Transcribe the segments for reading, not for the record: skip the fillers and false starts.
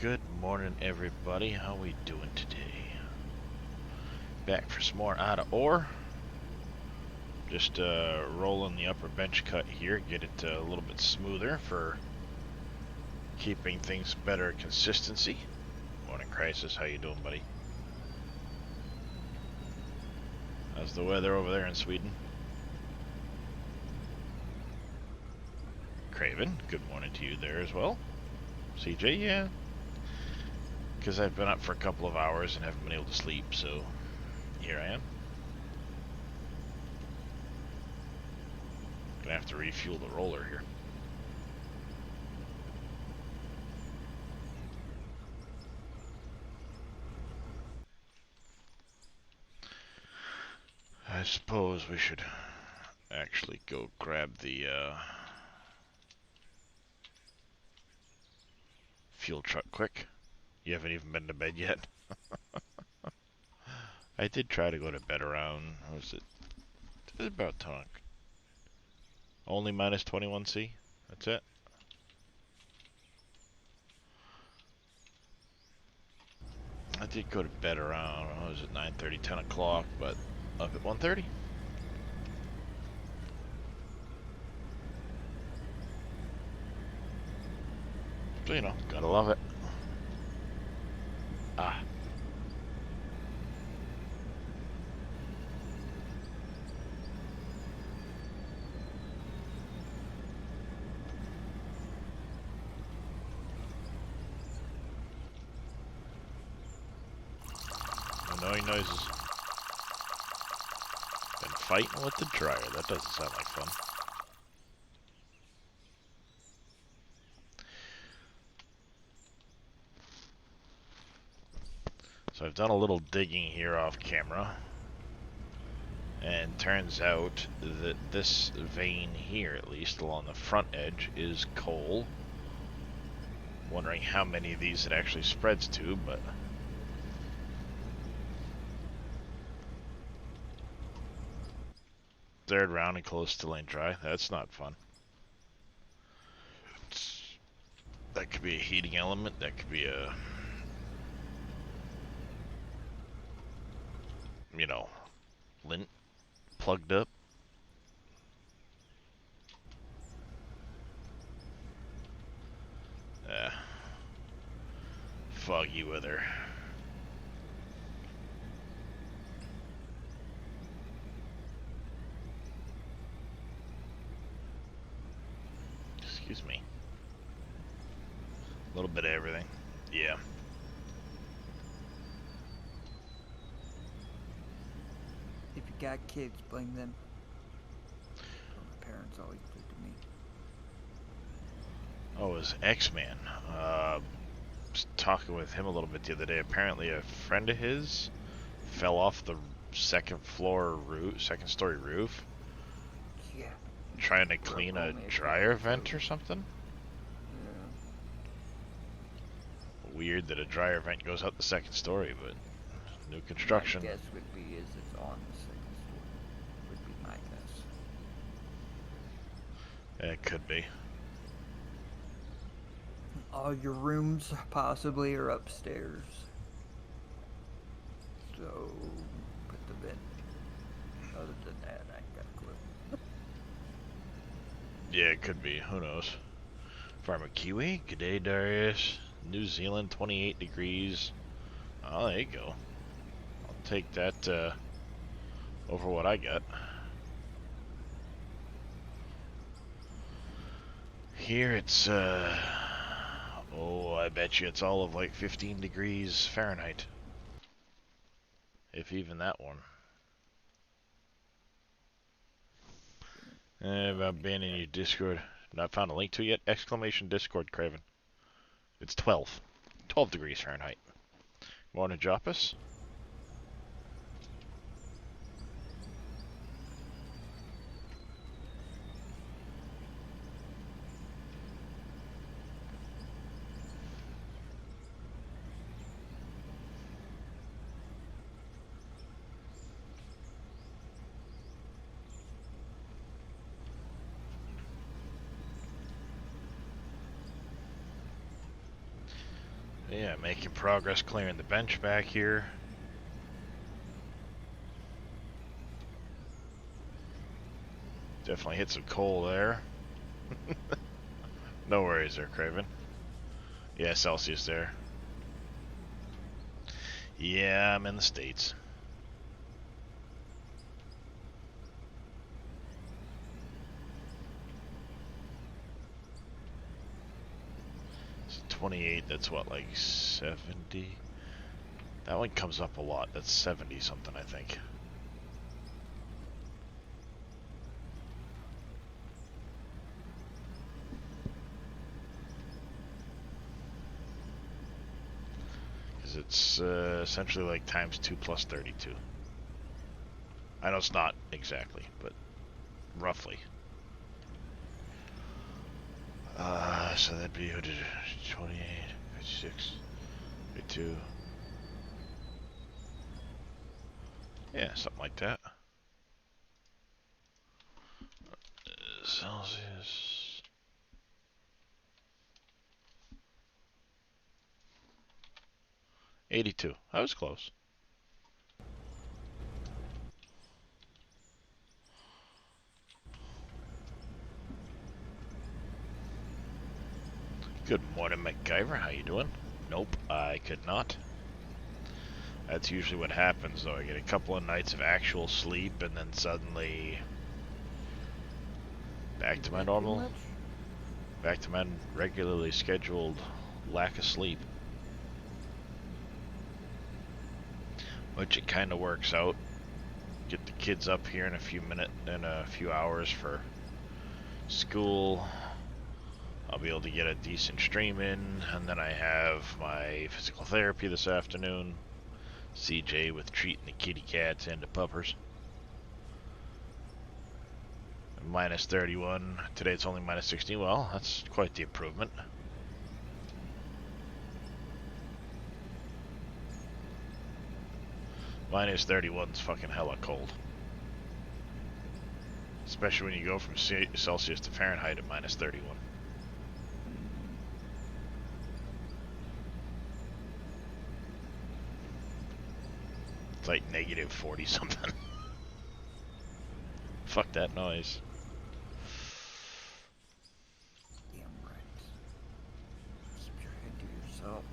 Good morning, everybody. How we doing today? Back for some more out of ore. Just rolling the upper bench cut here, get it a little bit smoother for keeping things better consistency. Morning, Crisis. How you doing, buddy? How's the weather over there in Sweden? Craven, good morning to you there as well. CJ, yeah. Because I've been up for a couple of hours and haven't been able to sleep, so here I am. Gonna have to refuel the roller here. I suppose we should actually go grab the fuel truck quick. You haven't even been to bed yet. I did try to go to bed around, what was it? It was about 10. Only minus 21C. That's it. I did go to bed around, what was it, 9:30, 10 o'clock, but up at 1:30. So, you know, gotta love it. Ah. Annoying noises. Been fighting with the dryer. That doesn't sound like fun. So I've done a little digging here off camera. And turns out that this vein here, at least along the front edge, is coal. Wondering how many of these it actually spreads to, but third round and close to lane dry. That's not fun. That could be a heating element. That could be a, you know, lint plugged up. Foggy weather. Excuse me. A little bit of everything. Yeah. If you got kids, blame them. My parents always did to me. Oh, it was X-Man. Was talking with him a little bit the other day. Apparently a friend of his fell off the second story roof. Yeah. Trying to clean a dryer vent or something. Yeah. Weird that a dryer vent goes out the second story, but new construction. My guess would be is it's on the second story. Would be my guess. It could be. All your rooms possibly are upstairs. So put the vent. Other than that, I ain't got a clue. Yeah, it could be. Who knows? Farmer Kiwi. G'day, Darius. New Zealand, 28 degrees. Oh, there you go. I'll take that over what I got. Here it's, oh, I bet you it's all of like 15 degrees Fahrenheit. If even that one. About banning your Discord. Not found a link to it yet? Exclamation Discord, Craven. It's 12. 12 degrees Fahrenheit. Want to drop us? Yeah, making progress clearing the bench back here. Definitely hit some coal there. No worries there, Craven. Yeah, Celsius there. Yeah, I'm in the States. It's 28, that's what, like 70? That one comes up a lot. That's 70 something, I think. Because it's essentially like times 2 plus 32. I know it's not exactly, but roughly. So that'd be 28, 56, 52. Yeah, something like that. Celsius. $82. I was close. Good morning, MacGyver. How you doing? Nope, I could not. That's usually what happens, though. I get a couple of nights of actual sleep, and then suddenly back to my normal, back to my regularly scheduled lack of sleep. Which it kind of works out. Get the kids up here in a few hours for school. I'll be able to get a decent stream in, and then I have my physical therapy this afternoon. CJ with treating the kitty cats and the puppers. Minus 31. Today it's only minus 16. Well, that's quite the improvement. Minus 31's fucking hella cold. Especially when you go from Celsius to Fahrenheit at minus 31. It's like negative 40 something. Fuck that noise. Damn right. Keep your head to yourself.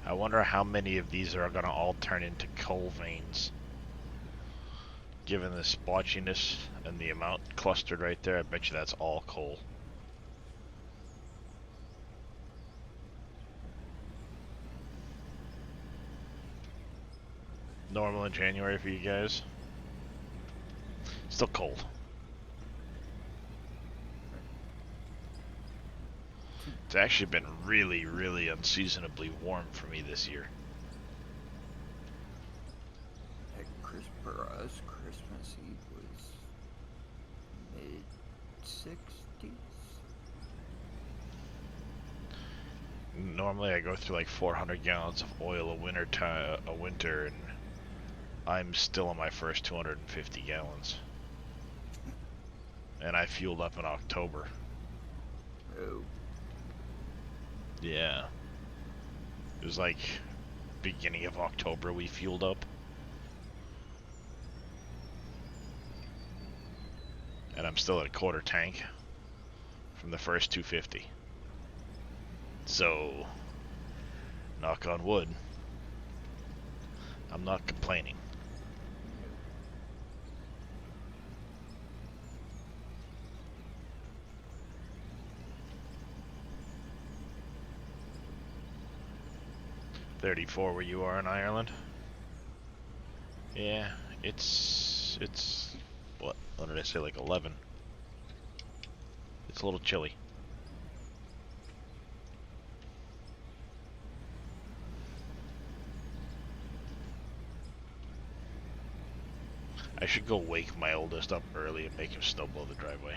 I wonder how many of these are going to all turn into coal veins. Given the splotchiness and the amount clustered right there, I bet you that's all coal. Normal in January for you guys. Still cold. It's actually been really, really unseasonably warm for me this year. For us, Christmas Eve was mid-60s. Normally I go through like 400 gallons of oil a winter, and I'm still on my first 250 gallons. And I fueled up in October. Oh. Yeah. It was like beginning of October we fueled up. And I'm still at a quarter tank from the first 250. So, knock on wood, I'm not complaining. $34 where you are in Ireland? Yeah, it's what did I say, like 11? It's a little chilly. I should go wake my oldest up early and make him snowblow the driveway.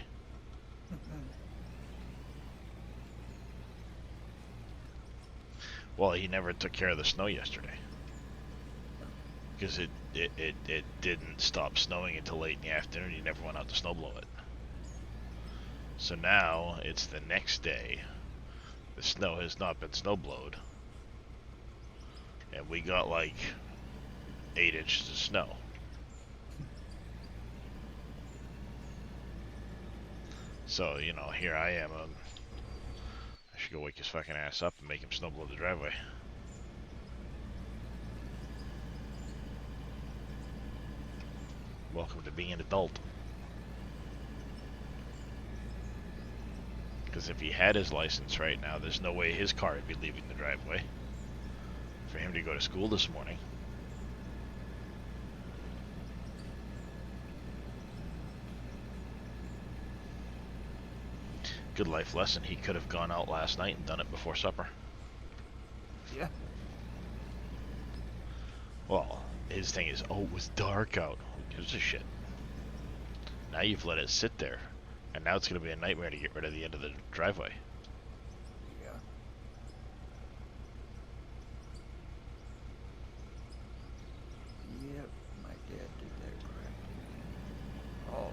Well, he never took care of the snow yesterday. because it didn't stop snowing until late in the afternoon. You never went out to snowblow it. So now it's the next day. The snow has not been snowblowed, and we got like 8 inches of snow. So, you know, here I am. I should go wake his fucking ass up and make him snowblow the driveway. Welcome to being an adult. Because if he had his license right now, there's no way his car would be leaving the driveway for him to go to school this morning. Good life lesson. He could have gone out last night and done it before supper. Yeah. Well, his thing is, oh, it was dark out. Who gives a shit? Now you've let it sit there, and now it's going to be a nightmare to get rid of the end of the driveway. Yeah. Yep, my dad did that crap. Oh.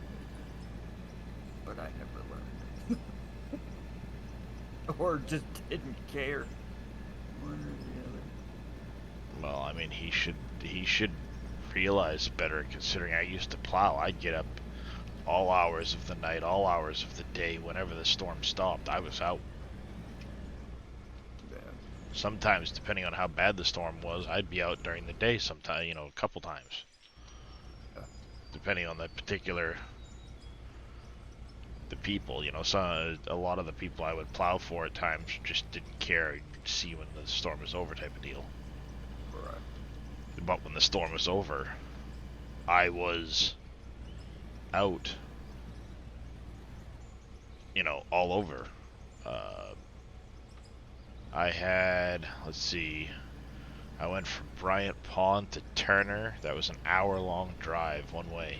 But I never learned. Or just didn't care. One or the other. Well, I mean, he should realize better, considering I used to plow. I'd get up all hours of the night, all hours of the day. Whenever the storm stopped, I was out. Yeah. Sometimes, depending on how bad the storm was, I'd be out during the day sometimes, you know, a couple times. Depending on the particular, the people, you know, a lot of the people I would plow for at times just didn't care. You'd see when the storm was over type of deal. Right. But when the storm was over, I was out, you know, all over. I had, let's see, I went from Bryant Pond to Turner. That was an hour-long drive one way.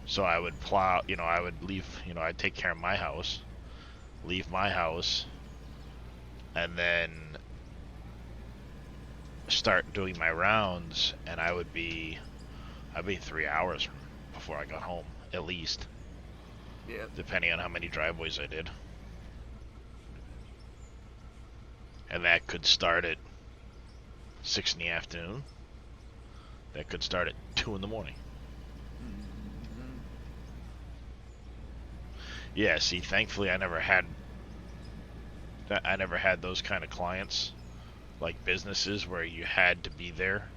So I would plow, you know, I would leave, you know, I'd take care of my house, leave my house, and then start doing my rounds, and I'd be 3 hours before I got home, at least. Yeah. Depending on how many driveways I did. And that could start at 6 in the afternoon. That could start at 2 in the morning. Mm-hmm. Yeah, see, thankfully I never had those kind of clients, like businesses where you had to be there.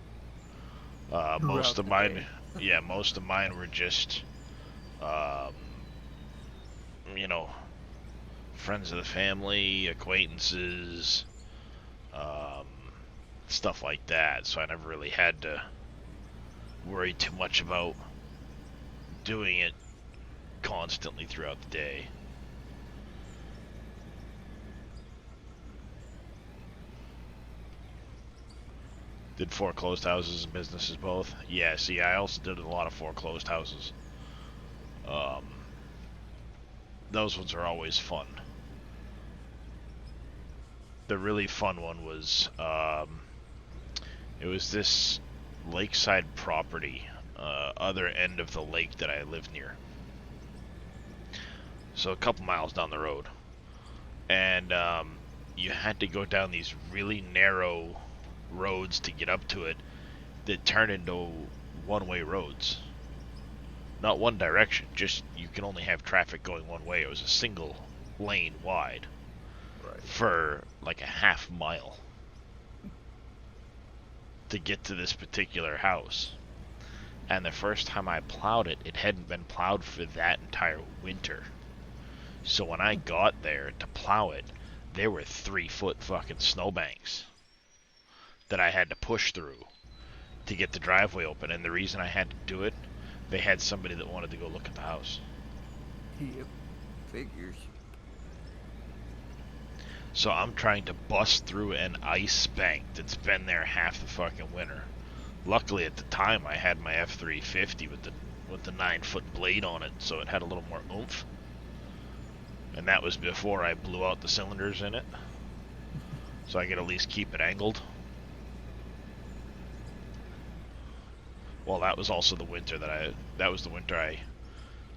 Most of mine, yeah, most of mine were just, you know, friends of the family, acquaintances, stuff like that. So I never really had to worry too much about doing it constantly throughout the day. Did foreclosed houses and businesses both? Yeah, see, I also did a lot of foreclosed houses. Those ones are always fun. The really fun one was, it was this lakeside property, other end of the lake that I live near. So a couple miles down the road. And you had to go down these really narrow roads to get up to it that turn into one-way roads. Not one direction, just you can only have traffic going one way. It was a single lane wide. Right. For like a half mile to get to this particular house. And the first time I plowed it, it hadn't been plowed for that entire winter. So when I got there to plow it, there were 3-foot fucking snowbanks that I had to push through to get the driveway open. And the reason I had to do it, they had somebody that wanted to go look at the house. Yep. Figures. So I'm trying to bust through an ice bank that's been there half the fucking winter. Luckily at the time I had my F350 with the 9-foot blade on it, so it had a little more oomph. And that was before I blew out the cylinders in it. so I could at least keep it angled. Well, that was also the winter that was the winter I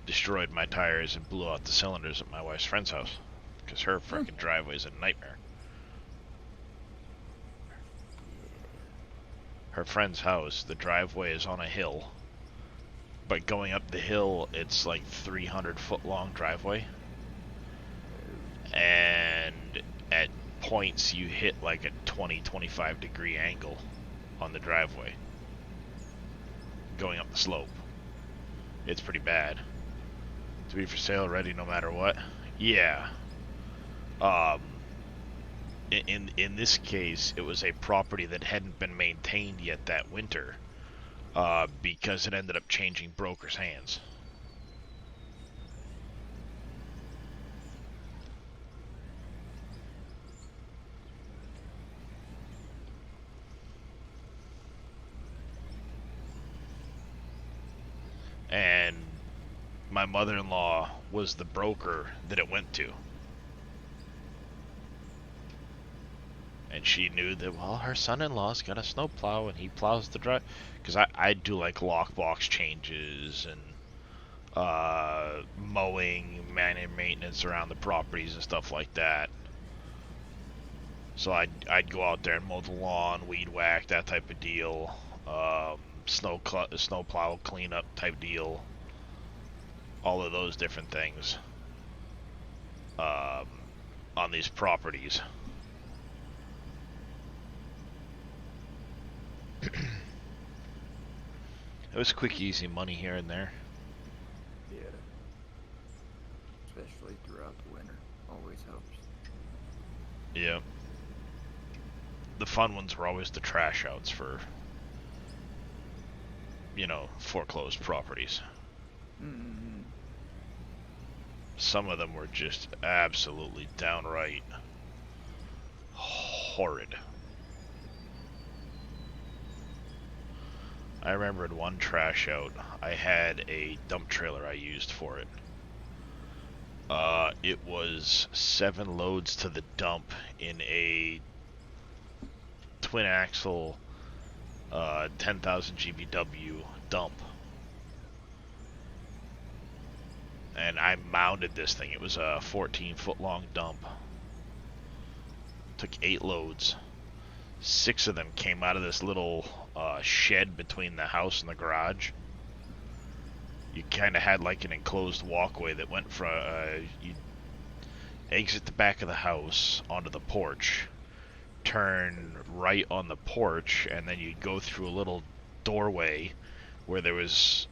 destroyed my tires and blew out the cylinders at my wife's friend's house, because her frickin' driveway's a nightmare. Her friend's house, the driveway is on a hill, but going up the hill, it's like 300-foot long driveway, and at points you hit like a 20-25 degree angle on the driveway going up the slope. It's pretty bad. To be for sale, ready no matter what. Yeah. In this case, it was a property that hadn't been maintained yet that winter, because it ended up changing brokers' hands. And my mother-in-law was the broker that it went to. And she knew that, well, her son-in-law's got a snowplow and he plows the drive. Because I do like lockbox changes and mowing, maintenance around the properties and stuff like that. So I'd go out there and mow the lawn, weed whack, that type of deal. Snowplow cleanup type deal. All of those different things on these properties. It was quick, easy money here and there. Yeah. Especially throughout the winter. Always helps. Yeah. The fun ones were always the trash outs for, you know, foreclosed properties. Mm-hmm. Some of them were just absolutely downright horrid. I remembered one trash out. I had a dump trailer I used for it. It was 7 loads to the dump in a twin axle 10,000 GVW dump. And I mounted this thing. It was a 14-foot long dump. Took 8 loads. 6 of them came out of this little shed between the house and the garage. You kind of had like an enclosed walkway that went from you exit the back of the house onto the porch, turn right on the porch, and then you'd go through a little doorway where there was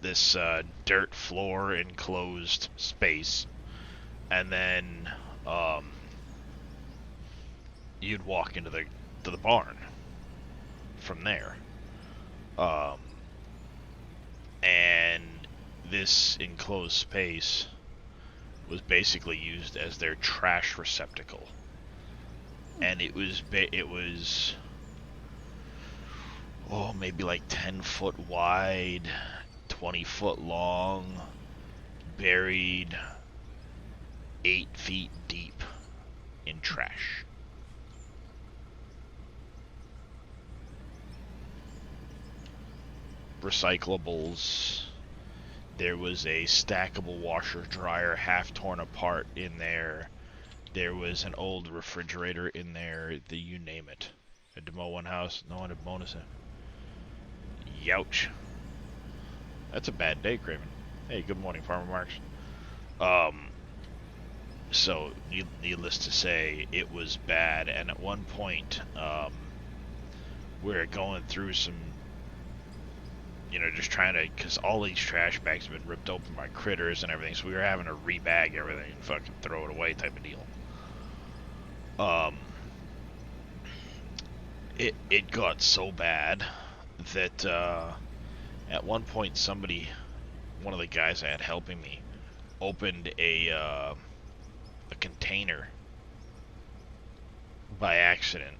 this dirt floor enclosed space, and then you'd walk into the barn from there. And this enclosed space was basically used as their trash receptacle. And it was maybe like 10 foot wide, 20 foot long, buried 8 feet deep in trash. Recyclables. There was a stackable washer dryer half torn apart in there. There was an old refrigerator in there. You name it. At the Mo one house, no one had bonus it. Youch. That's a bad day, Craven. Hey, good morning, Farmer Marks. So, needless to say, it was bad. And at one point, we were going through some, just trying to, because all these trash bags have been ripped open by critters and everything, so we were having to rebag everything and fucking throw it away type of deal. It got so bad that at one point one of the guys I had helping me, opened a container by accident,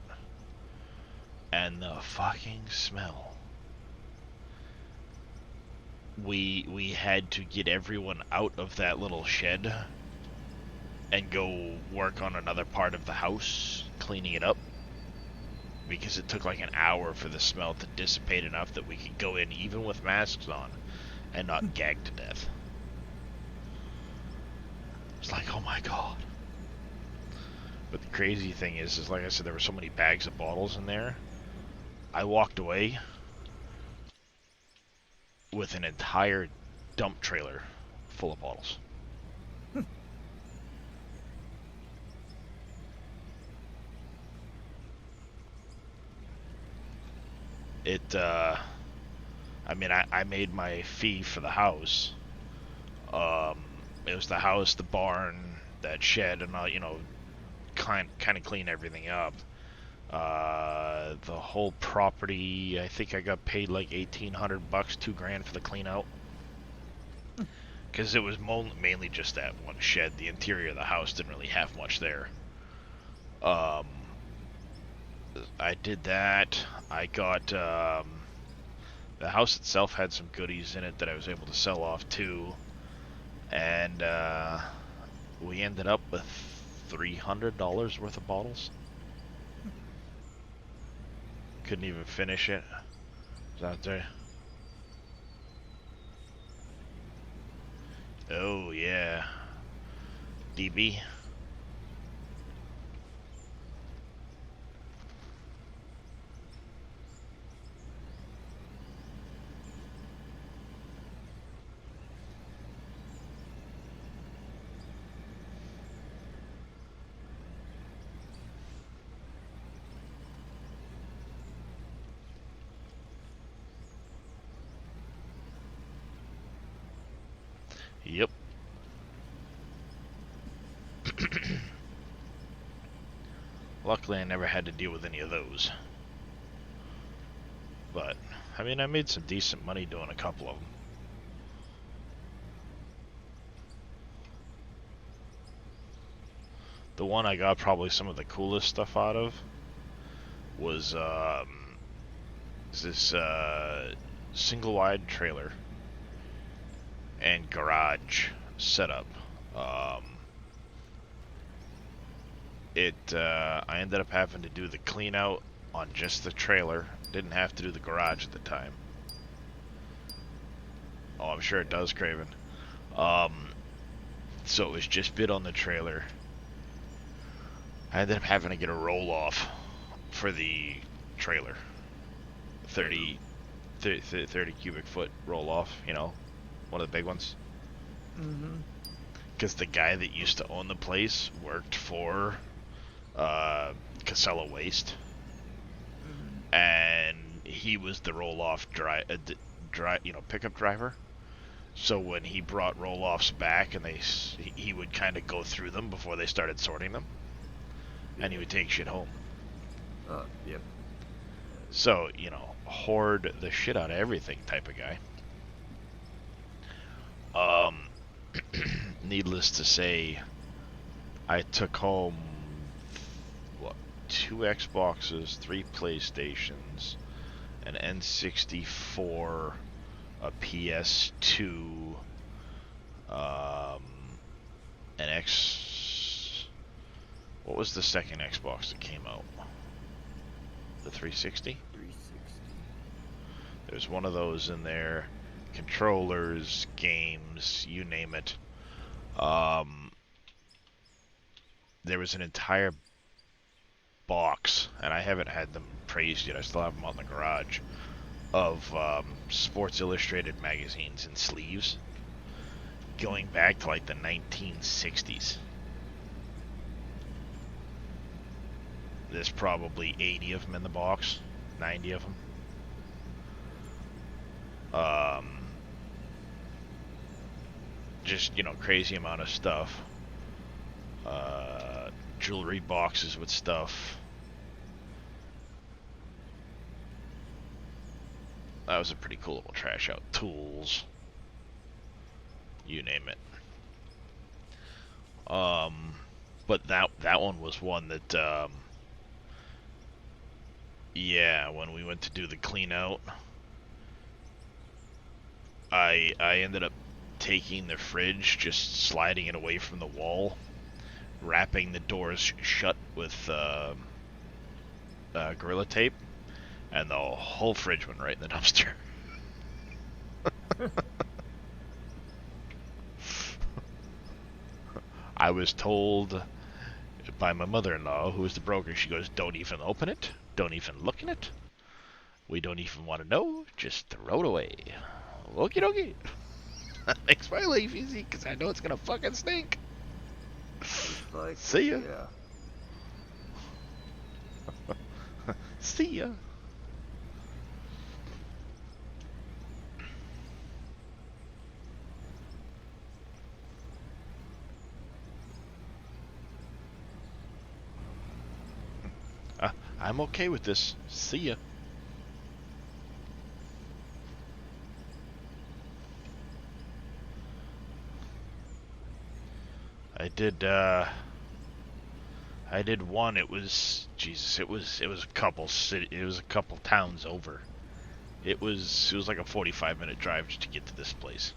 and the fucking smell. We had to get everyone out of that little shed and go work on another part of the house, cleaning it up. Because it took like an hour for the smell to dissipate enough that we could go in even with masks on and not gag to death. It's like, oh my god. But the crazy thing is like I said, there were so many bags of bottles in there. I walked away with an entire dump trailer full of bottles. I mean, I made my fee for the house. It was the house, the barn, that shed, and all, you know, kind of clean everything up. The whole property, I think I got paid like $1,800, $2,000 for the clean out. Because it was mainly just that one shed. The interior of the house didn't really have much there. I did that. I got, the house itself had some goodies in it that I was able to sell off too. And, we ended up with $300 worth of bottles. Couldn't even finish it. It was out there. Oh, yeah. DB. Yep. Luckily, I never had to deal with any of those. But, I mean, I made some decent money doing a couple of them. The one I got probably some of the coolest stuff out of was this single wide trailer and garage setup. I ended up having to do the clean out on just the trailer. Didn't have to do the garage at the time. Oh, I'm sure it does, Craven. So it was just bid on the trailer. I ended up having to get a roll-off for the trailer. 30 cubic foot roll-off, you know, one of the big ones. Mm-hmm. Because the guy that used to own the place worked for Casella Waste. Mm-hmm. And he was the roll-off pickup driver. So when he brought roll-offs back, and he would kind of go through them before they started sorting them, and he would take shit home. Yep. So, you know, hoard the shit out of everything type of guy. Needless to say, I took home, 2 Xboxes, 3 PlayStations, an N64, a PS2, what was the second Xbox that came out? The 360? 360. There's one of those in there. Controllers, games, you name it. There was an entire box, and I haven't had them praised yet. I still have them out in the garage, of Sports Illustrated magazines in sleeves, going back to like the 1960s. There's probably 80 of them in the box, 90 of them. Just, you know, crazy amount of stuff. Jewelry boxes with stuff. That was a pretty cool little trash out. Tools. You name it. But that one was one that, yeah, when we went to do the clean out, I ended up taking the fridge, just sliding it away from the wall, wrapping the doors shut with Gorilla Tape, and the whole fridge went right in the dumpster. I was told by my mother-in-law, who is the broker, she goes, don't even open it, don't even look in it, we don't even want to know, just throw it away. Okie dokie. That makes my life easy, because I know it's going to fucking stink. It's like, See ya. yeah. See ya. I'm okay with this. See ya. I did one. It was Jesus. It was a couple towns over. It was like a 45-minute drive just to get to this place.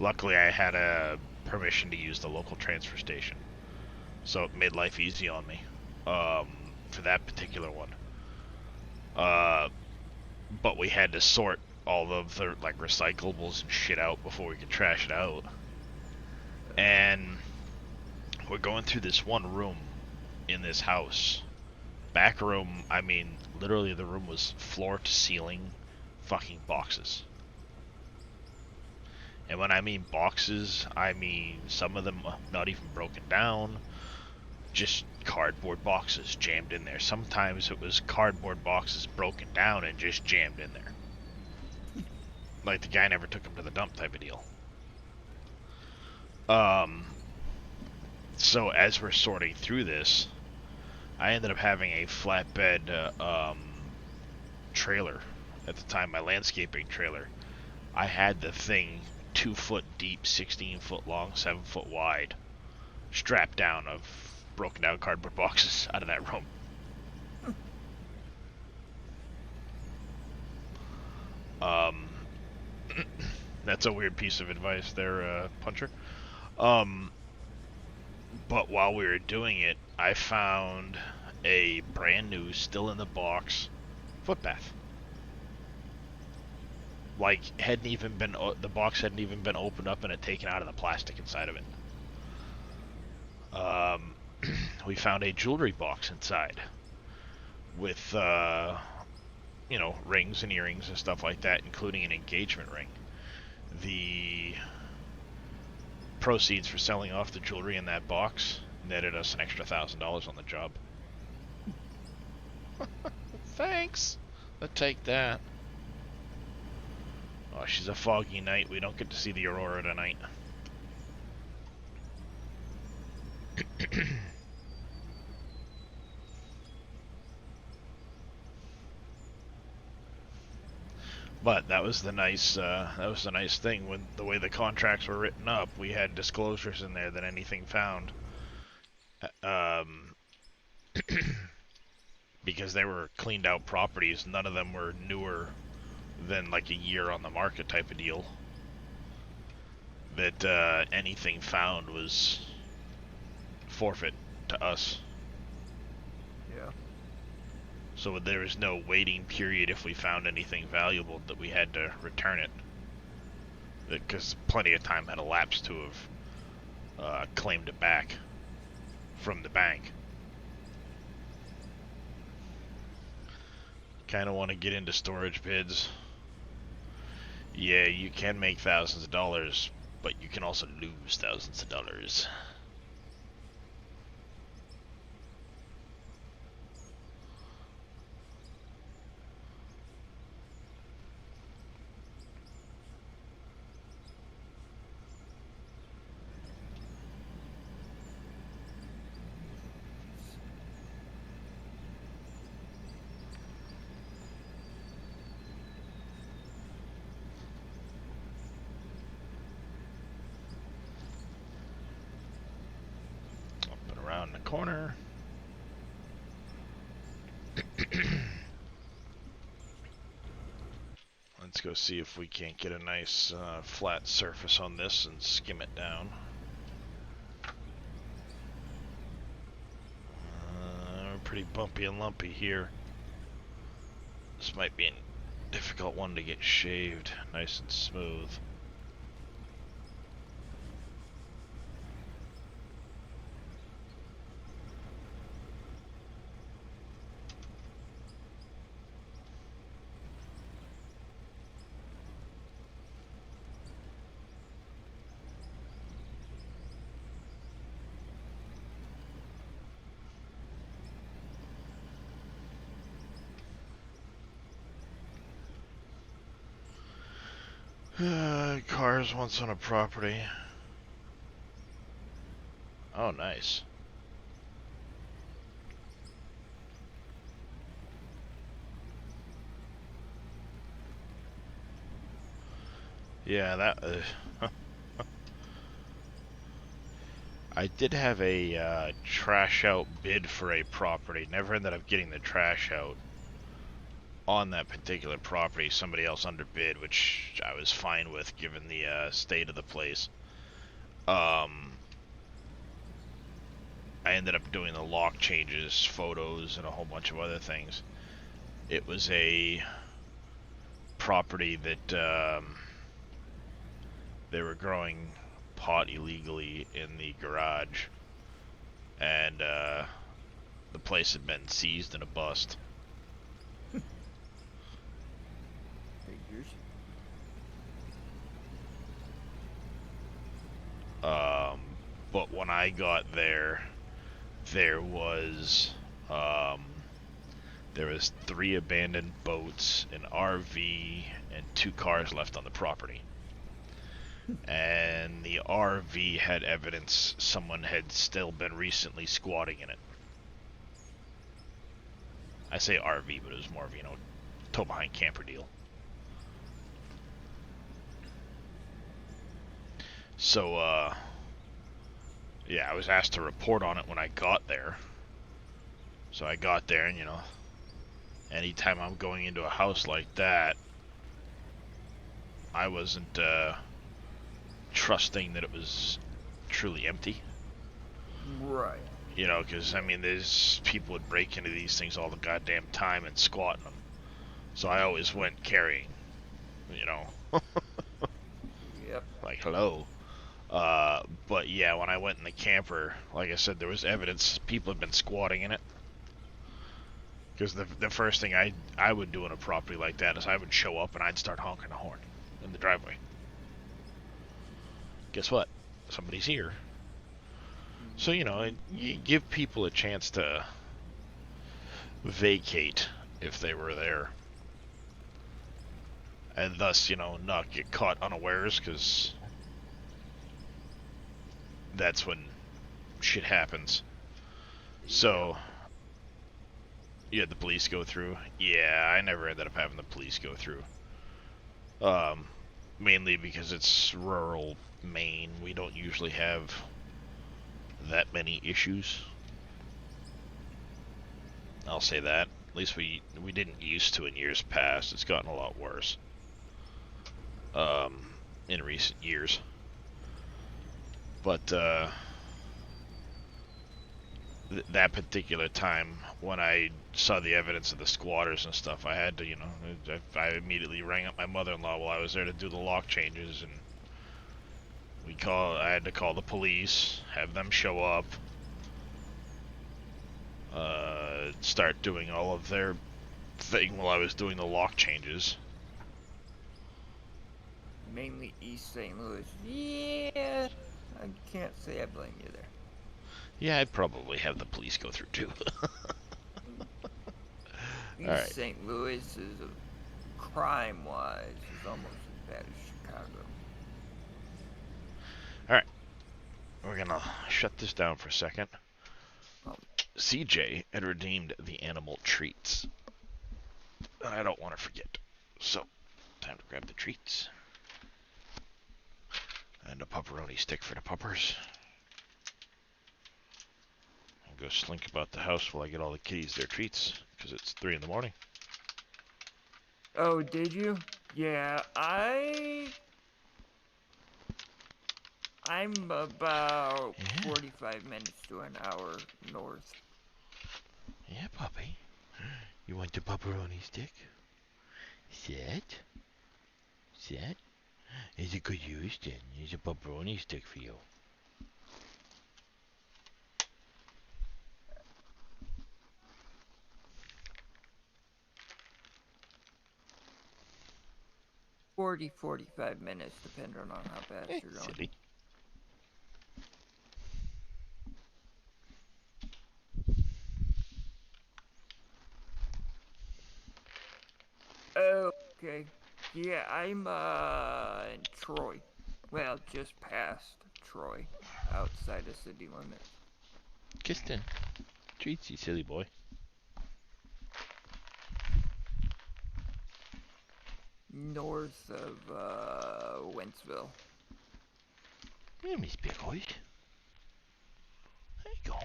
Luckily, I had a permission to use the local transfer station, so it made life easy on me. For that particular one. But we had to sort all of the like recyclables and shit out before we could trash it out. And we're going through this one room in this house. Back room, I mean, literally the room was floor to ceiling fucking boxes. And when I mean boxes, I mean some of them not even broken down, just cardboard boxes jammed in there. Sometimes it was cardboard boxes broken down and just jammed in there. Like the guy never took them to the dump type of deal. So as we're sorting through this, I ended up having a flatbed trailer at the time, my landscaping trailer. I had the thing 2 foot deep, 16 foot long, 7 foot wide, strapped down of broken down cardboard boxes out of that room. That's a weird piece of advice there, Puncher. But while we were doing it, I found a brand new, still in the box, footbath. Like, the box hadn't even been opened up and it taken out of the plastic inside of it. We found a jewelry box inside with, rings and earrings and stuff like that, including an engagement ring. The proceeds for selling off the jewelry in that box netted us an extra $1,000 on the job. Thanks. I'll take that. Oh, she's a foggy night. We don't get to see the aurora tonight. But that was the nice thing when the way the contracts were written up. We had disclosures in there that anything found, because they were cleaned out properties. None of them were newer than like a year on the market type of deal. That anything found was forfeit to us. Yeah. So there was no waiting period if we found anything valuable that we had to return it. Because plenty of time had elapsed to have claimed it back from the bank. Kind of want to get into storage bids. Yeah, you can make thousands of dollars, but you can also lose thousands of dollars. Around the corner. Let's go see if we can't get a nice flat surface on this and skim it down. pretty bumpy and lumpy here. This might be a difficult one to get shaved nice and smooth. Cars once on a property. Oh, nice. Yeah, that. I did have a trash out bid for a property. Never ended up getting the trash out on that particular property. Somebody else underbid, which I was fine with given the state of the place. I ended up doing the lock changes, photos, and a whole bunch of other things. It was a property that they were growing pot illegally in the garage, and the place had been seized in a bust. Figures. But when I got there, there was 3 abandoned boats, an RV, and 2 cars left on the property. And the RV had evidence someone had still been recently squatting in it. I say RV, but it was more of, tow behind camper deal. So, yeah, I was asked to report on it when I got there. So I got there, and, anytime I'm going into a house like that, I wasn't, trusting that it was truly empty. Right. Because, there's people would break into these things all the goddamn time and squat in them. So I always went carrying, Yep. like, hello. But yeah, when I went in the camper, like I said, there was evidence people had been squatting in it. Because the first thing I would do in a property like that is I would show up and I'd start honking the horn in the driveway. Guess what? Somebody's here. So, you give people a chance to vacate if they were there. And thus, not get caught unawares, because that's when shit happens. So, you had the police go through. Yeah, I never ended up having the police go through. Mainly because it's rural Maine. We don't usually have that many issues. I'll say that. At least we didn't used to in years past. It's gotten a lot worse. In recent years. But, that particular time, when I saw the evidence of the squatters and stuff, I had to, I immediately rang up my mother-in-law while I was there to do the lock changes, and I had to call the police, have them show up, start doing all of their thing while I was doing the lock changes. Mainly East St. Louis. Yeah, I can't say I blame you there. Yeah, I'd probably have the police go through too. East Alright. St. Louis is, crime-wise, is almost as bad as Chicago. Alright. We're gonna shut this down for a second. CJ had redeemed the animal treats. I don't want to forget. So, time to grab the treats. And a pepperoni stick for the puppers. And go slink about the house while I get all the kitties their treats, because it's 3 in the morning. Oh, did you? Yeah, I'm about 45 minutes to an hour north. Yeah, puppy. You want the pepperoni stick? Set? Set? Is it good use then? Here's a pepperoni stick for you. 45 minutes, depending on how fast you're going. Silly. Okay. Yeah, I'm in Troy. Well, just past Troy, outside of city limits. Kiston. Treats you, silly boy. North of Wentzville. Yeah, Miss Big Boy. There you go.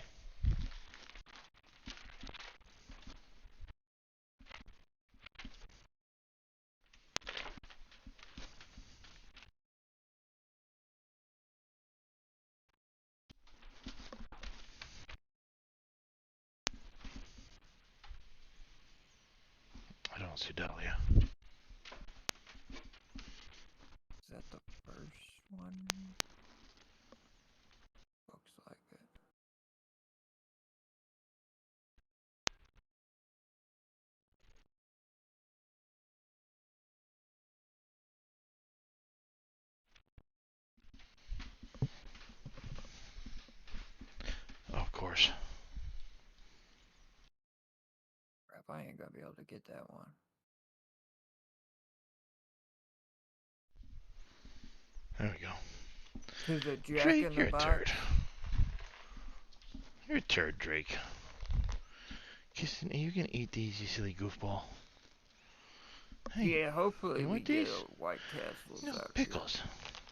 I don't see Dahlia. Is that the first one? Looks like it. Of course. Crap, I ain't gonna be able to get that one. There we go. To the Jack Drake, in the you're a Box. turd. You're a turd, Drake. Kiston, are you gonna eat these, you silly goofball? Hey, Yeah, hopefully you we want get these? a White Castles No, out pickles.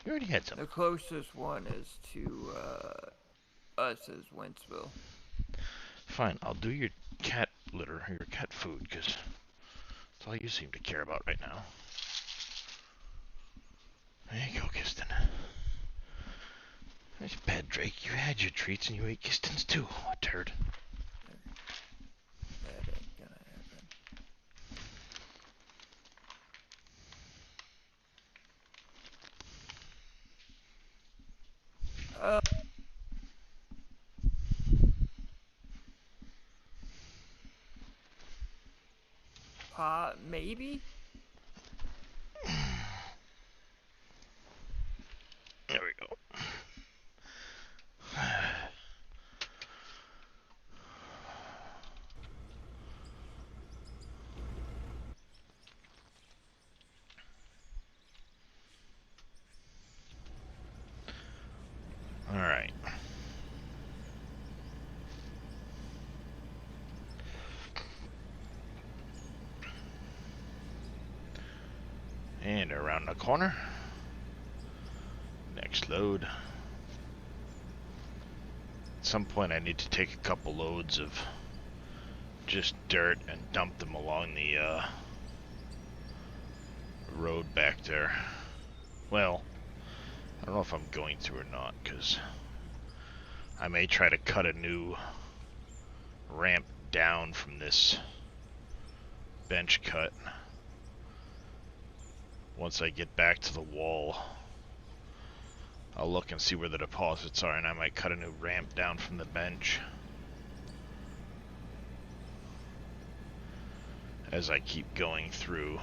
You already had some. here. The closest one is to us is Wentzville. Fine, I'll do your cat litter, your cat food, because that's all you seem to care about right now. There you go, Kiston. That's bad, Drake. You had your treats and you ate Kiston's too. A turd. That ain't gonna happen. Maybe? There we go. Alright. And around the corner. Next load. At some point I need to take a couple loads of just dirt and dump them along the road back there. Well, I don't know if I'm going to or not, because I may try to cut a new ramp down from this bench cut once I get back to the wall. I'll look and see where the deposits are, and I might cut a new ramp down from the bench as I keep going through.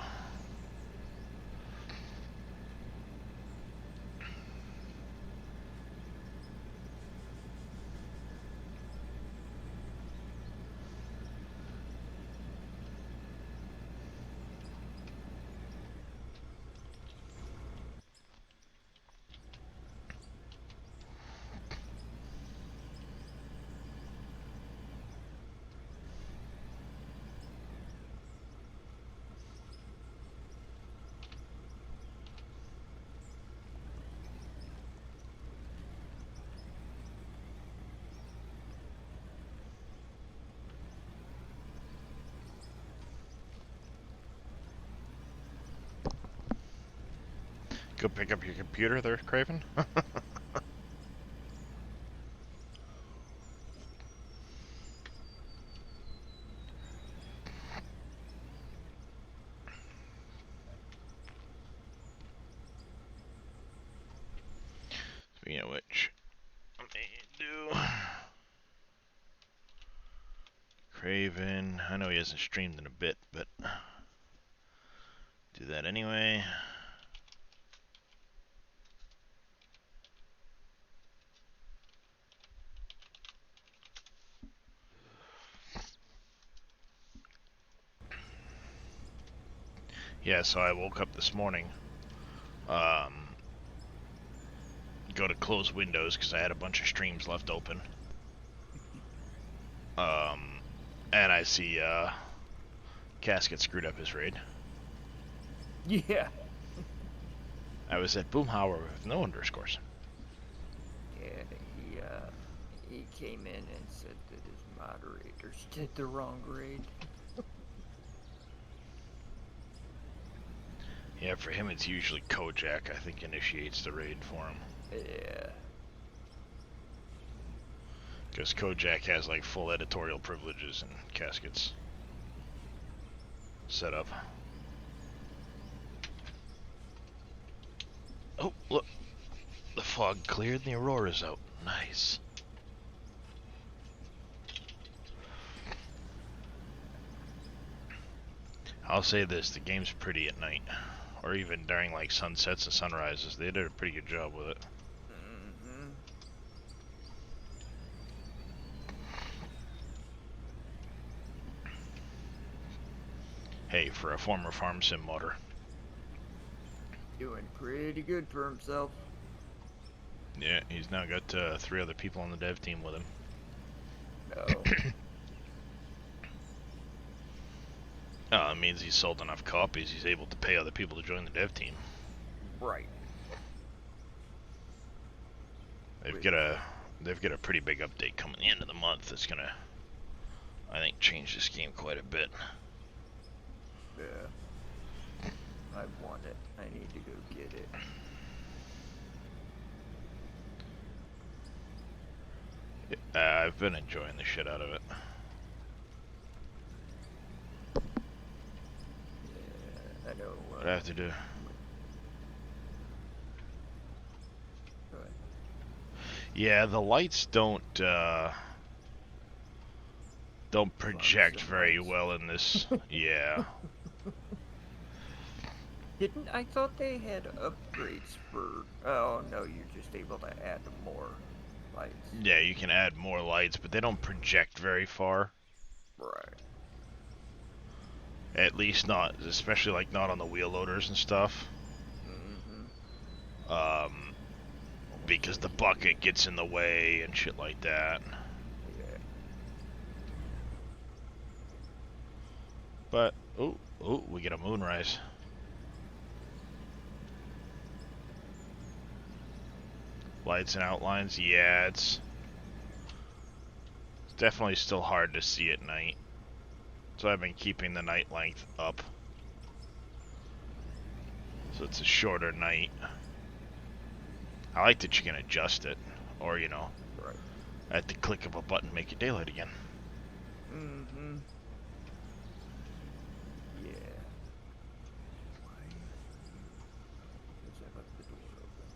Go pick up your computer there, Craven. Craven. I know he hasn't streamed in a bit, but do that anyway. Yeah, so I woke up this morning, go to close Windows because I had a bunch of streams left open. And I see Casket screwed up his raid. Yeah. I was at Boomhauer with no underscores. Yeah, he came in and said that his moderators did the wrong raid. Yeah, for him it's usually Kojak, I think, initiates the raid for him. Yeah. Because Kojak has like full editorial privileges and Casket's set up. Oh, look. The fog cleared and the aurora's out. Nice. I'll say this, the game's pretty at night. Or even during like sunsets and sunrises. They did a pretty good job with it. Mm-hmm. Hey, for a former farm sim modder. Doing pretty good for himself. Yeah, he's now got 3 other people on the dev team with him. No. It means he's sold enough copies, he's able to pay other people to join the dev team. Right. They've got a pretty big update coming at the end of the month that's gonna, I think, change this game quite a bit. Yeah. I want it. I need to go get it. I've been enjoying the shit out of it. Yeah, I know. What I have to do. Go ahead. Yeah, the lights don't project very well in this. Yeah. I thought they had upgrades for... Oh, no, you're just able to add more lights. Yeah, you can add more lights, but they don't project very far. Right. At least not, especially like not on the wheel loaders and stuff. Mm-hmm. Because the bucket gets in the way and shit like that. Yeah. But, oh, we get a moonrise. Lights and outlines, yeah, it's definitely still hard to see at night. So I've been keeping the night length up. So it's a shorter night. I like that you can adjust it, or, you know, Right. at the click of a button, make it daylight again. Mm-hmm. Yeah. Why? Because I left the door open.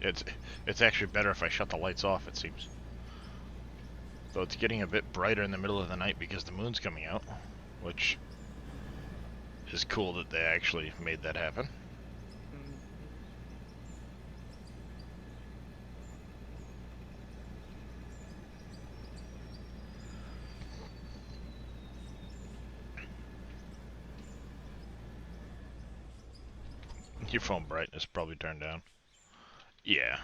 Let's fix It's actually better if I shut the lights off, it seems. Though it's getting a bit brighter in the middle of the night because the moon's coming out, which is cool that they actually made that happen. Mm-hmm. Your phone brightness probably turned down. Yeah.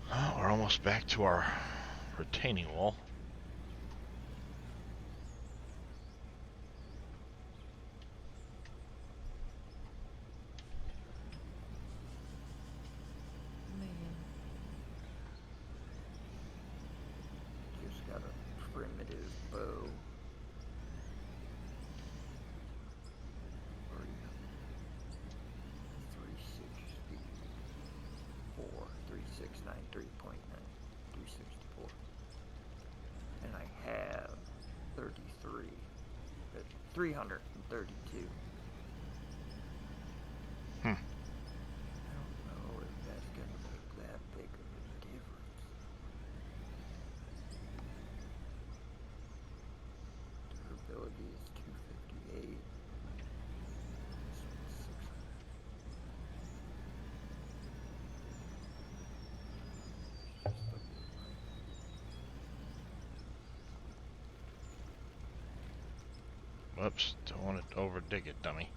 Oh, we're almost back to our retaining wall. Man. Just got a primitive bow. Or, 364. And I have 33. 332. Hmm. I don't know if that's gonna make that big of a difference. Durability is 258. This one's 600. Just a bit light. Whoops, don't want to overdig it, dummy.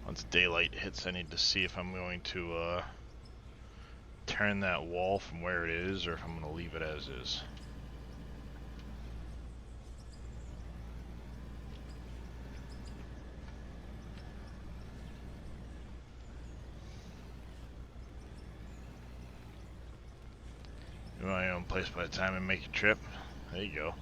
Once daylight hits, I need to see if I'm going to turn that wall from where it is, or if I'm going to leave it as is. You want your own place by the time I make a trip? There you go.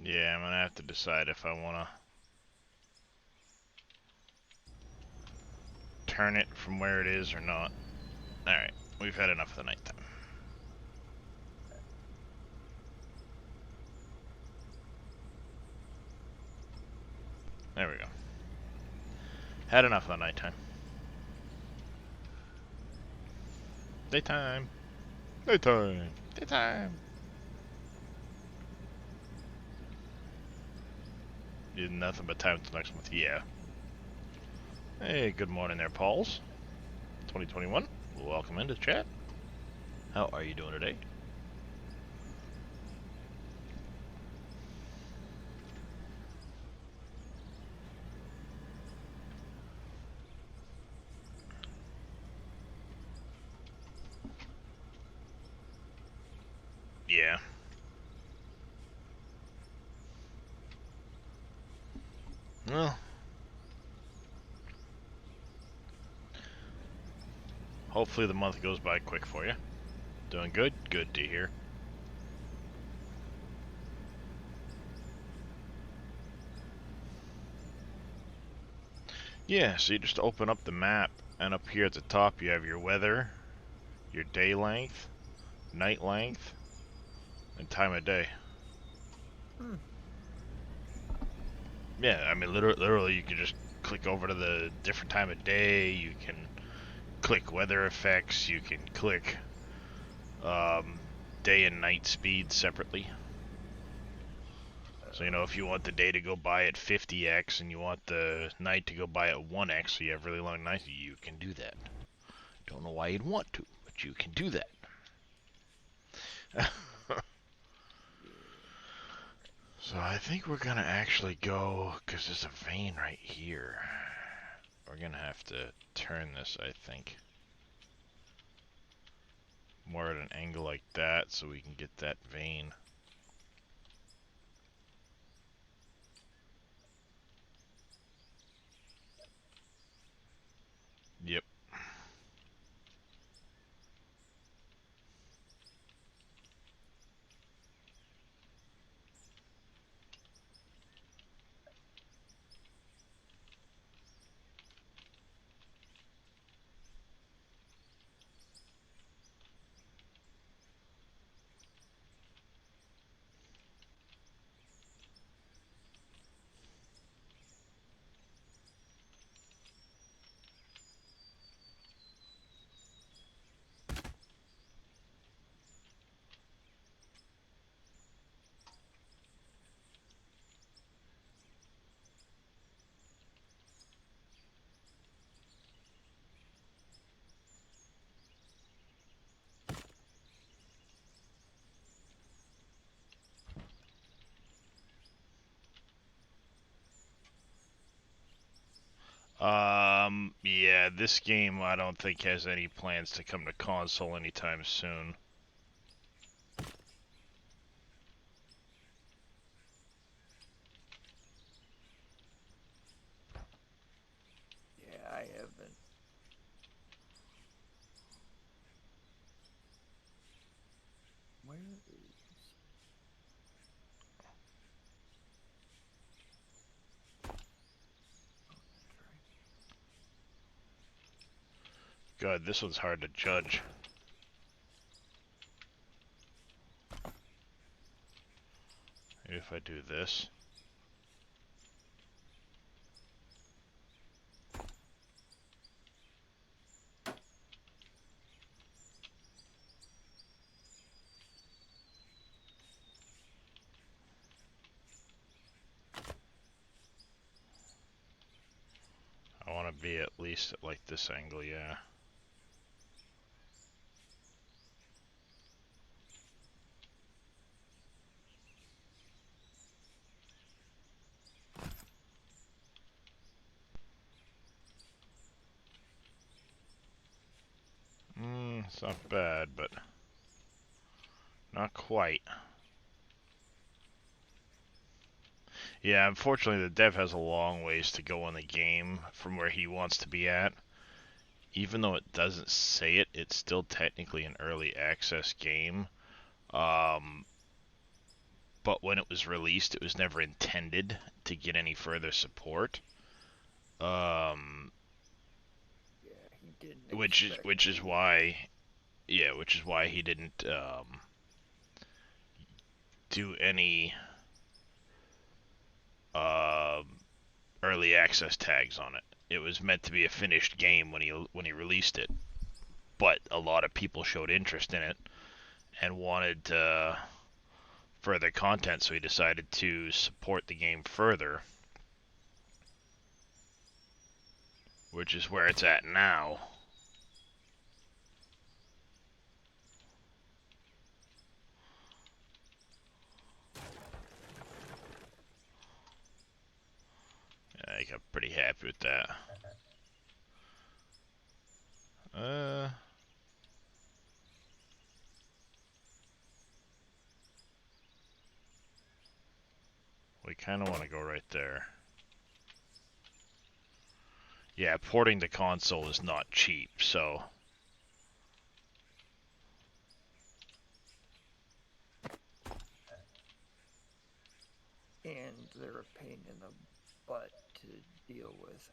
Yeah, I'm going to have to decide if I want to turn it from where it is or not. Alright, we've had enough of the nighttime. There we go. Had enough of the nighttime. Daytime. Daytime. Daytime. You did nothing but time till next month. Yeah. Hey, good morning there, Pauls. 2021. Welcome into chat. How are you doing today? Yeah. Well, hopefully the month goes by quick for you. Doing good? Good to hear. Yeah, so you just open up the map, and up here at the top you have your weather, your day length, night length, and time of day. Hmm. Yeah, I mean, literally you can just click over to the different time of day, you can click weather effects, you can click day and night speed separately. So, you know, if you want the day to go by at 50x and you want the night to go by at 1x, so you have really long nights, you can do that. Don't know why you'd want to, but you can do that. So I think we're gonna actually go, because there's a vein right here. We're gonna have to turn this, I think. More at an angle like that so we can get that vein. Yep. Yeah, this game I don't think has any plans to come to console anytime soon. Yeah, I haven't. Where is... Oh, that's right. God, this one's hard to judge. Maybe if I do this. I want to be at least at like this angle, yeah. It's not bad, but not quite. Yeah, unfortunately the dev has a long ways to go in the game from where he wants to be at. Even though it doesn't say it, it's still technically an early access game. Um, but when it was released, it was never intended to get any further support. Um, Yeah, he didn't which is expect to. why, yeah, which is why he didn't do any early access tags on it. It was meant to be a finished game when he released it, but a lot of people showed interest in it and wanted further content, so he decided to support the game further, which is where it's at now. I got pretty happy with that. We kind of want to go right there. Yeah, porting the console is not cheap, so... And they're a pain in the butt to deal with.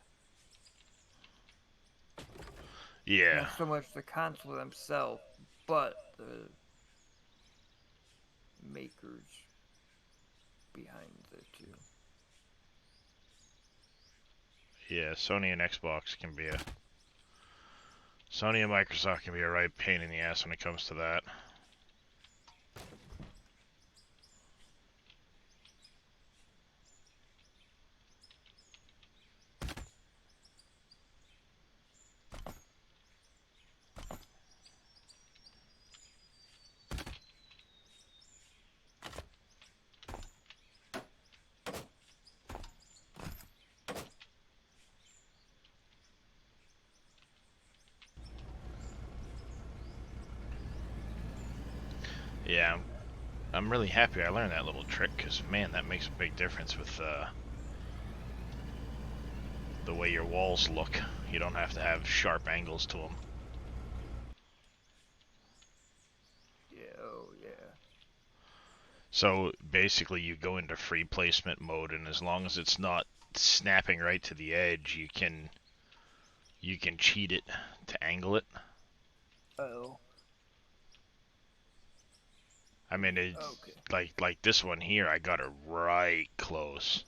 Yeah. Not so much the console themselves, but the makers behind the two. Yeah, Sony and Xbox can be a... Sony and Microsoft can be a right pain in the ass when it comes to that. Yeah, I'm really happy I learned that little trick, because, man, that makes a big difference with the way your walls look. You don't have to have sharp angles to them. Yeah, oh yeah. So basically you go into free placement mode, and as long as it's not snapping right to the edge, you can cheat it to angle it. Oh. I mean, Okay. like this one here, I got it right close.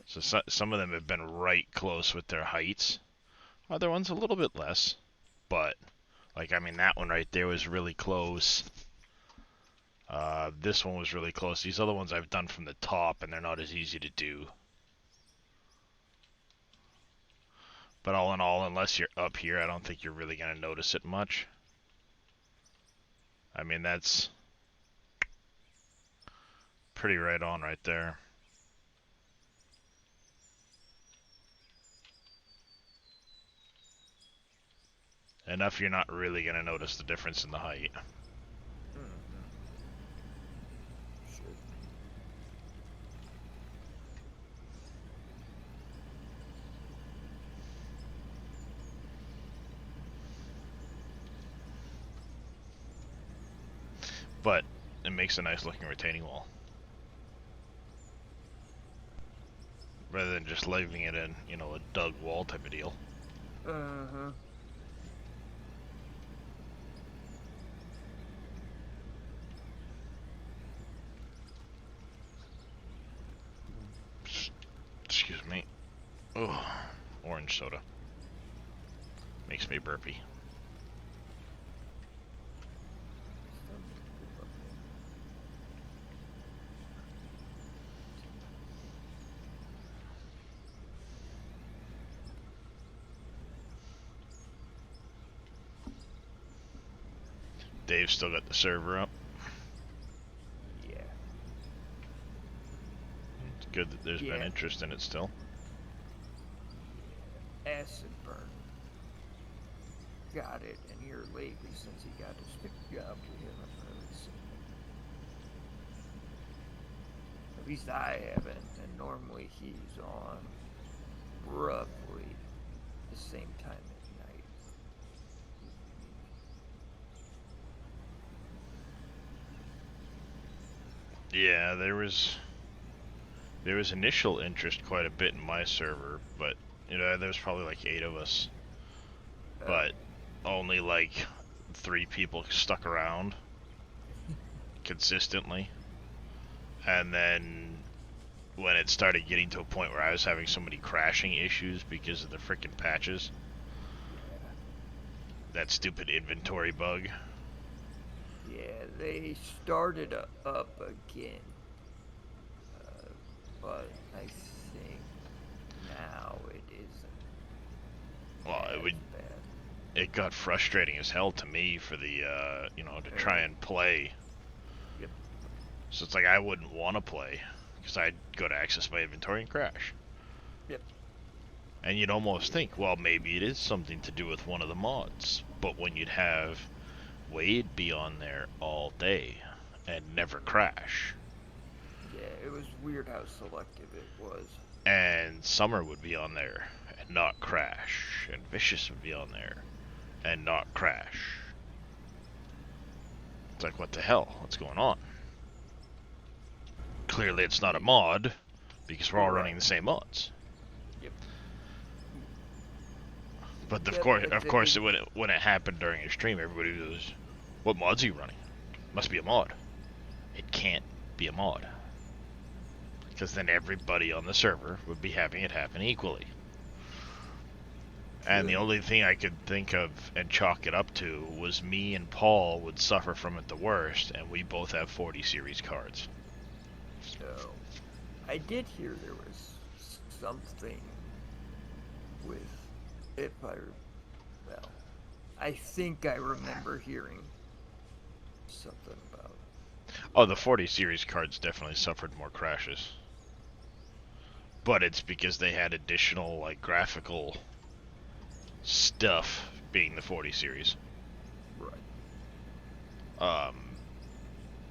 So some of them have been right close with their heights. Other ones a little bit less, but like, I mean, that one right there was really close. This one was really close. These other ones I've done from the top, and they're not as easy to do. But all in all, unless you're up here, I don't think you're really going to notice it much. I mean, that's pretty right on right there. Enough you're not really going to notice the difference in the height. Mm-hmm. Sure. But it makes a nice looking retaining wall. Rather than just leaving it in, you know, a dug wall type of deal. Uh-huh. Excuse me. Oh, orange soda. Makes me burpy. Dave's still got the server up. Yeah. It's good that there's been interest in it still. Acid burn. Got it, and here lately since he got his job, we haven't really seen it. At least I haven't, and normally he's on roughly the same time at night. Yeah, there was initial interest quite a bit in my server, but you know, there's probably like 8 of us. But only like 3 people stuck around consistently. And then when it started getting to a point where I was having so many crashing issues because of the frickin' patches, that stupid inventory bug. Yeah, they started up again. But I think now it isn't. Well, as bad. it got frustrating as hell to me for the, you know, to try and play. Yep. So it's like I wouldn't want to play, because I'd go to access my inventory and crash. Yep. And you'd almost think, well, maybe it is something to do with one of the mods. But when you'd have Wade be on there all day and never crash. Yeah, it was weird how selective it was. And Summer would be on there and not crash. And Vicious would be on there and not crash. It's like, what the hell? What's going on? Clearly it's not a mod, because we're all running the same mods. Yep. But of course, when it happened during a stream, everybody was, "What mods are you running? Must be a mod." It can't be a mod, because then everybody on the server would be having it happen equally. And the only thing I could think of and chalk it up to was me and Paul would suffer from it the worst, and we both have 40 series cards. So, I did hear there was something with, I think I remember hearing something about. Oh, the 40 series cards definitely suffered more crashes. But it's because they had additional, like, graphical stuff being the 40 series. Right.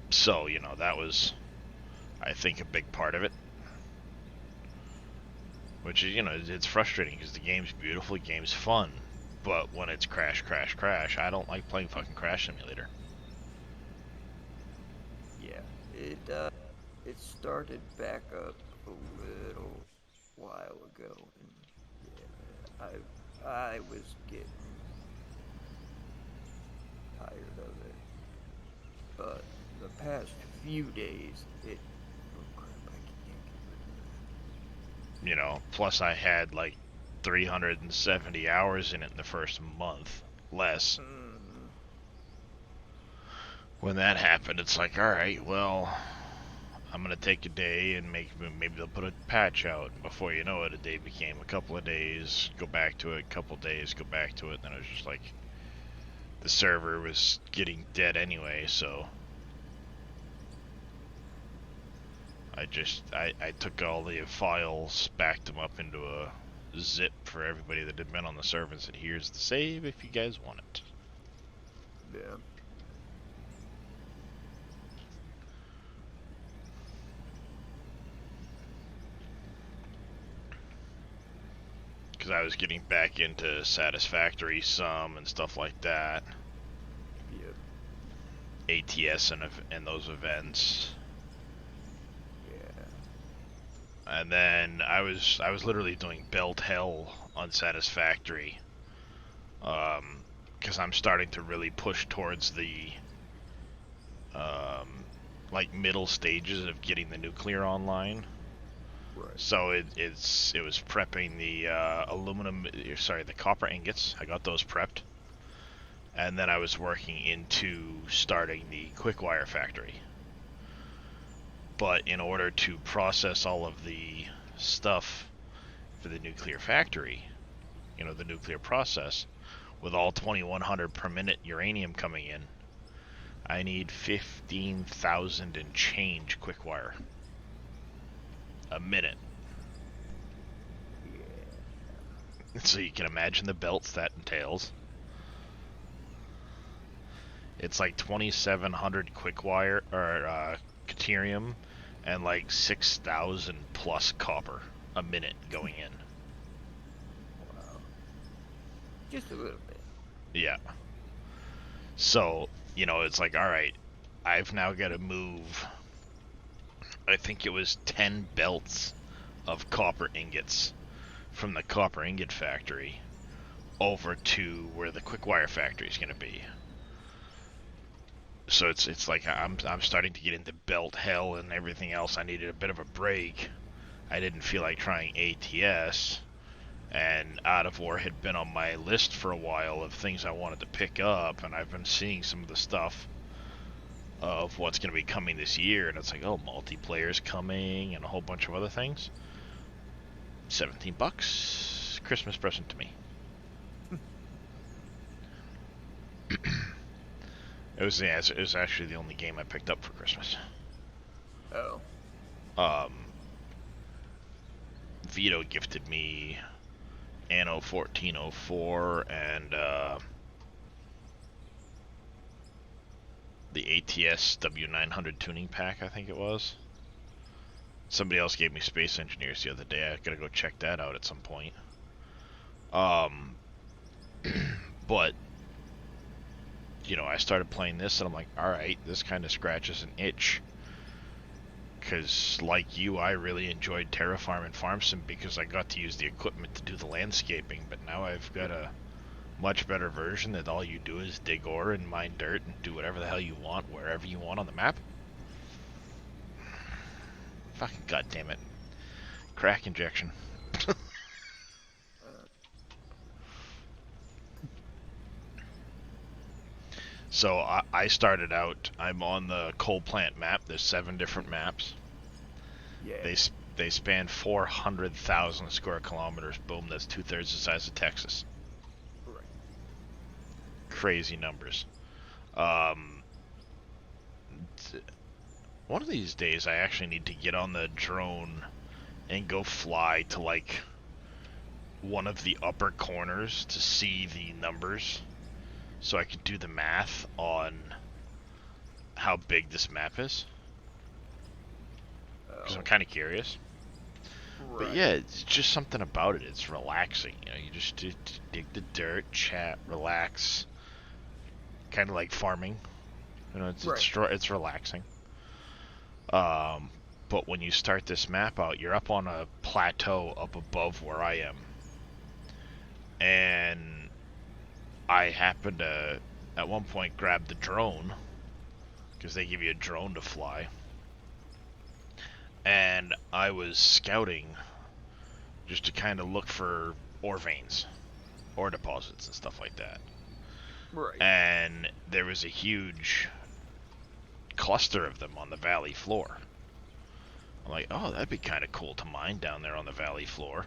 So, you know, that was, I think, a big part of it. Which is, you know, it's frustrating because the game's beautiful, the game's fun. But when it's crash, crash, crash, I don't like playing fucking Crash Simulator. Yeah, it started back up a little while ago, and yeah, I was getting tired of it. But the past few days, oh crap, I can't get You know, plus I had like 370 hours in it in the first month. Less. rid of it. When that happened, it's like, alright, well, I'm gonna take a day and maybe they'll put a patch out. And before you know it, a day became a couple of days, go back to it, a couple of days, go back to it. Then it was just like, the server was getting dead anyway, so I took all the files, backed them up into a zip for everybody that had been on the server and said, here's the save if you guys want it. Yeah. Because I was getting back into Satisfactory some and stuff like that. Yep. ATS and those events. Yeah. And then I was literally doing belt hell on Satisfactory. Because I'm starting to really push towards the like middle stages of getting the nuclear online. Right. So it was prepping the the copper ingots. I got those prepped, and then I was working into starting the Quickwire factory. But in order to process all of the stuff for the nuclear factory, you know, the nuclear process, with all 2100 per minute uranium coming in, I need 15,000 and change Quickwire a minute. Yeah. So you can imagine the belts that entails. It's like 2,700 Quickwire or Caterium and like 6,000 plus copper a minute going in. Wow. Just a little bit. Yeah. So, you know, it's like, alright, I've now got to move, I think it was 10 belts of copper ingots from the copper ingot factory over to where the Quickwire factory is going to be. So it's like I'm starting to get into belt hell and everything else. I needed a bit of a break. I didn't feel like trying ATS, and Out of War had been on my list for a while of things I wanted to pick up, and I've been seeing some of the stuff of what's going to be coming this year, and it's like, oh, multiplayer's coming and a whole bunch of other things. $17, Christmas present to me. It was actually the only game I picked up for Christmas. Oh. Vito gifted me Anno 1404 and the ATS W900 tuning pack, I think it was. Somebody else gave me Space Engineers the other day. I gotta go check that out at some point. But you know, I started playing this and I'm like, alright, this kind of scratches an itch. Because, like you, I really enjoyed Terraform and FarmSim because I got to use the equipment to do the landscaping, but now I've got a much better version that all you do is dig ore and mine dirt and do whatever the hell you want, wherever you want on the map. Fucking goddammit. Crack injection. So I started out, I'm on the coal plant map. There's 7 different maps. Yeah. They span 400,000 square kilometers. Boom, that's 2/3 the size of Texas. Right. Crazy numbers. One of these days I actually need to get on the drone and go fly to like one of the upper corners to see the numbers, so I could do the math on how big this map is? Because I'm Oh, kind of curious. But right. yeah, it's just something about it. It's relaxing. You know, you just dig the dirt, chat, relax. Kind of like farming. You know, Right. it's relaxing. Um, but when you start this map out, you're up on a plateau up above where I am, and I happened to at one point grab the drone because they give you a drone to fly, and I was scouting just to kind of look for ore veins, ore deposits, and stuff like that. Right. And there was a huge cluster of them on the valley floor. I'm like, oh, that'd be kind of cool to mine down there on the valley floor.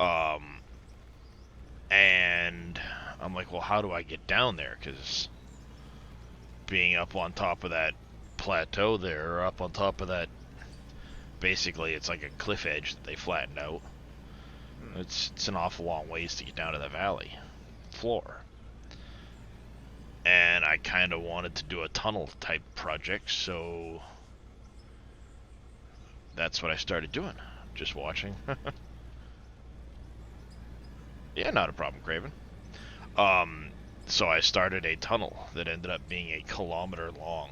Um, and I'm like, well, how do I get down there? Because being up on top of that plateau there, or up on top of that, basically it's like a cliff edge that they flattened out. It's an awful long ways to get down to the valley floor. And I kind of wanted to do a tunnel type project, so that's what I started doing. Just watching. Yeah, not a problem, Craven. Um, so I started a tunnel that ended up being a kilometer long.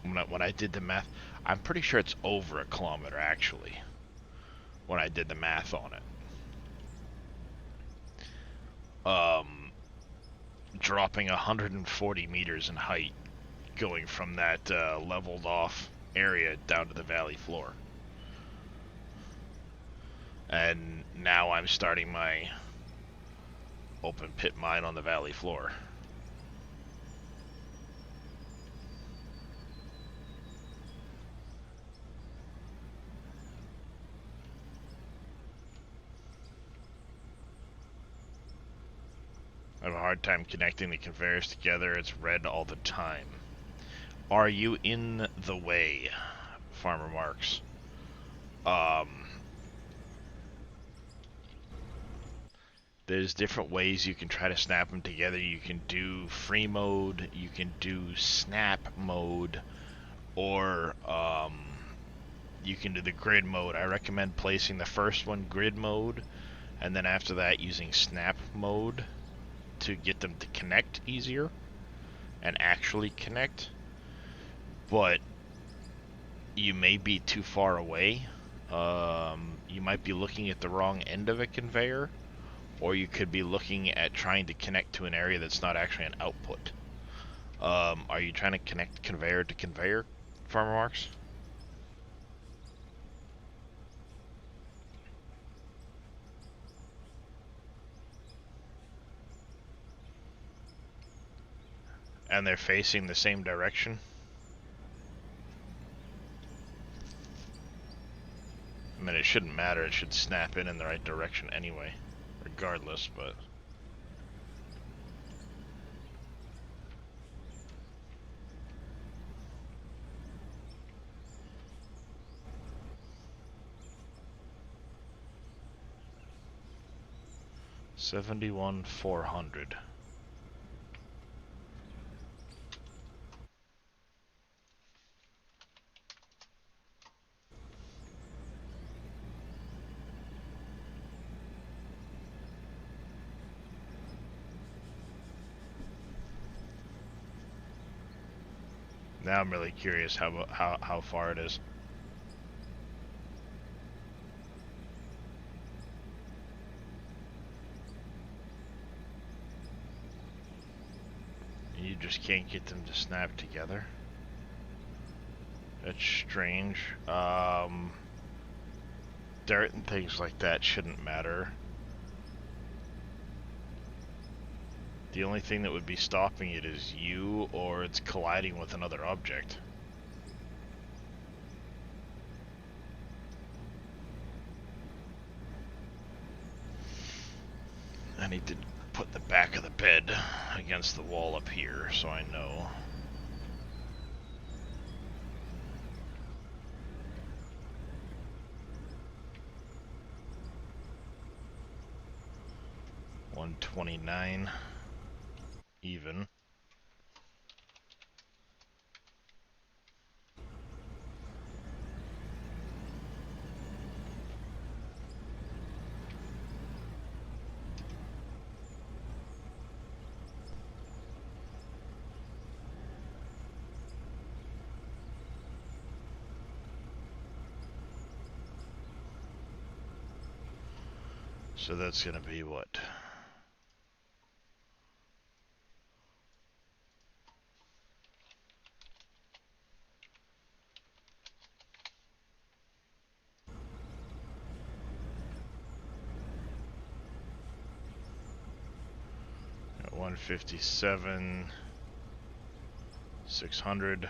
When I did the math, I'm pretty sure it's over a kilometer actually. When I did the math on it, dropping 140 meters in height, going from that leveled off area down to the valley floor. And now I'm starting my open pit mine on the valley floor. I have a hard time connecting the conveyors together. It's red all the time. Are you in the way, Farmer Marks? There's different ways you can try to snap them together. You can do free mode, you can do snap mode, or you can do the grid mode. I recommend placing the first one grid mode, and then after that using snap mode to get them to connect easier and actually connect. But you may be too far away. You might be looking at the wrong end of a conveyor, or you could be looking at trying to connect to an area that's not actually an output. Are you trying to connect conveyor to conveyor, Farmer Marks? And they're facing the same direction? I mean, it shouldn't matter. It should snap in the right direction anyway, regardless, but... $71,400. Now I'm really curious how far it is. You just can't get them to snap together. That's strange. Dirt and things like that shouldn't matter. The only thing that would be stopping it is you, or it's colliding with another object. I need to put the back of the bed against the wall up here so I know. 129 even. So that's gonna be what? At 157, 600.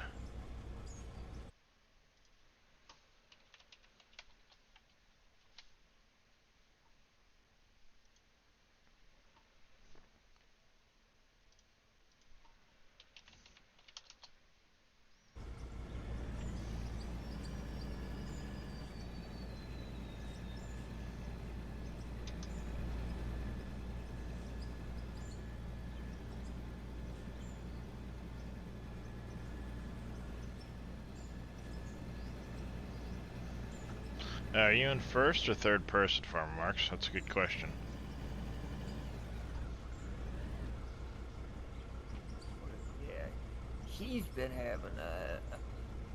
Are you in first or third person, Farmer Marks? That's a good question. Yeah, he's been having a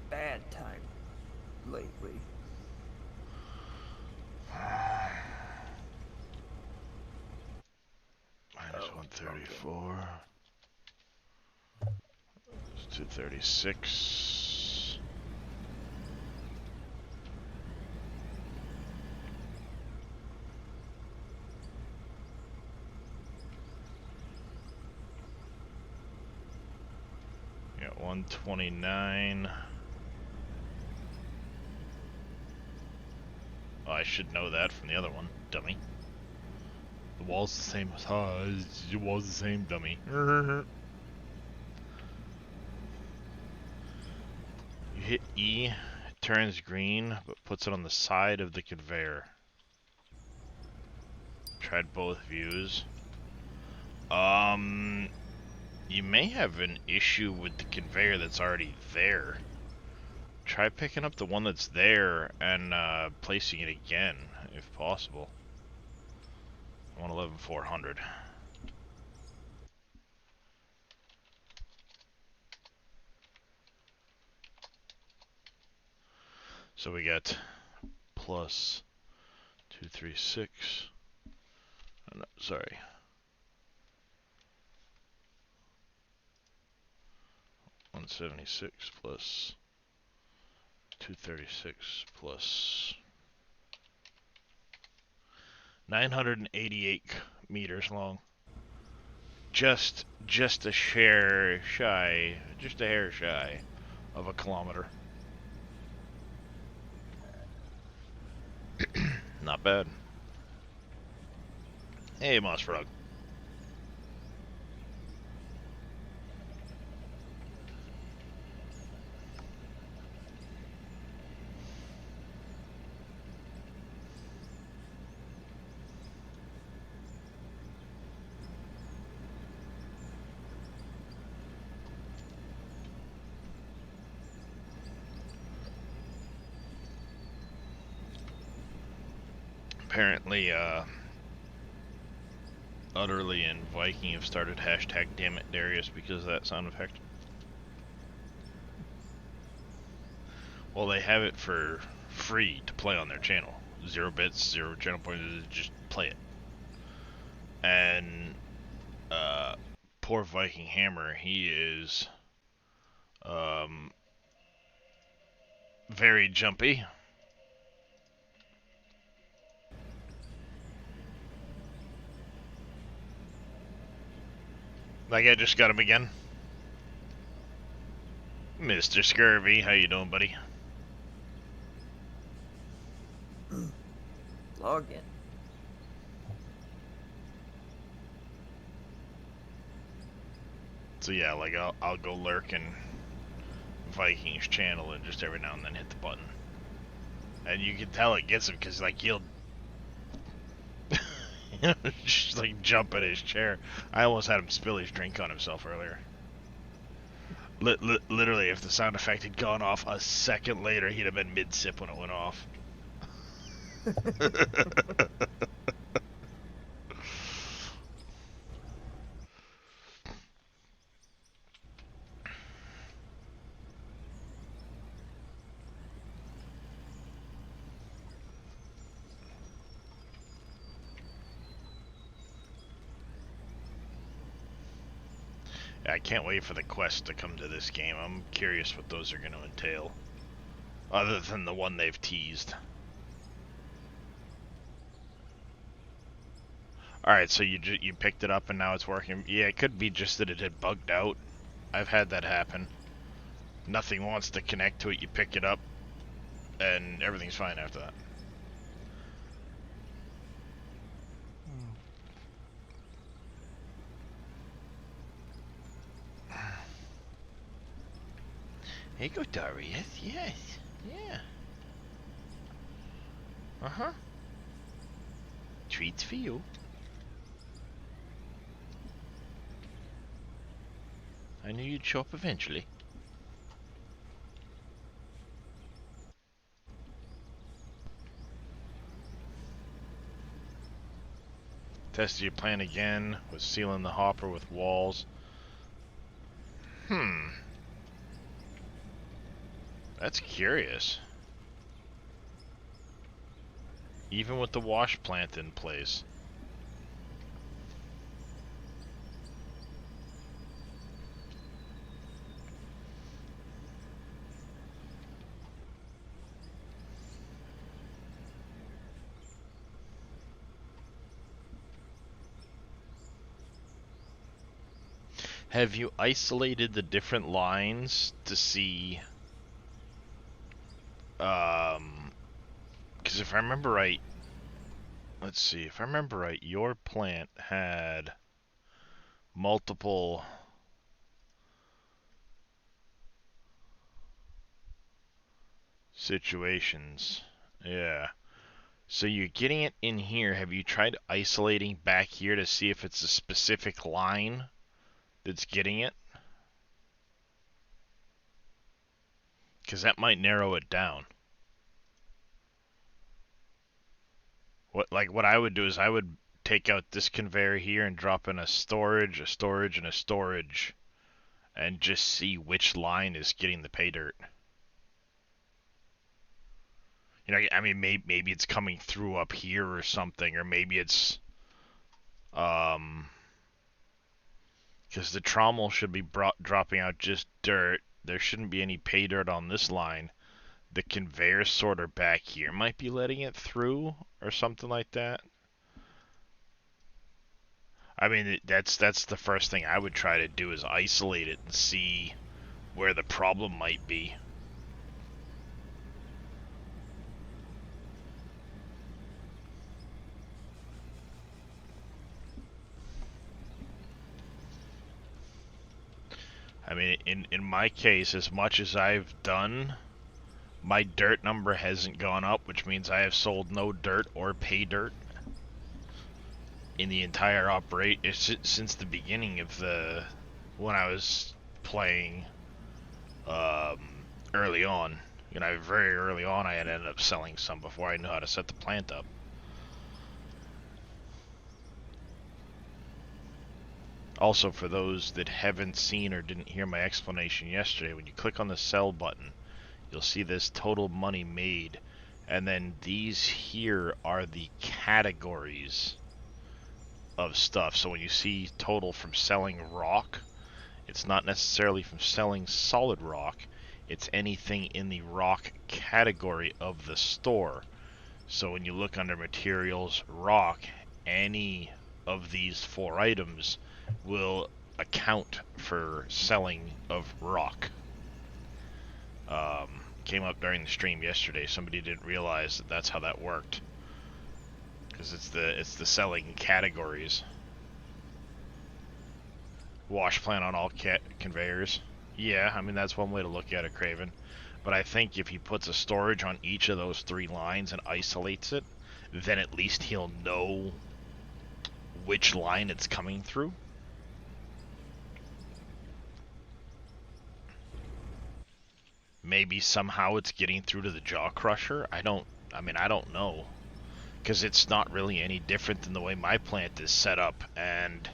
bad time lately. Minus 134. It's 236. Yeah, 129. Oh, I should know that from the other one, dummy. The wall's the same size. The wall's the same, dummy. You hit E, it turns green, but puts it on the side of the conveyor. Tried both views. You may have an issue with the conveyor that's already there. Try picking up the one that's there and placing it again, if possible. 111,400. So we got plus 236. Oh, no, sorry. 176 plus 236 plus 988 meters long. Just a hair shy of a kilometer. Not bad. Hey, Moss Frog. Apparently, Utterly and Viking have started hashtag dammit Darius because of that sound effect. Well, they have it for free to play on their channel. 0 bits, 0 channel points, just play it. And poor Viking Hammer, he is very jumpy. Like, I just got him again. Mr. Scurvy, how you doing, buddy? Log in. So yeah, like I'll go lurk in Viking's channel and just every now and then hit the button. And you can tell it gets him because like he'll Just like jump in his chair. I almost had him spill his drink on himself earlier. Literally, if the sound effect had gone off a second later, he'd have been mid-sip when it went off. I can't wait for the quests to come to this game. I'm curious what those are going to entail. Other than the one they've teased. Alright, so you picked it up and now it's working. Yeah, it could be just that it had bugged out. I've had that happen. Nothing wants to connect to it, you pick it up, and everything's fine after that. Here you go, Darius. Yes. Yeah. Uh-huh. Treats for you. I knew you'd show up eventually. Tested your plan again with sealing the hopper with walls. That's curious. Even with the wash plant in place. Have you isolated the different lines to see? Because if I remember right, let's see, if I remember right, your plant had multiple situations. Yeah. So you're getting it in here. Have you tried isolating back here to see if it's a specific line that's getting it? Because that might narrow it down. What I would do is I would take out this conveyor here and drop in a storage, and a storage, and just see which line is getting the pay dirt. You know, I mean, maybe it's coming through up here or something, or maybe it's, because the trommel should be dropping out just dirt. There shouldn't be any pay dirt on this line. The conveyor sorter back here might be letting it through, or something like that. I mean, that's the first thing I would try to do is isolate it and see where the problem might be. I mean, in my case, as much as I've done, my dirt number hasn't gone up, which means I have sold no dirt or pay dirt in the entire since the beginning of when I was playing early on. You know, very early on I had ended up selling some before I knew how to set the plant up. Also, for those that haven't seen or didn't hear my explanation yesterday, when you click on the sell button, you'll see this total money made, and then these here are the categories of stuff. So when you see total from selling rock, it's not necessarily from selling solid rock, it's anything in the rock category of the store. So when you look under materials, rock, any of these 4 items will account for selling of rock. Came up during the stream yesterday. Somebody didn't realize that that's how that worked, because it's the selling categories. Wash plant on all conveyors. Yeah, I mean that's one way to look at it, Craven. But I think if he puts a storage on each of those 3 lines and isolates it, then at least he'll know which line it's coming through. Maybe somehow it's getting through to the jaw crusher. I don't know. Because it's not really any different than the way my plant is set up, and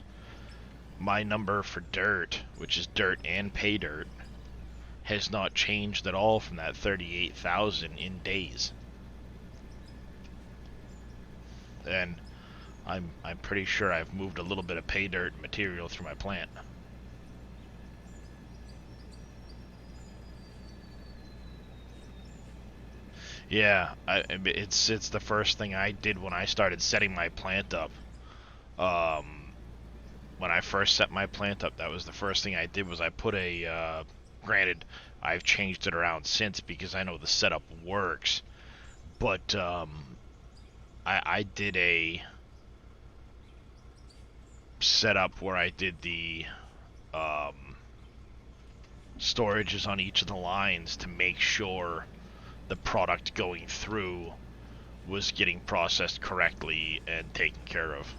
my number for dirt, which is dirt and pay dirt, has not changed at all from that 38,000 in days. And I'm pretty sure I've moved a little bit of pay dirt material through my plant. Yeah, it's the first thing I did when I started setting my plant up. When I first set my plant up, that was the first thing I did was I put a, granted, I've changed it around since because I know the setup works, but I did a setup where I did the storages on each of the lines to make sure the product going through was getting processed correctly and taken care of.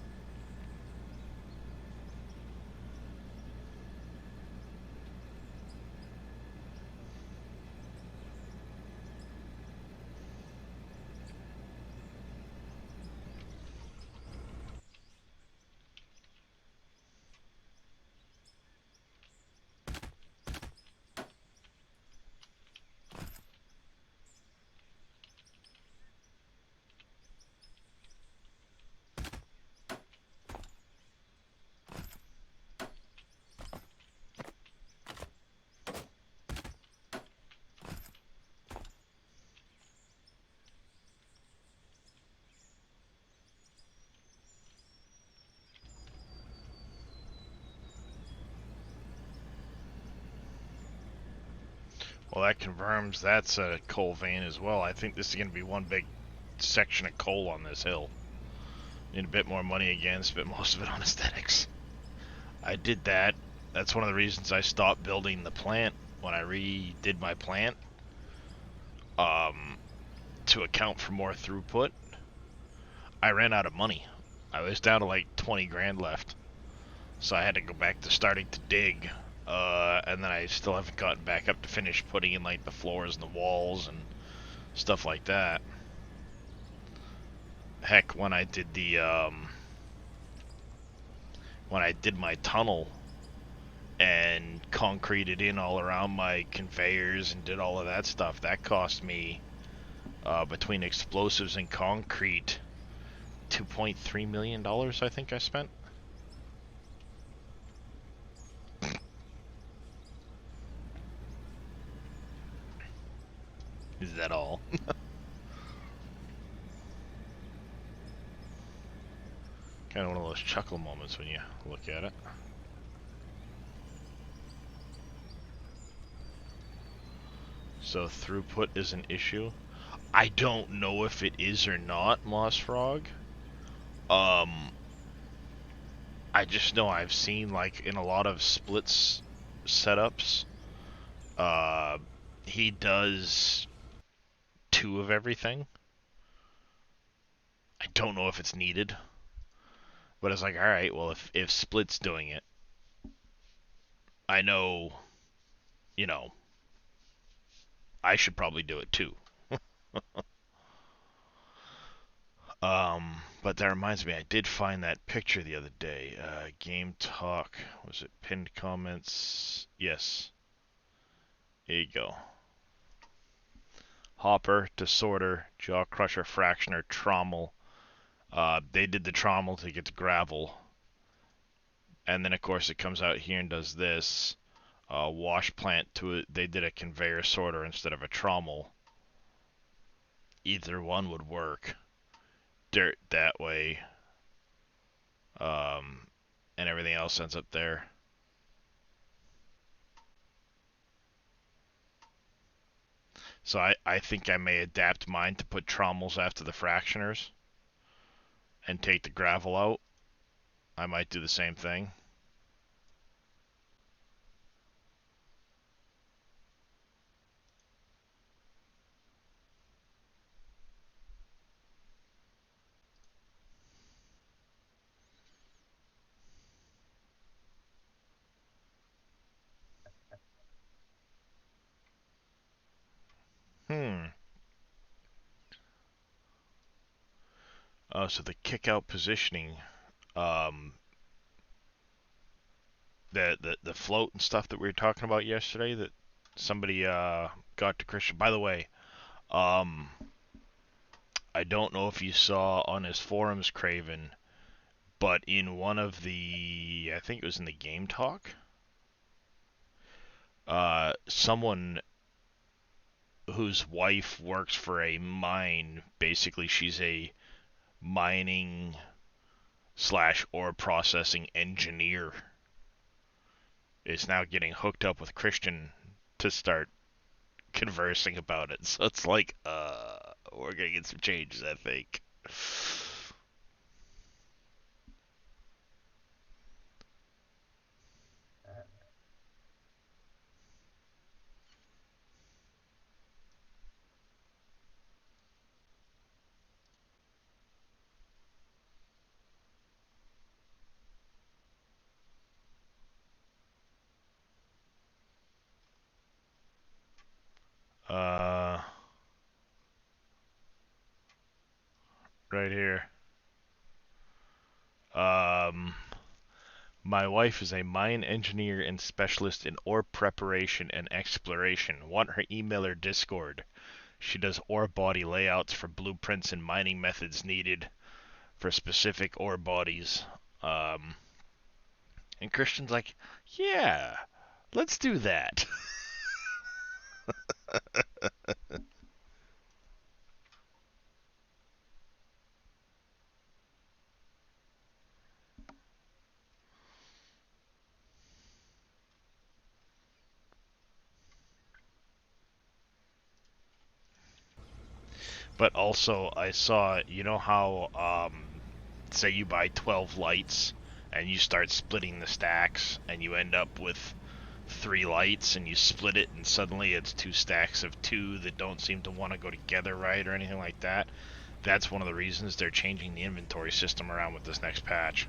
Well, that confirms that's a coal vein as well. I think this is going to be one big section of coal on this hill. Need a bit more money again, spent most of it on aesthetics. I did that. That's one of the reasons I stopped building the plant when I redid my plant. To account for more throughput. I ran out of money. I was down to like 20 grand left. So I had to go back to starting to dig. And then I still haven't gotten back up to finish putting in like the floors and the walls and stuff like that. Heck, when I did my tunnel and concreted in all around my conveyors and did all of that stuff, that cost me, between explosives and concrete, $2.3 million I think I spent. Is that all? Kind of one of those chuckle moments when you look at it. So throughput is an issue. I don't know if it is or not, Moss Frog. I just know I've seen, like, in a lot of splits setups, he does 2 of everything. I don't know if it's needed, but it's like, alright, well, if Split's doing it, I know, you know, I should probably do it too. But that reminds me, I did find that picture the other day. Game Talk, was it pinned comments? Yes. There you go. Hopper to Sorter, Jaw Crusher, Fractioner, Trommel. They did the Trommel to get the gravel. And then, of course, it comes out here and does this. Wash plant to it. They did a conveyor sorter instead of a trommel. Either one would work. Dirt that way. And everything else ends up there. So I think I may adapt mine to put trommels after the fractioners and take the gravel out. I might do the same thing. So the kick out positioning, um, the float and stuff that we were talking about yesterday that somebody got to Christian. By the way, um, I don't know if you saw on his forums, Craven, but in one of the, I think it was in the Game Talk, someone whose wife works for a mine, basically she's a mining slash ore processing engineer, is now getting hooked up with Christian to start conversing about it. So it's like, we're gonna get some changes, I think. Uh, right here. Um, my wife is a mine engineer and specialist in ore preparation and exploration. Want her email or Discord? She does ore body layouts for blueprints and mining methods needed for specific ore bodies. And Christian's like, yeah, let's do that. But also, I saw, you know how, say you buy 12 lights and you start splitting the stacks and you end up with 3 lights and you split it and suddenly it's 2 stacks of 2 that don't seem to want to go together right or anything like that. That's one of the reasons they're changing the inventory system around with this next patch.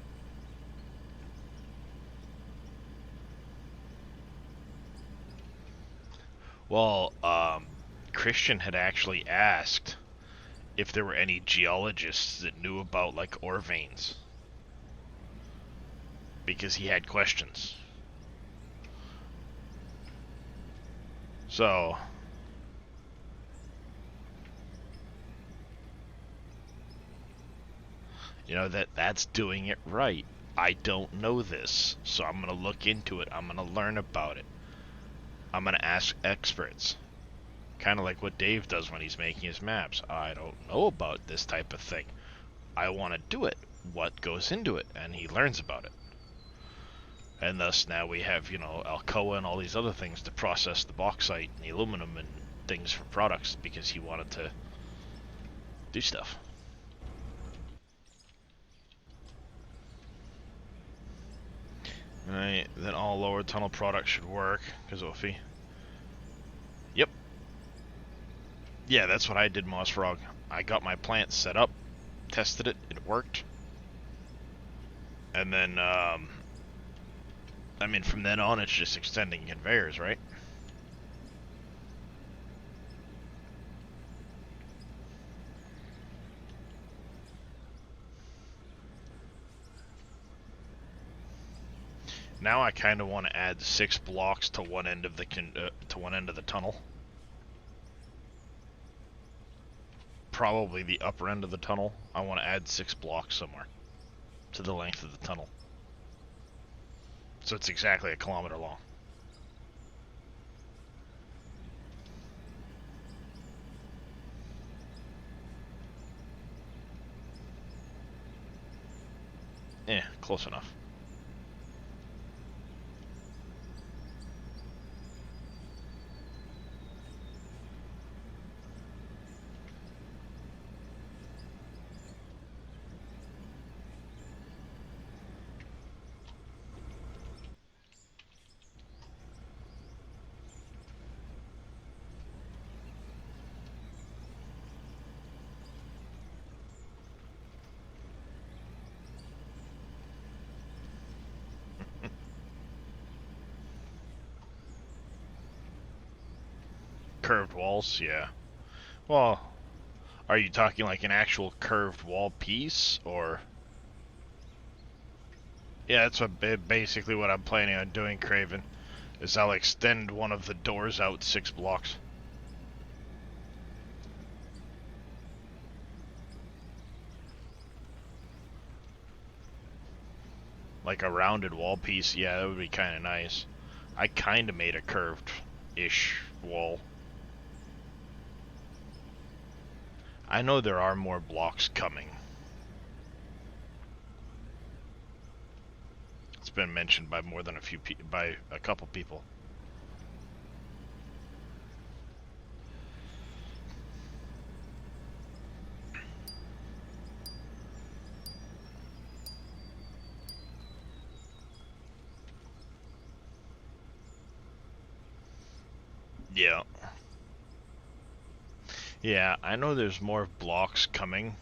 Well, Christian had actually asked if there were any geologists that knew about like ore veins because he had questions. So, you know, that's doing it right. I don't know this, so I'm going to look into it. I'm going to learn about it. I'm going to ask experts. Kind of like what Dave does when he's making his maps. I don't know about this type of thing. I want to do it. What goes into it? And he learns about it. And thus now we have, you know, Alcoa and all these other things to process the bauxite and the aluminum and things for products because he wanted to do stuff. Alright, then all lower tunnel products should work, because Ophi. Yep. Yeah, that's what I did, Mossfrog. I got my plant set up, tested it, it worked. And then, I mean, from then on, it's just extending conveyors, right? Now I kind of want to add 6 blocks to one end of the tunnel. Probably the upper end of the tunnel. I want to add 6 blocks somewhere to the length of the tunnel. So it's exactly 1 kilometer long. Eh, close enough. Curved walls, yeah. Well, Are you talking like an actual curved wall piece, or? Yeah, that's basically what I'm planning on doing, Craven. Is I'll extend one of the doors out 6 blocks. Like a rounded wall piece, yeah, that would be kind of nice. I kind of made a curved-ish wall. I know there are more blocks coming. It's been mentioned by more than by a couple people. Yeah. Yeah, I know there's more blocks coming.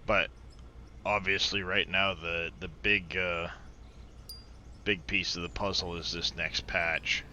But obviously right now the big big piece of the puzzle is this next patch.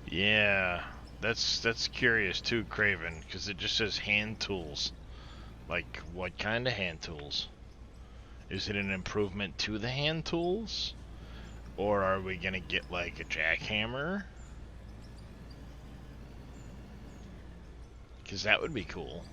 Yeah, that's curious too, Craven, because it just says hand tools. Like, what kind of hand tools? Is it an improvement to the hand tools? Or are we gonna get like a jackhammer? Because that would be cool.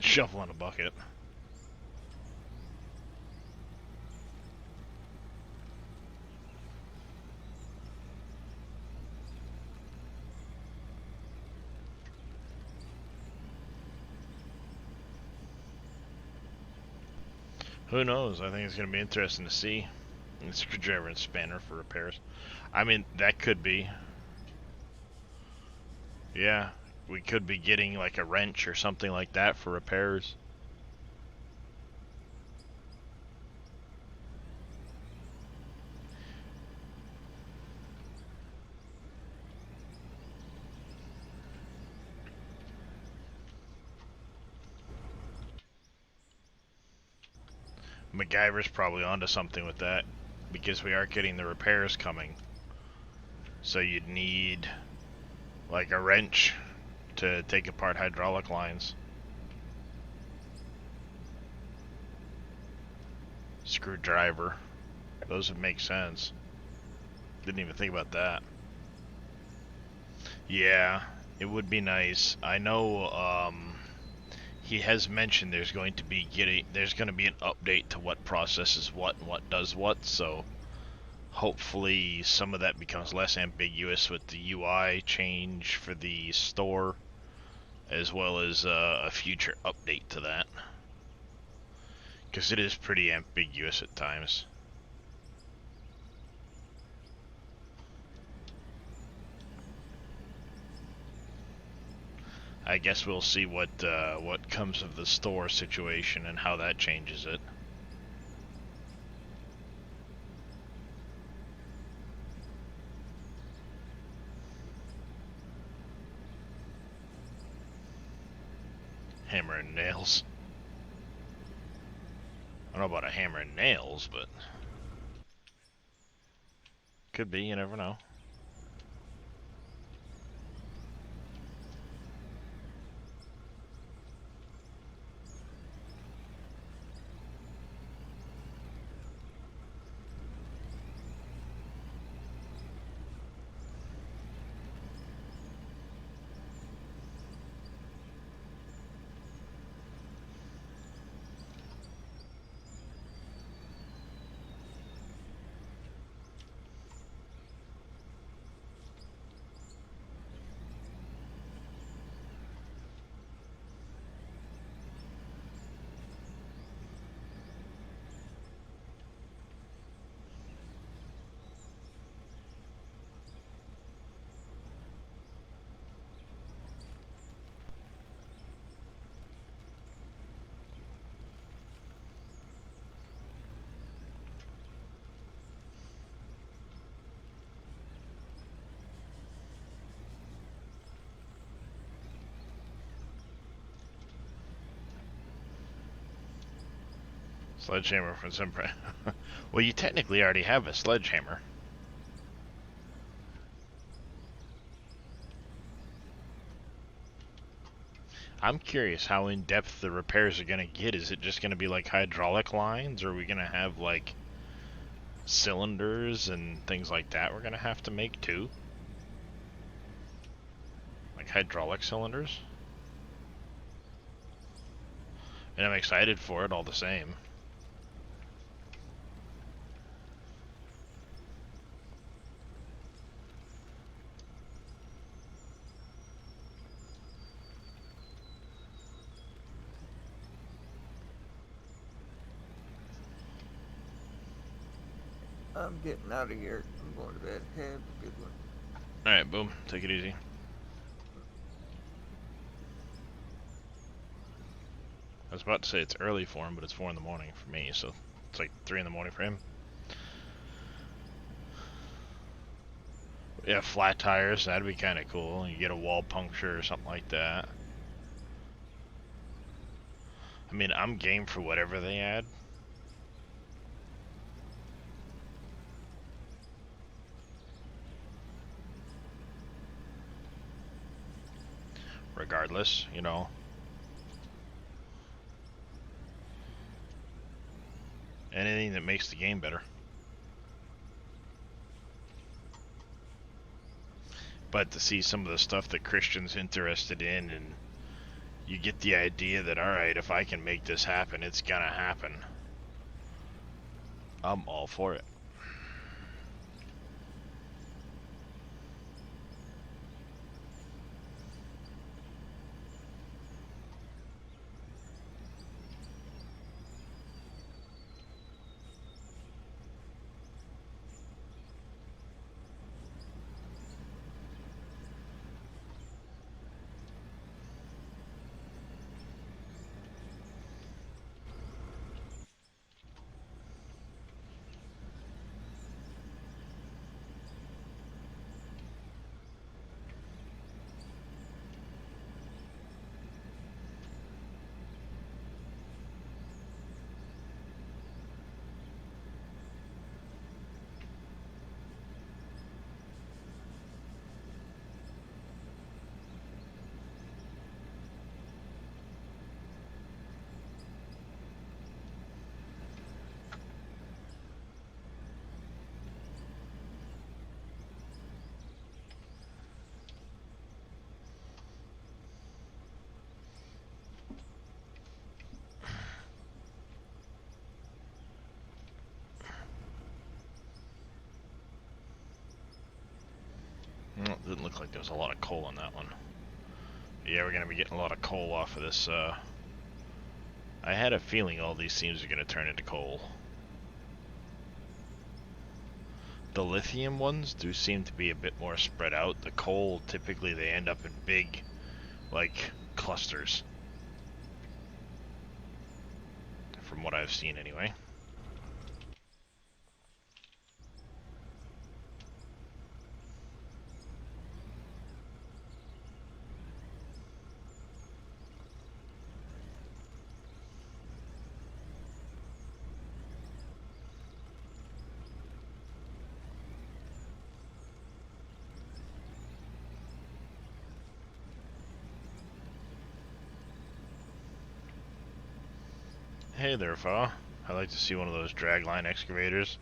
Shovel in a bucket. Who knows? I think it's gonna be interesting to see. And screwdriver and spanner for repairs. I mean, that could be. Yeah, we could be getting like a wrench or something like that for repairs. MacGyver's probably onto something with that, because we are getting the repairs coming. So you'd need like a wrench to take apart hydraulic lines. Screwdriver. Those would make sense. Didn't even think about that. Yeah, it would be nice. I know he has mentioned there's going to be an update to what processes what and what does what, so hopefully some of that becomes less ambiguous with the UI change for the store, as well as a future update to that, because it is pretty ambiguous at times. I guess we'll see what comes of the store situation and how that changes it. Hammer and nails. I don't know about a hammer and nails, but could be, you never know. Sledgehammer from some. Well, you technically already have a sledgehammer. I'm curious how in depth the repairs are gonna get. Is it just gonna be like hydraulic lines, or are we gonna have like cylinders and things like that we're gonna have to make too? Like hydraulic cylinders? And I'm excited for it all the same. I'm getting out of here. I'm going to bed. Have a good one. Alright, boom. Take it easy. I was about to say it's early for him, but it's 4 in the morning for me, so it's like 3 in the morning for him. Yeah, flat tires, that'd be kind of cool. You get a wall puncture or something like that. I mean, I'm game for whatever they add. Regardless, you know. Anything that makes the game better. But to see some of the stuff that Christian's interested in, and you get the idea that, alright, if I can make this happen, it's gonna happen. I'm all for it. Well, it didn't look like there was a lot of coal on that one. Yeah, we're gonna be getting a lot of coal off of this, I had a feeling all these seams are gonna turn into coal. The lithium ones do seem to be a bit more spread out. The coal, typically they end up in big, like, clusters. From what I've seen anyway. Hey there, Fa. I'd like to see one of those dragline excavators.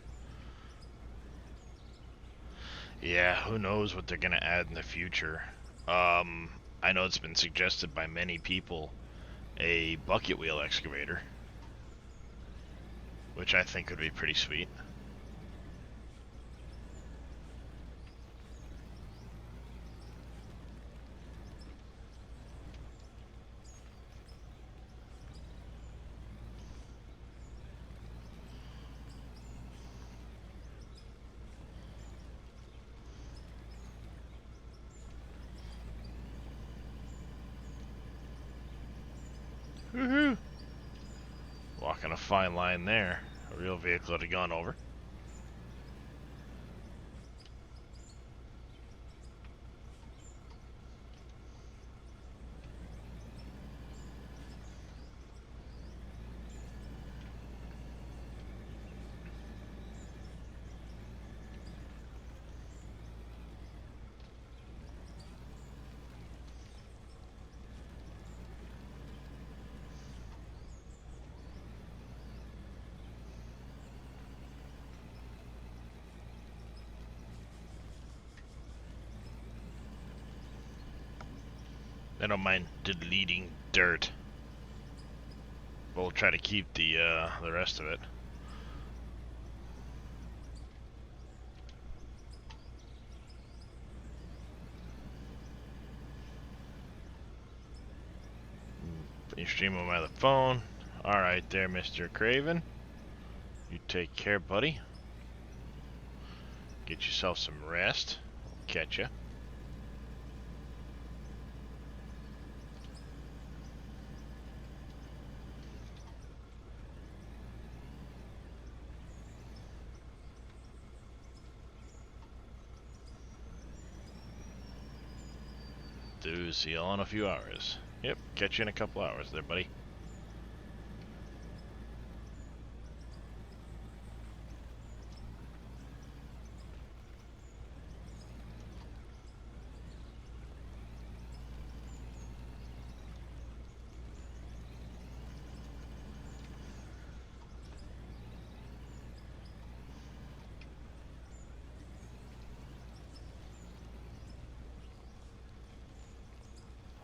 Yeah, who knows what they're gonna add in the future. I know it's been suggested by many people, a bucket wheel excavator, which I think would be pretty sweet. Woohoo! Walking a fine line there. A real vehicle had gone over. I don't mind deleting dirt. But we'll try to keep the rest of it. You stream on my other phone. Alright there, Mr. Craven. You take care, buddy. Get yourself some rest. I'll catch ya. See you all in a few hours. Yep, catch you in a couple hours there, buddy.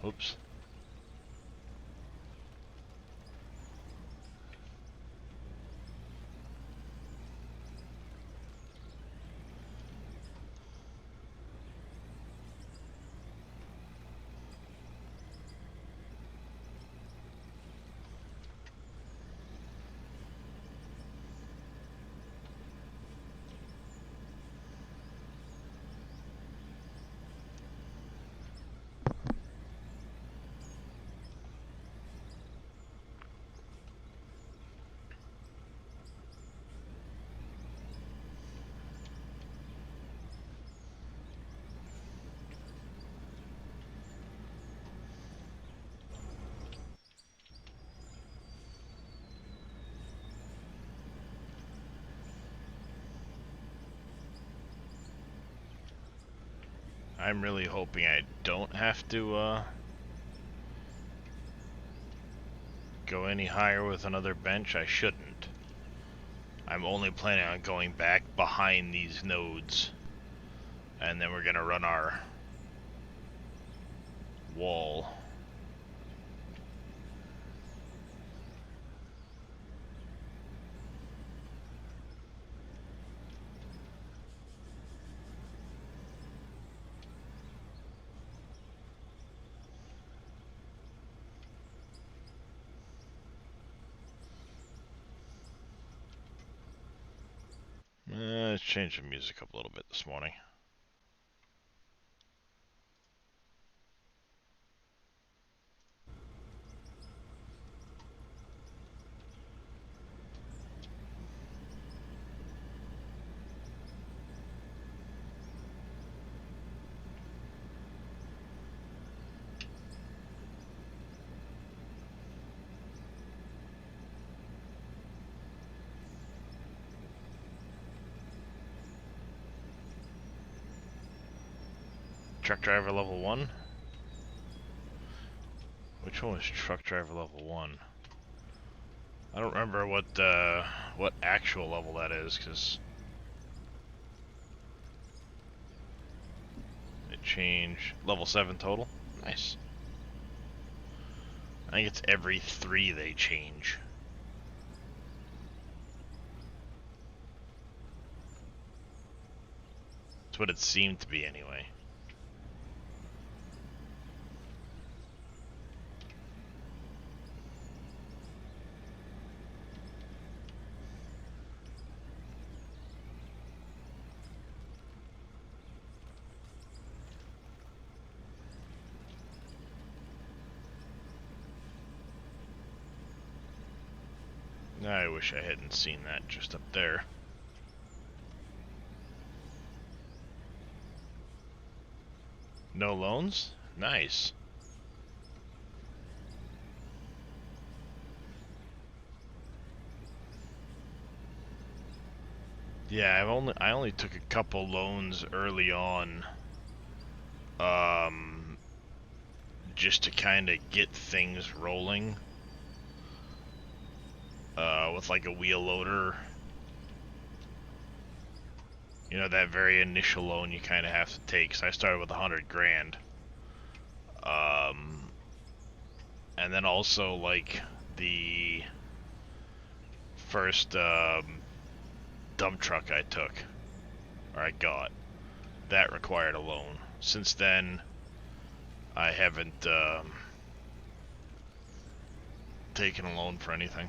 Oops. I'm really hoping I don't have to go any higher with another bench. I shouldn't. I'm only planning on going back behind these nodes, and then we're gonna run our wall. Let's change the music up a little bit this morning. Truck driver level 1? Which one was truck driver level 1? I don't remember what actual level that is, because it changed. Level 7 total? Nice. I think it's every 3 they change. That's what it seemed to be anyway. I wish I hadn't seen that just up there. No loans? Nice. Yeah, I only took a couple loans early on, just to kind of get things rolling, with like a wheel loader. You know, that very initial loan you kind of have to take. So I started with 100 grand. and then also like the first dump truck I took, or I got, that required a loan. Since then, I haven't taken a loan for anything.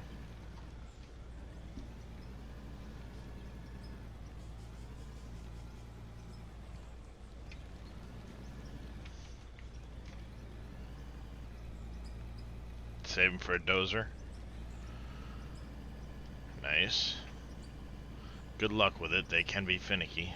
Saving for a dozer. Nice. Good luck with it, they can be finicky.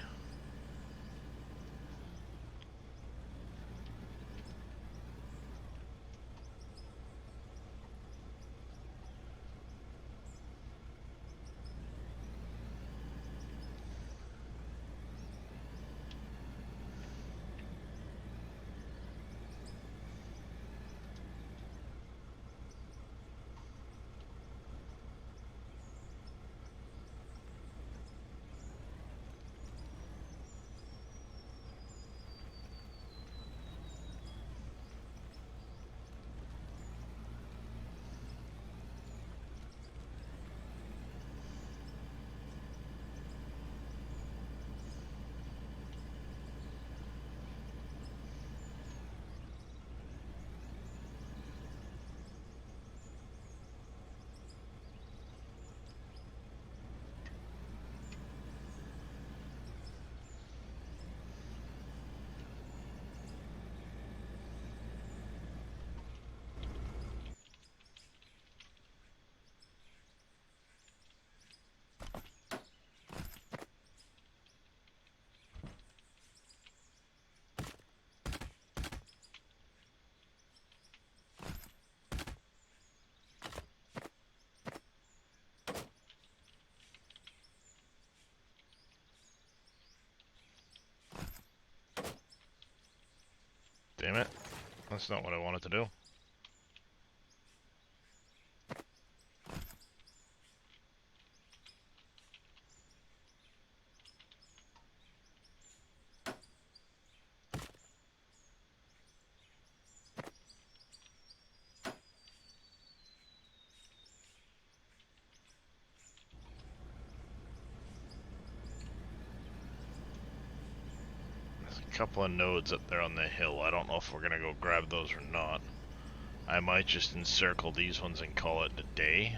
Damn it. That's not what I wanted to do. There's a couple of nodes up there on the hill. I don't know if we're gonna go grab those or not. I might just encircle these ones and call it a day.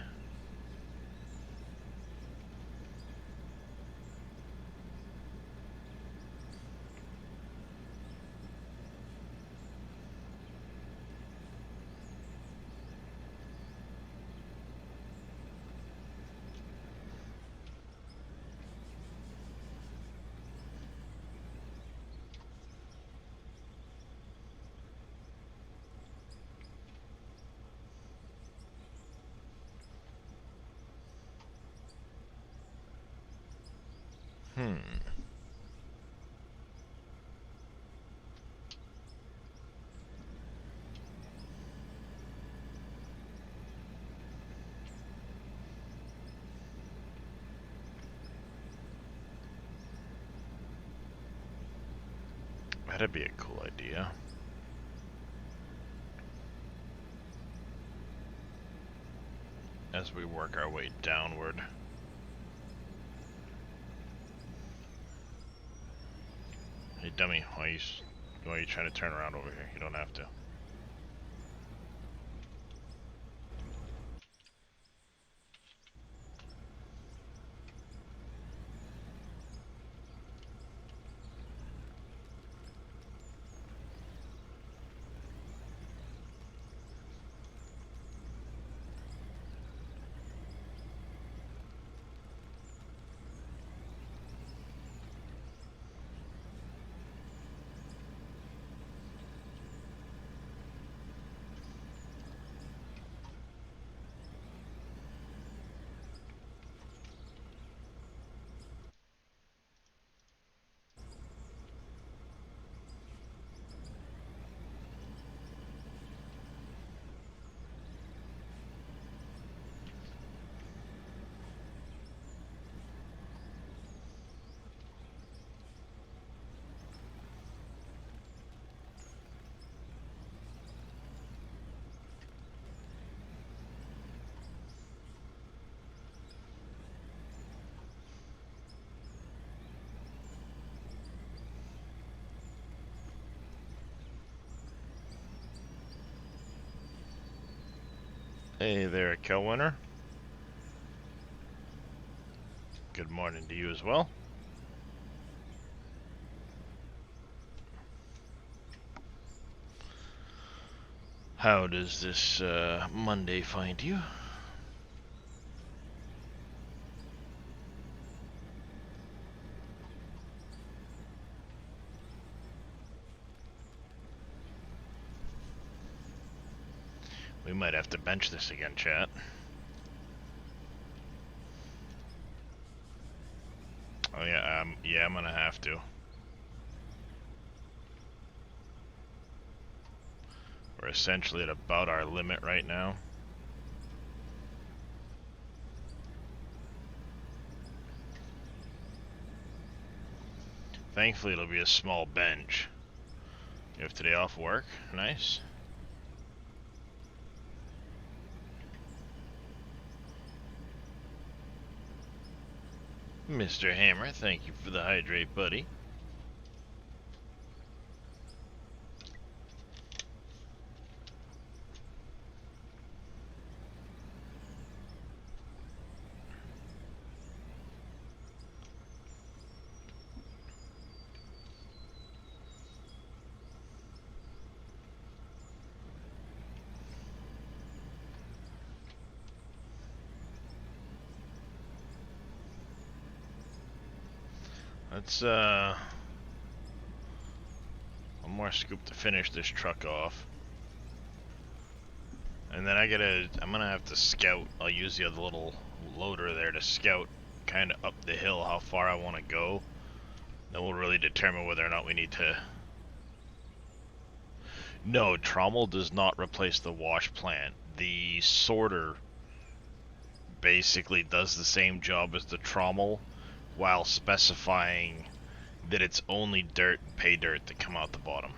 That'd be a cool idea. As we work our way downward. Hey dummy, why are you trying to turn around over here? You don't have to. Hey there, Kelwinner. Good morning to you as well. How does this Monday find you? We might have to bench this again, chat. Oh yeah, I'm gonna have to. We're essentially at about our limit right now. Thankfully, it'll be a small bench. You have today off work? Nice. Mr. Hammer, thank you for the hydrate, buddy. Let's, one more scoop to finish this truck off. And then I'm gonna have to scout. I'll use the other little loader there to scout kind of up the hill how far I want to go. That will really determine whether or not we need to... No, trommel does not replace the wash plant. The sorter basically does the same job as the trommel while specifying that it's only dirt and pay dirt that come out the bottom.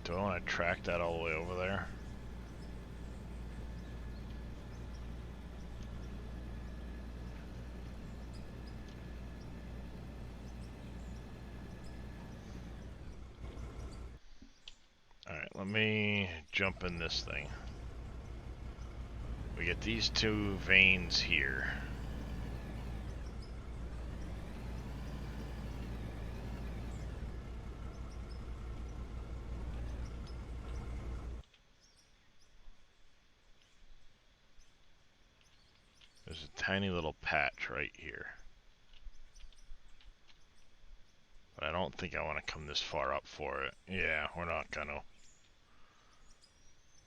Do I want to track that all the way over there? Alright, let me jump in this thing. We get these two veins here. There's a tiny little patch right here. But I don't think I want to come this far up for it. Yeah, we're not gonna.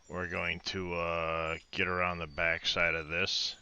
We're going to get around the back side of this.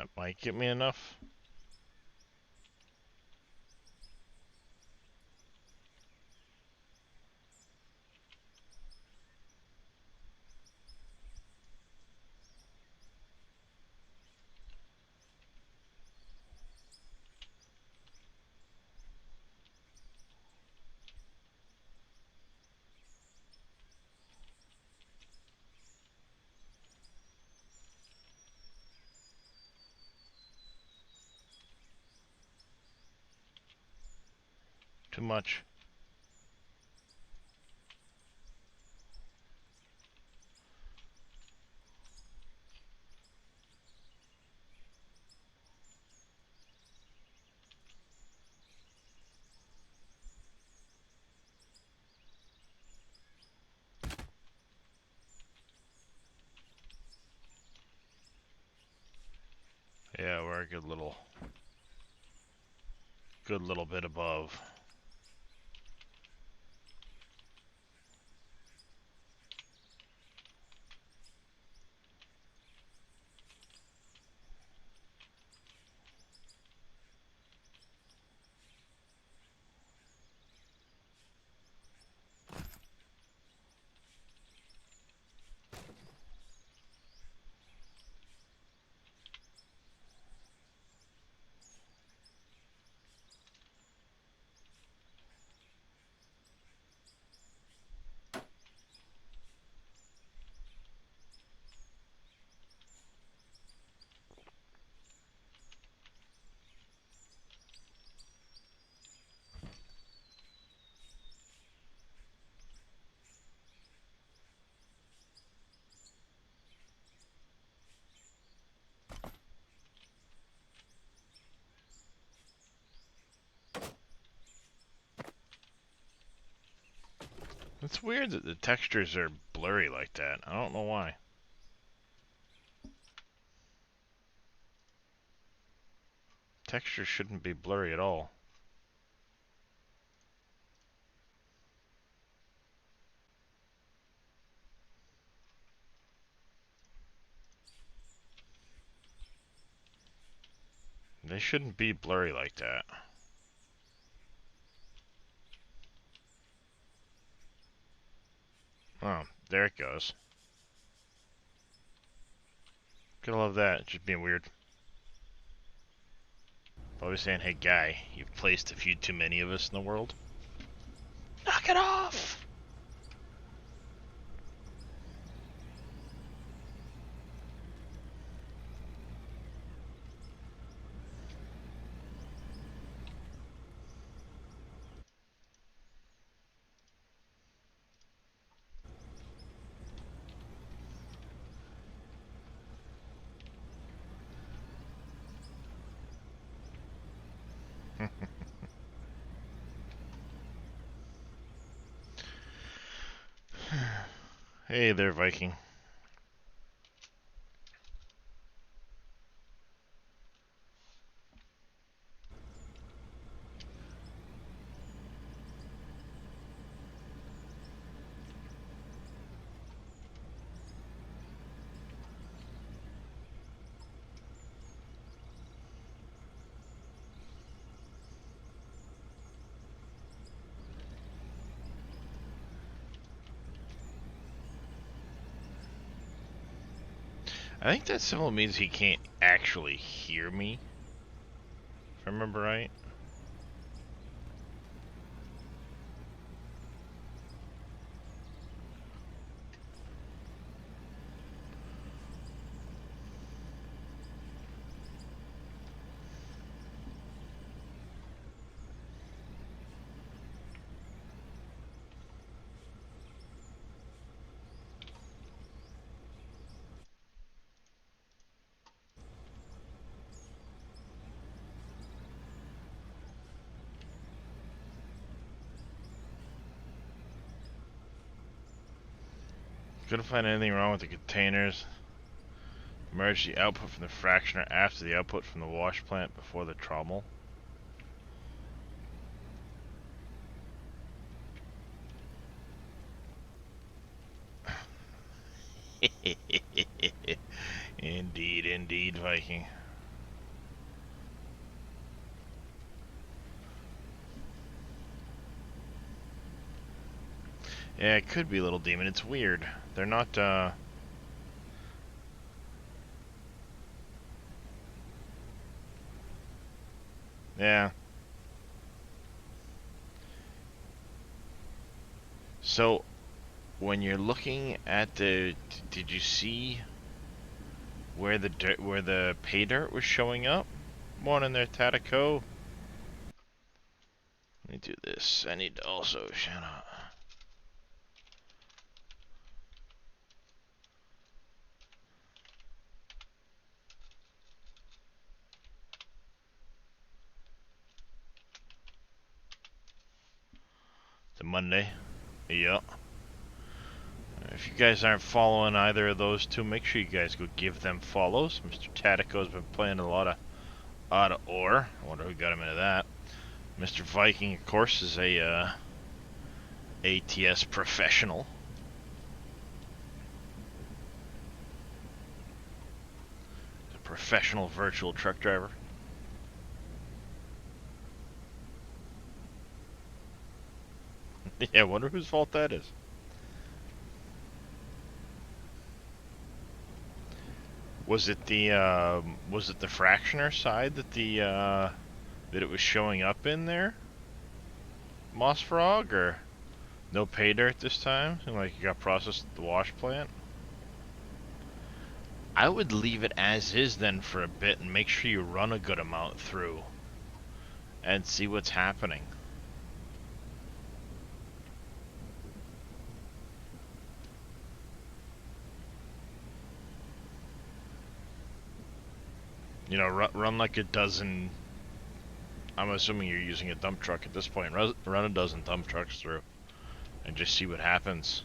That might get me enough. Too much. Yeah, we're a good little bit above. It's weird that the textures are blurry like that. I don't know why. Textures shouldn't be blurry at all. They shouldn't be blurry like that. Oh, there it goes. Gotta love that. Just being weird. Always saying, hey guy, you've placed a few too many of us in the world. Knock it off! Hey there, Viking. I think that symbol means he can't actually hear me. If I remember right. Couldn't find anything wrong with the containers. Merge the output from the fractioner after the output from the wash plant before the trommel. Indeed, indeed, Viking. Yeah, it could be Little Demon. It's weird. They're not, yeah. So, when you're looking at the... Did you see where the pay dirt was showing up? One in there, Tatico. Let me do this. I need to also... Shut up. It's a Monday. Yep. If you guys aren't following either of those two, make sure you guys go give them follows. Mr. Tatico's been playing a lot of out of ore. I wonder who got him into that. Mr. Viking, of course, is a ATS professional. He's a professional virtual truck driver. Yeah, I wonder whose fault that is. Was it the fractioner side that that it was showing up in there? Moss Frog, or no pay dirt this time? Like you got processed at the wash plant? I would leave it as is then for a bit and make sure you run a good amount through and see what's happening. You know, run like a dozen. I'm assuming you're using a dump truck at this point. Run a dozen dump trucks through and just see what happens.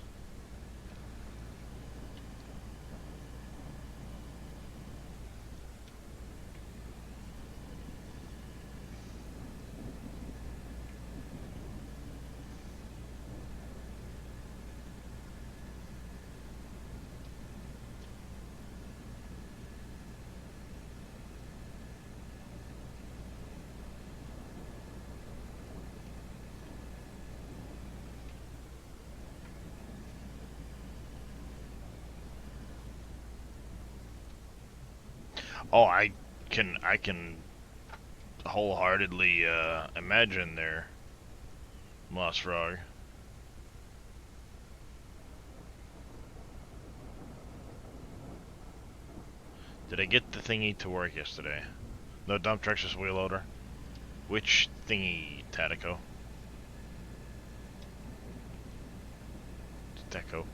Oh, I can wholeheartedly imagine their Moss Frog. Did I get the thingy to work yesterday? No dump trucks, just wheel loader. Which thingy, Tatico? Tatico.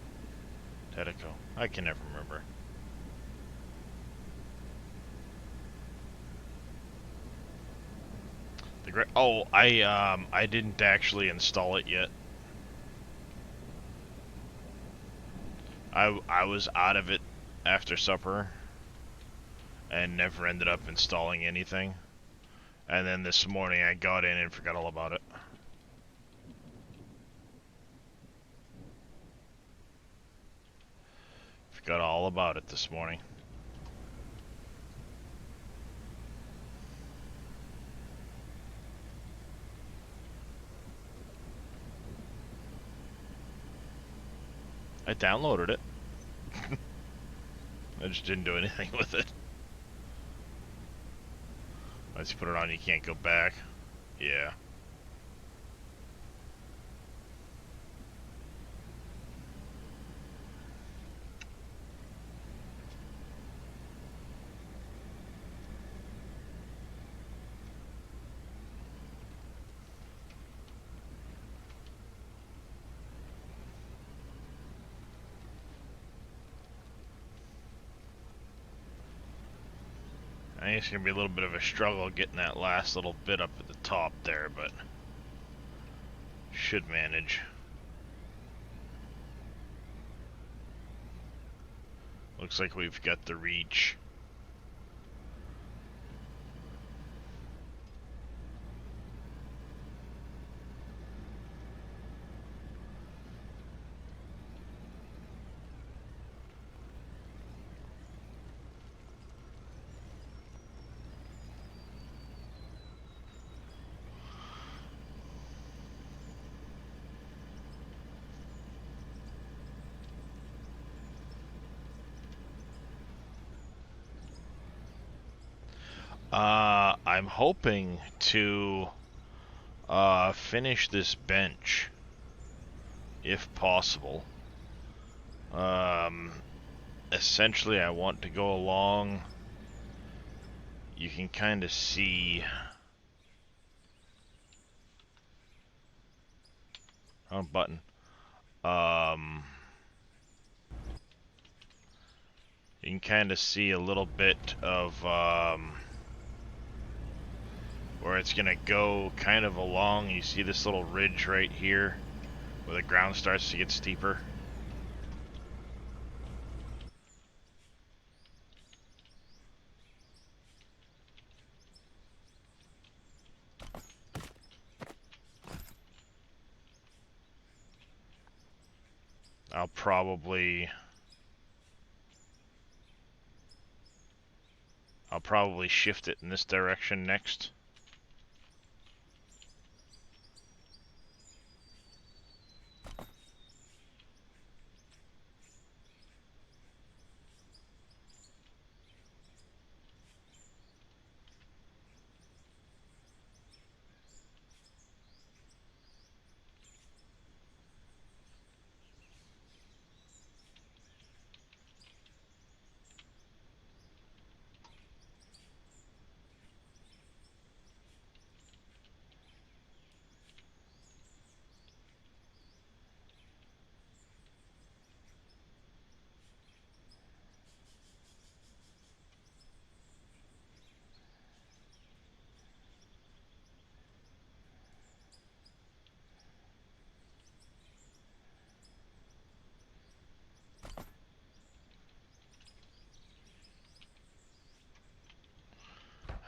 I can never remember. Oh, I didn't actually install it yet. I was out of it after supper and never ended up installing anything. And then this morning I got in and forgot all about it. Forgot all about it this morning. I downloaded it. I just didn't do anything with it. Once you put it on, you can't go back. Yeah. I think it's going to be a little bit of a struggle getting that last little bit up at the top there, but should manage. Looks like we've got the reach. I'm hoping to finish this bench, if possible. Essentially, I want to go along. You can kind of see. Wrong button. You can kind of see a little bit of where it's gonna go kind of along. You see this little ridge right here where the ground starts to get steeper. I'll probably shift it in this direction next.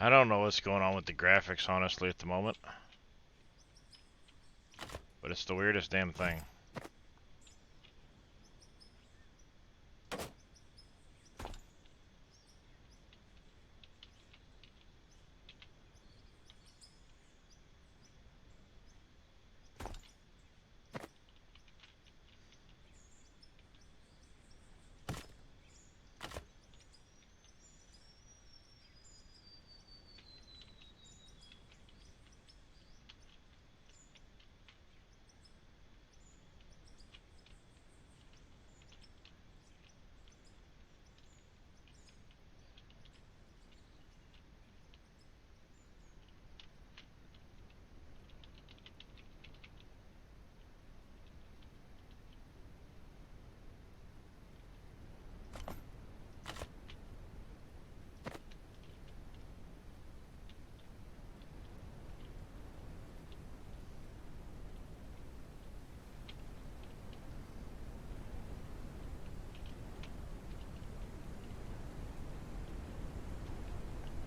I don't know what's going on with the graphics, honestly, at the moment. But it's the weirdest damn thing.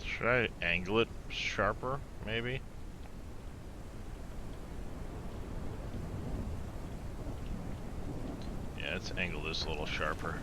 Should I angle it sharper, maybe? Yeah, let's angle this a little sharper.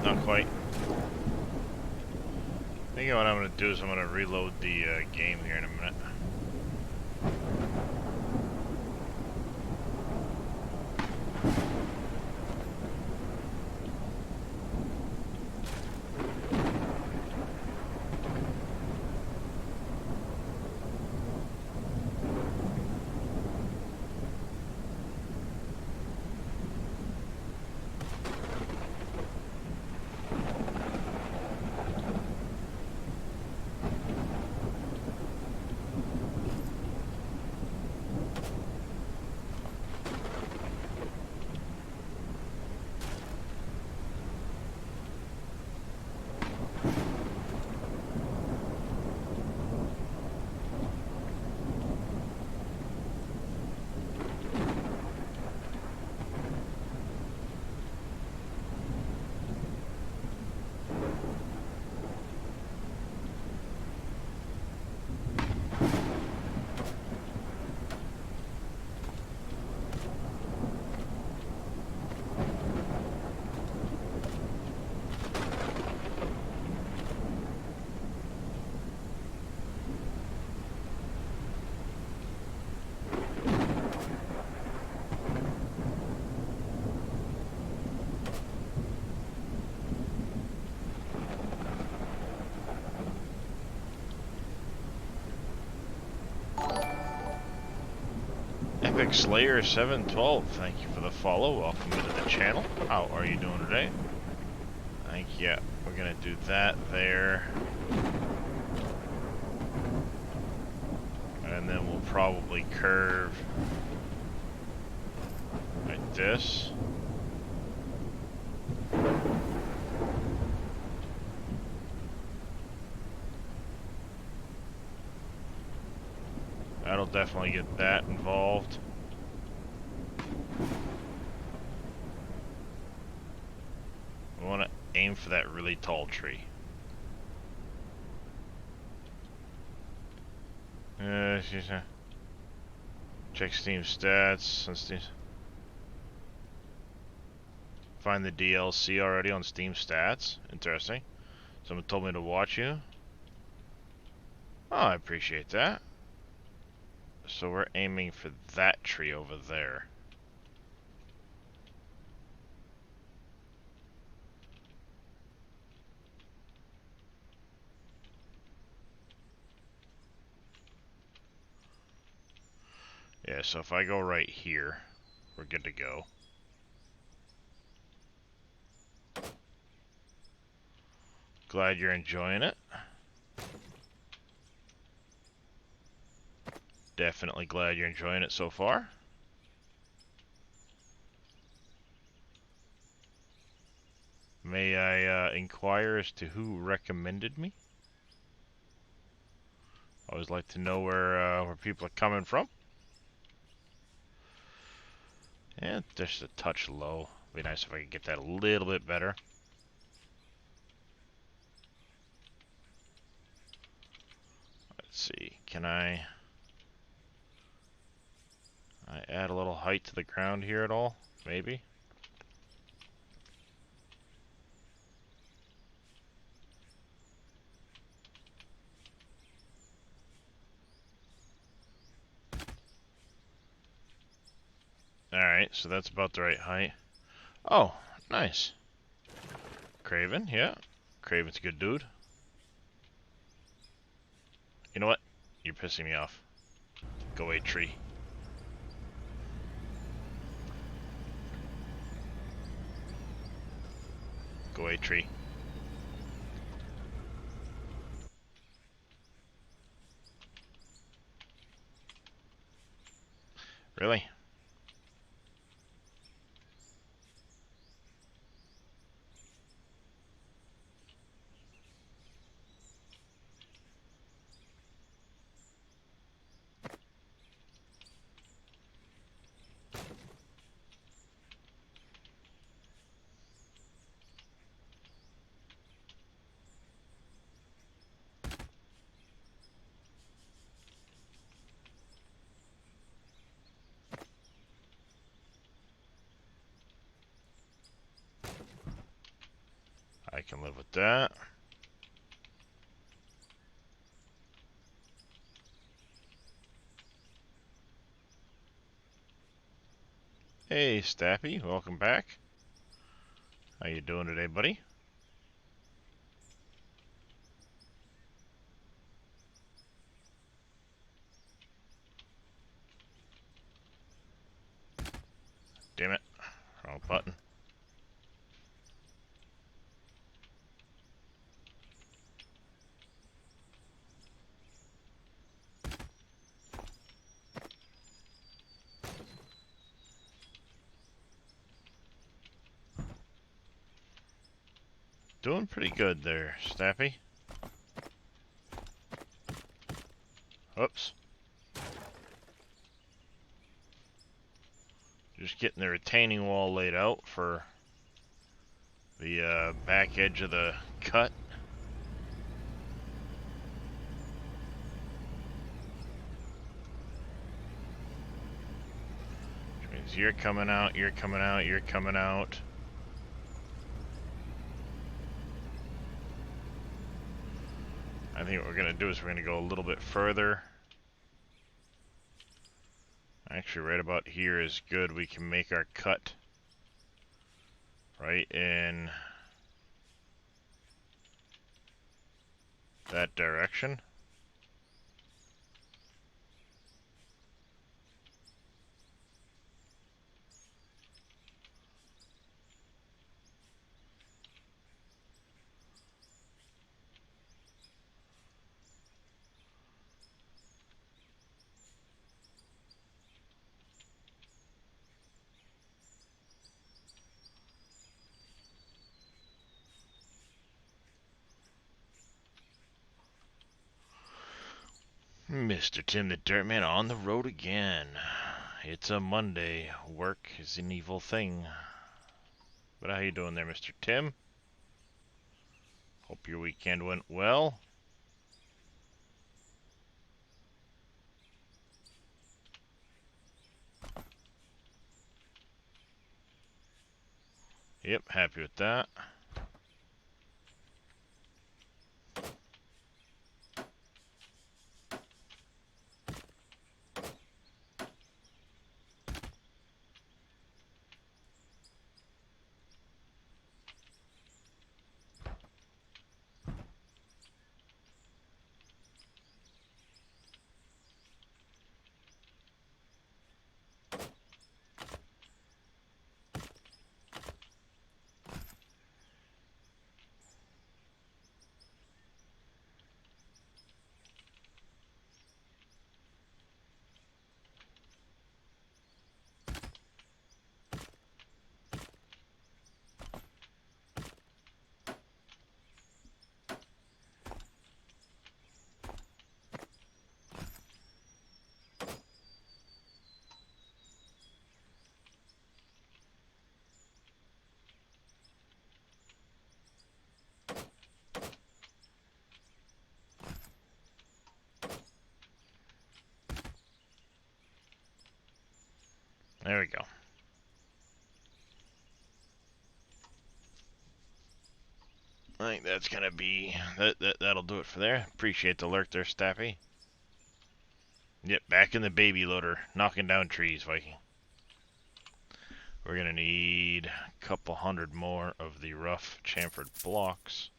Not quite. I think what I'm going to do is I'm going to reload the game here in a minute. Epic Slayer 712, thank you for the follow. Welcome to the channel. How are you doing today? I think, yeah, we're gonna do that there. And then we'll probably curve like this. That'll definitely get that involved. We want to aim for that really tall tree. Check Steam stats. Find the DLC already on Steam stats. Interesting. Someone told me to watch you. Oh, I appreciate that. So we're aiming for that tree over there. Yeah, so if I go right here, we're good to go. Glad you're enjoying it. Definitely glad you're enjoying it so far. May I inquire as to who recommended me? I always like to know where people are coming from. Yeah, just a touch low. Be nice if I could get that a little bit better. Let's see, can I add a little height to the ground here at all? Maybe. Alright, so that's about the right height. Oh, nice. Craven, yeah. Craven's a good dude. You know what? You're pissing me off. Go away, tree. Go away, tree. Really? I can live with that. Hey, Stappy, welcome back. How you doing today, buddy? Damn it. Wrong button. Doing pretty good there, Stappy. Oops. Just getting the retaining wall laid out for the back edge of the cut. Which means you're coming out, you're coming out, you're coming out. I think what we're going to do is we're going to go a little bit further. Actually, right about here is good. We can make our cut right in that direction. Mr. Tim the Dirtman on the road again. It's a Monday. Work is an evil thing. But how you doing there, Mr. Tim? Hope your weekend went well. Yep, happy with that. There we go. I think that's gonna be that'll do it for there. Appreciate the lurk there, Staffy. Yep, back in the baby loader, knocking down trees, Viking. We're gonna need a couple hundred more of the rough chamfered blocks.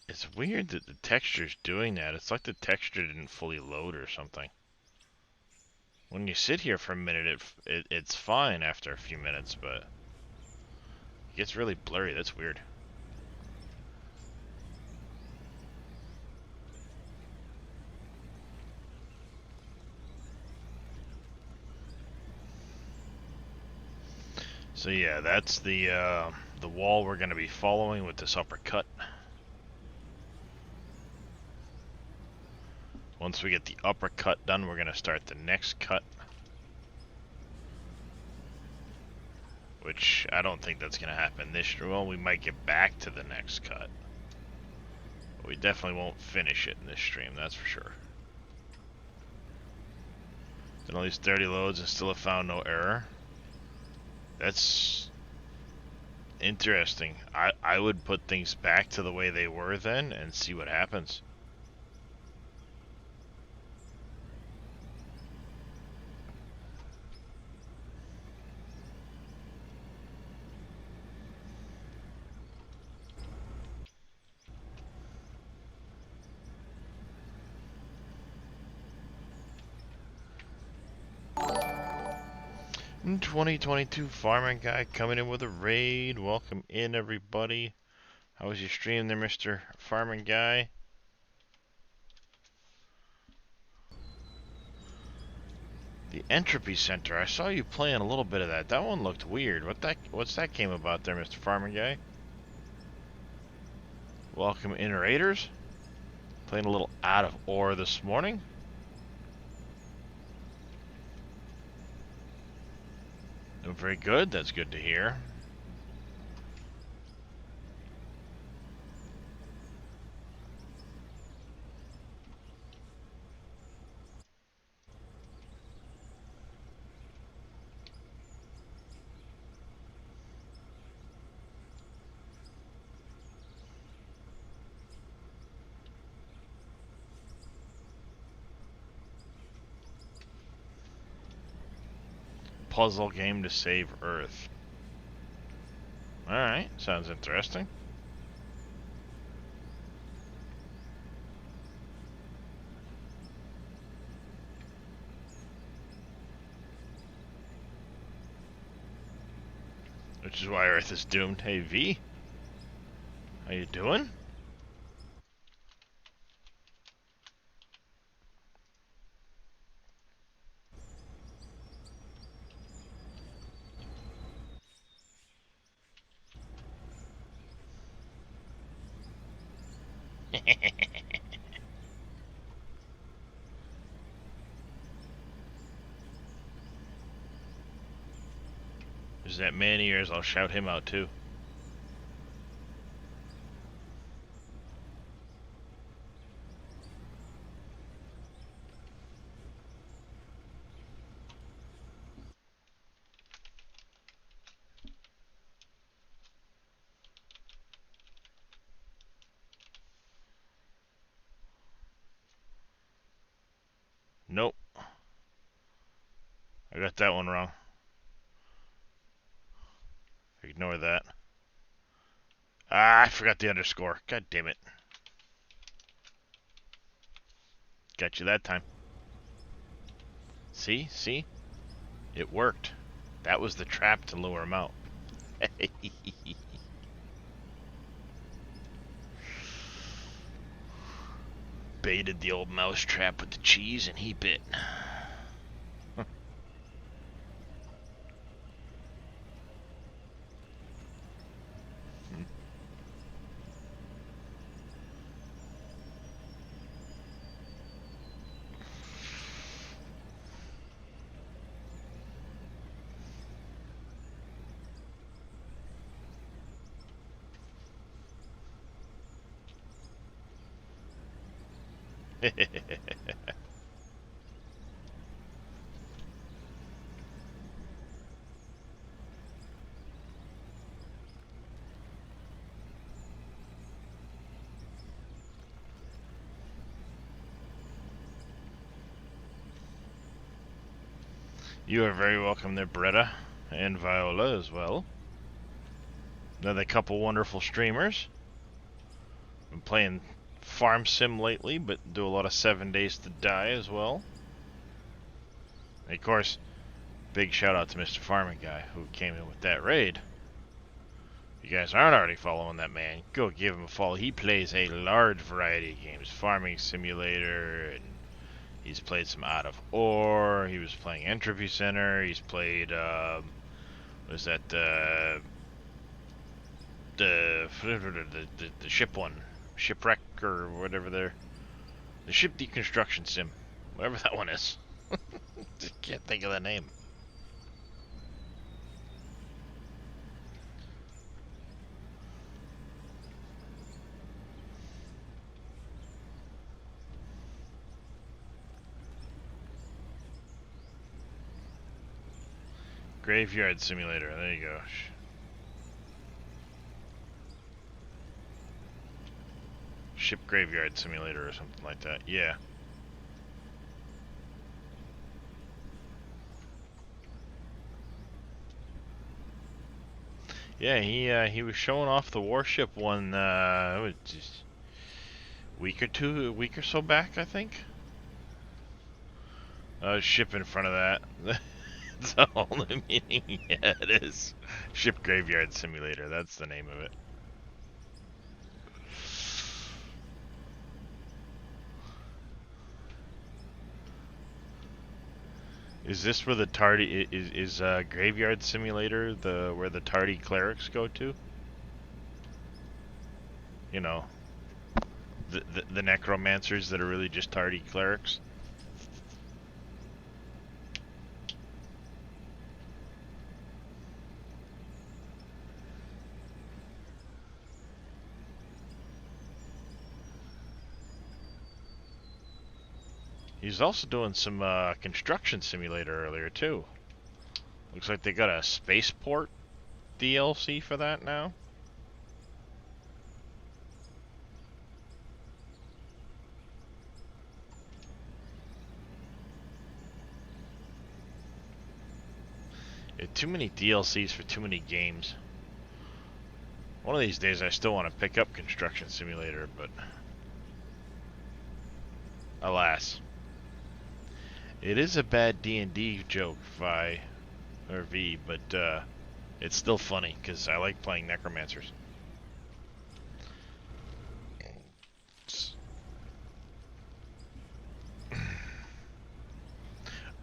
It's weird that the texture's doing that. It's like the texture didn't fully load or something. When you sit here for a minute, it's fine after a few minutes, but it gets really blurry. That's weird. So yeah, that's the wall we're going to be following with this uppercut. Once we get the uppercut done, we're going to start the next cut. Which, I don't think that's going to happen this stream. Well, we might get back to the next cut. But we definitely won't finish it in this stream, that's for sure. Done all these 30 loads and still have found no error. That's interesting. I would put things back to the way they were then and see what happens. In 2022 farming guy coming in with a raid. Welcome in, everybody. How was your stream there, Mr. Farming guy? The Entropy Center. I saw you playing a little bit of that. That one looked weird. What's that game about there, Mr. Farming guy? Welcome in, Raiders. Playing a little out of ore this morning. Doing very good. That's good to hear. Puzzle game to save Earth. Alright, sounds interesting. Which is why Earth is doomed. Hey, V? How you doing? There's that man of yours, I'll shout him out too. Nope. I got that one wrong. Ignore that. Ah, I forgot the underscore. God damn it. Got you that time. See? See? It worked. That was the trap to lure him out. Baited the old mouse trap with the cheese and he bit. You are very welcome there, Bretta, and Viola as well. Another couple wonderful streamers. Been playing Farm Sim lately, but do a lot of 7 Days to Die as well. And of course, big shout out to Mr. Farming Guy who came in with that raid. If you guys aren't already following that man, go give him a follow. He plays a large variety of games. Farming Simulator, and he's played some Out of Ore. He was playing Entropy Center. He's played, was that the ship one, Shipwreck or whatever the ship deconstruction sim, whatever that one is. Just can't think of the name. Graveyard Simulator, there you go. Ship Graveyard Simulator or something like that, yeah. Yeah, he was showing off the warship one, it was just a week or so back, I think. Ship in front of that. That's the only meaning. Yeah, it is. Ship Graveyard Simulator, that's the name of it. Is this where the tardy is Graveyard Simulator where the tardy clerics go to? You know, the necromancers that are really just tardy clerics. He's also doing some construction simulator earlier too. Looks like they got a spaceport DLC for that now. Too many DLCs for too many games. One of these days I still want to pick up Construction Simulator, but alas. It is a bad D&D joke, V, but it's still funny, because I like playing Necromancers.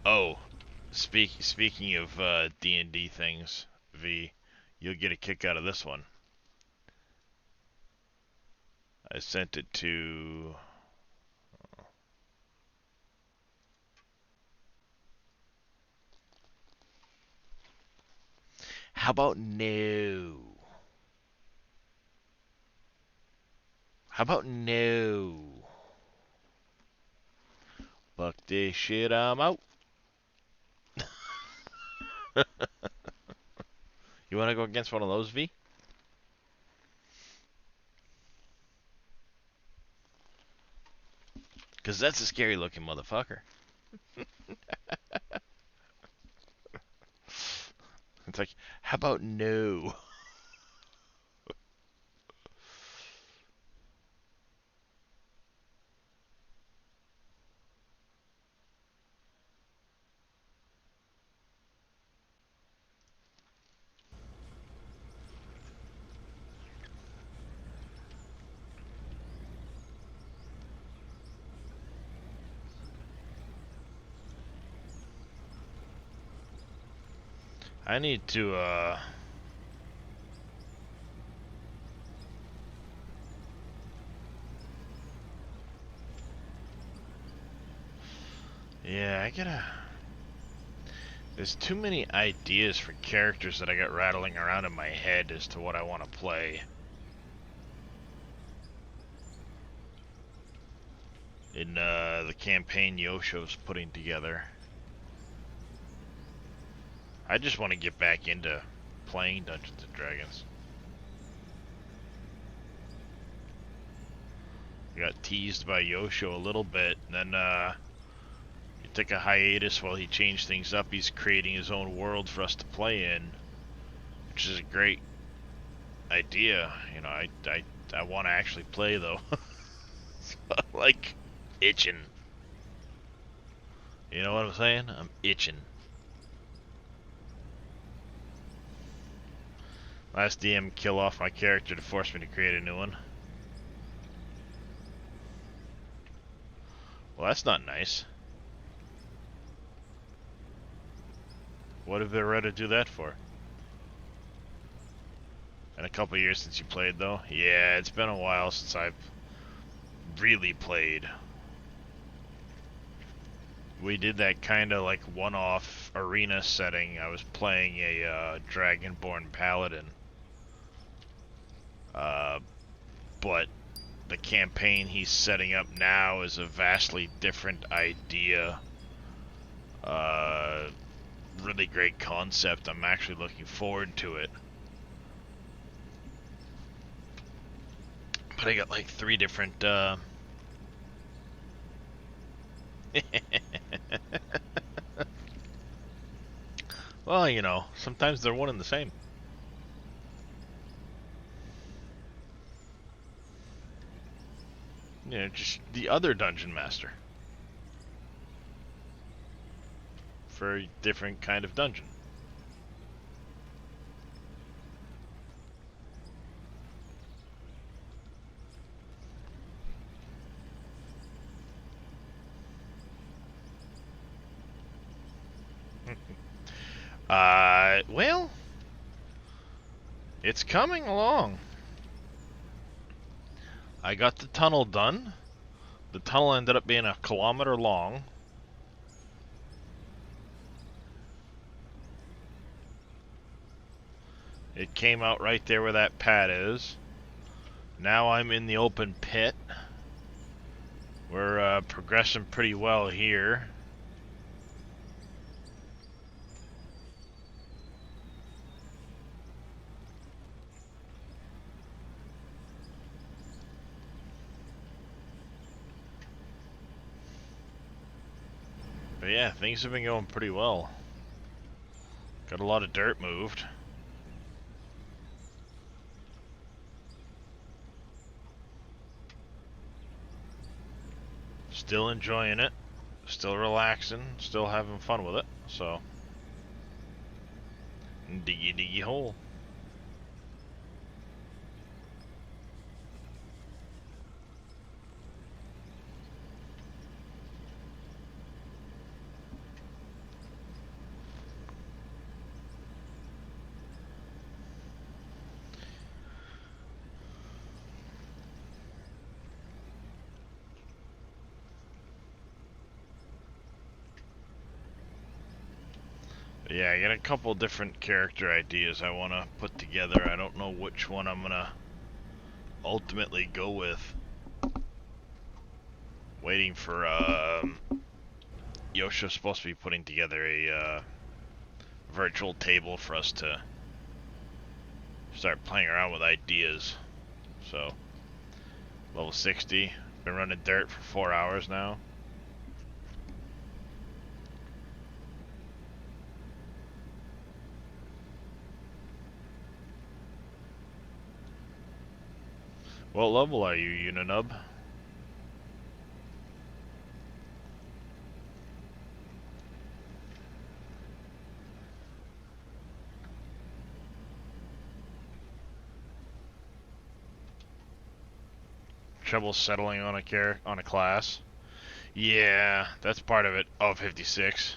Oh, speaking of D&D things, V, you'll get a kick out of this one. I sent it to... How about no? How about no? Fuck this shit, I'm out. You want to go against one of those, V? Because that's a scary looking motherfucker. It's like, how about no? I need to, yeah, I gotta... There's too many ideas for characters that I got rattling around in my head as to what I want to play. In, the campaign Yosho's putting together. I just want to get back into playing Dungeons & Dragons. I got teased by Yosho a little bit, and then, he took a hiatus while he changed things up. He's creating his own world for us to play in, which is a great idea. You know, I want to actually play, though. So I'm, like, itching. You know what I'm saying? I'm itching. Last DM kill off my character to force me to create a new one. Well, that's not nice. What have they rather do that for? In a couple years since you played, though? Yeah, it's been a while since I've really played. We did that kind of like one-off arena setting. I was playing a Dragonborn Paladin. But the campaign he's setting up now is a vastly different idea. Really great concept. I'm actually looking forward to it. But I got like 3 different, well, you know, sometimes they're one and the same. You know, just the other Dungeon Master. For a different kind of dungeon. Well, it's coming along. I got the tunnel done. The tunnel ended up being 1 kilometer long. It came out right there where that pad is. Now I'm in the open pit. We're progressing pretty well here. But yeah, things have been going pretty well. Got a lot of dirt moved. Still enjoying it, still relaxing, still having fun with it, so diggy diggy hole. Yeah, I got a couple different character ideas I want to put together. I don't know which one I'm gonna ultimately go with. Waiting for Yosho's supposed to be putting together a virtual table for us to start playing around with ideas. So, level 60. Been running dirt for 4 hours now. What level are you, Uninub? Trouble settling on a class. Yeah, that's part of it. Oh, 56.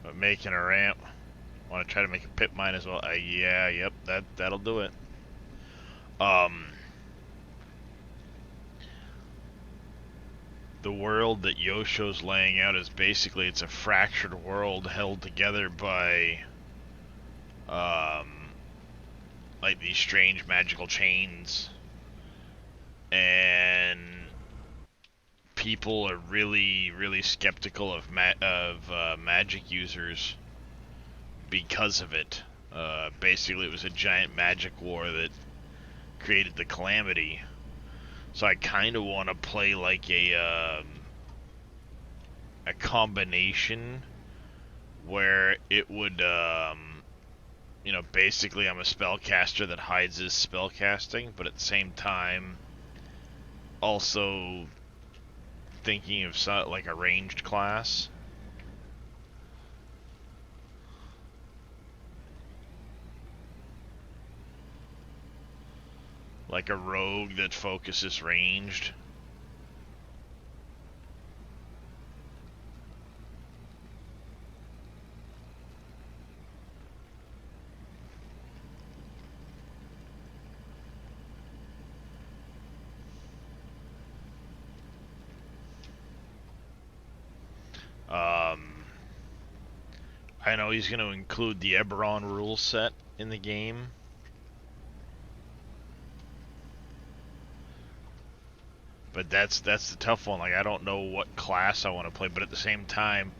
But making a ramp. Want to try to make a pit mine as well. Yeah, yep, that'll do it. The world that Yosho's laying out is basically, it's a fractured world held together by like these strange magical chains, and people are really skeptical of magic users because of it. Basically, it was a giant magic war that created the calamity. So I kind of want to play like a combination where it would, you know, basically I'm a spellcaster that hides his spellcasting, but at the same time, also thinking of like a ranged class. Like a rogue that focuses ranged. I know he's going to include the Eberron rule set in the game. But that's the tough one. Like, I don't know what class I want to play, but at the same time,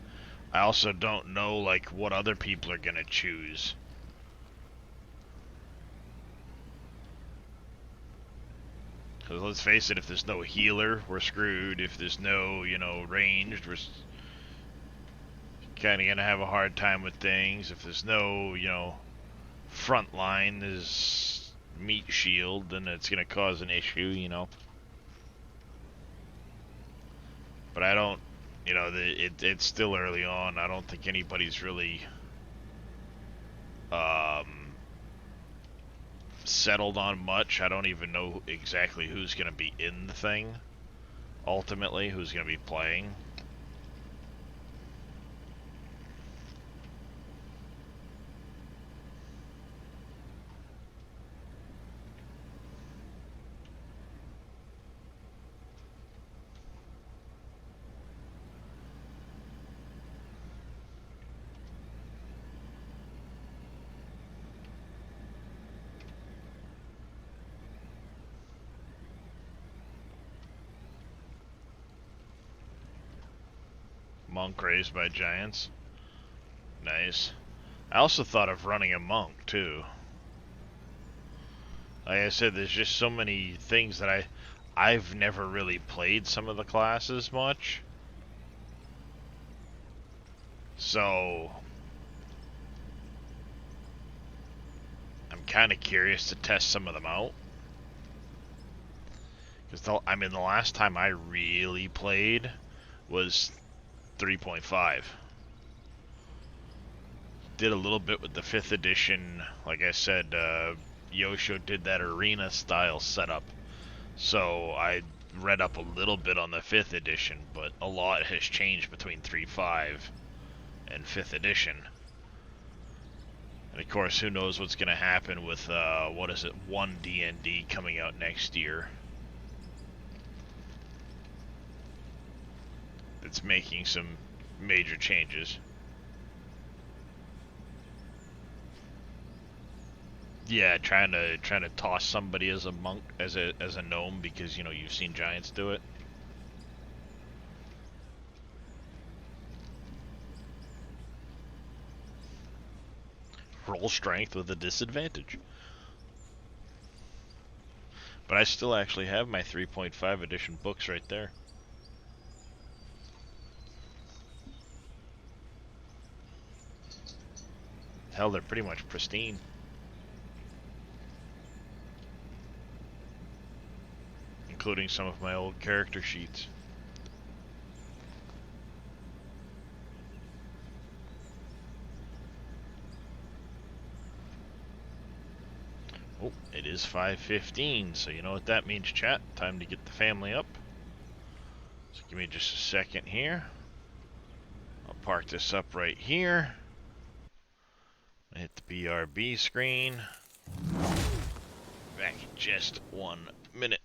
I also don't know like what other people are going to choose. Because let's face it, if there's no healer, we're screwed. If there's no, you know, ranged, we're kind of going to have a hard time with things. If there's no, you know, front line, there's meat shield, then it's going to cause an issue, you know. But I don't, you know, it's still early on. I don't think anybody's really settled on much. I don't even know exactly who's going to be in the thing, ultimately, who's going to be playing. Monk raised by giants. Nice. I also thought of running a monk, too. Like I said, there's just so many things that I've never really played some of the classes much. So kind of curious to test some of them out. Because, I mean, the last time I really played was 3.5. Did a little bit with the 5th edition. Like I said, Yosho did that arena style setup. So I read up a little bit on the 5th edition, but a lot has changed between 3.5 and 5th edition. And of course, who knows what's going to happen with, 1 D&D coming out next year. It's making some major changes. Yeah, trying to toss somebody as a monk, as a gnome, because you know you've seen giants do it. Roll strength with a disadvantage. But I still actually have my 3.5 edition books right there. Hell, they're pretty much pristine. Including some of my old character sheets. Oh, it is 5:15, so you know what that means, chat. Time to get the family up. So give me just a second here. I'll park this up right here. Hit the BRB screen. Back in just 1 minute.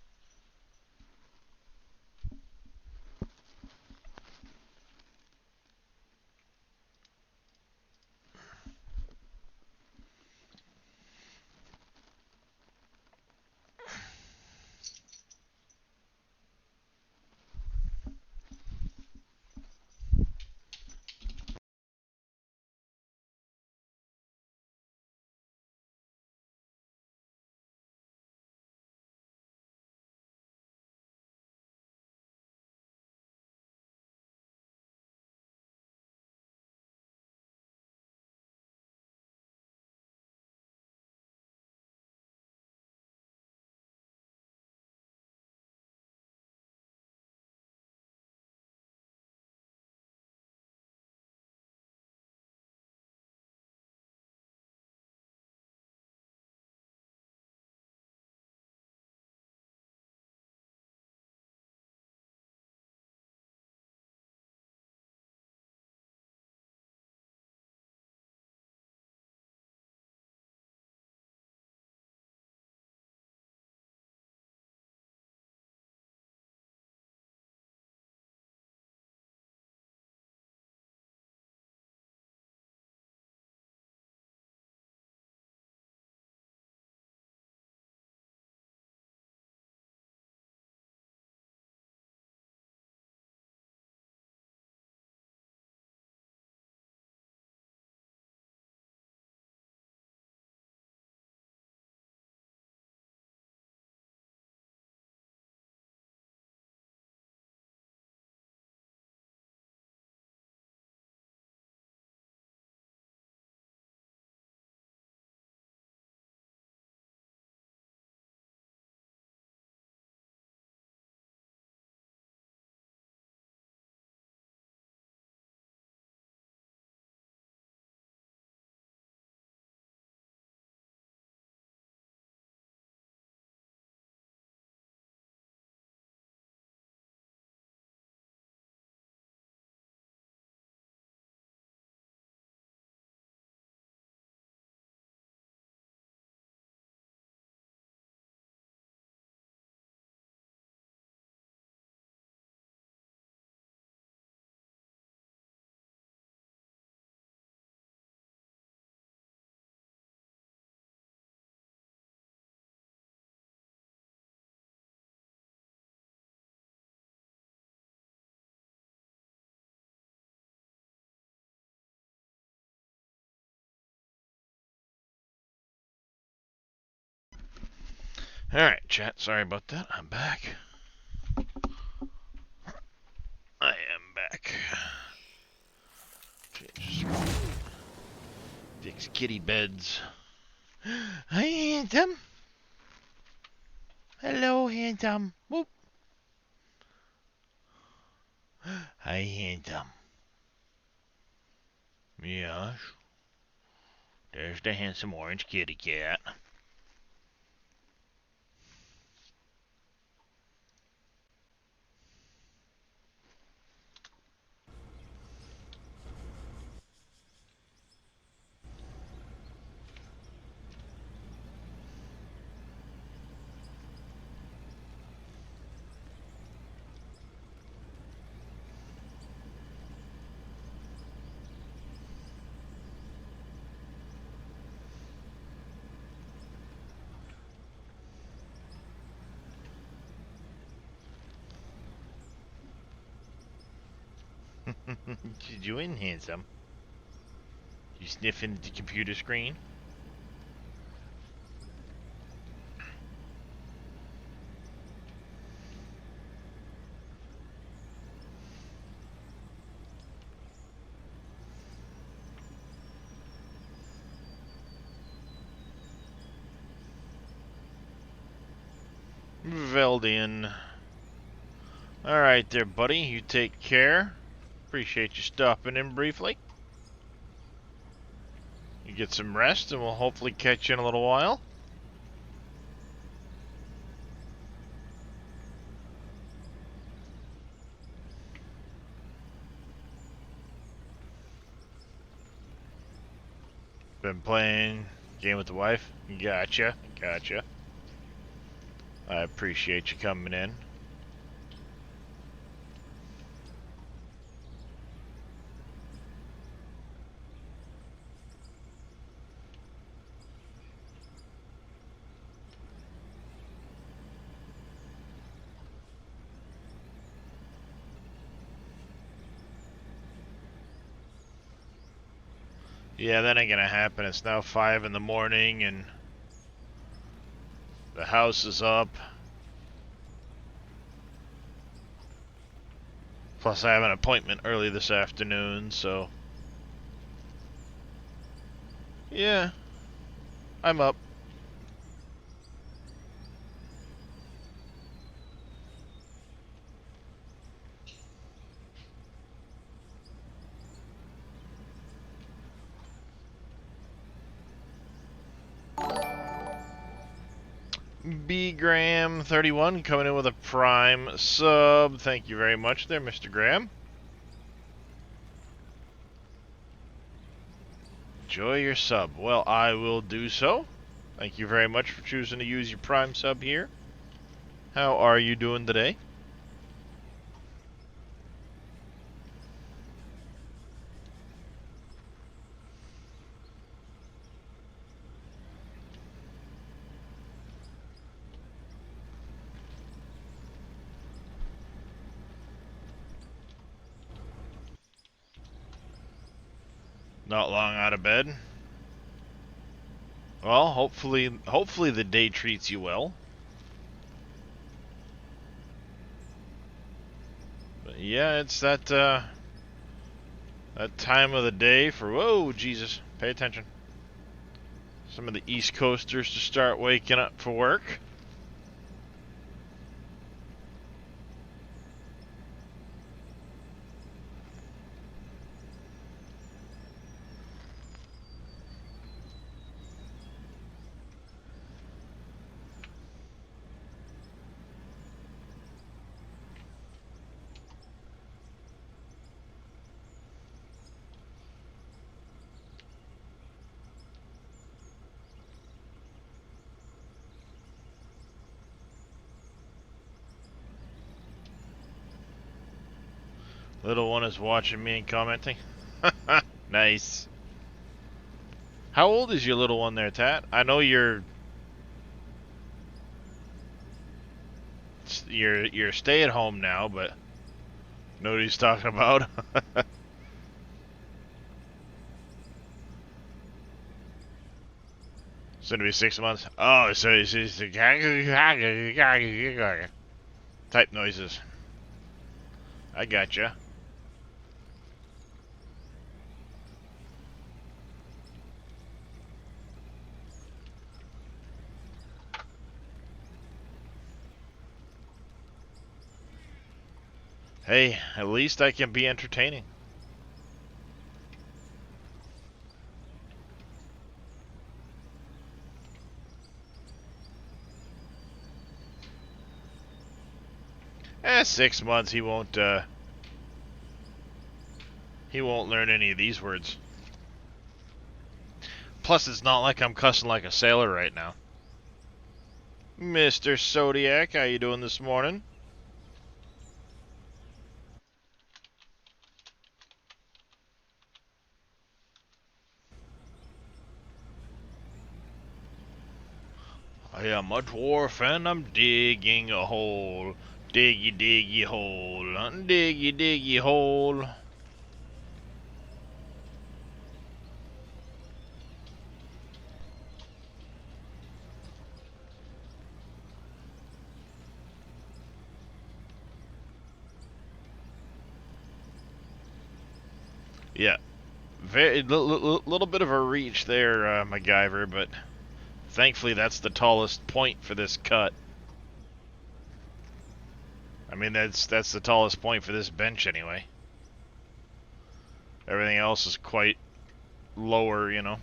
Alright, chat, sorry about that. I'm back. I am back. Fix kitty beds. Hi, handsome. Hello, handsome. Whoop. Hi, handsome. Yes. There's the handsome orange kitty cat. What you doing, handsome? You sniffing the computer screen? Veldian. Alright there, buddy. You take care. Appreciate you stopping in briefly. You get some rest, and we'll hopefully catch you in a little while. Been playing game with the wife? Gotcha, gotcha. I appreciate you coming in. Yeah, that ain't gonna happen. It's now 5 in the morning and the house is up. Plus I have an appointment early this afternoon, so... Yeah, I'm up. B Graham 31 coming in with a prime sub. Thank you very much there, Mr. Graham. Enjoy your sub. Well, I will do so. Thank you very much for choosing to use your prime sub here. How are you doing today? Not long out of bed. Well, hopefully the day treats you well. But yeah, it's that time of the day for, whoa, Jesus, pay attention. Some of the East Coasters to start waking up for work. Little one is watching me and commenting. Nice. How old is your little one there, Tat? I know you're stay at home now, but know what he's talking about. Soon to be 6 months. Oh, so it's type noises. I gotcha. Hey, at least I can be entertaining. Eh, 6 months he won't learn any of these words. Plus it's not like I'm cussing like a sailor right now. Mr. Zodiac, how you doing this morning? I am a dwarf and I'm digging a hole. Diggy diggy hole. Diggy diggy hole. Yeah, very little bit of a reach there, MacGyver, but thankfully that's the tallest point for this cut. I mean, that's the tallest point for this bench anyway. Everything else is quite lower, you know.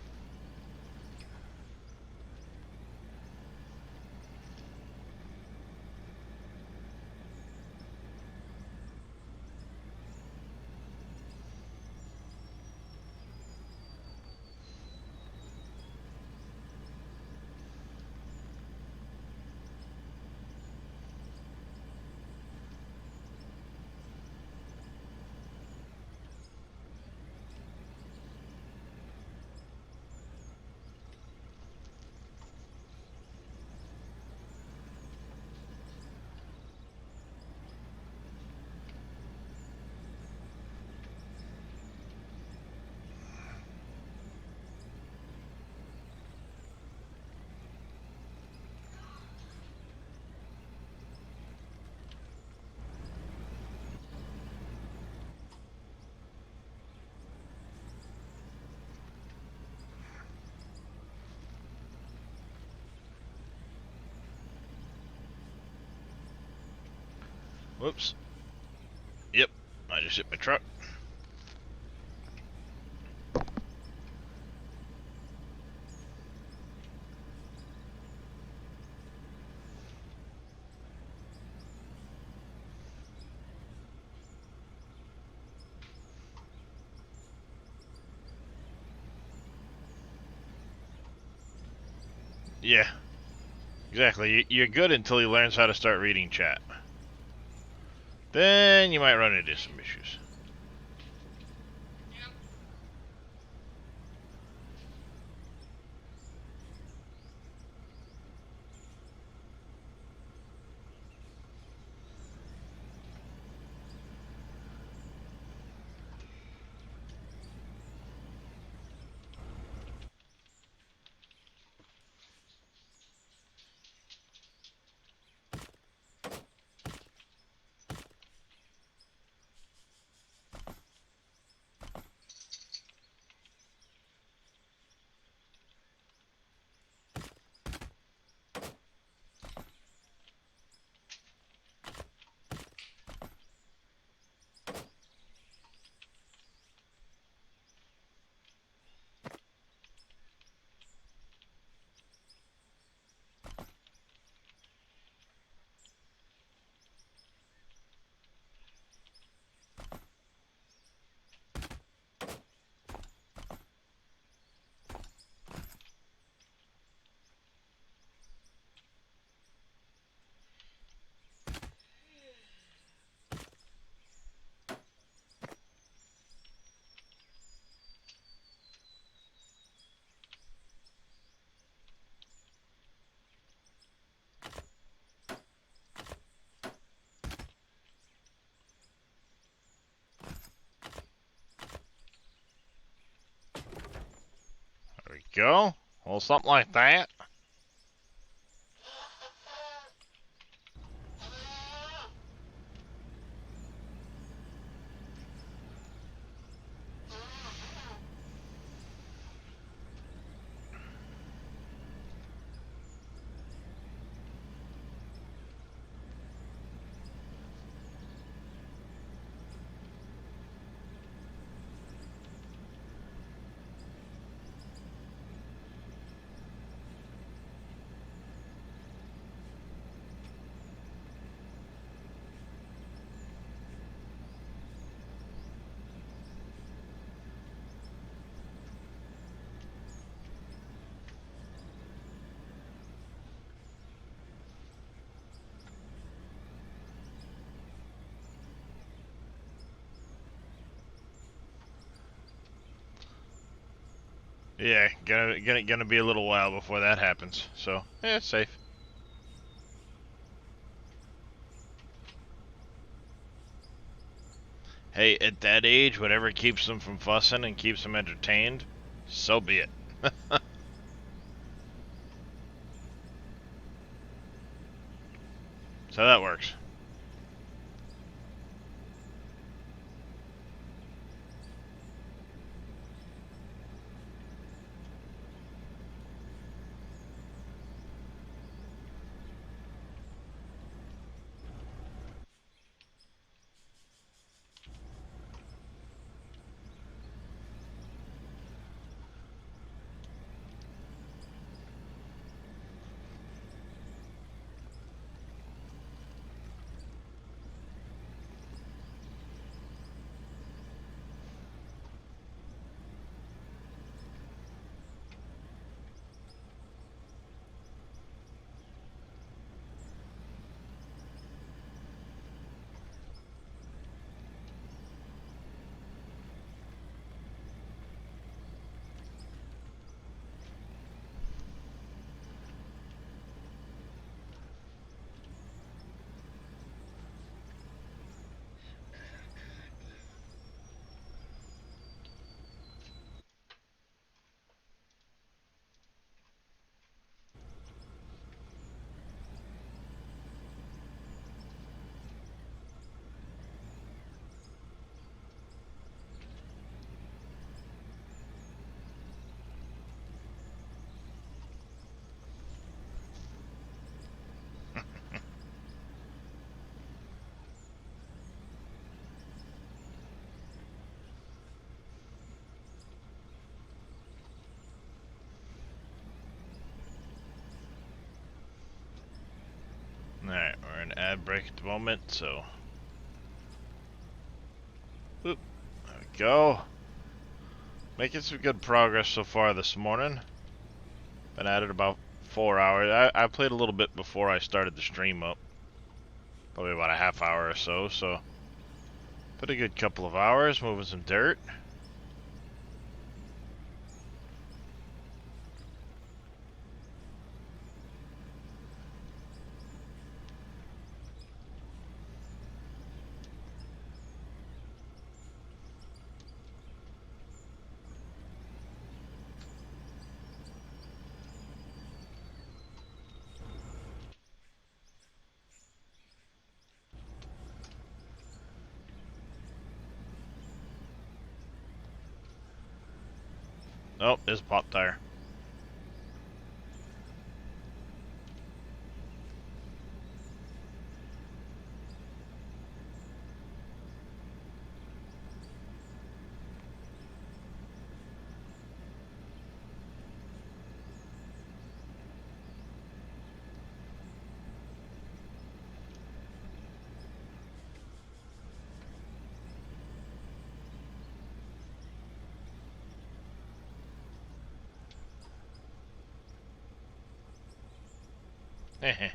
Whoops. Yep, I just hit my truck. Yeah, exactly. You're good until he learns how to start reading chat. Then you might run into some issues. There we go. Well, something like that. Yeah, gonna be a little while before that happens. So yeah, it's safe. Hey, at that age, whatever keeps them from fussing and keeps them entertained, so be it. So that works. Alright, we're in ad break at the moment, so. Oop, there we go. Making some good progress so far this morning. Been at it about 4 hours. I played a little bit before I started the stream up. Probably about a half hour or so, so. Put a good couple of hours moving some dirt. Oh, there's a pop tire. Hehehe.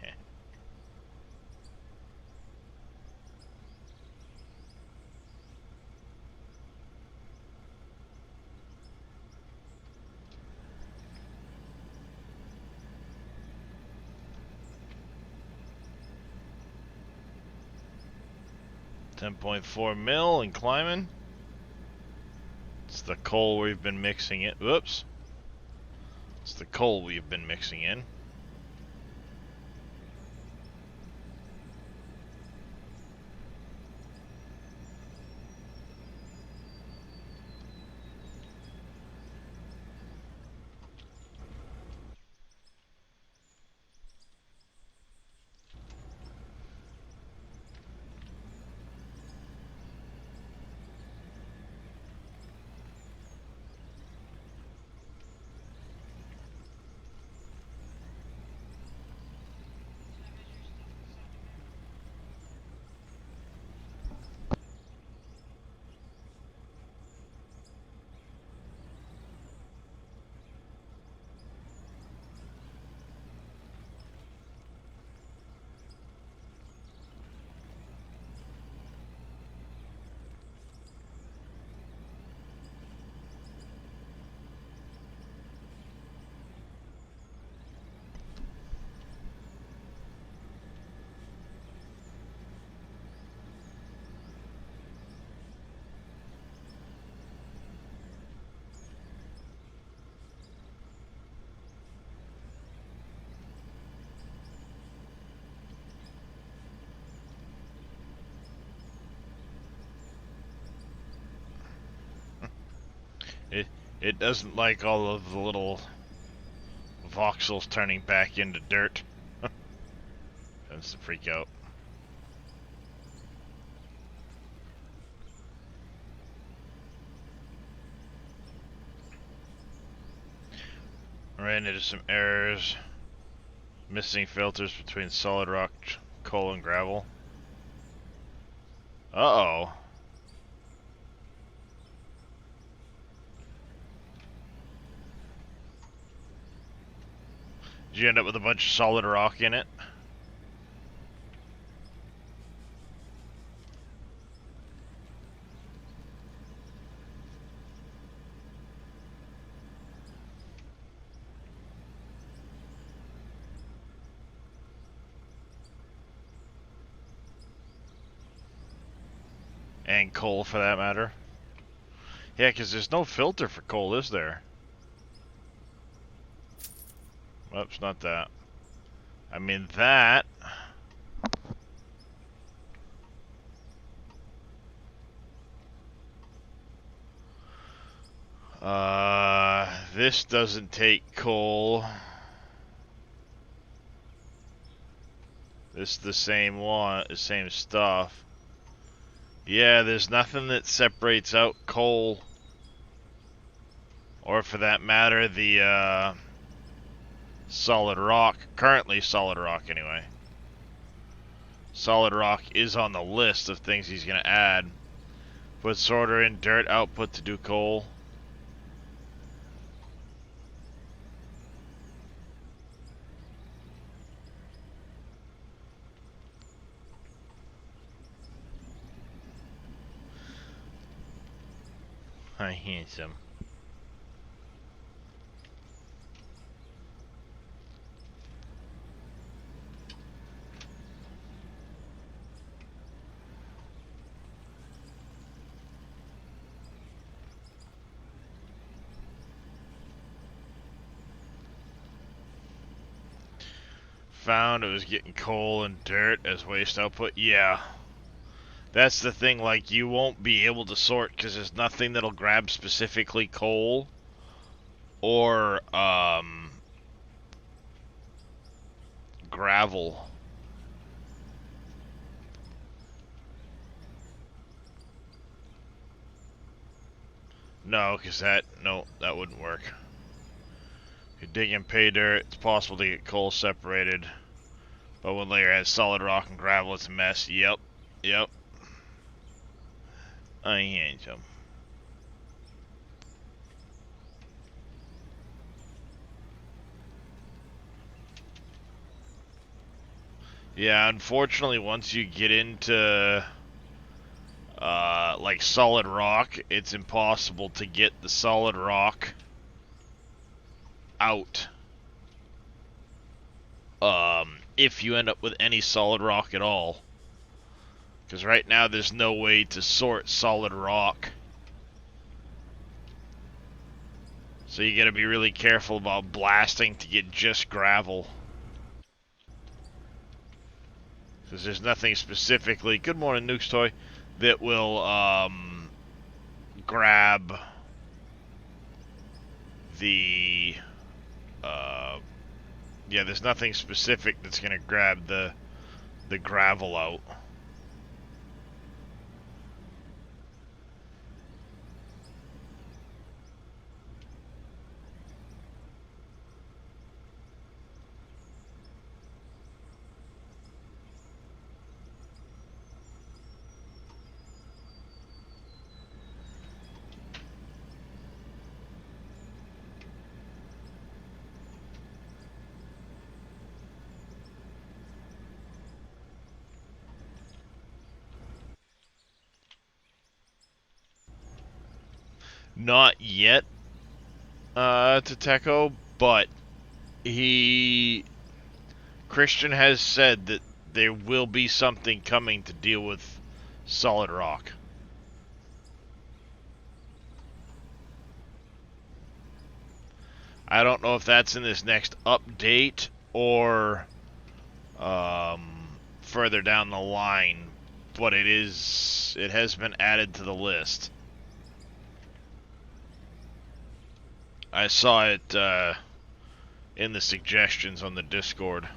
10.4 mil and climbing. It's the coal we've been mixing it. Whoops. It's the coal we've been mixing in. It doesn't like all of the little voxels turning back into dirt. Tends to freak out. Ran into some errors. Missing filters between solid rock, coal, and gravel. Uh-oh. Did you end up with a bunch of solid rock in it? And coal, for that matter. Yeah, because there's no filter for coal, is there? Oops, not that. I mean, that... this doesn't take coal. This is the same one, the same stuff. Yeah, there's nothing that separates out coal. Or for that matter, the, solid rock. Currently solid rock, anyway. Solid rock is on the list of things he's gonna add. Put sorter in dirt output to do coal. Hi, handsome. Found it was getting coal and dirt as waste output. Yeah. That's the thing, like, you won't be able to sort because there's nothing that'll grab specifically coal or, gravel. No, because that wouldn't work. If you dig in pay dirt, it's possible to get coal separated. But when layer has solid rock and gravel, it's a mess. Yep. I ain't some. Yeah, unfortunately, once you get into like solid rock, it's impossible to get the solid rock out. If you end up with any solid rock at all. Because right now there's no way to sort solid rock. So you gotta be really careful about blasting to get just gravel. Because there's nothing specifically, good morning Nukes Toy, that will grab the yeah, there's nothing specific that's gonna grab the gravel out. Not yet, to Techo, but Christian has said that there will be something coming to deal with solid rock. I don't know if that's in this next update or further down the line, but it has been added to the list. I saw it in the suggestions on the Discord.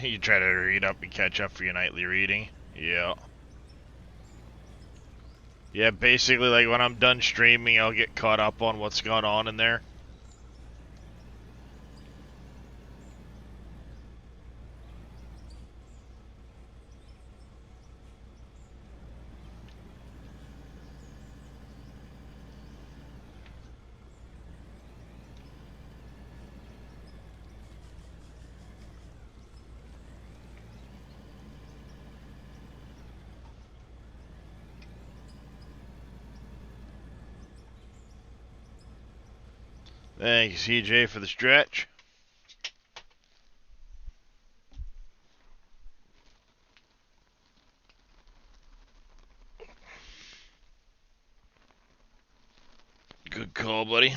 You try to read up and catch up for your nightly reading. Yeah. Yeah, basically, like, when I'm done streaming, I'll get caught up on what's going on in there. Thank you, CJ, for the stretch. Good call, buddy.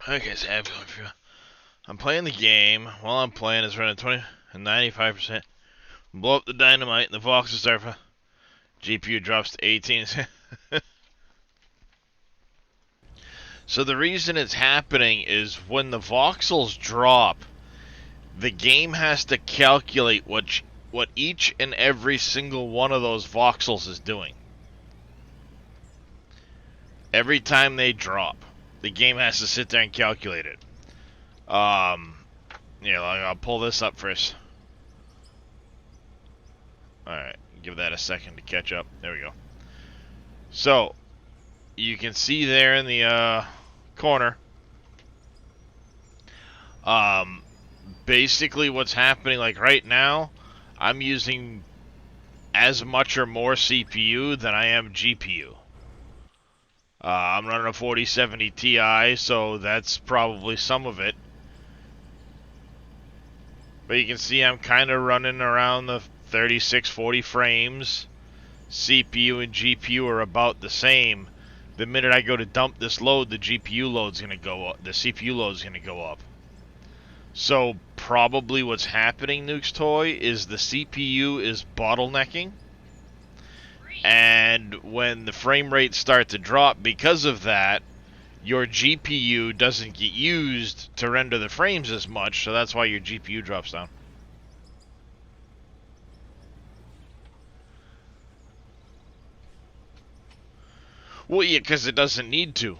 Okay, so I'm playing the game. While I'm playing, it's running 20 and 95%. Blow up the dynamite, and the voxels start. GPU drops to 18. So the reason it's happening is when the voxels drop, the game has to calculate what each and every single one of those voxels is doing. Every time they drop, the game has to sit there and calculate it. Yeah, I'll pull this up first. Alright, give that a second to catch up. There we go. So, you can see there in the corner, basically what's happening, like right now, I'm using as much or more CPU than I am GPU. I'm running a 4070 Ti, so that's probably some of it. But you can see I'm kind of running around the 3640 frames. CPU and GPU are about the same. The minute I go to dump this load, the GPU load's going to go up. The CPU load's going to go up. So probably what's happening, Nukes Toy, is the CPU is bottlenecking. And when the frame rates start to drop because of that, your GPU doesn't get used to render the frames as much, so that's why your GPU drops down. Well, yeah, because it doesn't need to.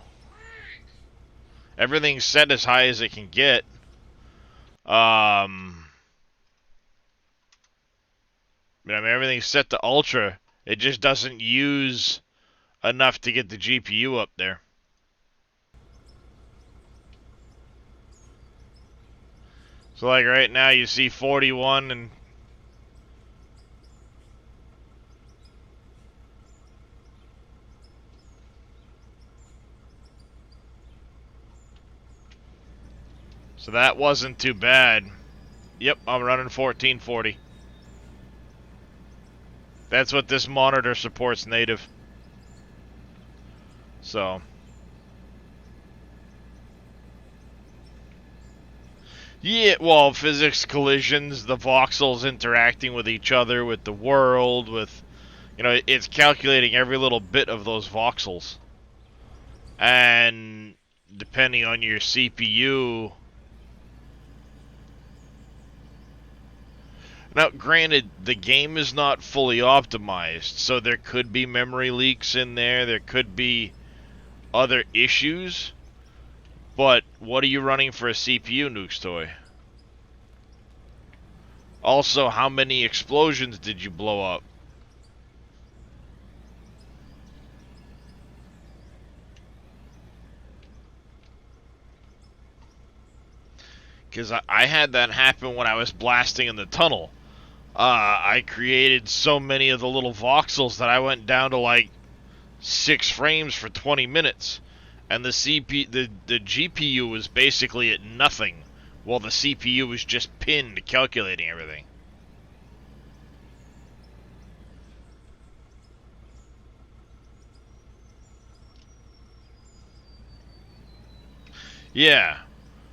Everything's set as high as it can get. I mean, everything's set to ultra. It just doesn't use enough to get the GPU up there. So, like, right now, you see 41 and... So that wasn't too bad. Yep, I'm running 1440. That's what this monitor supports native. So... yeah, well, physics collisions, the voxels interacting with each other, with the world, with... you know, it's calculating every little bit of those voxels. And depending on your CPU... now, granted, the game is not fully optimized, so there could be memory leaks in there, there could be other issues, but what are you running for a CPU, Nukes Toy? Also, how many explosions did you blow up? Because I had that happen when I was blasting in the tunnel. I created so many of the little voxels that I went down to like 6 frames for 20 minutes. And the GPU was basically at nothing, while the CPU was just pinned calculating everything. Yeah,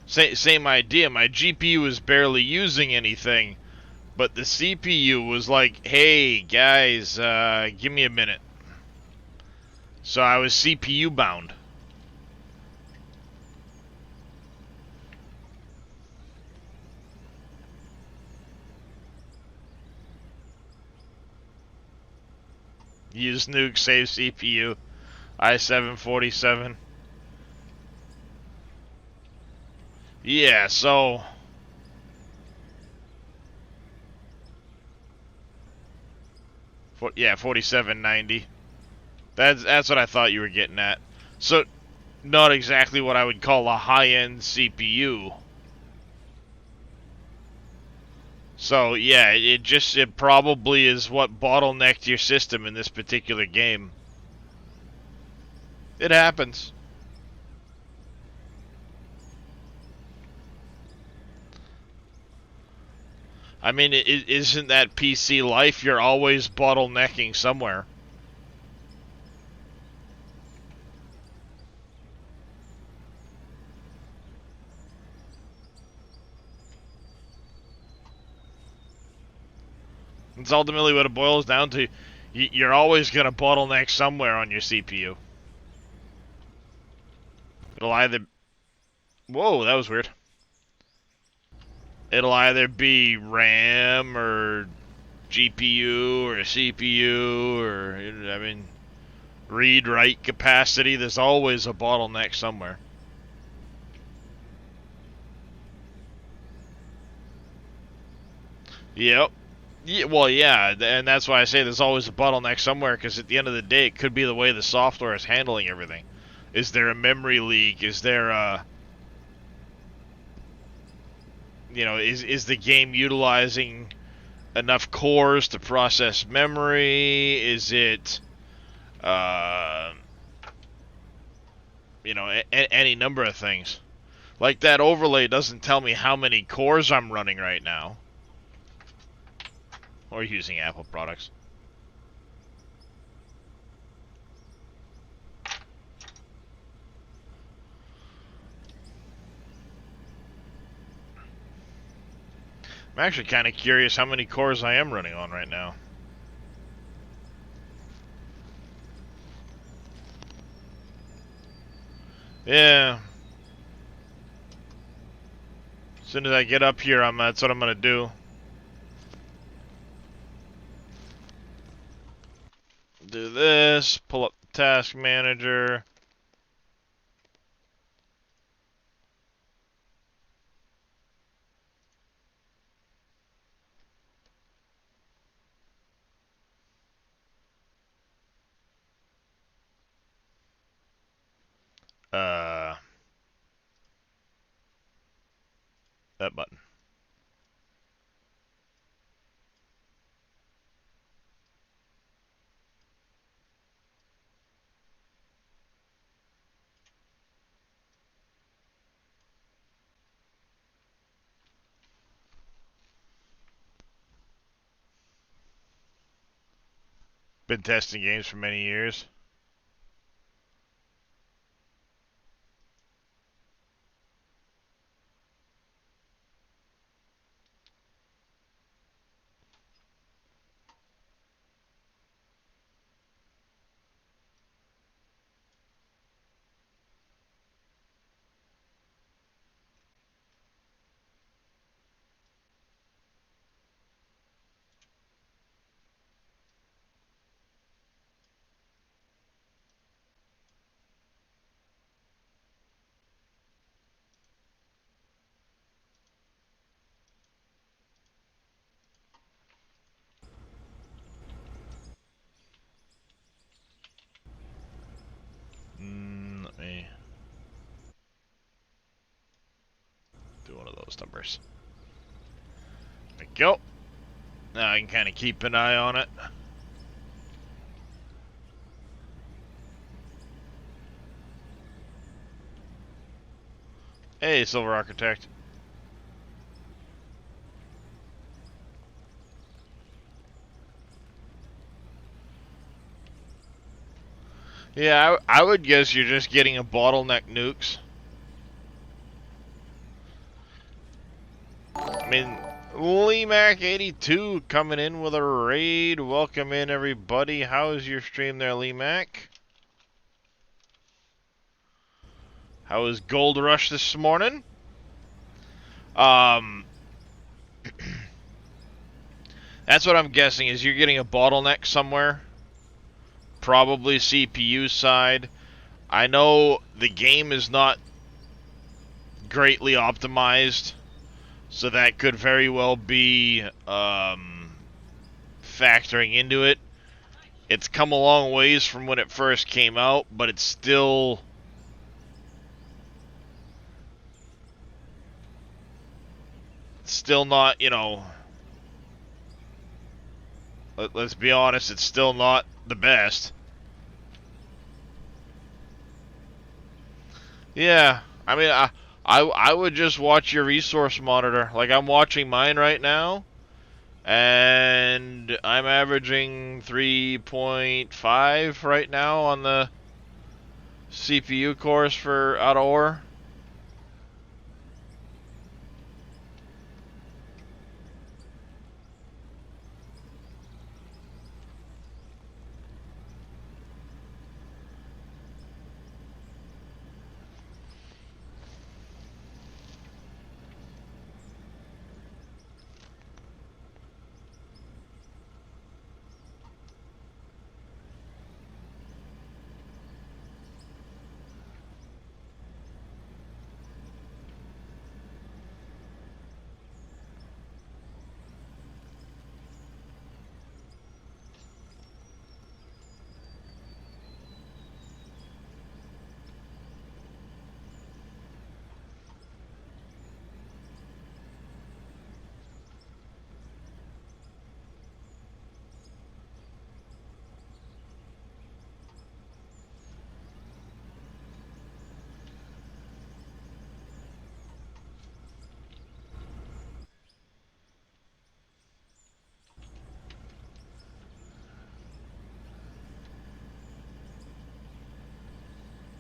same idea. My GPU was barely using anything, but the CPU was like, hey, guys, give me a minute. So I was CPU bound. Use nuke, save CPU. i7-47. Yeah, so... yeah, 4790. That's what I thought you were getting at. So, not exactly what I would call a high-end CPU. So, yeah, it probably is what bottlenecked your system in this particular game. It happens. I mean, isn't that PC life? You're always bottlenecking somewhere. It's ultimately what it boils down to. You're always going to bottleneck somewhere on your CPU. It'll either... Whoa, that was weird. It'll either be RAM or GPU or CPU or, I mean, read-write capacity. There's always a bottleneck somewhere. Yep. Yeah, well, yeah, and that's why I say there's always a bottleneck somewhere, because at the end of the day, it could be the way the software is handling everything. Is there a memory leak? Is there a... is the game utilizing enough cores to process memory? Is it, uh, any number of things. Like that overlay doesn't tell me how many cores I'm running right now. Or using Apple products. I'm actually kind of curious how many cores I am running on right now. Yeah. As soon as I get up here, that's what I'm gonna do. Do this, pull up the task manager. Uh, that button. Been testing games for many years. customers. There we go. Now I can kind of keep an eye on it. Hey, Silver Architect. Yeah, I would guess you're just getting a bottleneck nukes. I mean, LeeMac82 coming in with a raid. Welcome in, everybody. How's your stream there, LeeMac? How was Gold Rush this morning? That's what I'm guessing, is you're getting a bottleneck somewhere. Probably CPU side. I know the game is not greatly optimized, so that could very well be factoring into it. It's come a long ways from when it first came out, but it's still not, you know, let's be honest, it's still not the best. Yeah, I mean, I would just watch your resource monitor. Like, I'm watching mine right now, and I'm averaging 3.5 right now on the CPU cores for out of ore.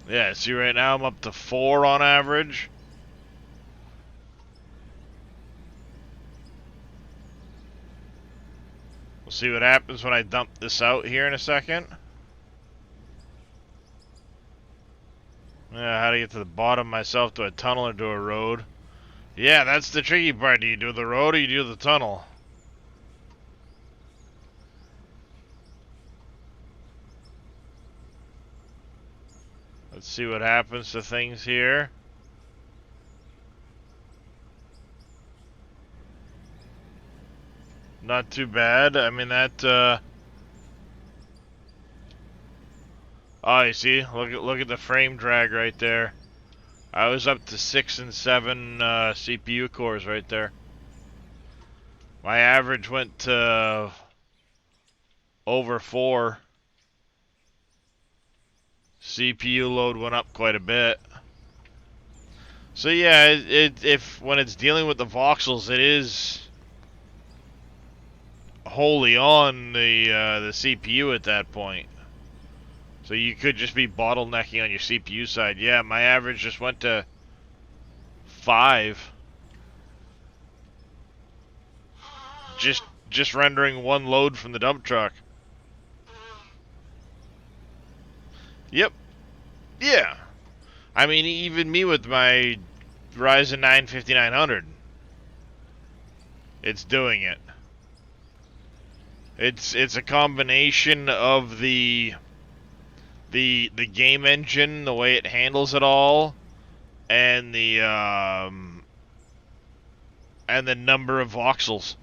Yeah, see right now I'm up to 4 on average. We'll see what happens when I dump this out here in a second. Yeah, how to get to the bottom myself, to a tunnel or to a road. Yeah, that's the tricky part. Do you do the road or you do the tunnel? Let's see what happens to things here. Not too bad. I mean, that, oh, you see? Look at the frame drag right there. I was up to 6 and 7 CPU cores right there. My average went to over 4. CPU load went up quite a bit. So yeah, if when it's dealing with the voxels, it is wholly on the CPU at that point. So you could just be bottlenecking on your CPU side. Yeah, my average just went to 5. Just rendering one load from the dump truck. Yep. Yeah. I mean, even me with my Ryzen 9 5900, it's doing it. It's a combination of the game engine, the way it handles it all, and the number of voxels.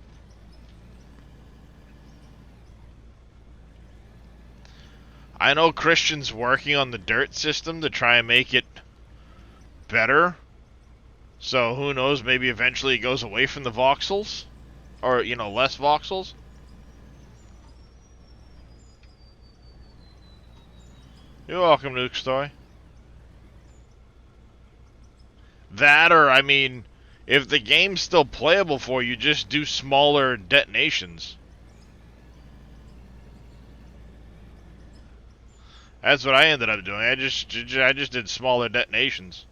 I know Christian's working on the dirt system to try and make it better. So who knows, maybe eventually it goes away from the voxels? Or, you know, less voxels? You're welcome, Nuke Story. That, or, I mean, if the game's still playable for you, just do smaller detonations. That's what I ended up doing. I just did smaller detonations.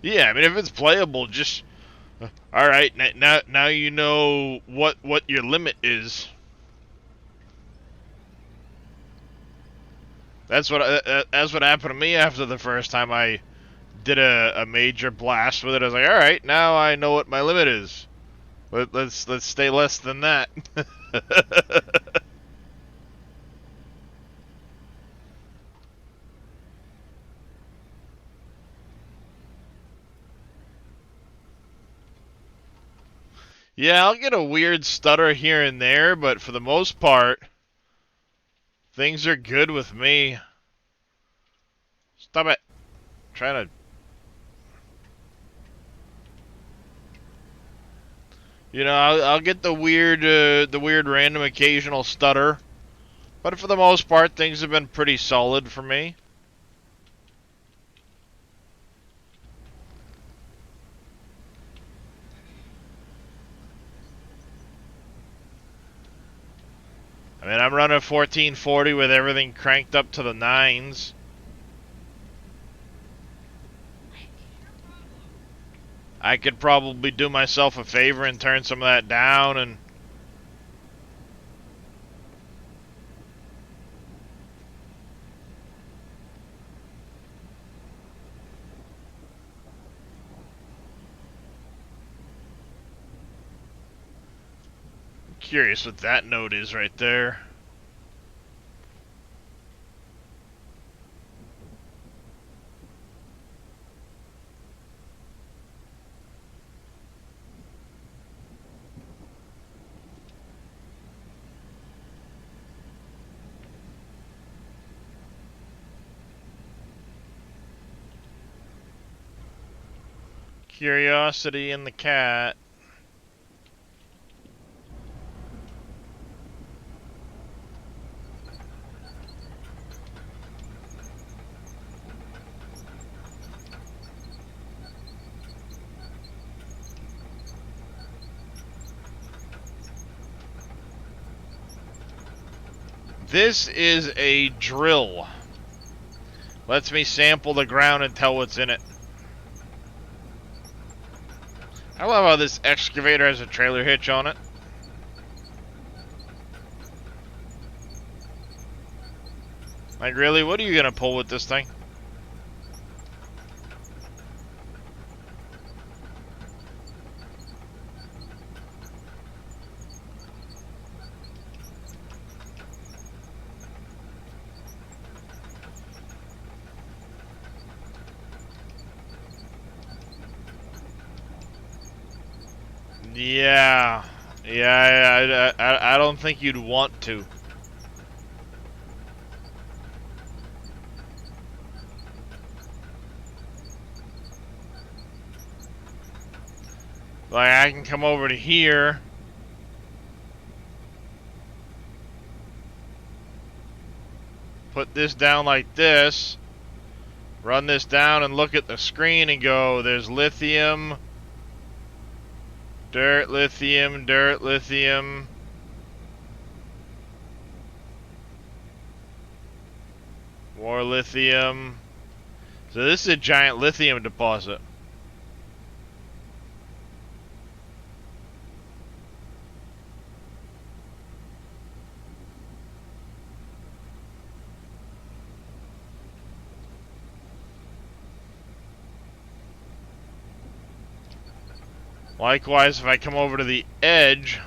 Yeah, I mean, if it's playable, just all right. Now you know what your limit is. That's what happened to me after the first time I did a major blast with it. I was like, all right, now I know what my limit is. Let's stay less than that. Yeah, I'll get a weird stutter here and there, but for the most part, things are good with me. Stop it. I'm trying to. You know, I'll get the weird random occasional stutter, but for the most part, things have been pretty solid for me. I mean, I'm running 1440 with everything cranked up to the 9s. I could probably do myself a favor and turn some of that down and... I'm curious what that note is right there. Curiosity in the cat. This is a drill. Lets me sample the ground and tell what's in it. I love how this excavator has a trailer hitch on it. Like, really? What are you gonna pull with this thing? Yeah. Yeah, I don't think you'd want to. Like, I can come over to here. Put this down like this. Run this down and look at the screen and go, there's lithium. Dirt, lithium, dirt, lithium. More lithium. So this is a giant lithium deposit. Likewise, if I come over to the edge,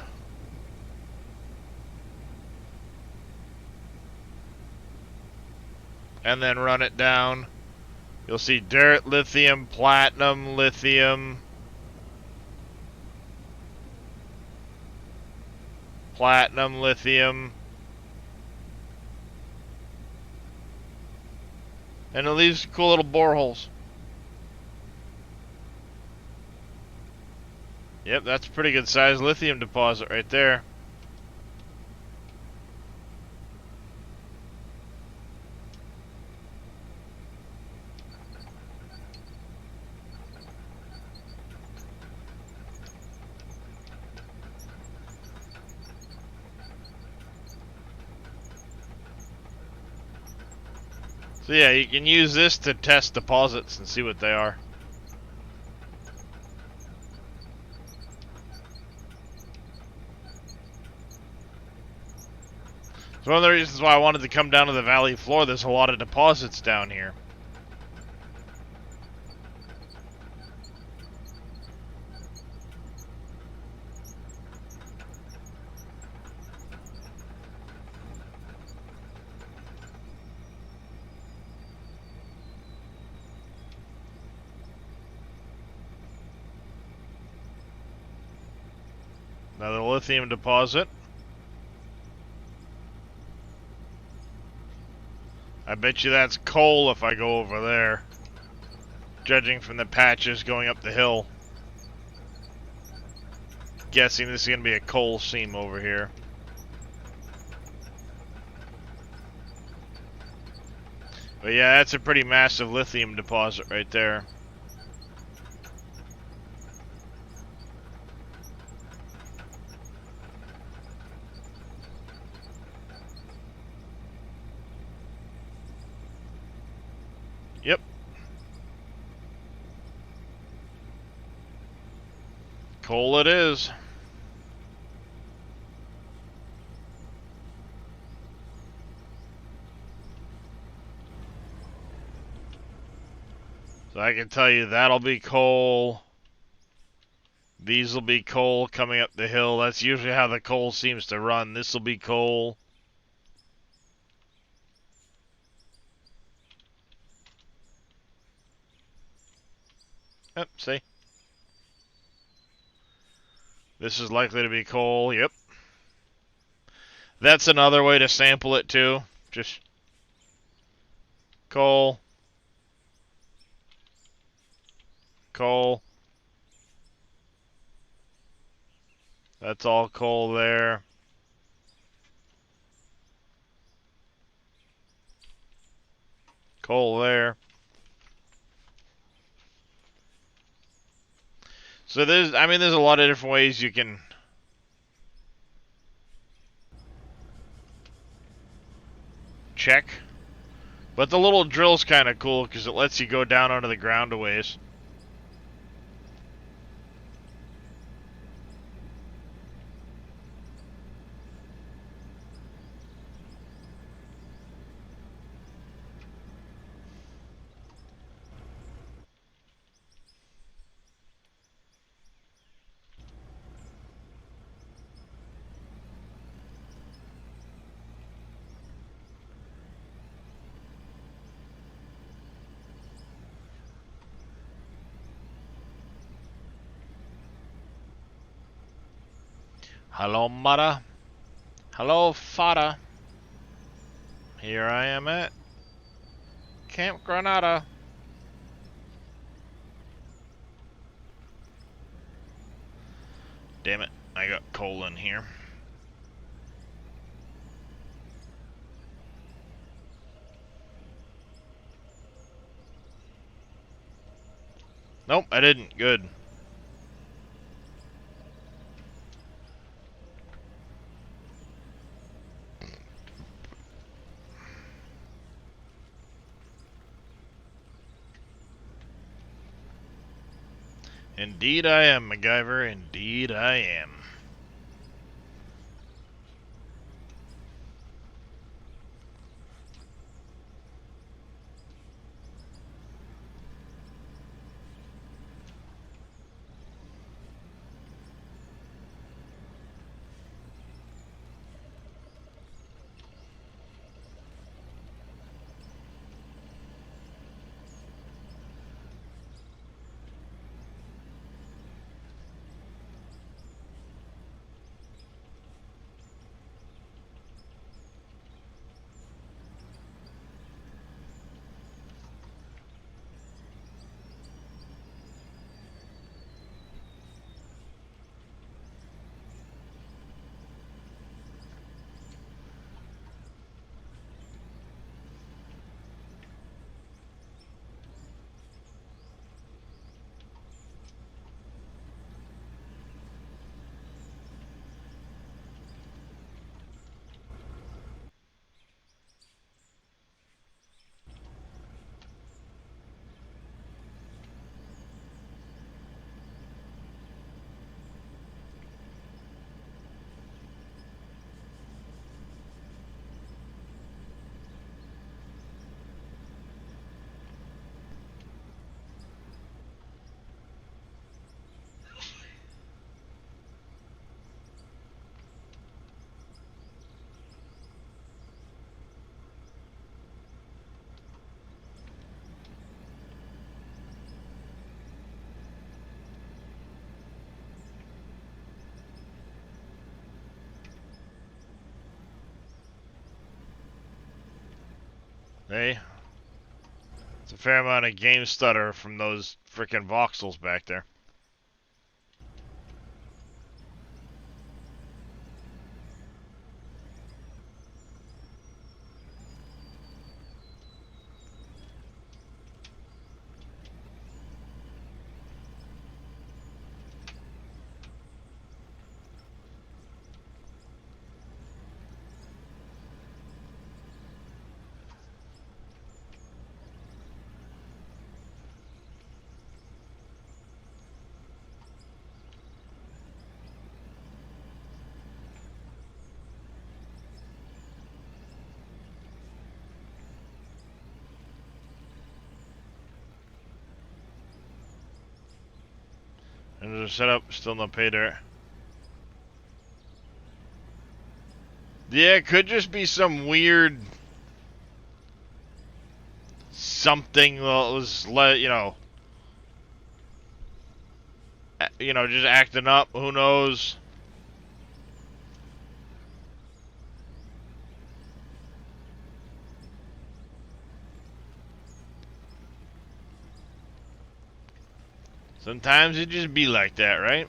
and then run it down, you'll see dirt, lithium, platinum, lithium, platinum, lithium. And it leaves cool little boreholes. Yep, that's a pretty good sized lithium deposit right there. So yeah, you can use this to test deposits and see what they are. It's one of the reasons why I wanted to come down to the valley floor. There's a lot of deposits down here. Another lithium deposit. I bet you that's coal if I go over there. Judging from the patches going up the hill. Guessing this is going to be a coal seam over here. But yeah, that's a pretty massive lithium deposit right there. Yep. Coal it is. So I can tell you that'll be coal. These will be coal coming up the hill. That's usually how the coal seems to run. This will be coal. Yep, see? This is likely to be coal, yep. That's another way to sample it too. Just coal. Coal. That's all coal there. Coal there. So there's a lot of different ways you can check. But the little drill's kind of cool because it lets you go down onto the ground a ways. Hello, Mata. Hello, Fada. Here I am at Camp Granada. Damn it, I got coal in here. Nope, I didn't. Good. Indeed I am, MacGyver. Indeed I am. Hey, it's a fair amount of game stutter from those frickin' voxels back there. And there's a setup, still no pay dirt. Yeah, it could just be some weird something that was, just acting up. Who knows? Sometimes it just be like that, right?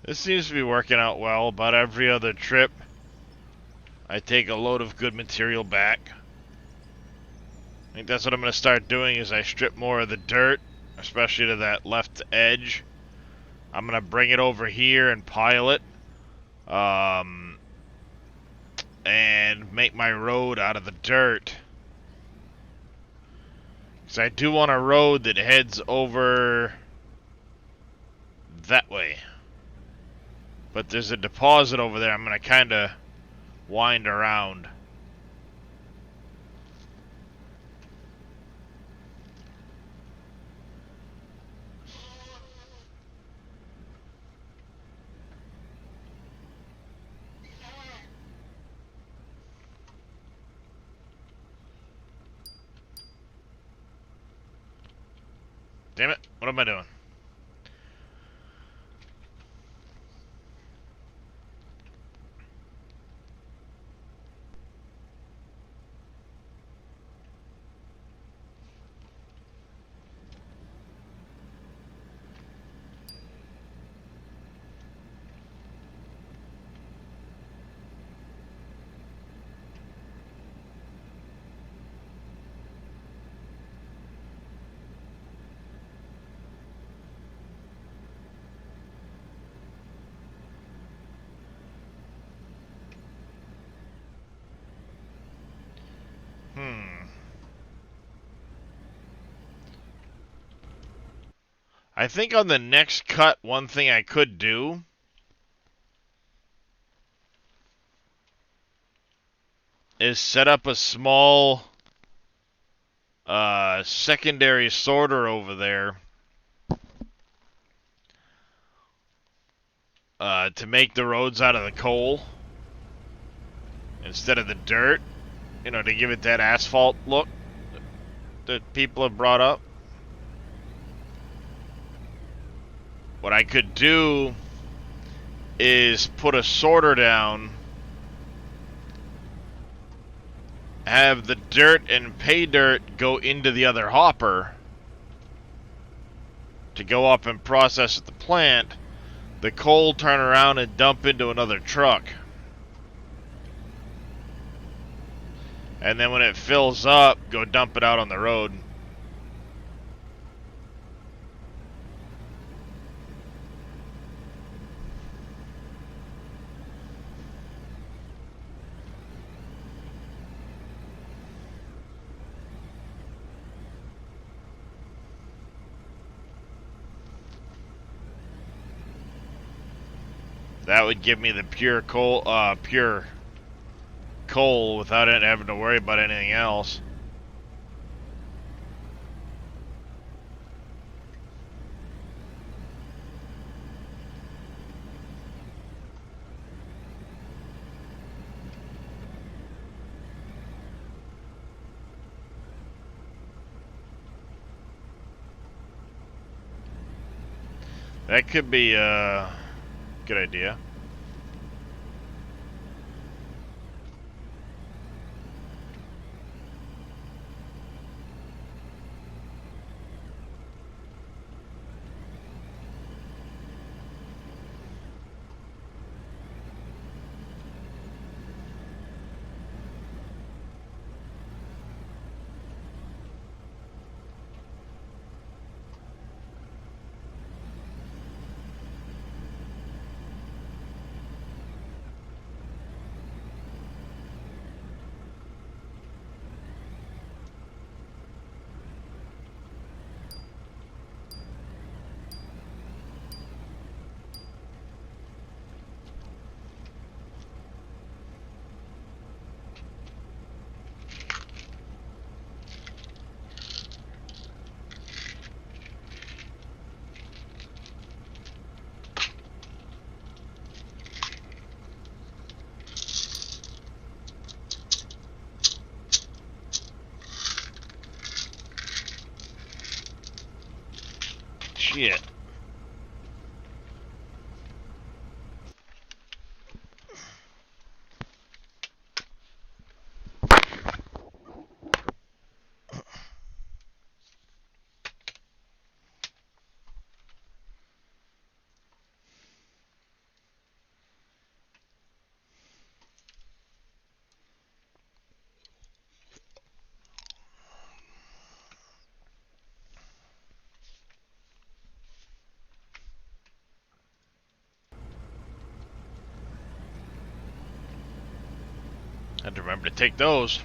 This seems to be working out well. About every other trip, I take a load of good material back. I think that's what I'm going to start doing is I strip more of the dirt, especially to that left edge. I'm going to bring it over here and pile it. And make my road out of the dirt. Because I do want a road that heads over that way. But there's a deposit over there I'm going to kind of wind around. Damn it, what am I doing? I think on the next cut, one thing I could do is set up a small secondary sorter over there to make the roads out of the coal instead of the dirt, to give it that asphalt look that people have brought up. what I could do is put a sorter down, have the dirt and pay dirt go into the other hopper to go up and process at the plant, the coal turn around and dump into another truck. And then when it fills up, go dump it out on the road. That would give me the pure coal without it having to worry about anything else. That could be a good idea. Shit. Had to remember to take those.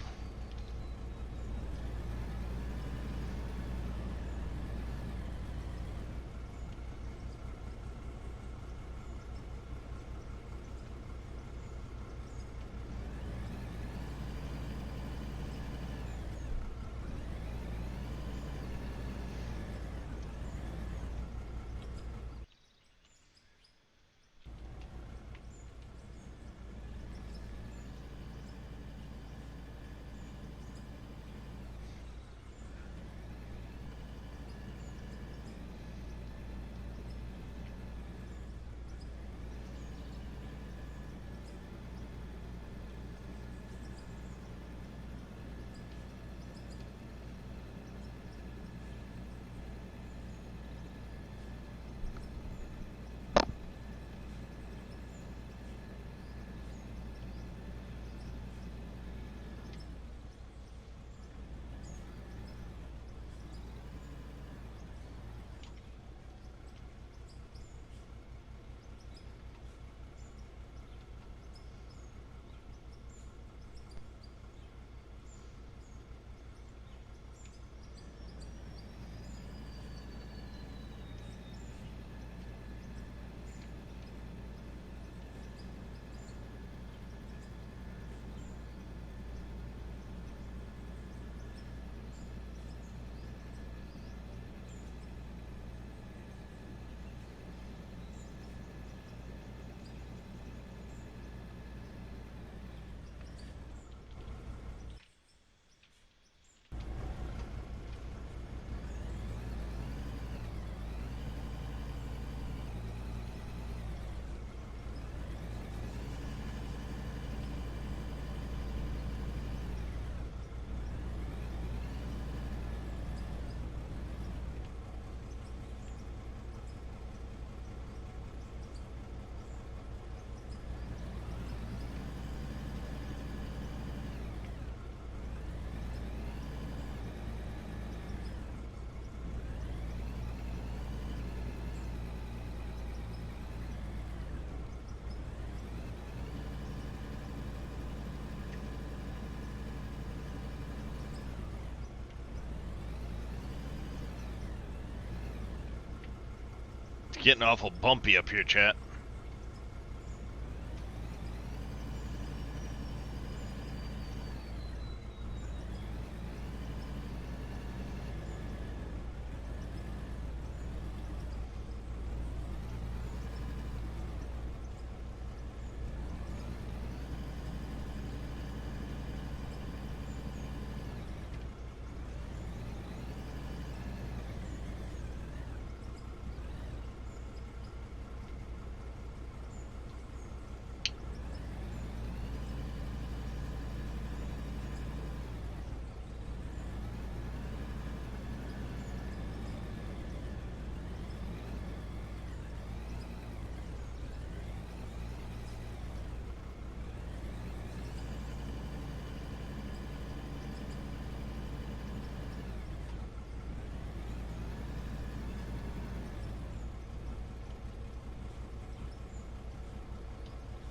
Getting awful bumpy up here, chat.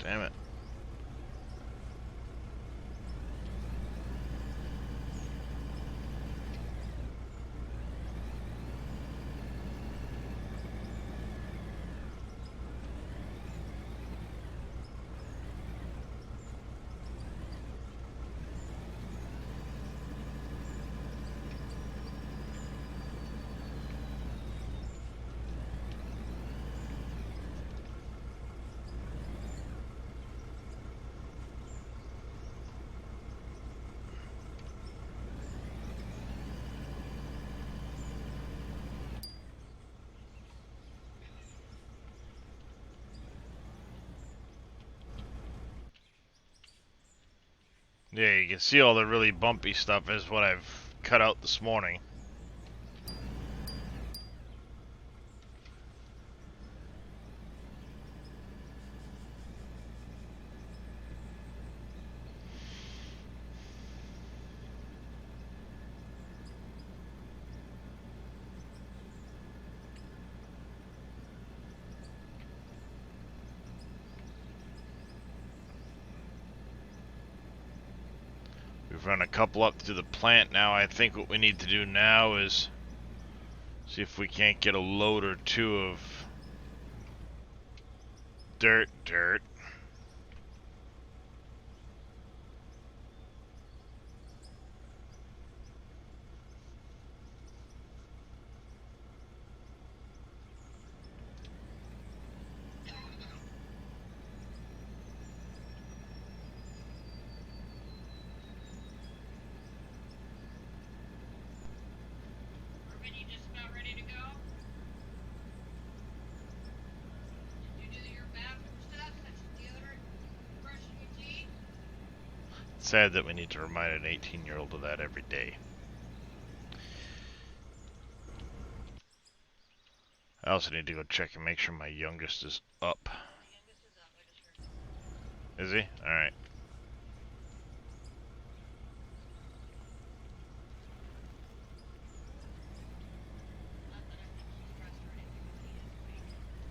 Damn it. Yeah, you can see all the really bumpy stuff is what I've cut out this morning. We've run a couple up to the plant now. I think what we need to do now is see if we can't get a load or two of dirt. Urban, you just about ready to go? Did you do your bathroom stuff, such as deodorant, brushing your teeth? It's sad that we need to remind an 18-year-old of that every day. I also need to go check and make sure my youngest is up. The youngest is up, I just heard. Is he? Alright. Not that I think she's stressed or anything, but he is awake.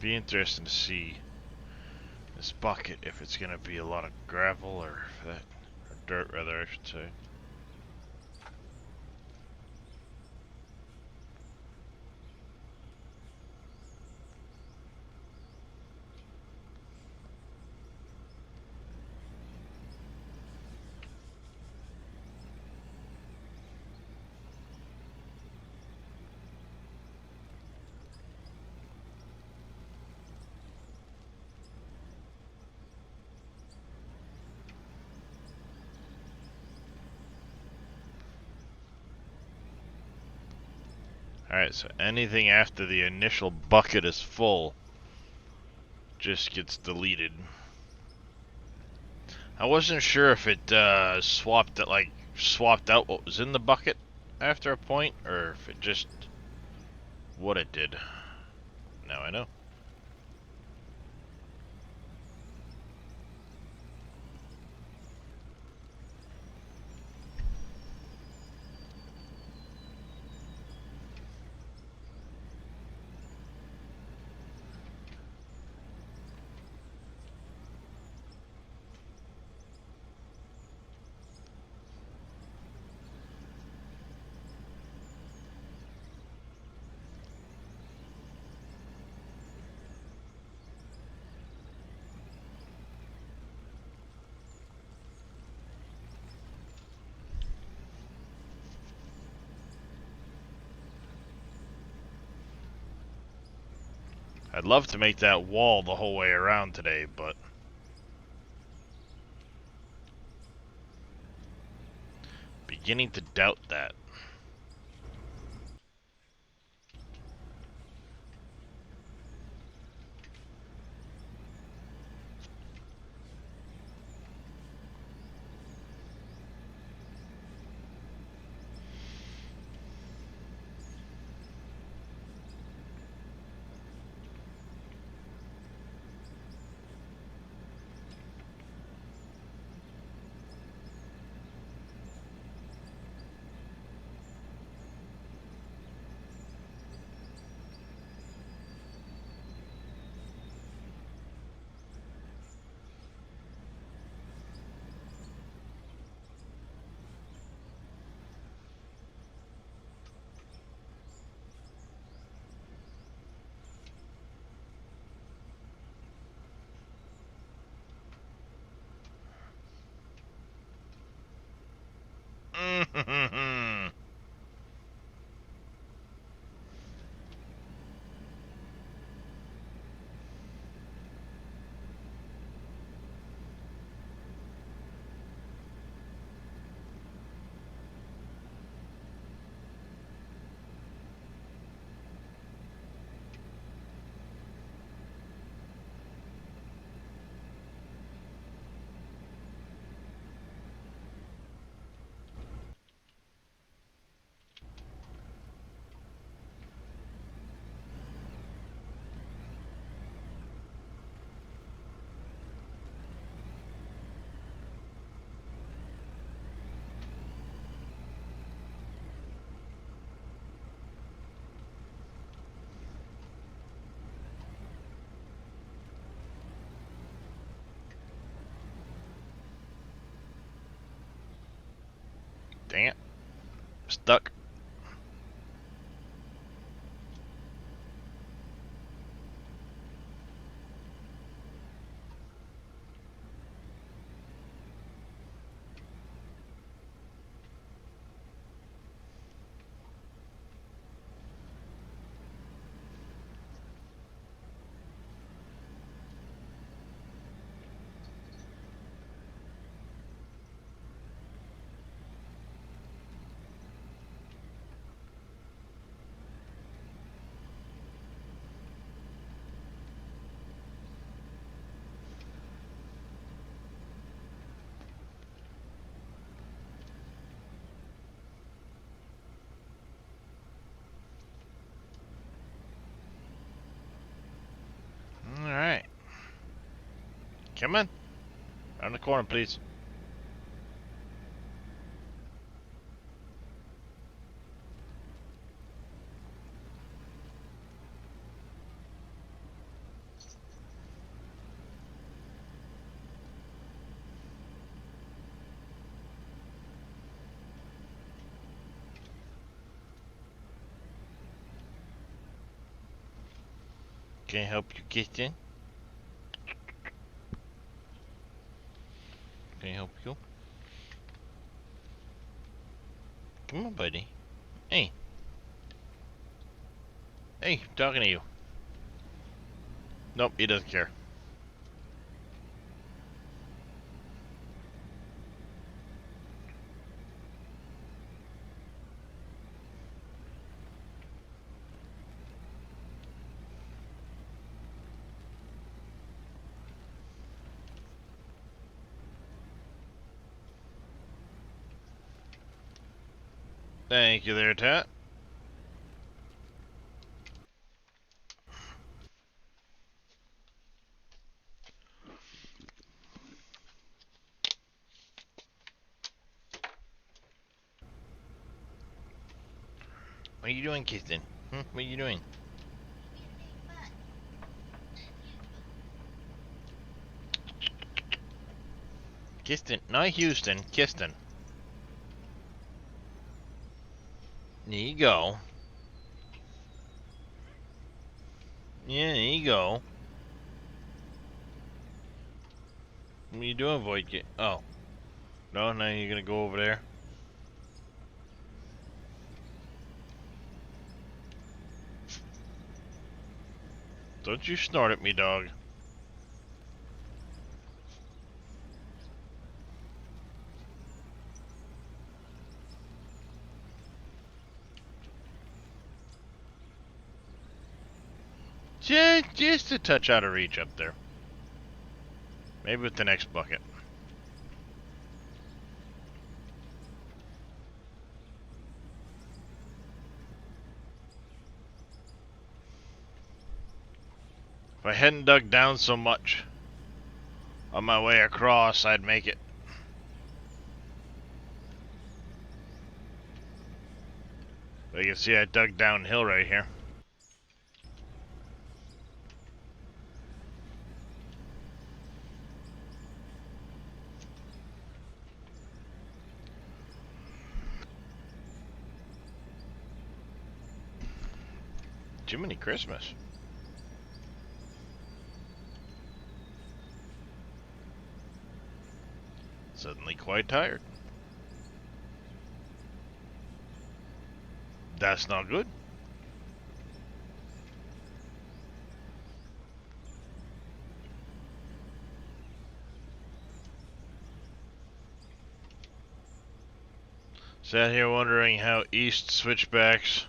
Be interesting to see this bucket if it's gonna be a lot of gravel or that, or dirt rather, I should say. Alright, so anything after the initial bucket is full just gets deleted. I wasn't sure if it swapped out what was in the bucket after a point, or if it just what it did. Now I know. I'd love to make that wall the whole way around today, but beginning to doubt that. Dang it. Stuck. Alright. Come on. Around the corner, please. Can I help you get in? Can I help you? Come on, buddy. Hey. Hey, talking to you. Nope, he doesn't care. Thank you there, Tat. What are you doing, Kirsten? What are you doing? Kirsten, not Houston, Kirsten. There you go. Yeah, there you go. What are you doing, Voidkit? Oh. No, now you're gonna go over there? Don't you snort at me, dog. Just a touch out of reach up there. Maybe with the next bucket. If I hadn't dug down so much on my way across, I'd make it. But you can see I dug downhill right here. Jiminy Christmas. Suddenly quite tired. That's not good. Sat here wondering how east switchbacks,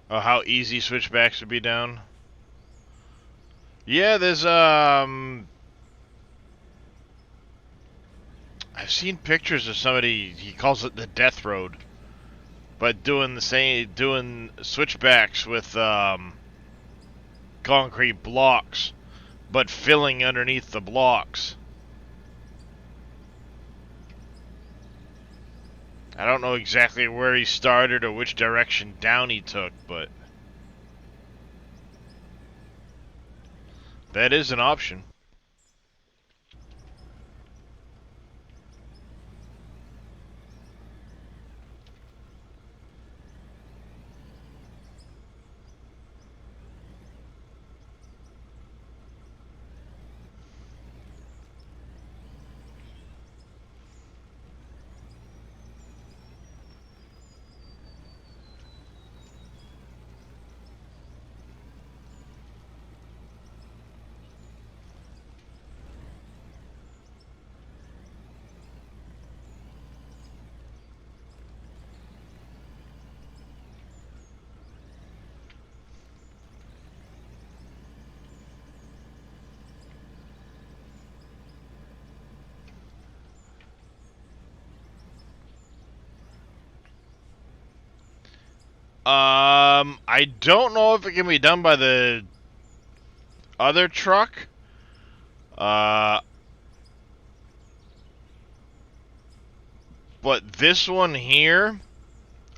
or how easy switchbacks would be down. Yeah, there's I've seen pictures of somebody, he calls it the death road, but doing switchbacks with concrete blocks, but filling underneath the blocks. I don't know exactly where he started or which direction down he took, but that is an option. I don't know if it can be done by the other truck. But this one here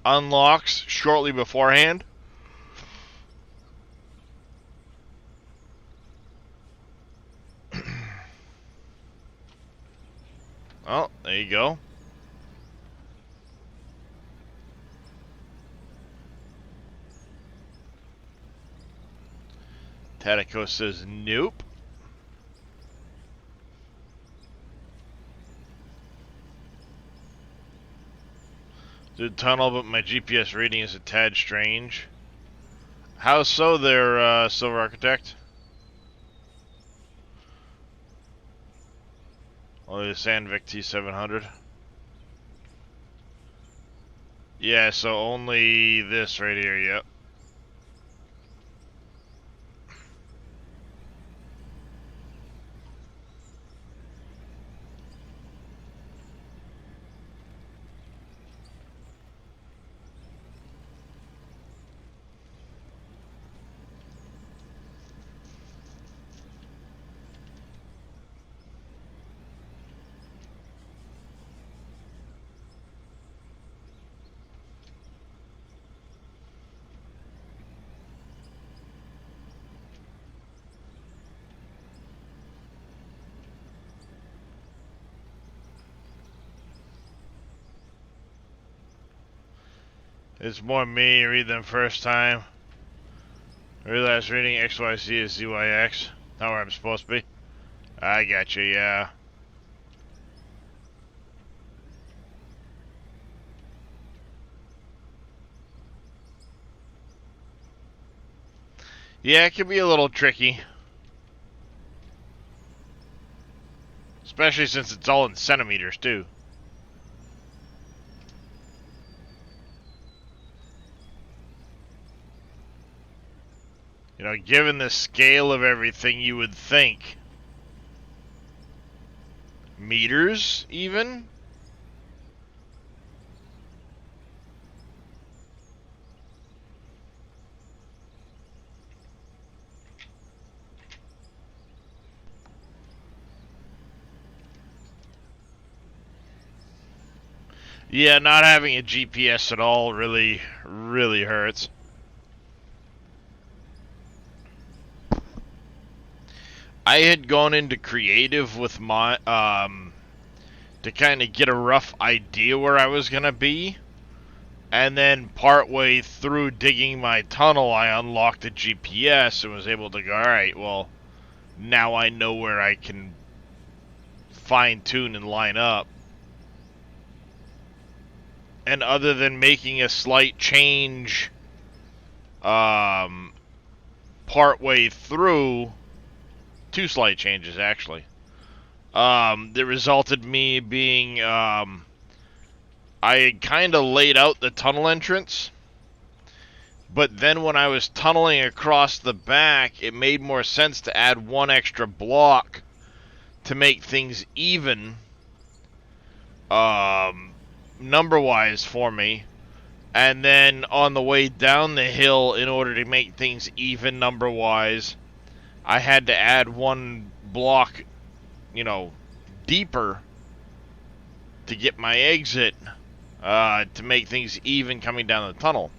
unlocks shortly beforehand. Oh, there you go. Tatico says nope. Did tunnel, but my GPS reading is a tad strange. How so there, Silver Architect? Only the Sandvik T700. Yeah, so only this right here, yep. It's more me read them first time. I realized reading XYZ is ZYX. Not where I'm supposed to be. I got you, yeah. Yeah, it can be a little tricky. Especially since it's all in centimeters, too. You know, given the scale of everything, you would think meters, even? Yeah, not having a GPS at all really hurts. I had gone into creative with my, to kind of get a rough idea where I was going to be. And then partway through digging my tunnel, I unlocked the GPS and was able to go, alright, well, now I know where I can fine tune and line up. And other than making a slight change, partway through, two slight changes actually, that resulted me being, I kind of laid out the tunnel entrance, but then when I was tunneling across the back, it made more sense to add one extra block to make things even, number-wise for me. And then on the way down the hill, in order to make things even number-wise, I had to add one block, you know, deeper to get my exit, to make things even coming down the tunnel.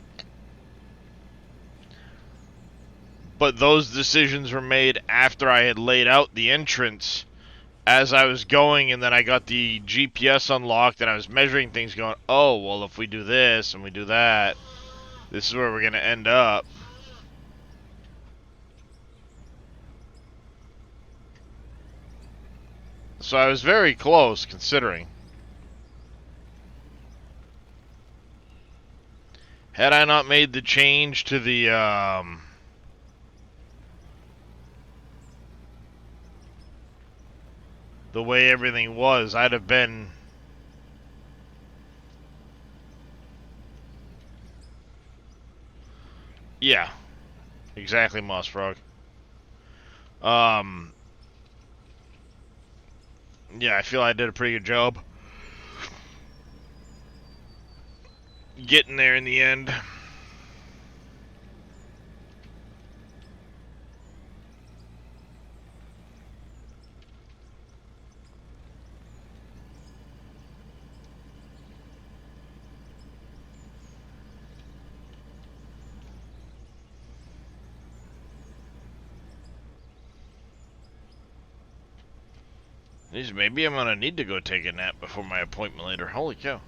But those decisions were made after I had laid out the entrance as I was going, and then I got the GPS unlocked and I was measuring things going, oh, well, if we do this and we do that, this is where we're going to end up. So I was very close, considering. Had I not made the change to the way everything was, I'd have been... Yeah. Exactly, Mossfrog. Yeah, I feel I did a pretty good job getting there in the end. Jeez, maybe I'm gonna need to go take a nap before my appointment later. Holy cow. Have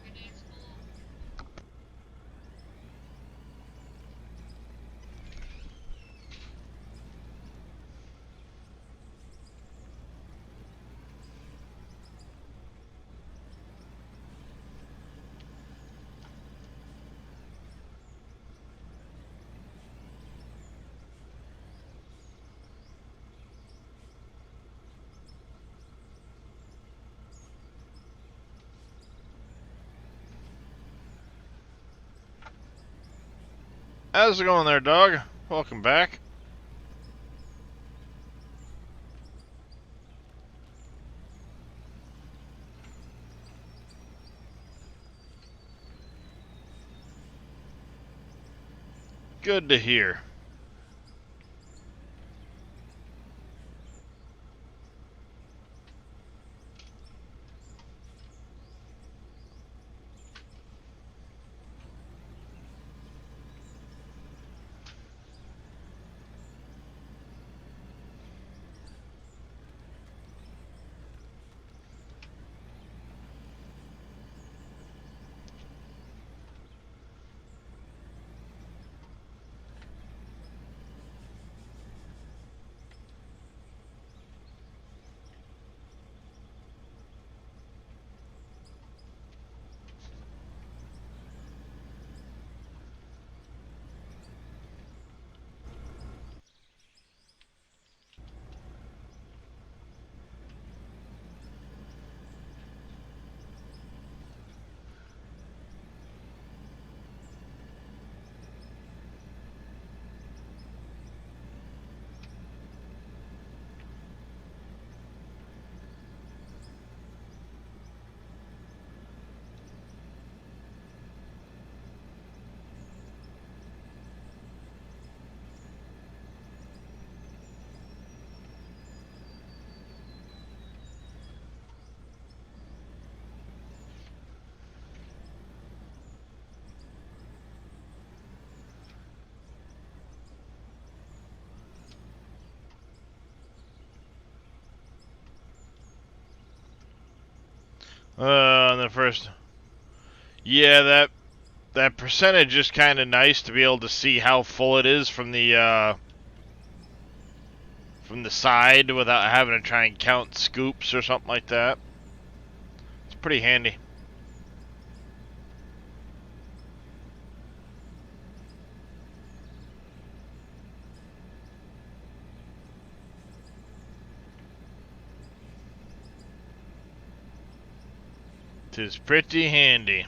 a good day at school. How's it going there, dog? Welcome back. Good to hear. The first. Yeah, that percentage is kind of nice to be able to see how full it is from the side without having to try and count scoops or something like that. It's pretty handy. Tis pretty handy.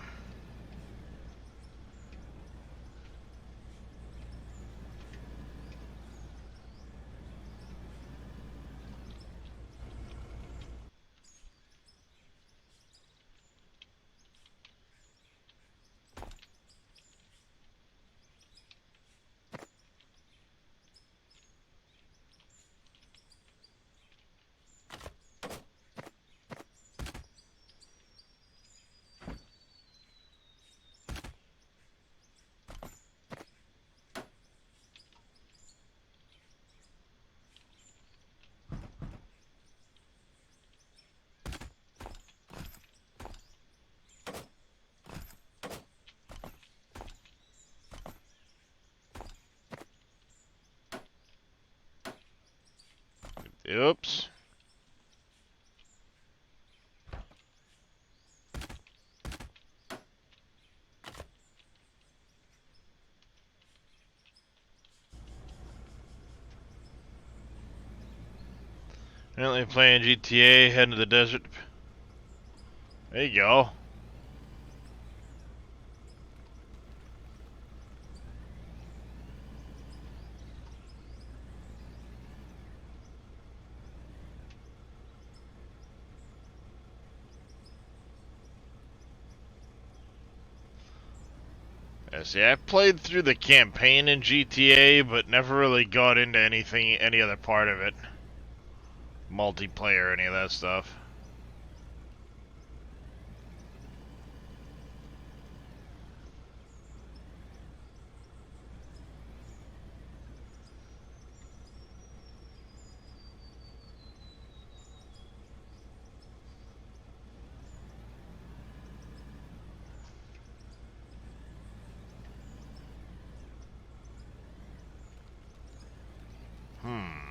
Oops. Currently playing GTA, heading to the desert. There you go. Yeah, see, I played through the campaign in GTA, but never really got into any other part of it. Multiplayer, any of that stuff. Hmm.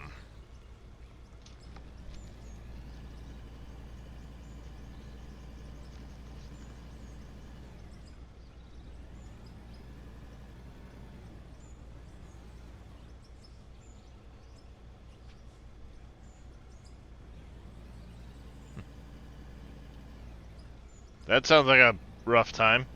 That sounds like a rough time.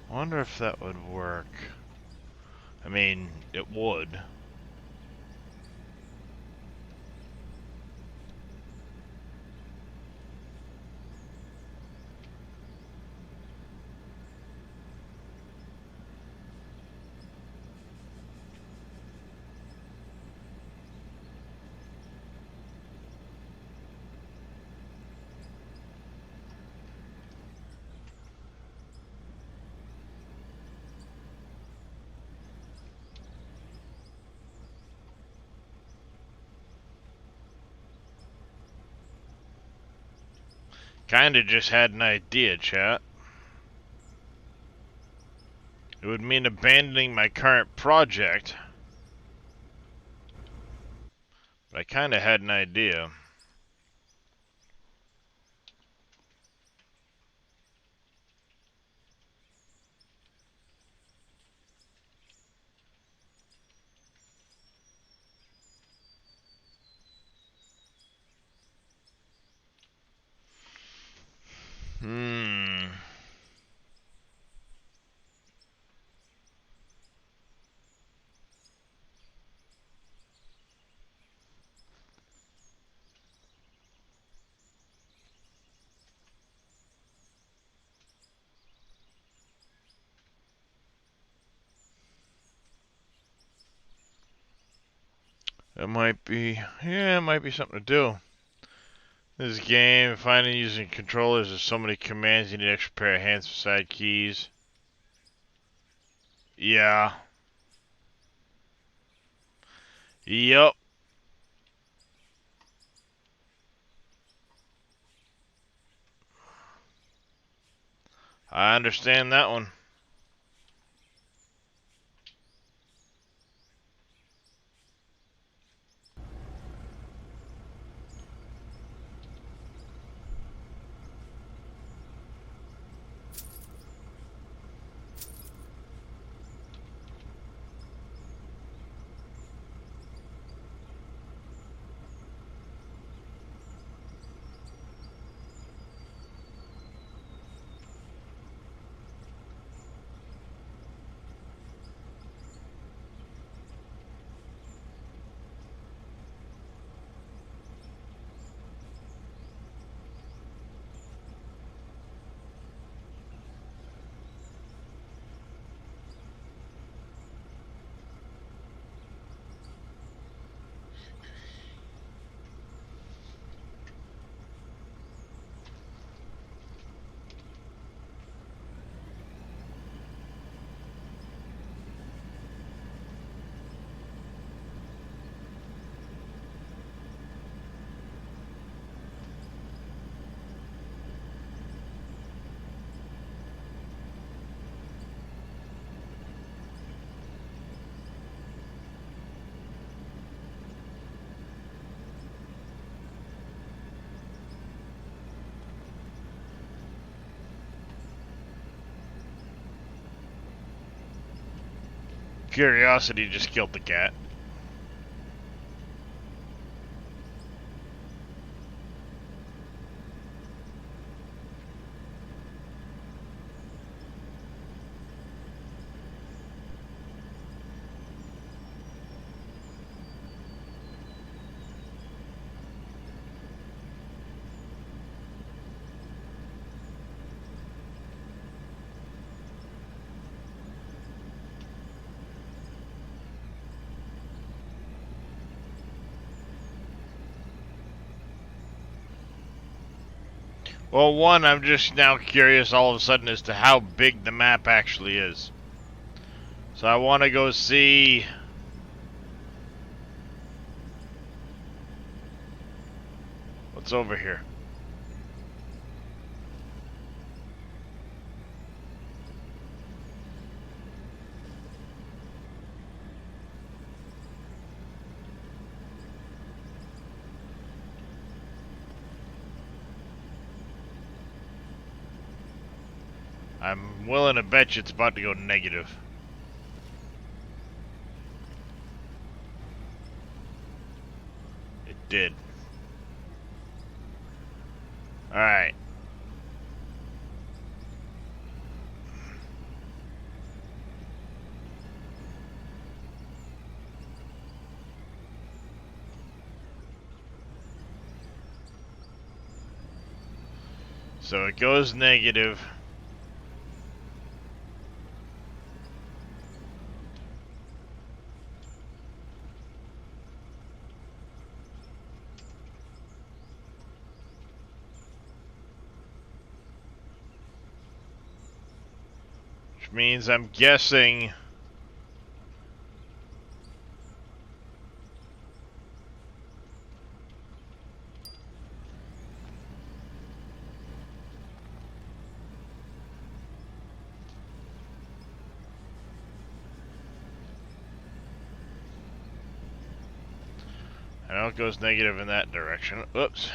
I wonder if that would work. I mean, it would. Kinda just had an idea, chat. It would mean abandoning my current project. But I kinda had an idea. It might be, yeah, it might be something to do. This game, finding using controllers, there's so many commands, you need an extra pair of hands for side keys. Yeah. Yup. I understand that one. Curiosity just killed the cat. Well, one, I'm just now curious all of a sudden as to how big the map actually is. So I want to go see... what's over here. I'm willing to bet you it's about to go negative. It did. Alright. So it goes negative. Which means I'm guessing... I know it goes negative in that direction. Oops.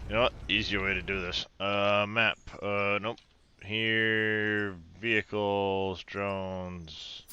You know what? Easier way to do this. Map. Nope. Here, vehicles, drones.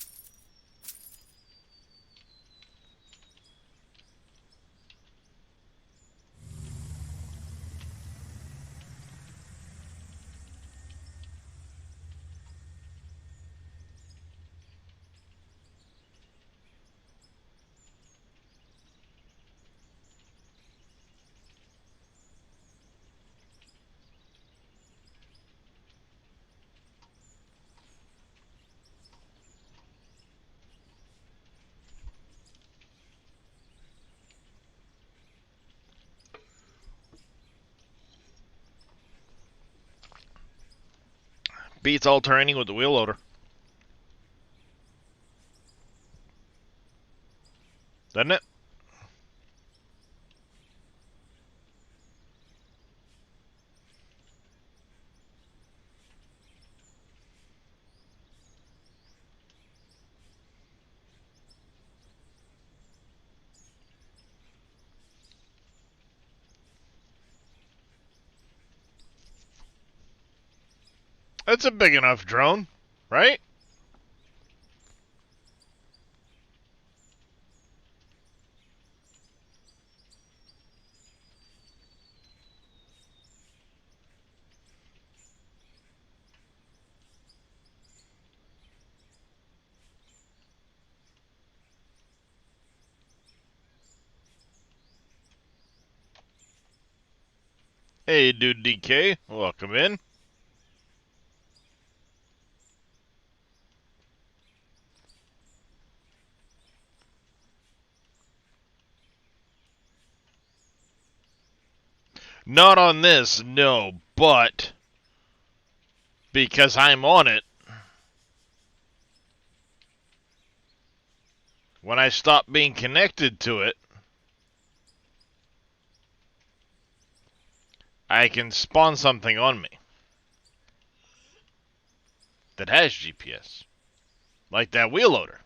Beats all terraining with the wheel loader. Doesn't it? That's a big enough drone, right? Hey, dude DK, welcome in. Not on this, no, but because I'm on it, when I stop being connected to it, I can spawn something on me that has GPS, like that wheel loader.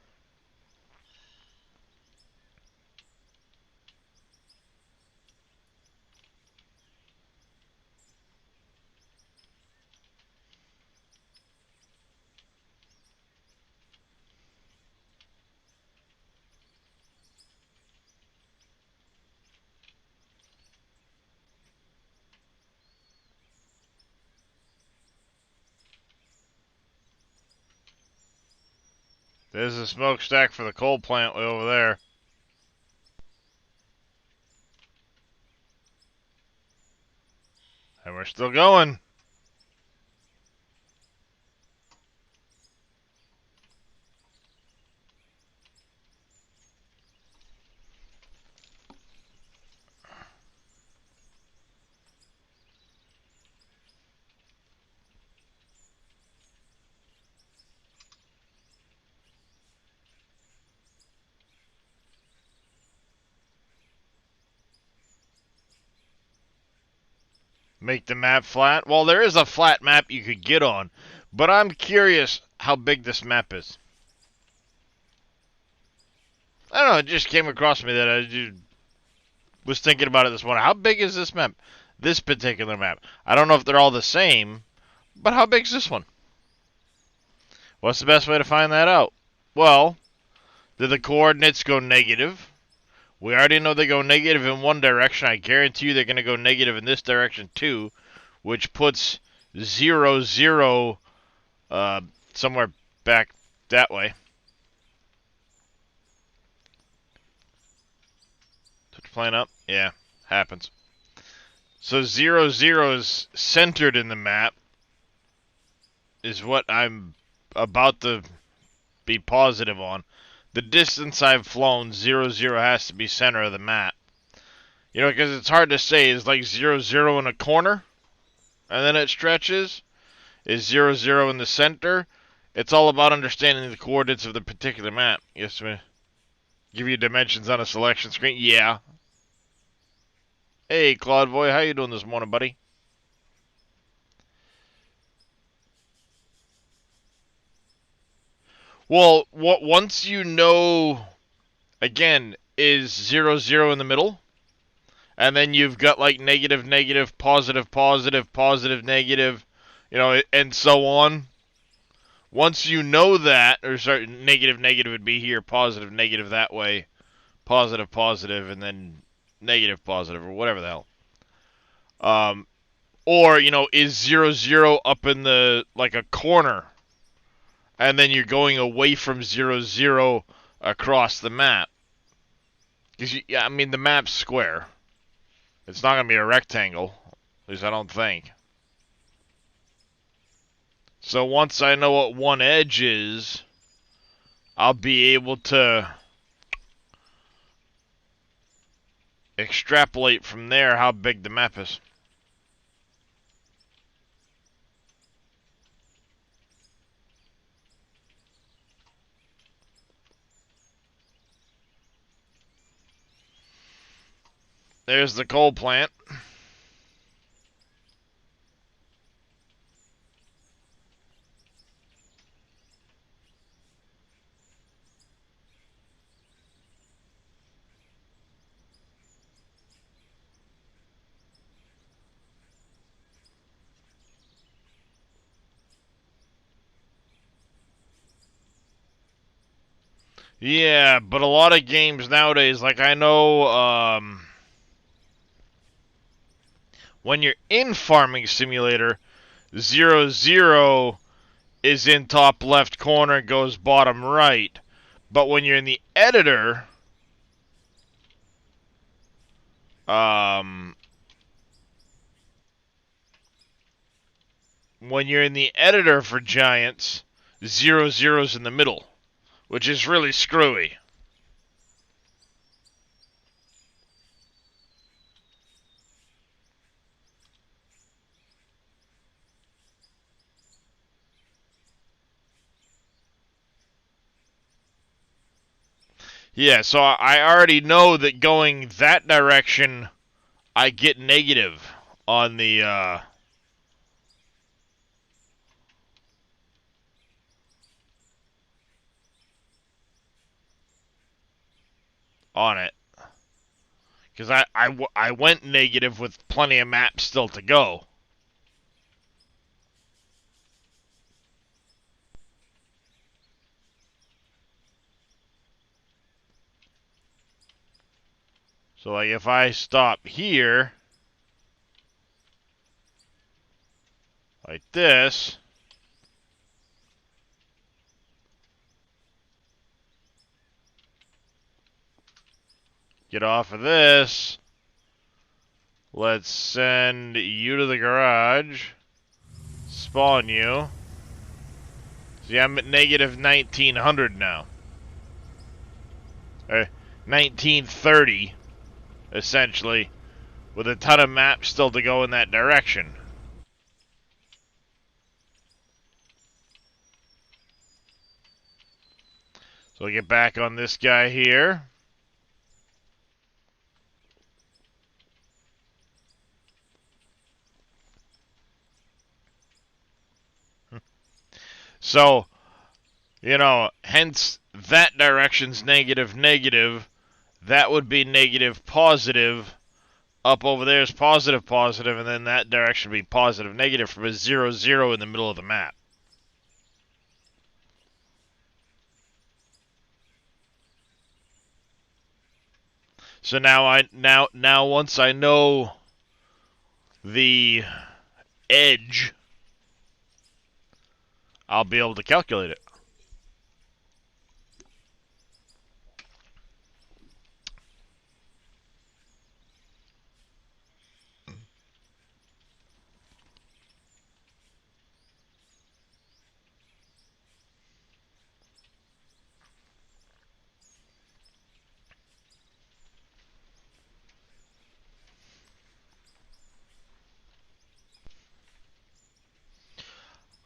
There's a smokestack for the coal plant way over there. And we're still going. Make the map flat. Well, there is a flat map you could get on, but I'm curious how big this map is. I don't know, it just came across me that I was thinking about it this morning. How big is this map? This particular map. I don't know if they're all the same, but how big is this one? What's the best way to find that out? Well, do the coordinates go negative? We already know they go negative in one direction. I guarantee you they're going to go negative in this direction too, which puts 0, 0 somewhere back that way. Touch plane up? Yeah, happens. So 0, 0 is centered in the map, is what I'm about to be positive on. The distance I've flown, 0, 0 has to be center of the map. You know, because it's hard to say. Is like 0, 0 in a corner, and then it stretches? Is 0, 0 in the center? It's all about understanding the coordinates of the particular map. Yes, ma'am. Give you dimensions on a selection screen? Yeah. Hey, Claude Voy, how you doing this morning, buddy? Well, once you know, again, is 0, 0 in the middle? And then you've got like negative, negative, positive, positive, positive, negative, you know, and so on. Once you know that, or sorry, negative, negative would be here, positive, negative that way, positive, positive, and then negative, positive, or whatever the hell. Or, you know, is 0, 0 up in the, like a corner, and then you're going away from 0, 0 across the map. Because, yeah, I mean, the map's square. It's not going to be a rectangle. At least I don't think. So once I know what one edge is, I'll be able to extrapolate from there how big the map is. There's the coal plant. Yeah, but a lot of games nowadays, like I know, when you're in Farming Simulator, 0, 0 is in top left corner, goes bottom right. But when you're in the editor, um, when you're in the editor for Giants, 0, 0's in the middle, which is really screwy. Yeah, so I already know that going that direction, I get negative on the on it, because I went negative with plenty of maps still to go. So like if I stop here like this, get off of this, let's send you to the garage, spawn you. See, I'm at negative 1900 now. 1930, essentially, with a ton of maps still to go in that direction. So we get back on this guy here. So, hence that direction's negative, negative. That would be negative, positive. Up over there is positive, positive, and then that direction would be positive, negative from a 0, 0 in the middle of the map. So now once I know the edge, I'll be able to calculate it.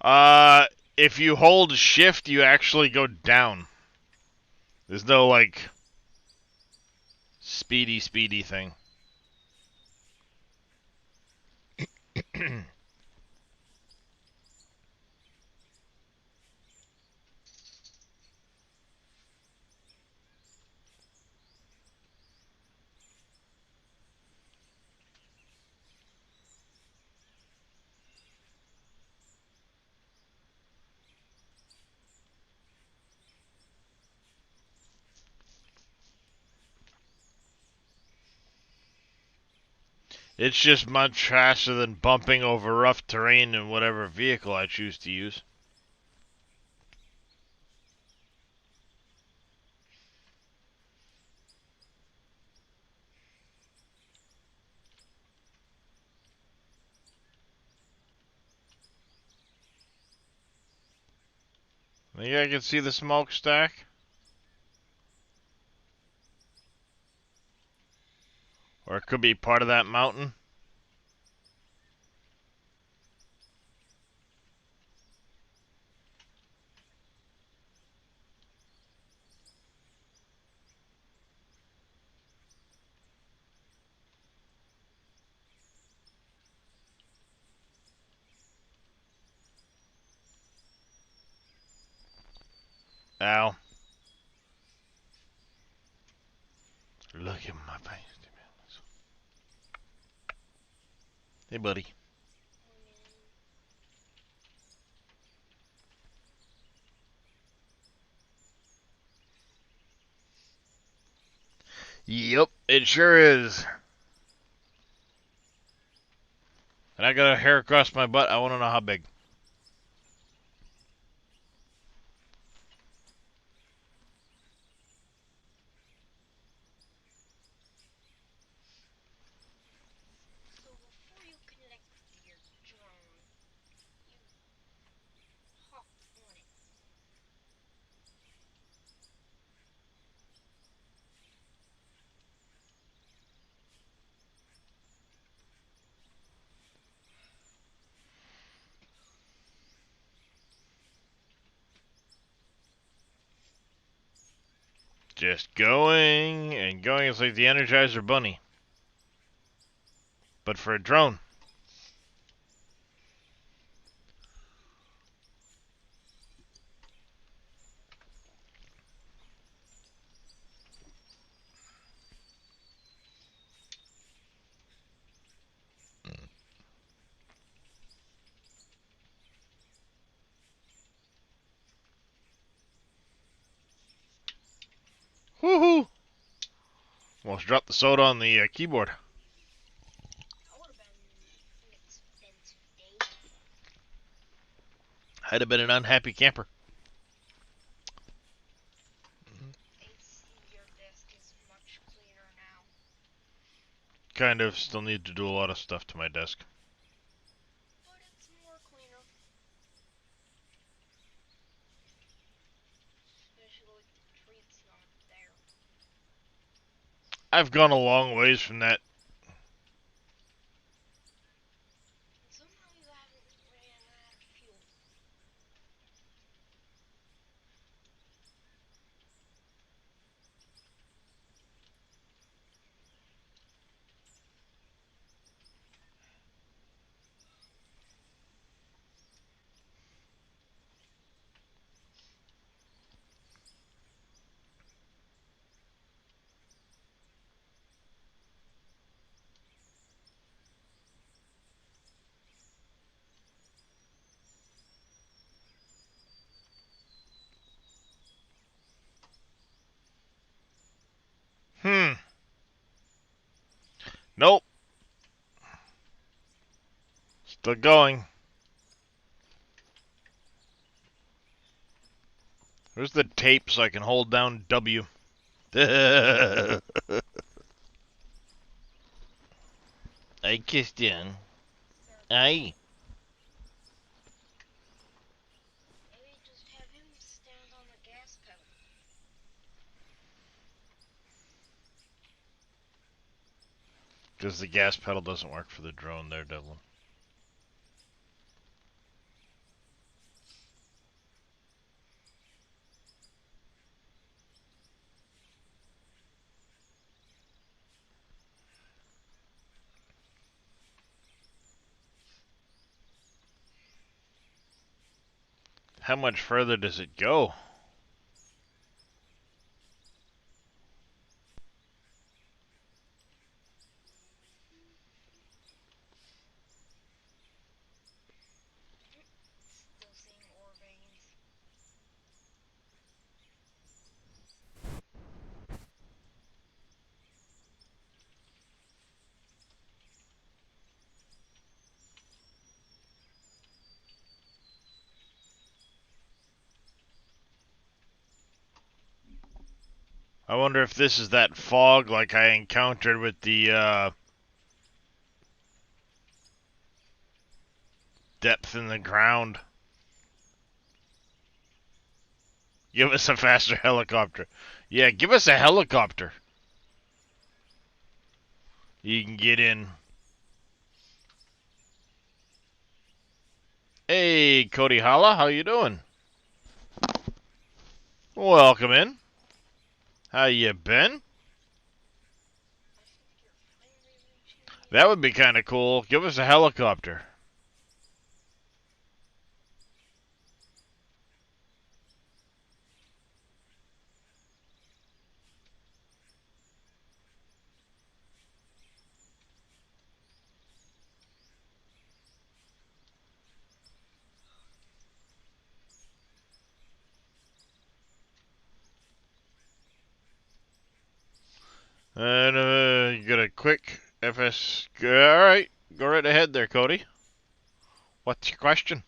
Uh, if you hold shift, you actually go down. There's no, like, speedy thing. It's just much faster than bumping over rough terrain in whatever vehicle I choose to use. Maybe I can see the smokestack. Or it could be part of that mountain. Ow. Look at my face. Hey, buddy. Yep, it sure is. And I got a hair across my butt. I want to know how big. So before you connect your drone, you hop on it. Just going and going. It's like the Energizer Bunny. But for a drone. Woohoo! Almost dropped the soda on the keyboard. That would have been an expensive day. I'd have been an unhappy camper. I see your desk is much cleaner now. Kind of. Still need to do a lot of stuff to my desk. But it's more cleaner. Especially with the treats not there. I've gone a long ways from that. And somehow you haven't ran out of fuel. Nope. Still going. Where's the tape so I can hold down W? I kissed in. Aye. Maybe just have him stand on the gas pedal. Because the gas pedal doesn't work for the drone there, Devlin. How much further does it go? Still seeing ore veins. I wonder if this is that fog like I encountered with the depth in the ground. Give us a faster helicopter. Yeah, give us a helicopter. You can get in. Hey, Cody Holla, how you doing? Welcome in. How you been? I think you're finally reaching the That would be kind of cool. Give us a helicopter. And you got a quick FS. Alright, go right ahead there, Cody. What's your question?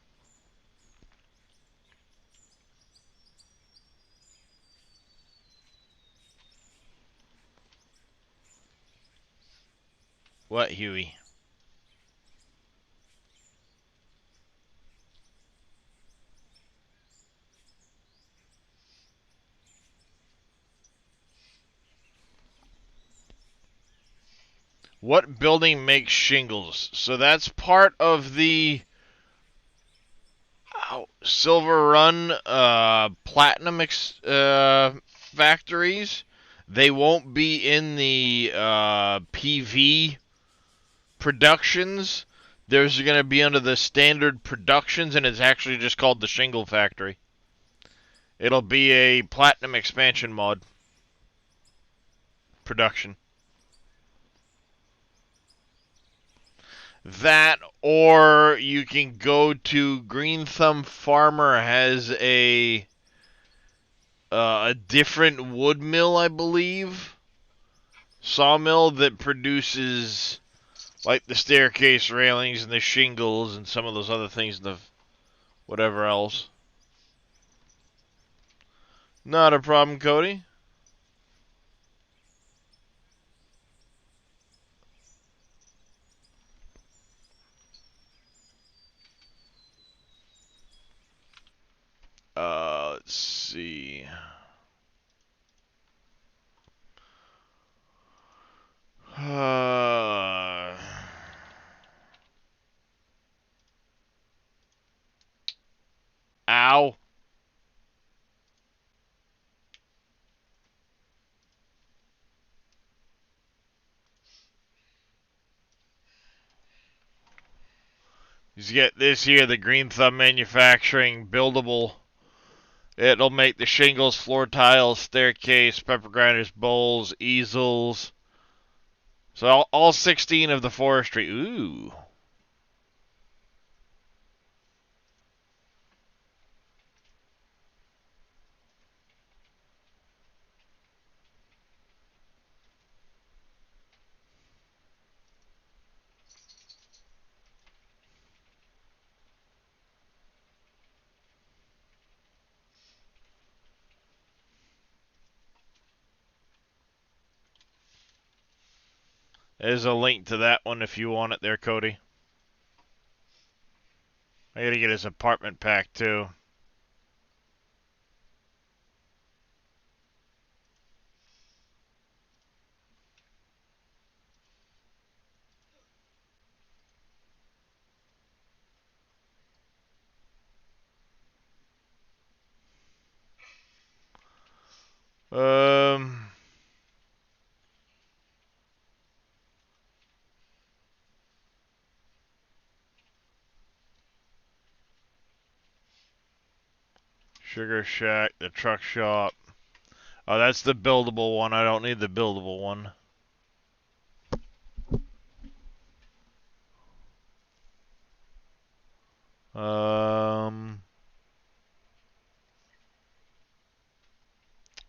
What, Huey? What building makes shingles? So that's part of the Silver Run Platinum factories. They won't be in the PV productions. There's going to be under the standard productions, and it's actually just called the Shingle Factory. It'll be a Platinum expansion mod production. That, or you can go to Green Thumb Farmer has a different wood mill, I believe, sawmill that produces like the staircase railings and the shingles and some of those other things, and the whatever else. Not a problem, Cody. Let's see. Ow. You get this here, the Green Thumb Manufacturing buildable. It'll make the shingles, floor tiles, staircase, pepper grinders, bowls, easels. So all 16 of the forestry. Ooh. There's a link to that one if you want it there, Cody. I gotta get his apartment pack too. Um, Sugar Shack, the truck shop. Oh, that's the buildable one. I don't need the buildable one.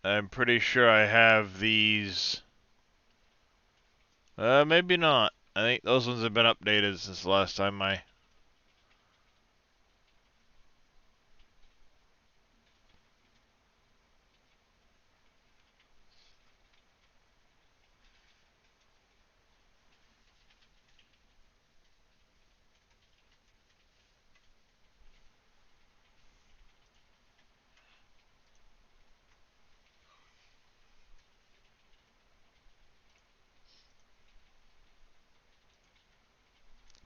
I'm pretty sure I have these. Maybe not. I think those ones have been updated since the last time I.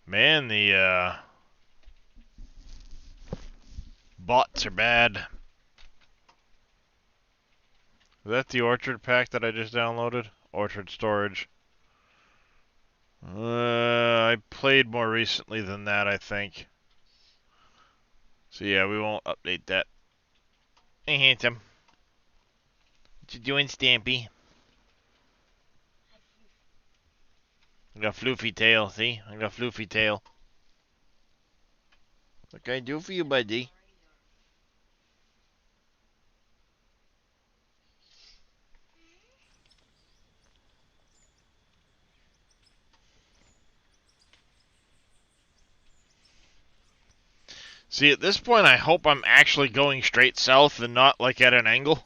Man, the bots are bad. Is that the Orchard pack that I just downloaded? Orchard Storage. I played more recently than that, I think. So yeah, we won't update that. Hey, handsome. What you doing, Stampy? I got floofy tail, see? I got floofy tail. What can I do for you, buddy? See, at this point, I hope I'm actually going straight south and not, like, at an angle.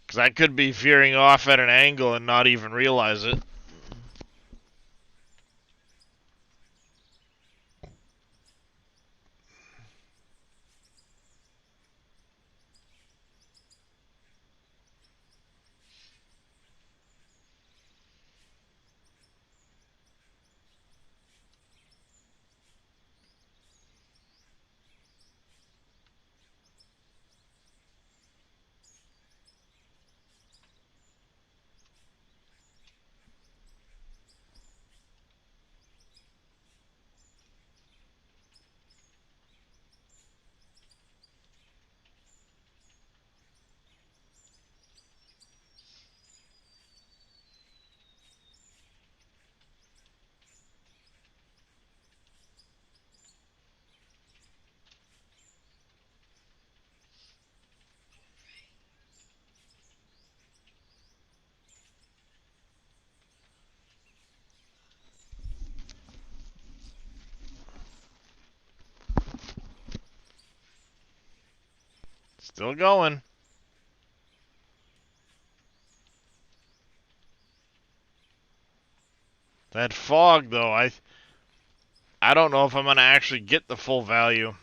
Because I could be veering off at an angle and not even realize it. Still going. That fog, though, I don't know if I'm going to actually get the full value.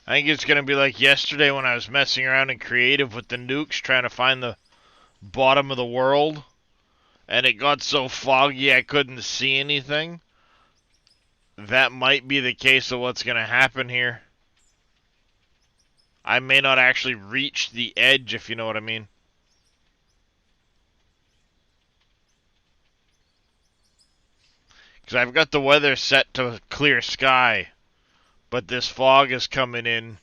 I think it's going to be like yesterday when I was messing around in creative with the nukes trying to find the bottom of the world. And it got so foggy I couldn't see anything. That might be the case of what's going to happen here. I may not actually reach the edge, if you know what I mean. Because I've got the weather set to clear sky. But this fog is coming in.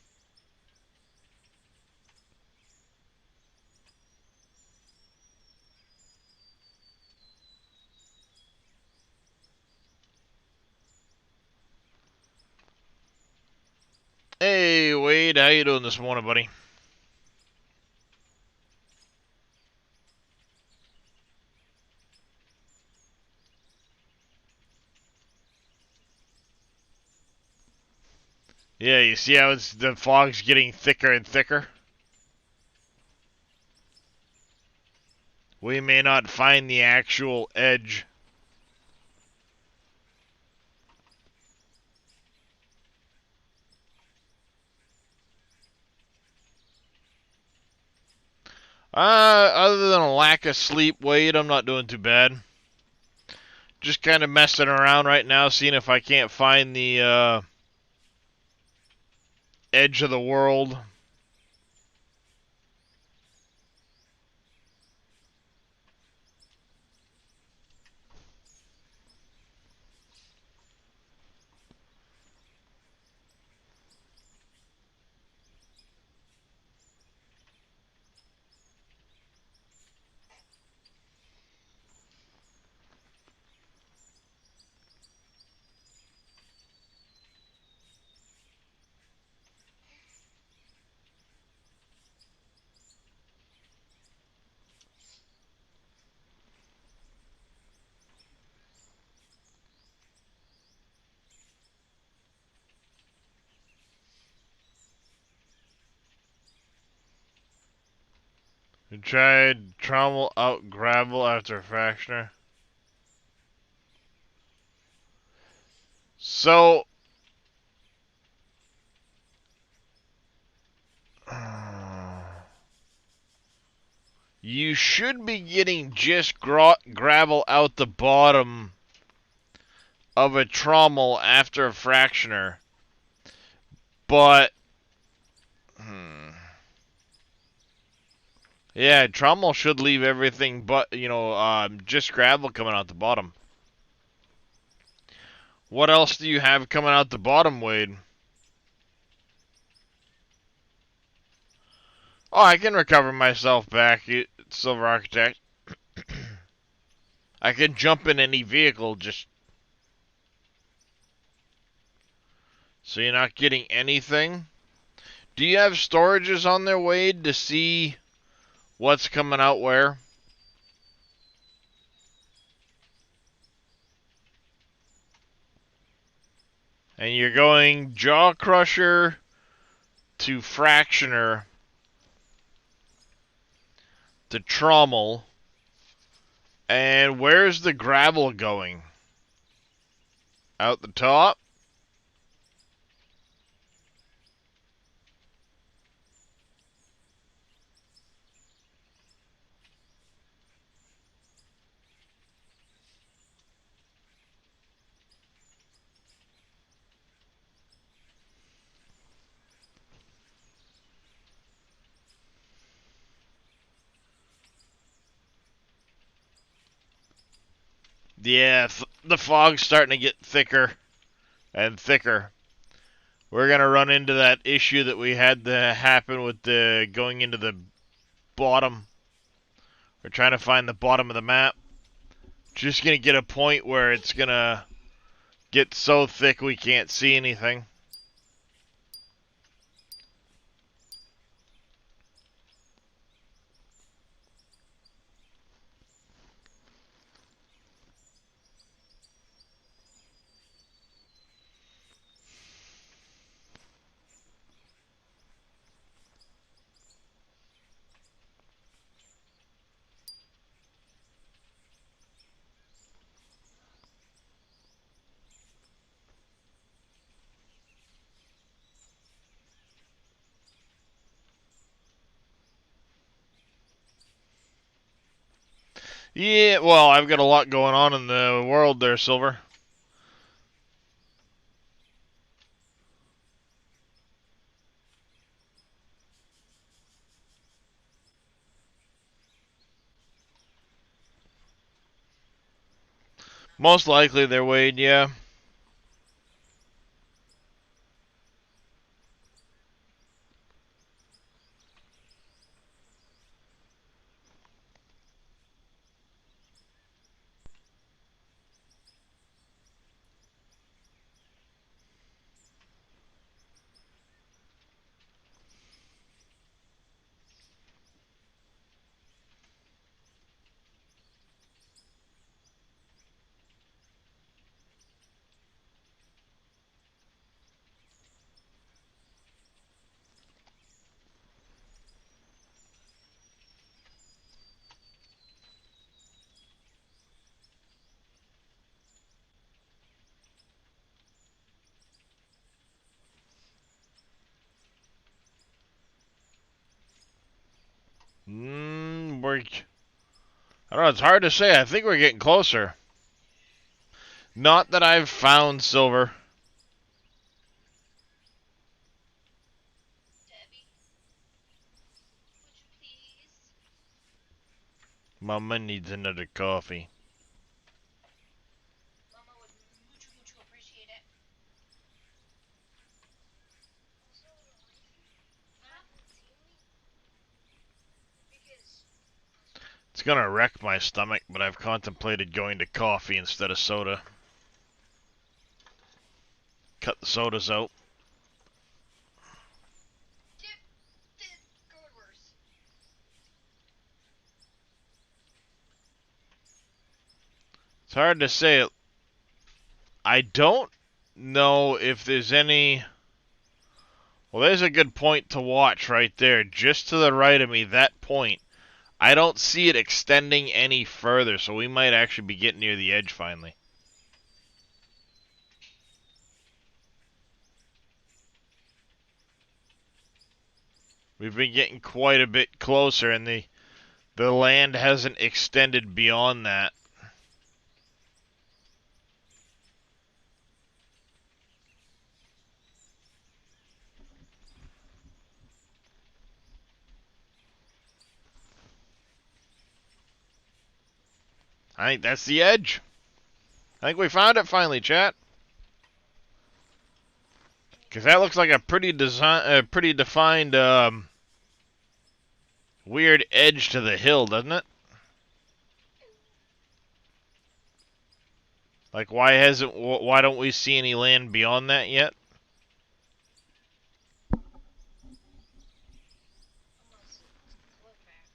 Hey, Wade, how you doing this morning, buddy? Yeah, you see how the fog's getting thicker and thicker? We may not find the actual edge. Other than a lack of sleep, Wade, I'm not doing too bad. Just kind of messing around right now, seeing if I can't find the edge of the world. We tried trommel out gravel after Fractioner. So, you should be getting just gravel out the bottom of a trommel after a Fractioner. But, yeah, trommel should leave everything but, just gravel coming out the bottom. What else do you have coming out the bottom, Wade? Oh, I can recover myself back, Silver Architect. I can jump in any vehicle, just... So you're not getting anything? Do you have storages on there, Wade, to see what's coming out where? And you're going Jaw Crusher to Fractioner to Trommel. And where's the gravel going? Out the top? Yeah, the fog's starting to get thicker and thicker. We're going to run into that issue that we had to happen with the going into the bottom. We're trying to find the bottom of the map. Just going to get a point where it's going to get so thick we can't see anything. Yeah, well, I've got a lot going on in the world there, Silver. Most likely they're Wade, yeah. I don't know, it's hard to say. I think we're getting closer. Not that I've found Silver. Debbie, would you please? Mama needs another coffee. Mama would mucho appreciate it. Huh? Because It's gonna wreck my stomach, but I've contemplated going to coffee instead of soda. Cut the sodas out. this going worse. It's hard to say. I don't know if there's any... Well, there's a good point to watch right there. Just to the right of me, that point. I don't see it extending any further, so we might actually be getting near the edge finally. We've been getting quite a bit closer, and the land hasn't extended beyond that. I think that's the edge. I think we found it finally, chat. Because that looks like a pretty defined Weird edge to the hill, doesn't it? Like, why don't we see any land beyond that yet? Unless look back.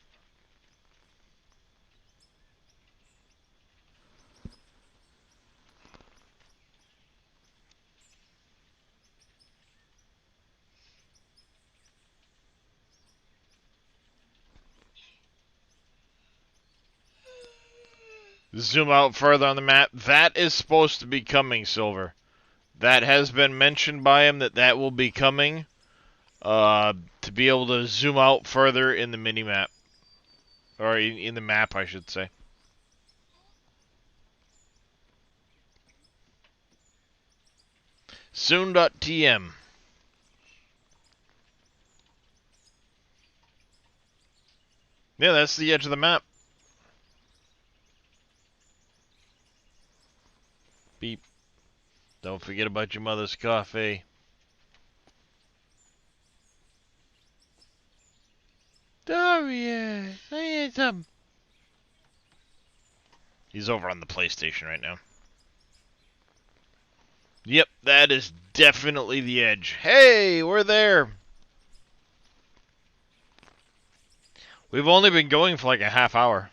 Zoom out further on the map. That is supposed to be coming, Silver. That has been mentioned by him that will be coming. To be able to zoom out further in the mini map. Or in the map, I should say. Soon.tm. Yeah, that's the edge of the map. Beep. Don't forget about your mother's coffee. Darius, I need some. He's over on the PlayStation right now. Yep, that is definitely the edge. Hey, we're there. We've only been going for like a half hour.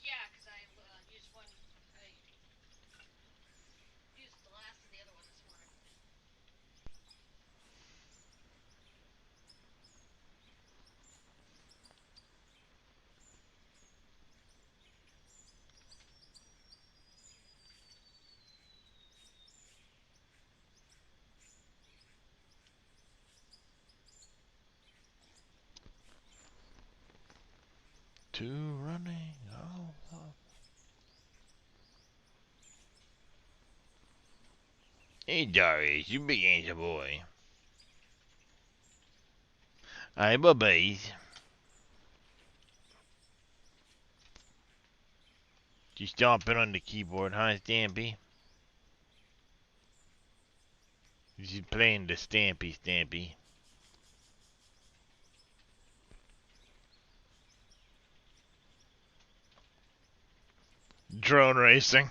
Yeah, because I used one. I used the last of the other one this morning. Two running. Oh. Hey, Darius, you big angel boy. Hi, bubbies. You stomping on the keyboard, huh, Stampy? She's playing the Stampy. Drone racing.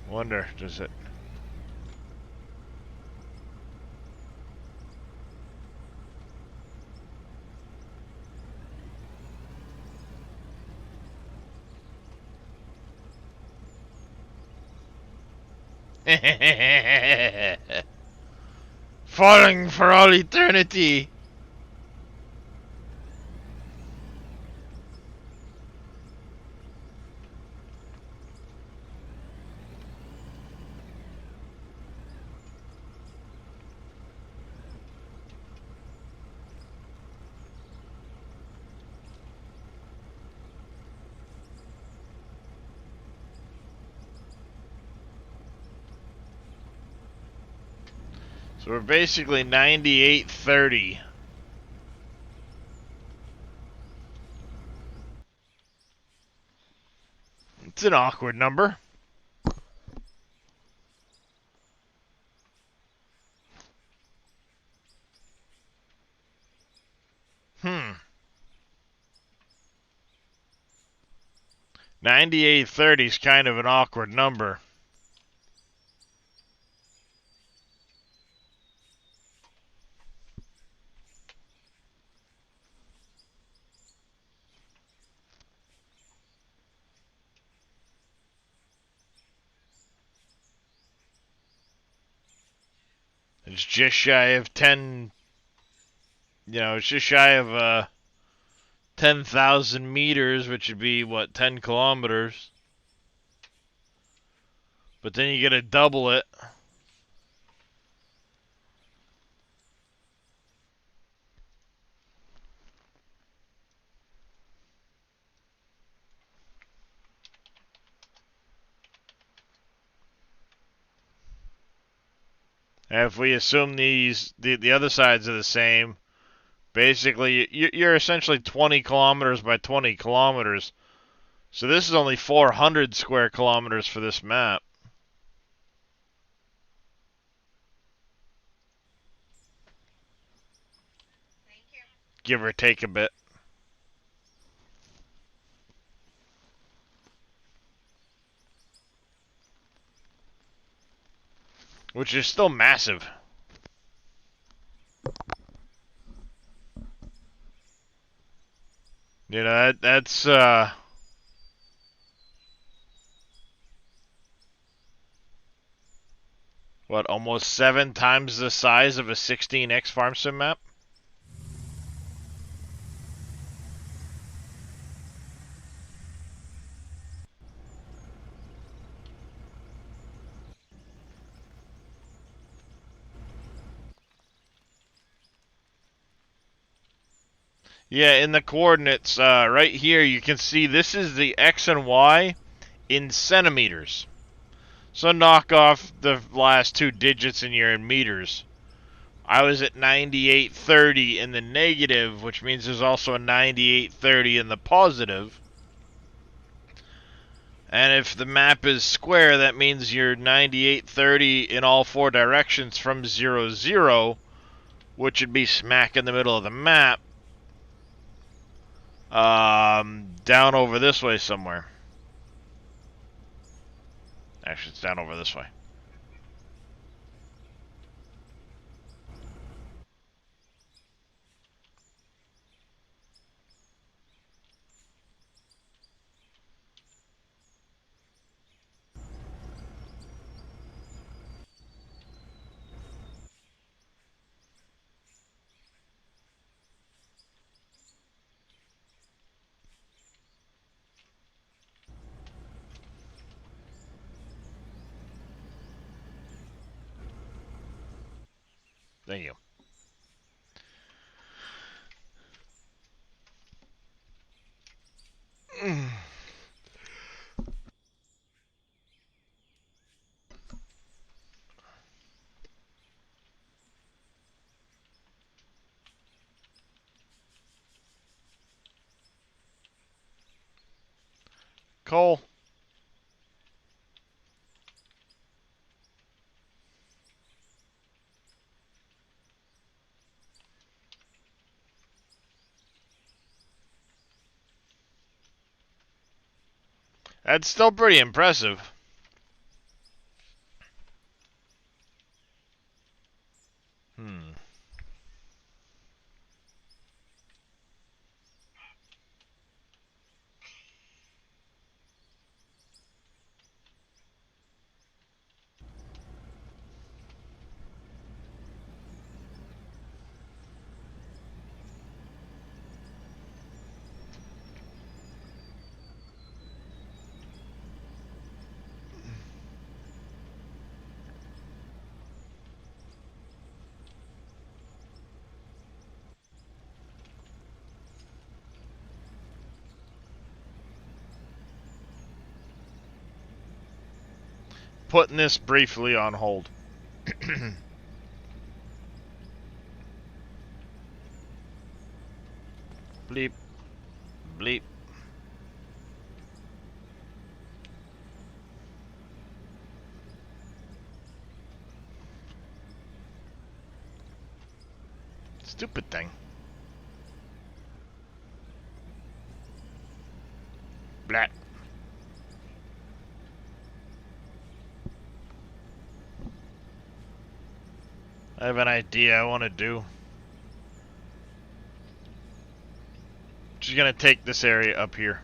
Wonder, does it... Falling for all eternity. So we're basically 98-30. It's an awkward number. Hmm. 98-30 is kind of an awkward number. it's just shy of 10, it's just shy of 10,000 meters, which would be, what, 10 kilometers. But then you gotta double it. And if we assume the other sides are the same, basically you're essentially 20 kilometers by 20 kilometers. So this is only 400 square kilometers for this map. Thank you. Give or take a bit. Which is still massive. That's what, almost 7 times the size of a 16x farm sim map? Yeah, in the coordinates, right here, you can see this is the X and Y in centimeters. So knock off the last 2 digits and you're in meters. I was at 9830 in the negative, which means there's also a 9830 in the positive. And if the map is square, that means you're 9830 in all 4 directions from 0, 0, which would be smack in the middle of the map. Down over this way somewhere. Actually, it's down over this way. Thank you. Cole. That's still pretty impressive. Putting this briefly on hold. Bleep. Bleep. Stupid thing. Blat. I have an idea I want to do. Just gonna take this area up here.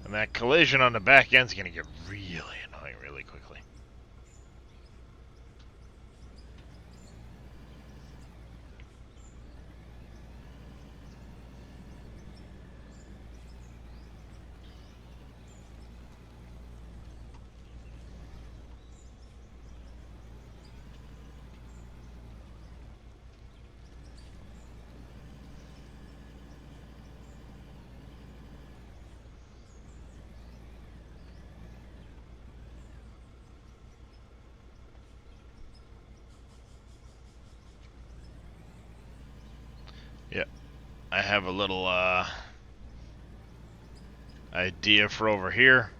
And that collision on the back end's going to get really annoying really quickly. Yep, I have a little idea for over here.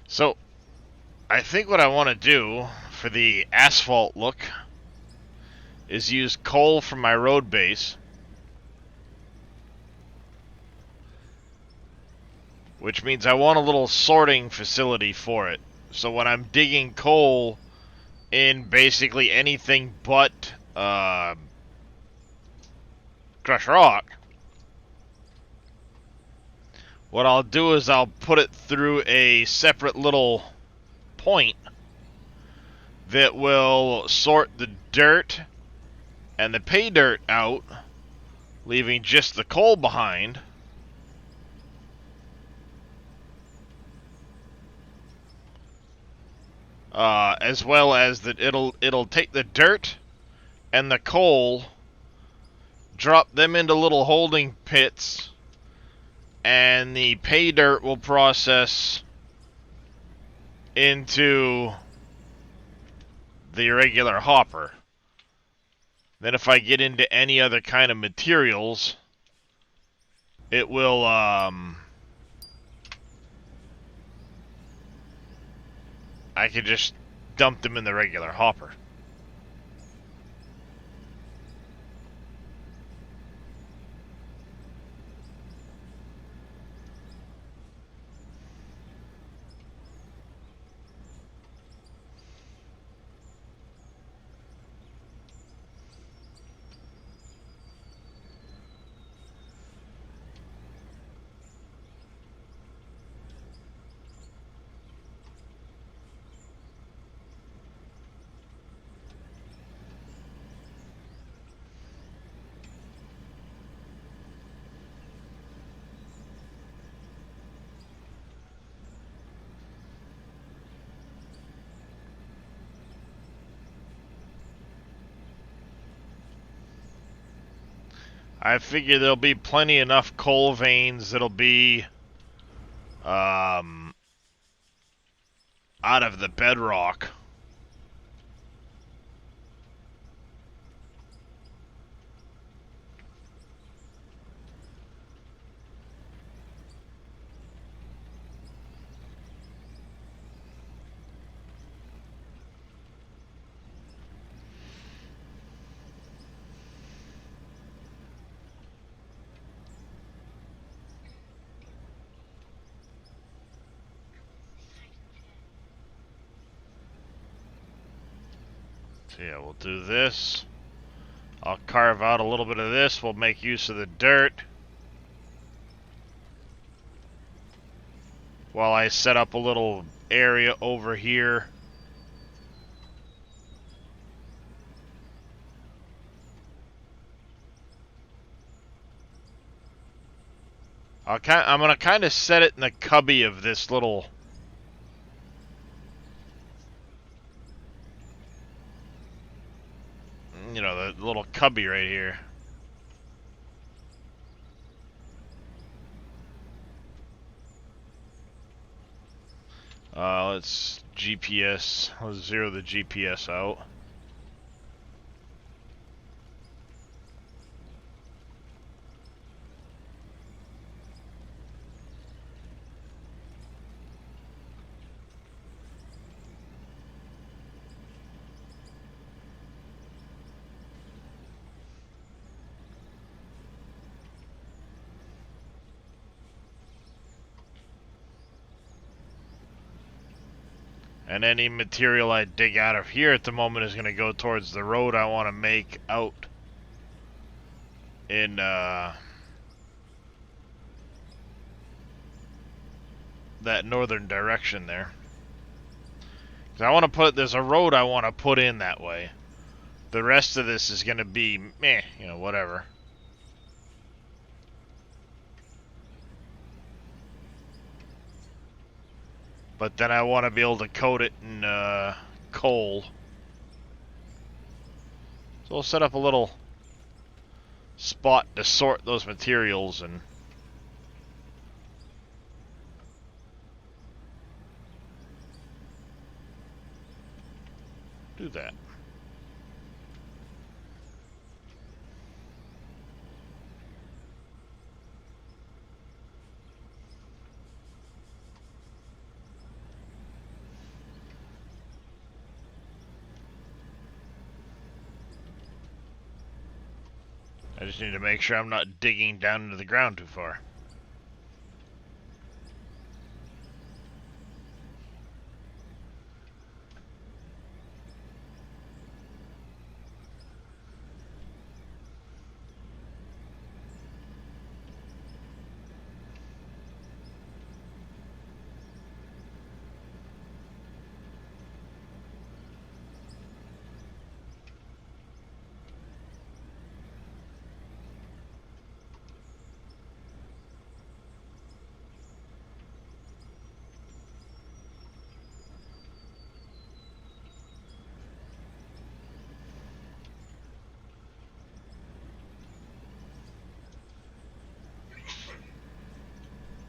So, I think what I want to do for the asphalt look is use coal from my road base, which means I want a little sorting facility for it. So when I'm digging coal in basically anything but crushed rock, what I'll do is I'll put it through a separate little point that will sort the dirt and the pay dirt out, leaving just the coal behind. As well as that it'll take the dirt and the coal, drop them into little holding pits, and the pay dirt will process into the regular hopper. Then if I get into any other kind of materials, it will I could just dump them in the regular hopper. I figure there'll be plenty enough coal veins that'll be out of the bedrock. So yeah, we'll do this. I'll carve out a little bit of this. We'll make use of the dirt while I set up a little area over here. I'm gonna kind of set it in the cubby of this little. You know, the little cubby right here. Let's GPS. Let's zero the GPS out. And any material I dig out of here at the moment is going to go towards the road I want to make out in that northern direction there. 'Cause I want to put, there's a road I want to put in that way. The rest of this is going to be meh, you know, whatever. But then I want to be able to coat it in coal. So we'll set up a little spot to sort those materials and do that. I just need to make sure I'm not digging down into the ground too far.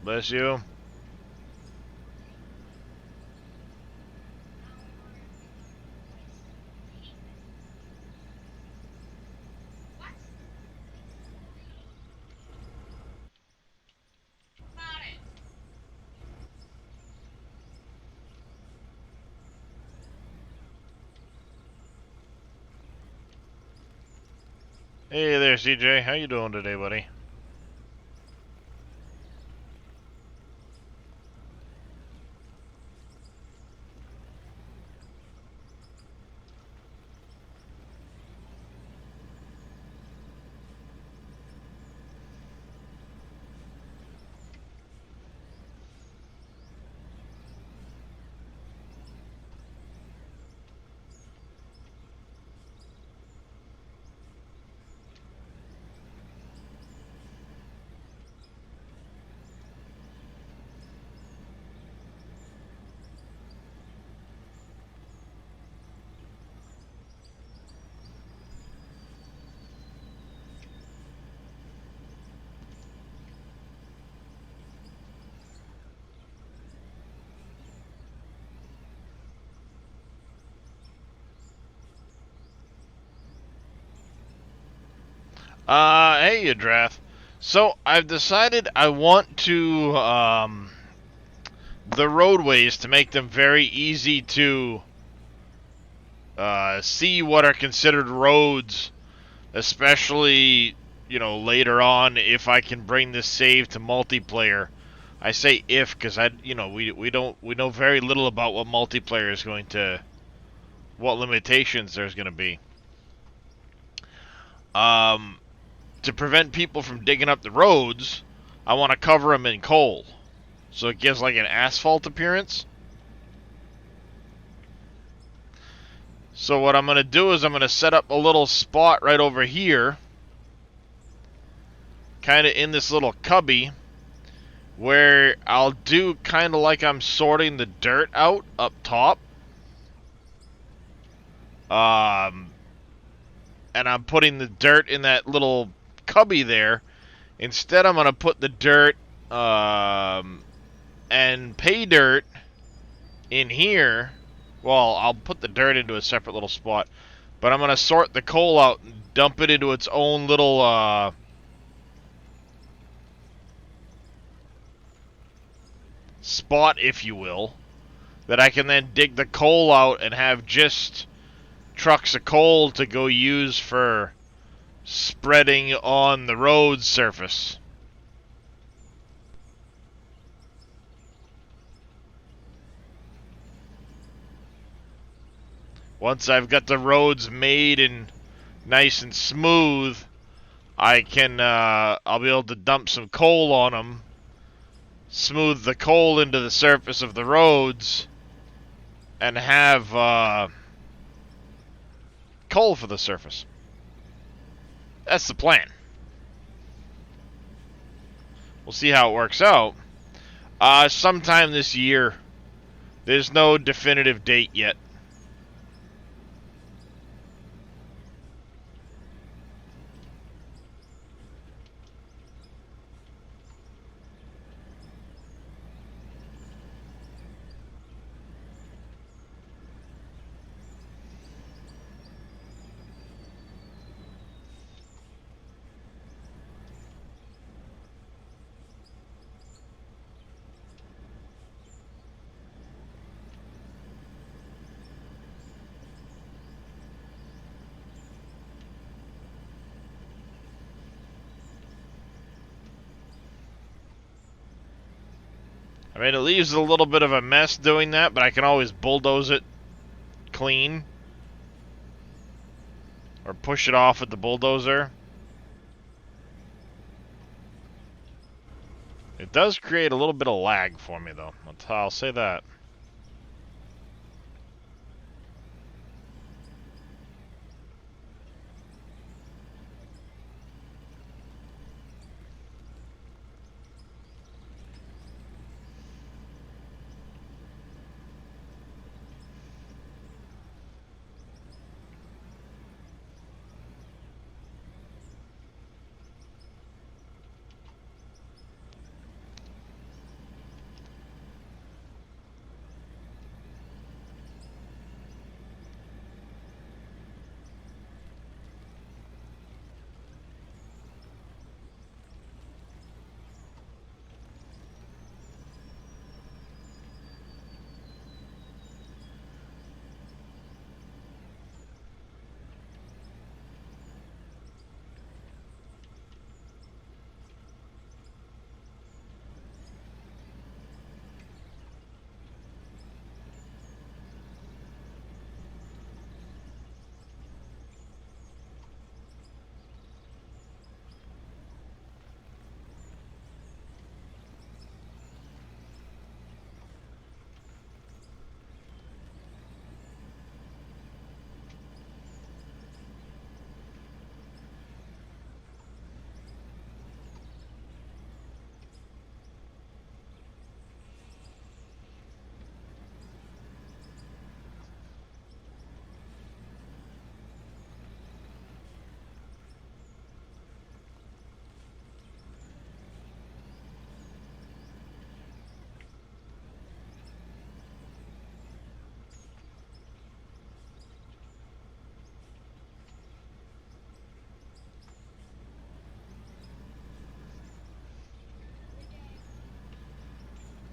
Bless you. What? Got it. Hey there, CJ. How you doing today, buddy? Hey, Yadrath. So, I've decided I want to, the roadways to make them very easy to, see what are considered roads, especially, you know, later on if I can bring this save to multiplayer. I say if, because we know very little about what multiplayer is going to, what limitations there's going to be. To prevent people from digging up the roads, I want to cover them in coal. So it gives like an asphalt appearance. So what I'm going to do is I'm going to set up a little spot right over here, kind of in this little cubby, where I'll do kind of like I'm sorting the dirt out up top. And I'm putting the dirt in that little cubby there. Instead, I'm going to put the dirt and pay dirt in here. Well, I'll put the dirt into a separate little spot. But I'm going to sort the coal out and dump it into its own little spot, if you will. That I can then dig the coal out and have just trucks of coal to go use for spreading on the road surface. Once I've got the roads made and nice and smooth, I can, I'll be able to dump some coal on them, smooth the coal into the surface of the roads, and have, coal for the surface. That's the plan. We'll see how it works out. Sometime this year. There's no definitive date yet. I mean, it leaves a little bit of a mess doing that, but I can always bulldoze it clean. Or push it off with the bulldozer. It does create a little bit of lag for me, though. I'll say that.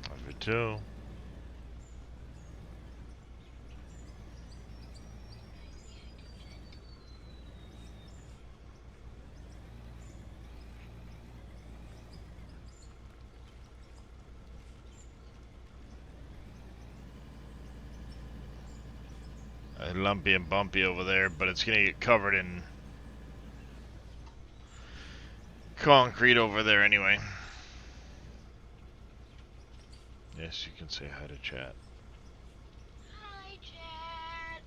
Love it too. Lumpy and bumpy over there, but it's gonna get covered in concrete over there anyway. Yes, you can say hi to chat. Hi, Chad.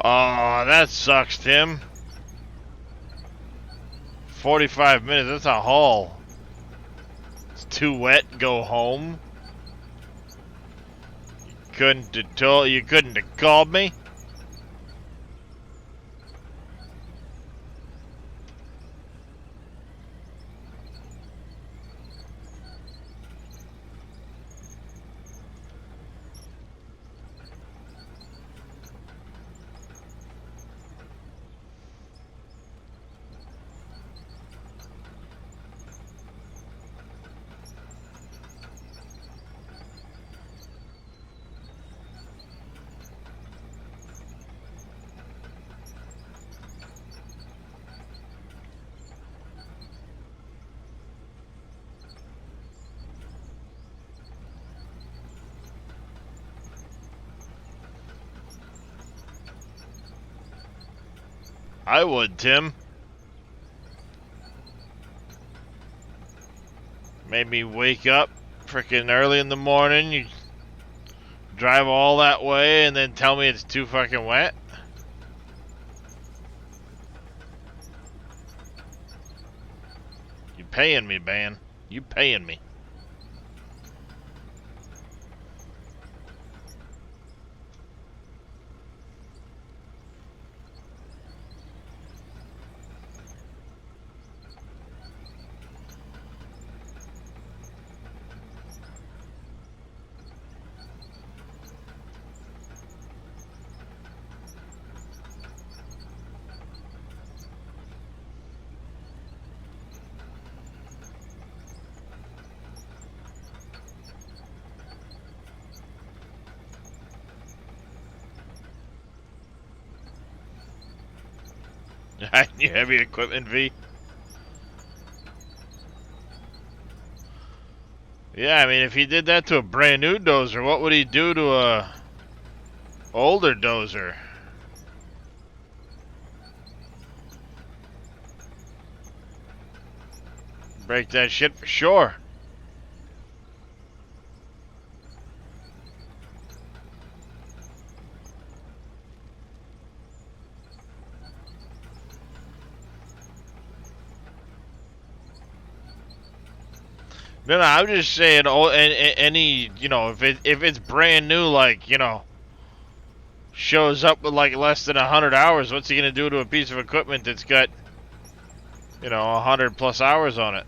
Oh, that sucks, Tim. 45 minutes, that's a haul. It's too wet, go home. You couldn't have called me? I would, Tim. Made me wake up freaking early in the morning. You drive all that way and then tell me it's too fucking wet? You paying me, man. You paying me. You heavy equipment, V? Yeah, I mean, if he did that to a brand new dozer, what would he do to a older dozer? Break that shit for sure. No, I'm just saying. Any, if it's brand new, like, shows up with like less than 100 hours, what's he gonna do to a piece of equipment that's got, 100 plus hours on it?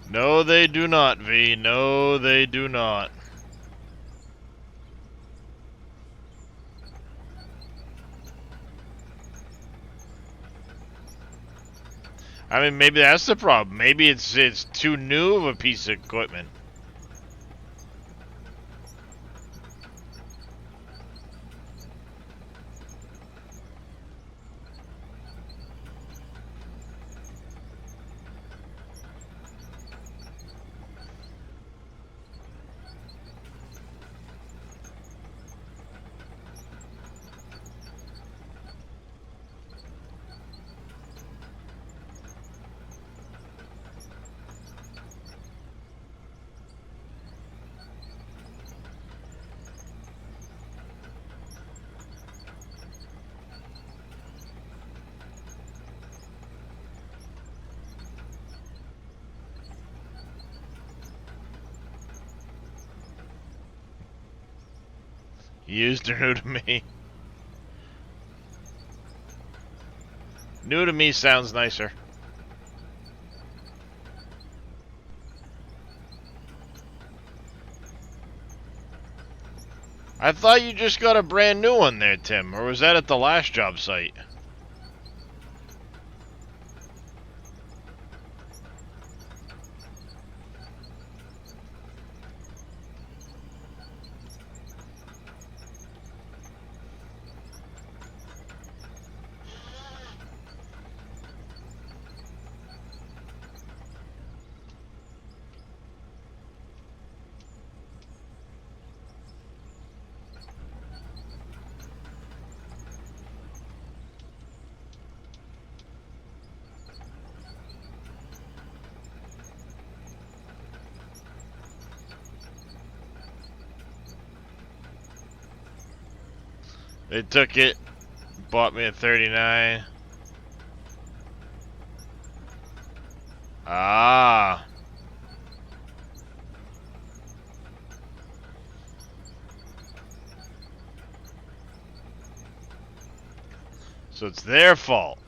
No, they do not, V. No, they do not. I mean, maybe that's the problem. Maybe it's too new of a piece of equipment. Used or new to me? New to me sounds nicer. I thought you just got a brand new one there, Tim, or was that at the last job site? They took it, bought me a 39. Ah. So it's their fault.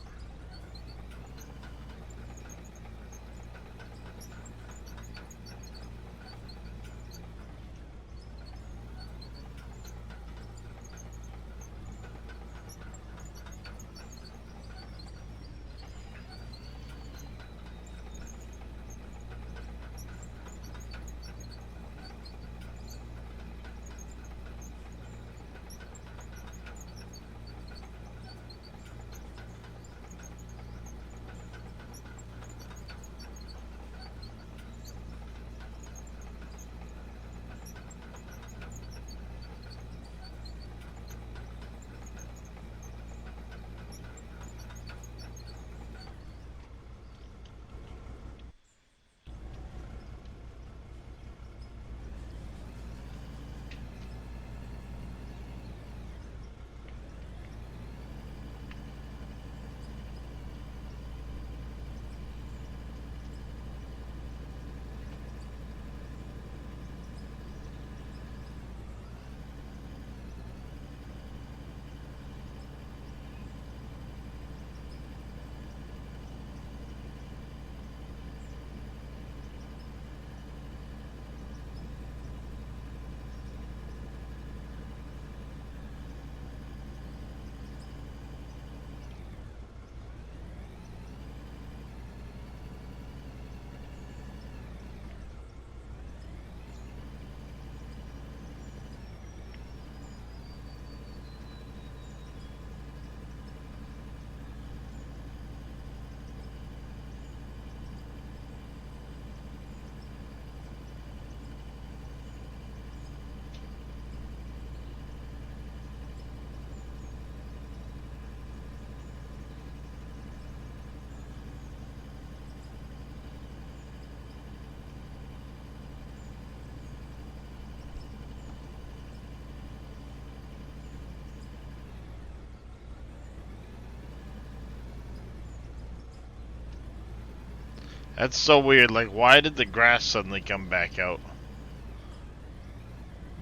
That's so weird. Like, why did the grass suddenly come back out?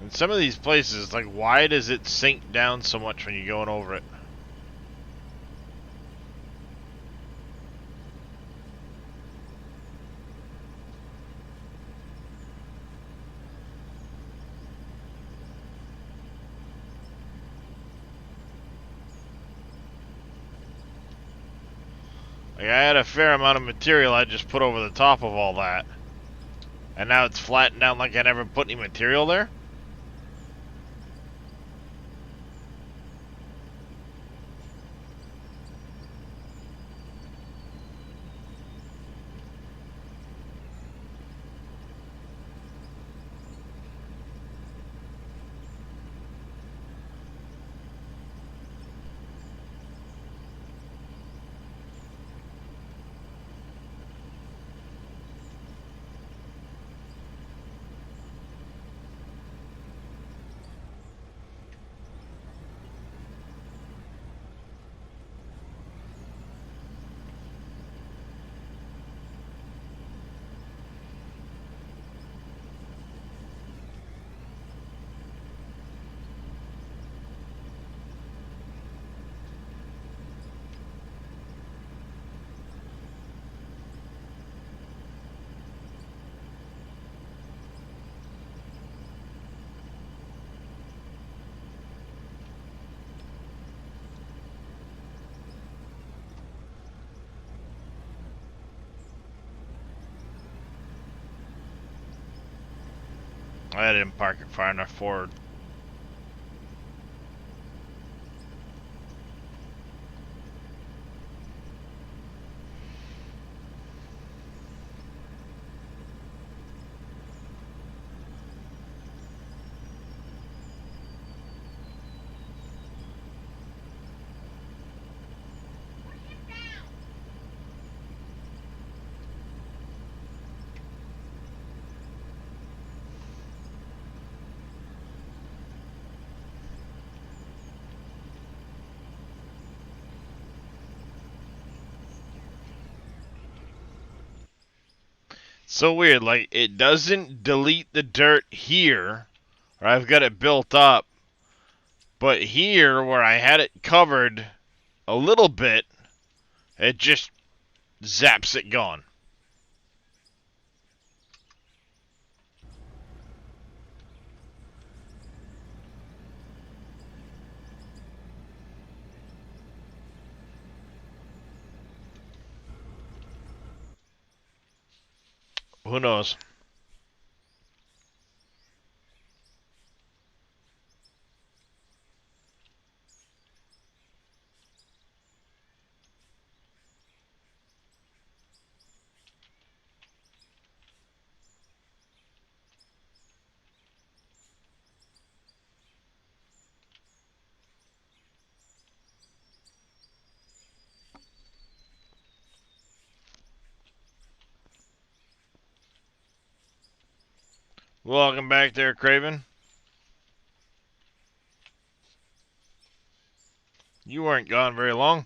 In some of these places, like, why does it sink down so much when you're going over it? Like, I had a fair amount of material I just put over the top of all that. And now it's flattened out like I never put any material there? I didn't park it far enough forward. So weird, like it doesn't delete the dirt here, or I've got it built up, but here where I had it covered a little bit, it just zaps it gone. Who knows? Welcome back there, Craven. You weren't gone very long.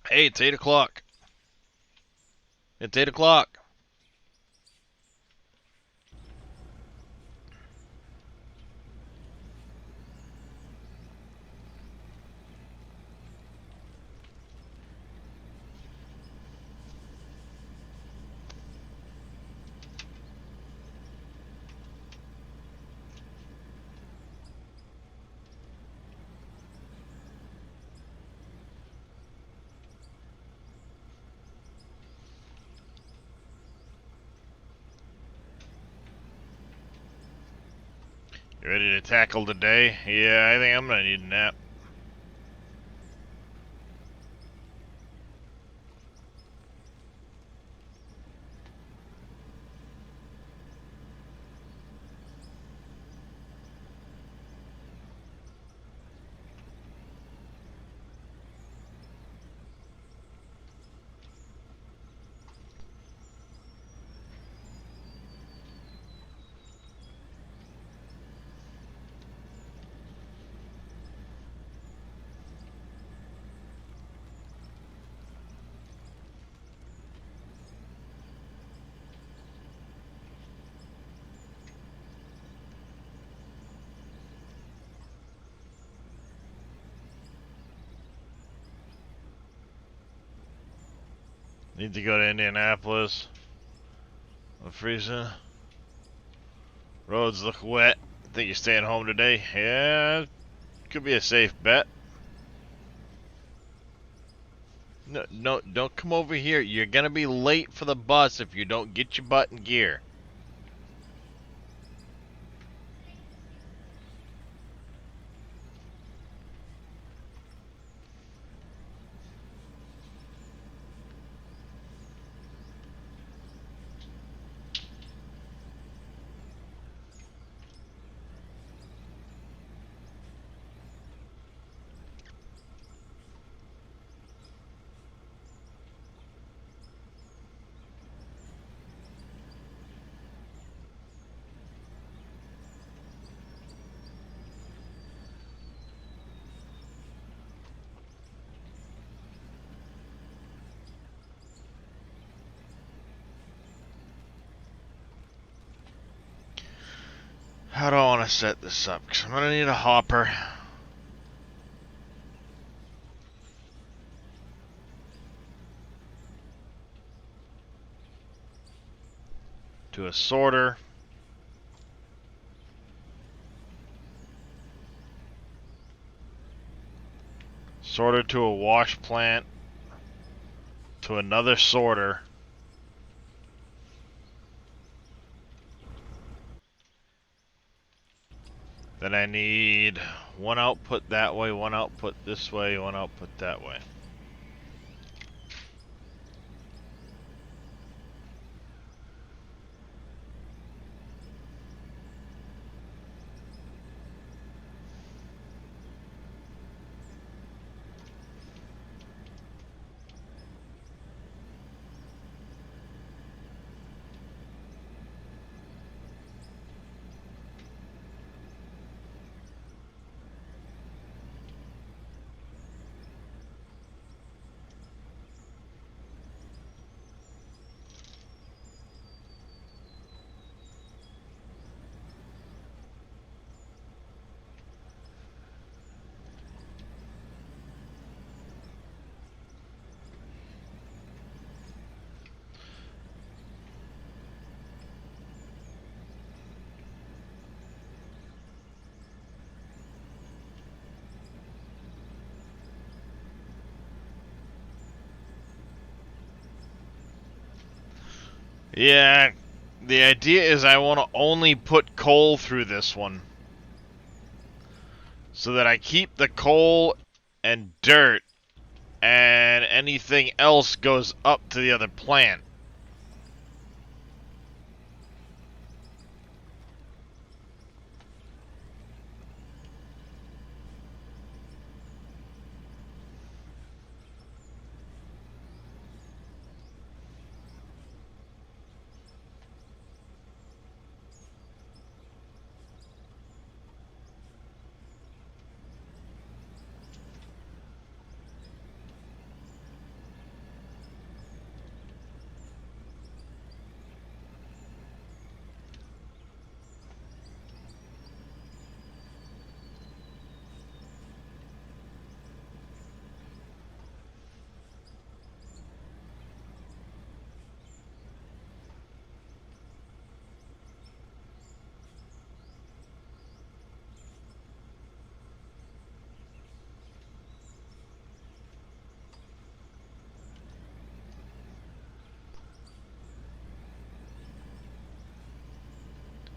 Hey, it's 8 o'clock. It's 8 o'clock. You ready to tackle the day? Yeah, I think I'm gonna need a nap. Need to go to Indianapolis. I'm freezing. Roads look wet. Think you're staying home today? Yeah, could be a safe bet. No, don't come over here. You're gonna be late for the bus if you don't get your butt in gear. How do I want to set this up? Because I'm gonna need a hopper. To a sorter. Sorter to a wash plant. To another sorter. Then I need one output that way, one output this way, one output that way. Yeah, the idea is I want to only put coal through this one. So that I keep the coal and dirt, and anything else goes up to the other plant.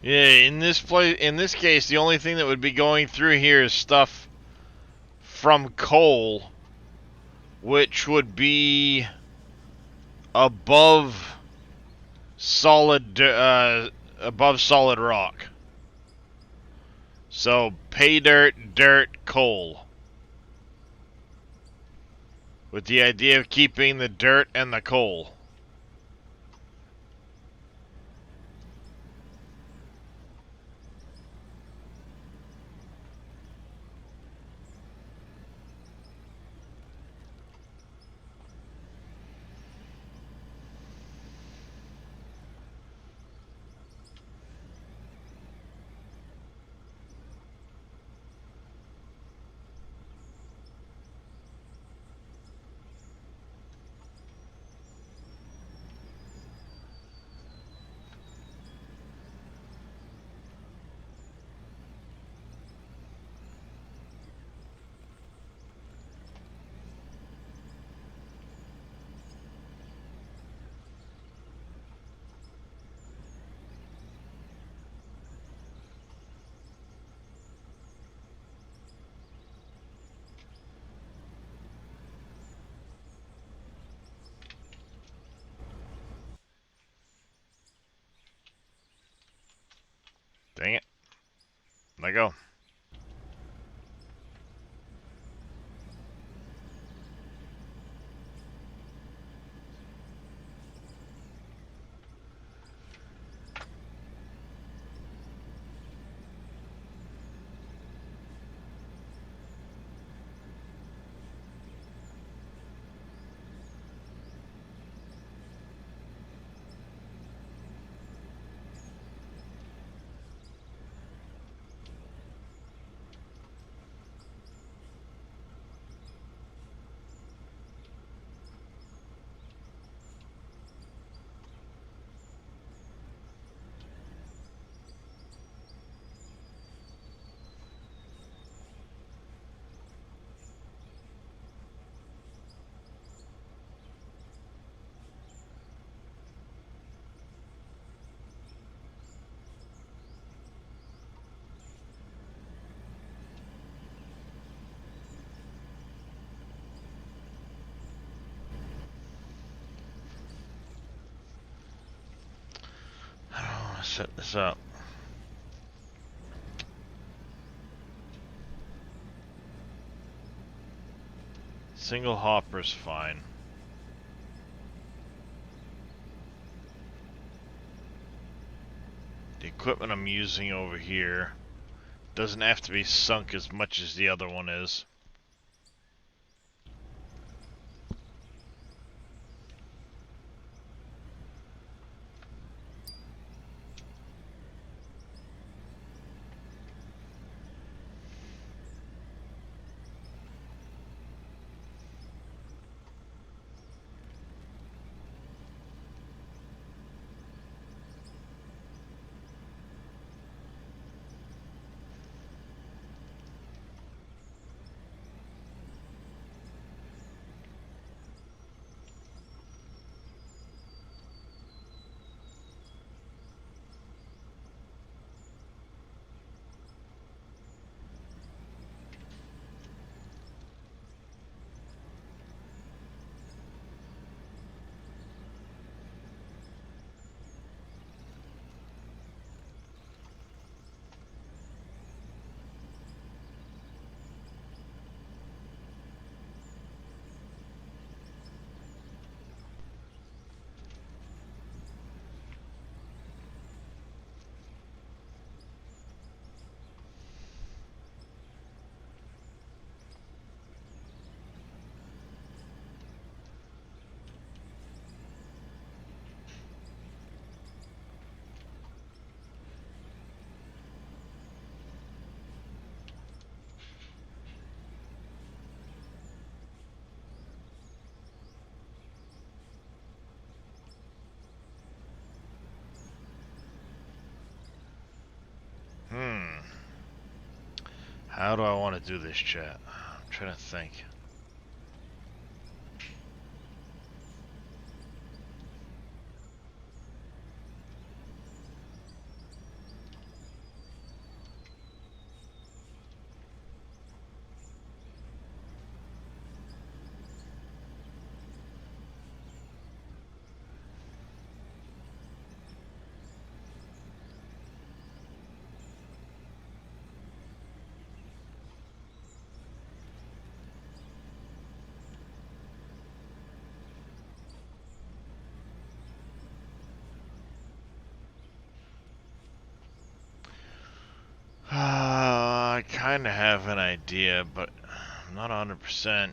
Yeah, in this case, the only thing that would be going through here is stuff from coal, which would be above above solid rock. So pay dirt, coal. With the idea of keeping the dirt and the coal. Dang it. Let go. I don't want to set this up. Single hopper's fine. The equipment I'm using over here doesn't have to be sunk as much as the other one is. How do I want to do this, chat? I'm trying to think. I kind of have an idea, but I'm not 100%.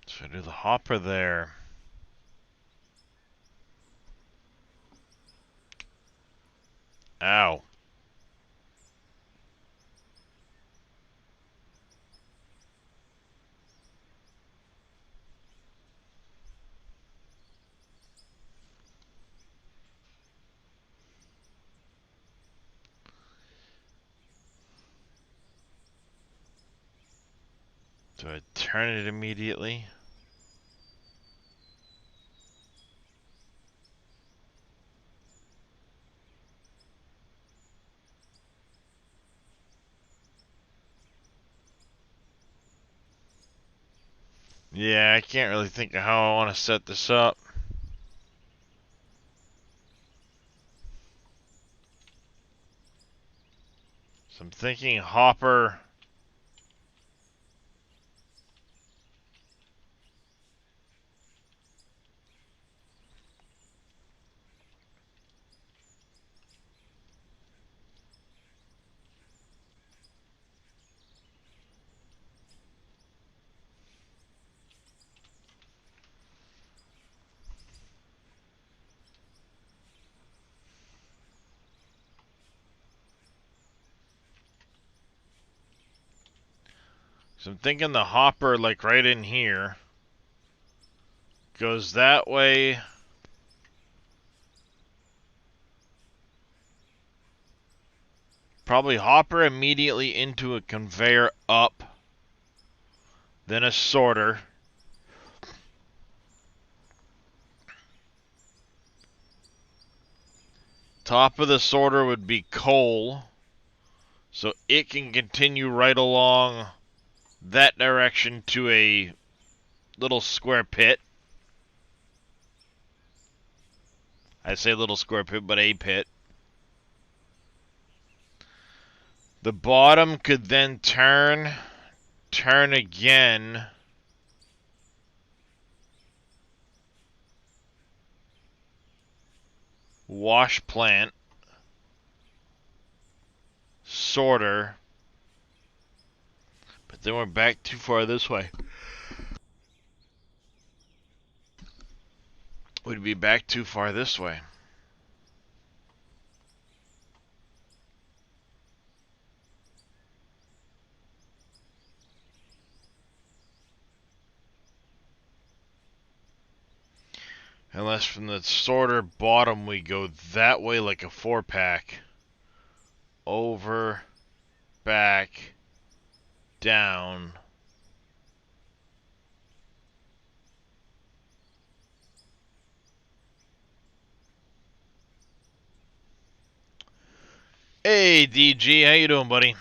So I do the hopper there. Ow. Do I turn it immediately? Yeah, I can't really think of how I want to set this up. So I'm thinking hopper. So I'm thinking the hopper, like right in here, goes that way. Probably hopper immediately into a conveyor up, then a sorter. Top of the sorter would be coal, so it can continue right along that direction to a little square pit. I say little square pit, but a pit. The bottom could then turn again. Wash plant. Sorter. But then we're back too far this way. We'd be back too far this way. Unless from the sorter bottom we go that way like a 4-pack. Over, back, down. Hey DG, how you doing, buddy?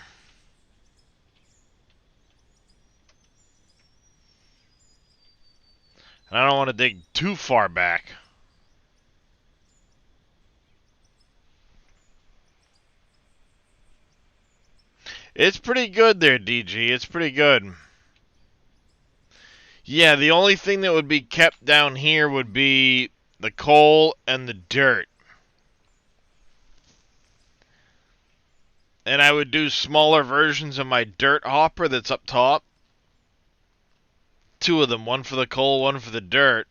And I don't want to dig too far back. It's pretty good there, DG. It's pretty good. Yeah, the only thing that would be kept down here would be the coal and the dirt. And I would do smaller versions of my dirt hopper that's up top. 2 of them, one for the coal, one for the dirt.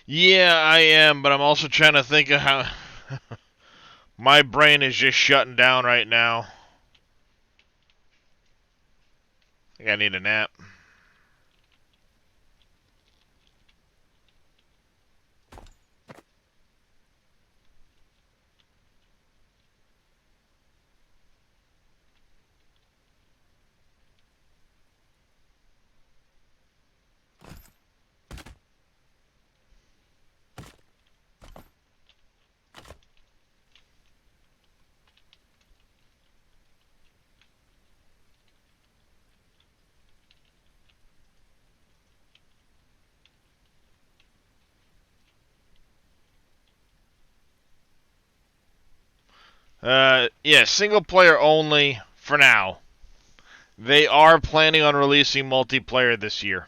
Yeah, I am, but I'm also trying to think of how my brain is just shutting down right now. I think I need a nap. Yeah, single player only for now. They are planning on releasing multiplayer this year.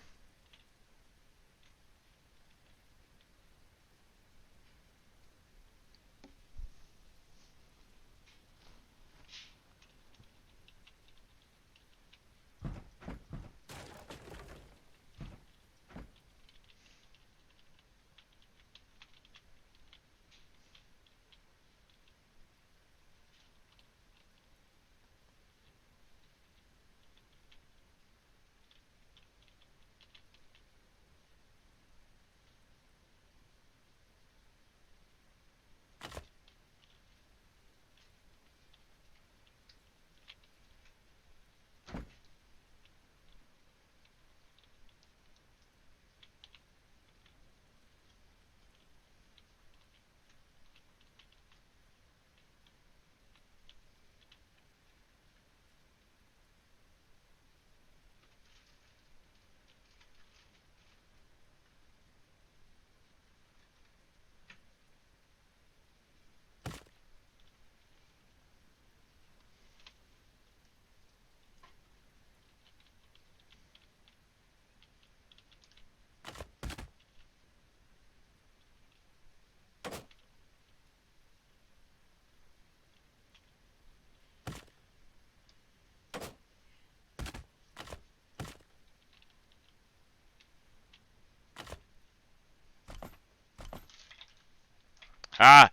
Ah,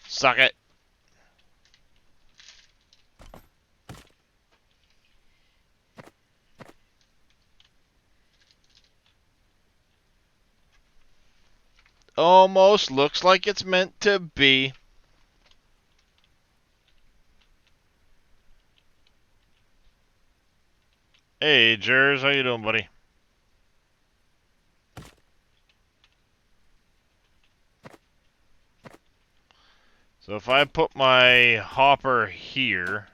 suck it. Almost looks like it's meant to be. Hey, Jers, how you doing, buddy? So if I put my hopper here,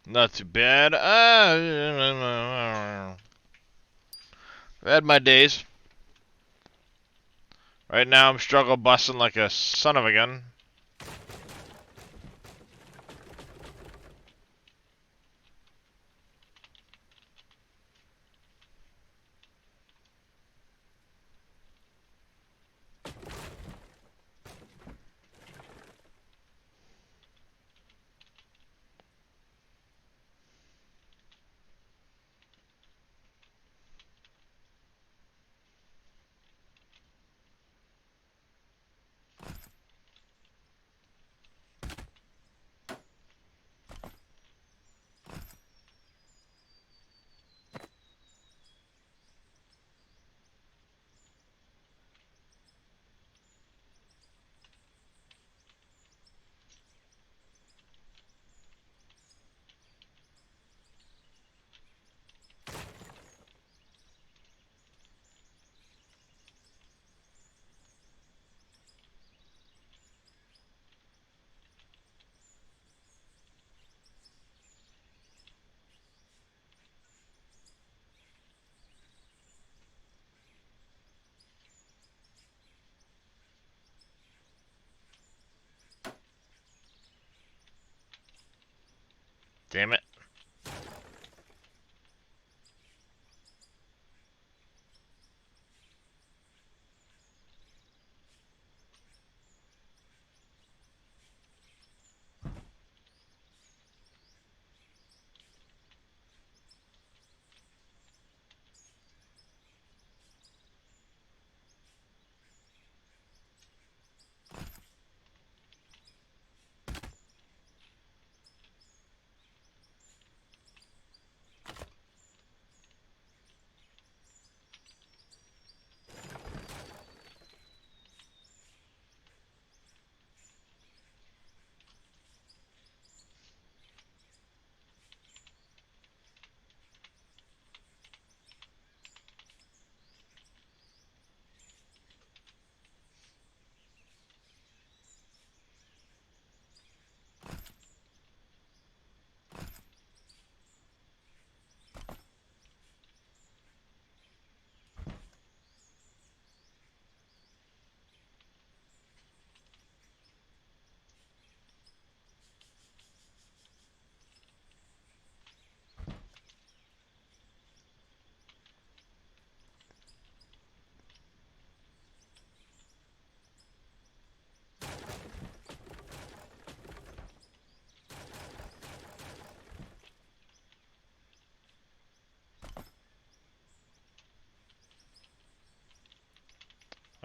not too bad. I've had my days. Right now I'm struggle busting like a son of a gun. Damn it.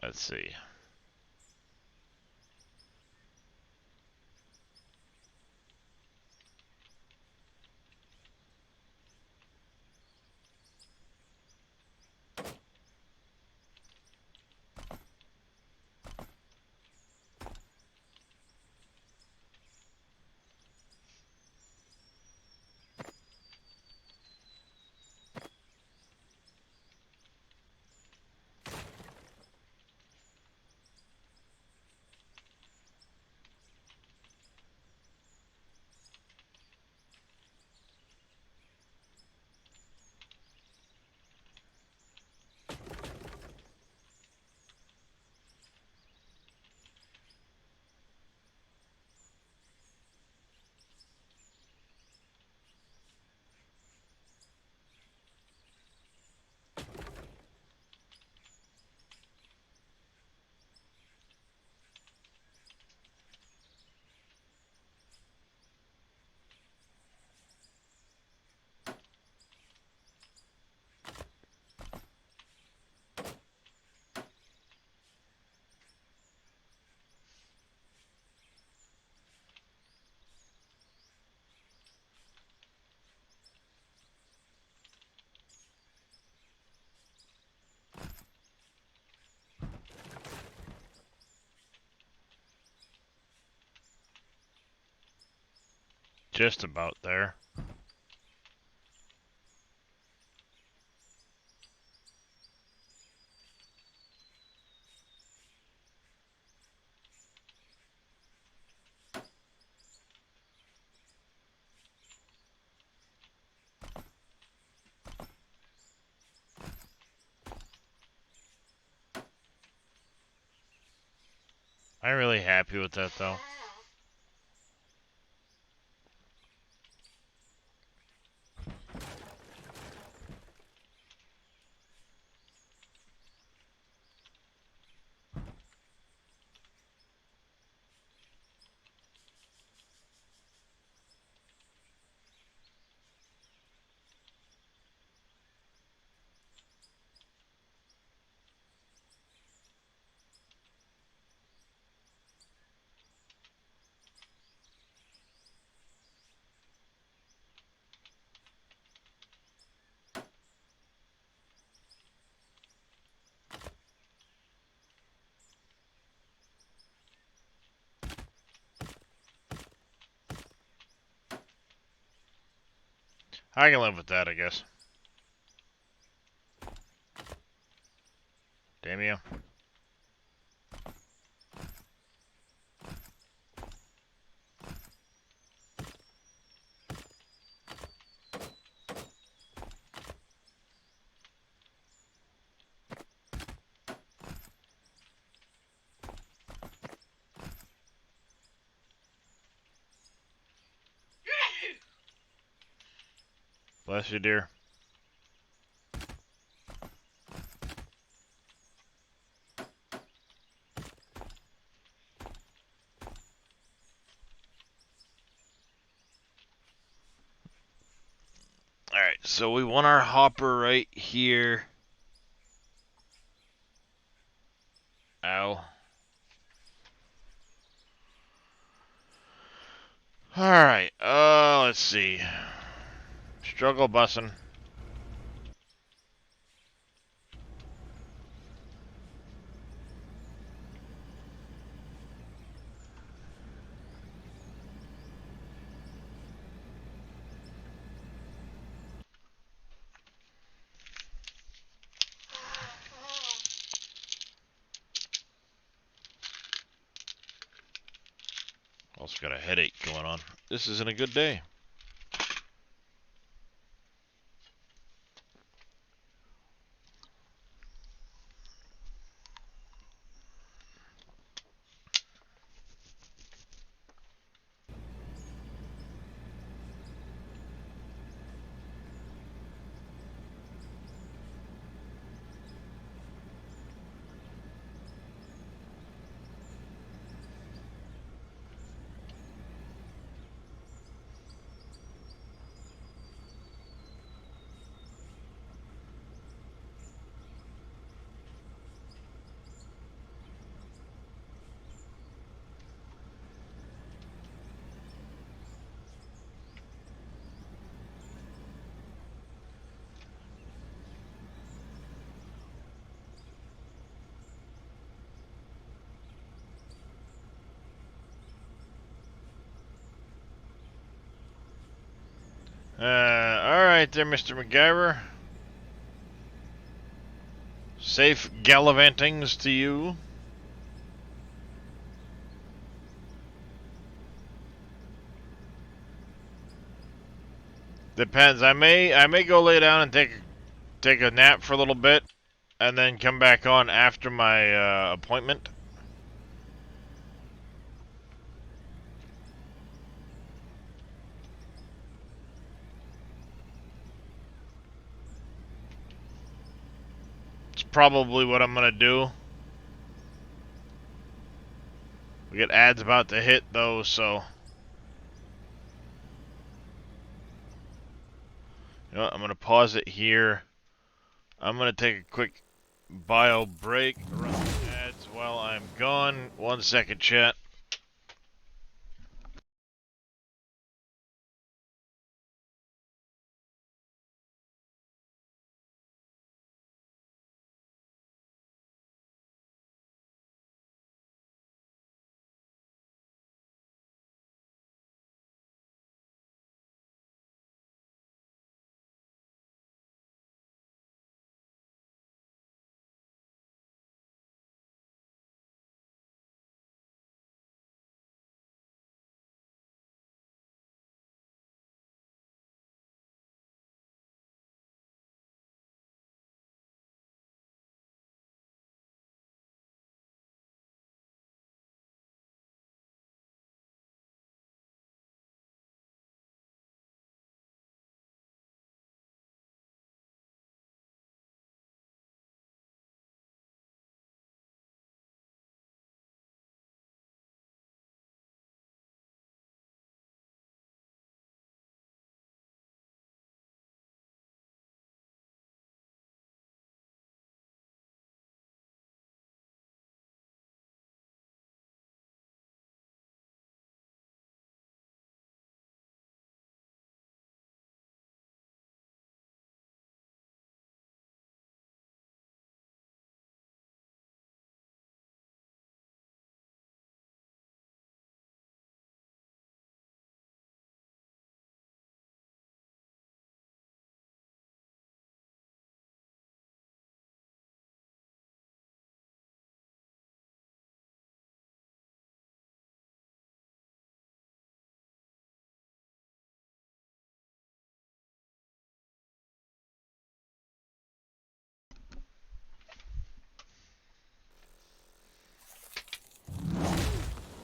Let's see. Just about there. I'm really happy with that though. I can live with that, I guess. Damn you. Bless you, dear. Alright, so we want our hopper right here. Ow. Alright, let's see. Struggle bussin'. Also got a headache going on. This isn't a good day. Alright there, Mr. MacGyver. Safe gallivantings to you. Depends. I may go lay down and take a nap for a little bit, and then come back on after my appointment. It's probably what I'm gonna do. We get ads about to hit though, so you know what, I'm gonna pause it here. I'm gonna take a quick bio break, run the ads while I'm gone. 1 second, chat.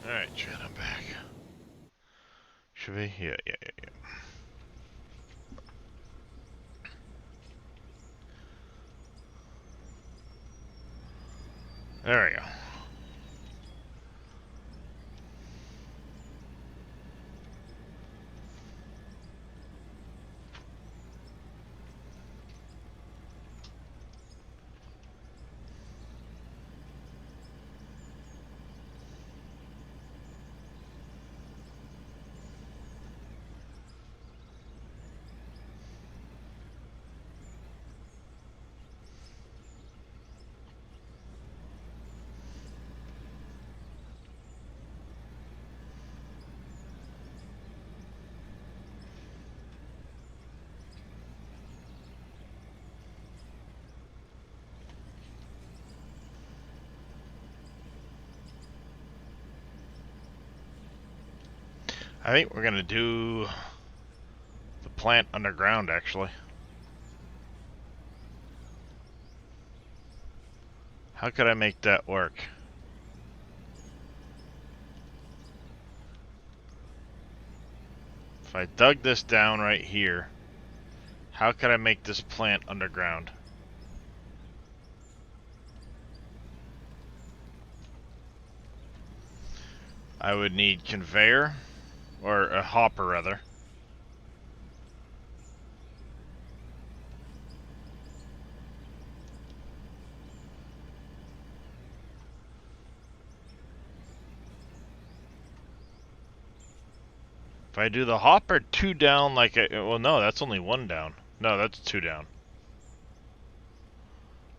Alright, chat, I'm back. Should we? Yeah. There we go. I think we're gonna do the plant underground, actually. How could I make that work? If I dug this down right here, how could I make this plant underground? I would need conveyor, or a hopper rather. If I do the hopper 2 down like well no, that's only 1 down. No, that's 2 down.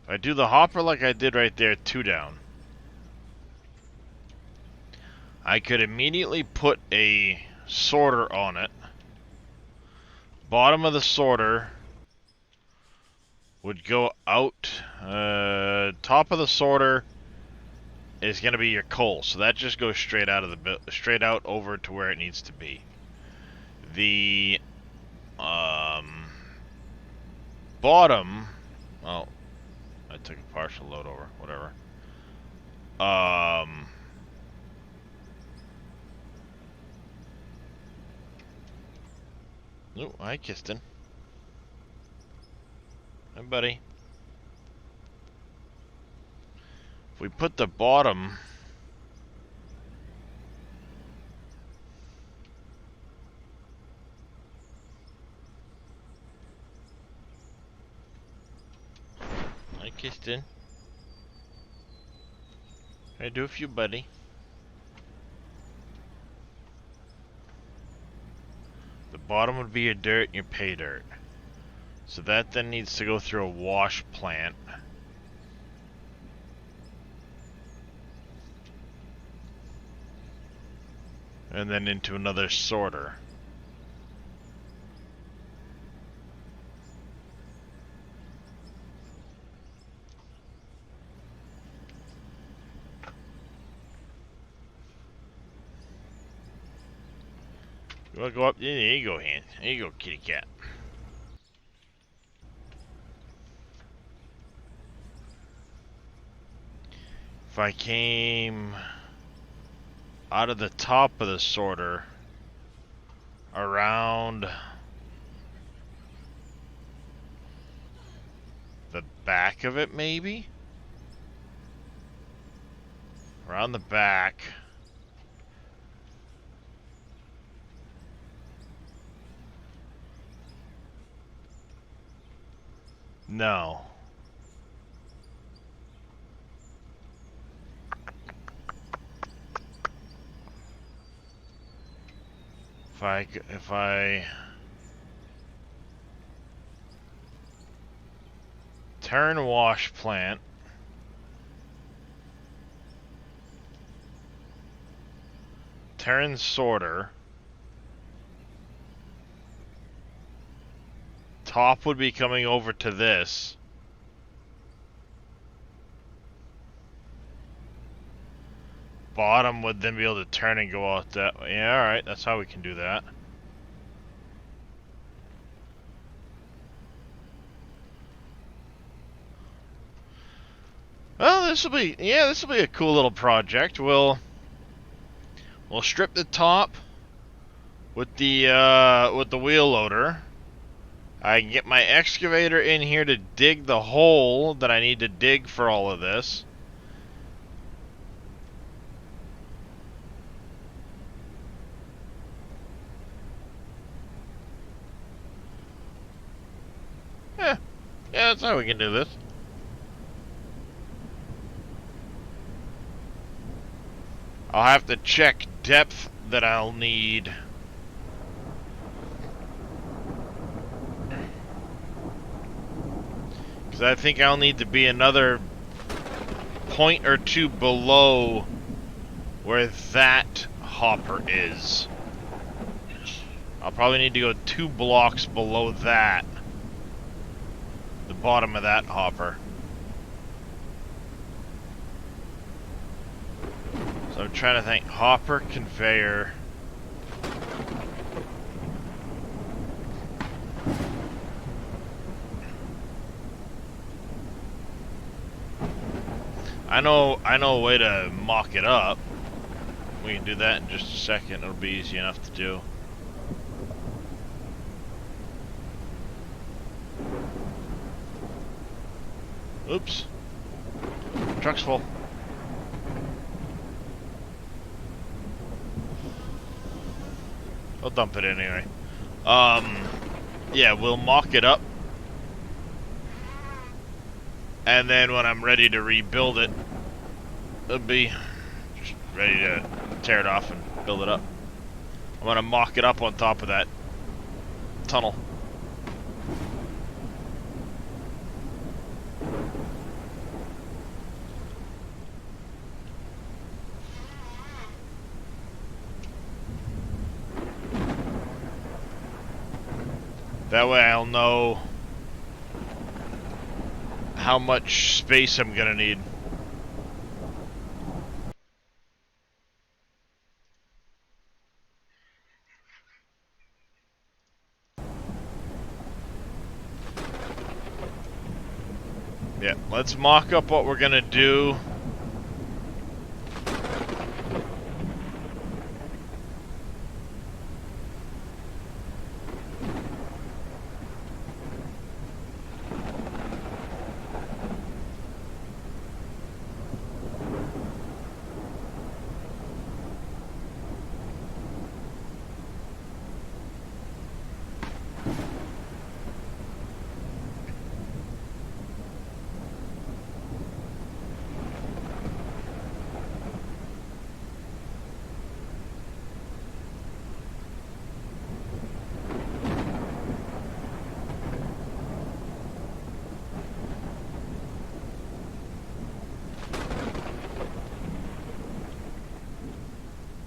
If I do the hopper like I did right there, 2 down, I could immediately put a sorter on it. Bottom of the sorter would go out. Top of the sorter is going to be your coal, so that just goes straight out of the straight out over to where it needs to be. The bottom. Oh, I took a partial load over. Whatever. Oh, hi, Kiston. Hi, buddy. If we put the bottom hi, Kiston. I do a few, buddy. The bottom would be your dirt and your pay dirt. So that then needs to go through a wash plant. And then into another sorter. You wanna go up? Yeah, there you go, hand. There you go, kitty cat. If I came out of the top of the sorter around the back of it, maybe? Around the back. No. If I turn wash plant, turn sorter, top would be coming over to this. Bottom would then be able to turn and go out that way. Yeah, alright, that's how we can do that. Well, this will be a cool little project. We'll strip the top with the wheel loader. I can get my excavator in here to dig the hole that I need to dig for all of this. that's how we can do this. I'll have to check depth that I'll need. Because I think I'll need to be another point or two below where that hopper is. I'll probably need to go 2 blocks below that. The bottom of that hopper. So I'm trying to think. Hopper, conveyor. I know a way to mock it up. We can do that in just a second. It'll be easy enough to do. Oops. Truck's full. I'll dump it anyway. Yeah, we'll mock it up. And then when I'm ready to rebuild it, it'll be just ready to tear it off and build it up. I'm gonna mock it up on top of that tunnel. That way I'll know how much space I'm gonna need. Yeah, let's mock up what we're gonna do.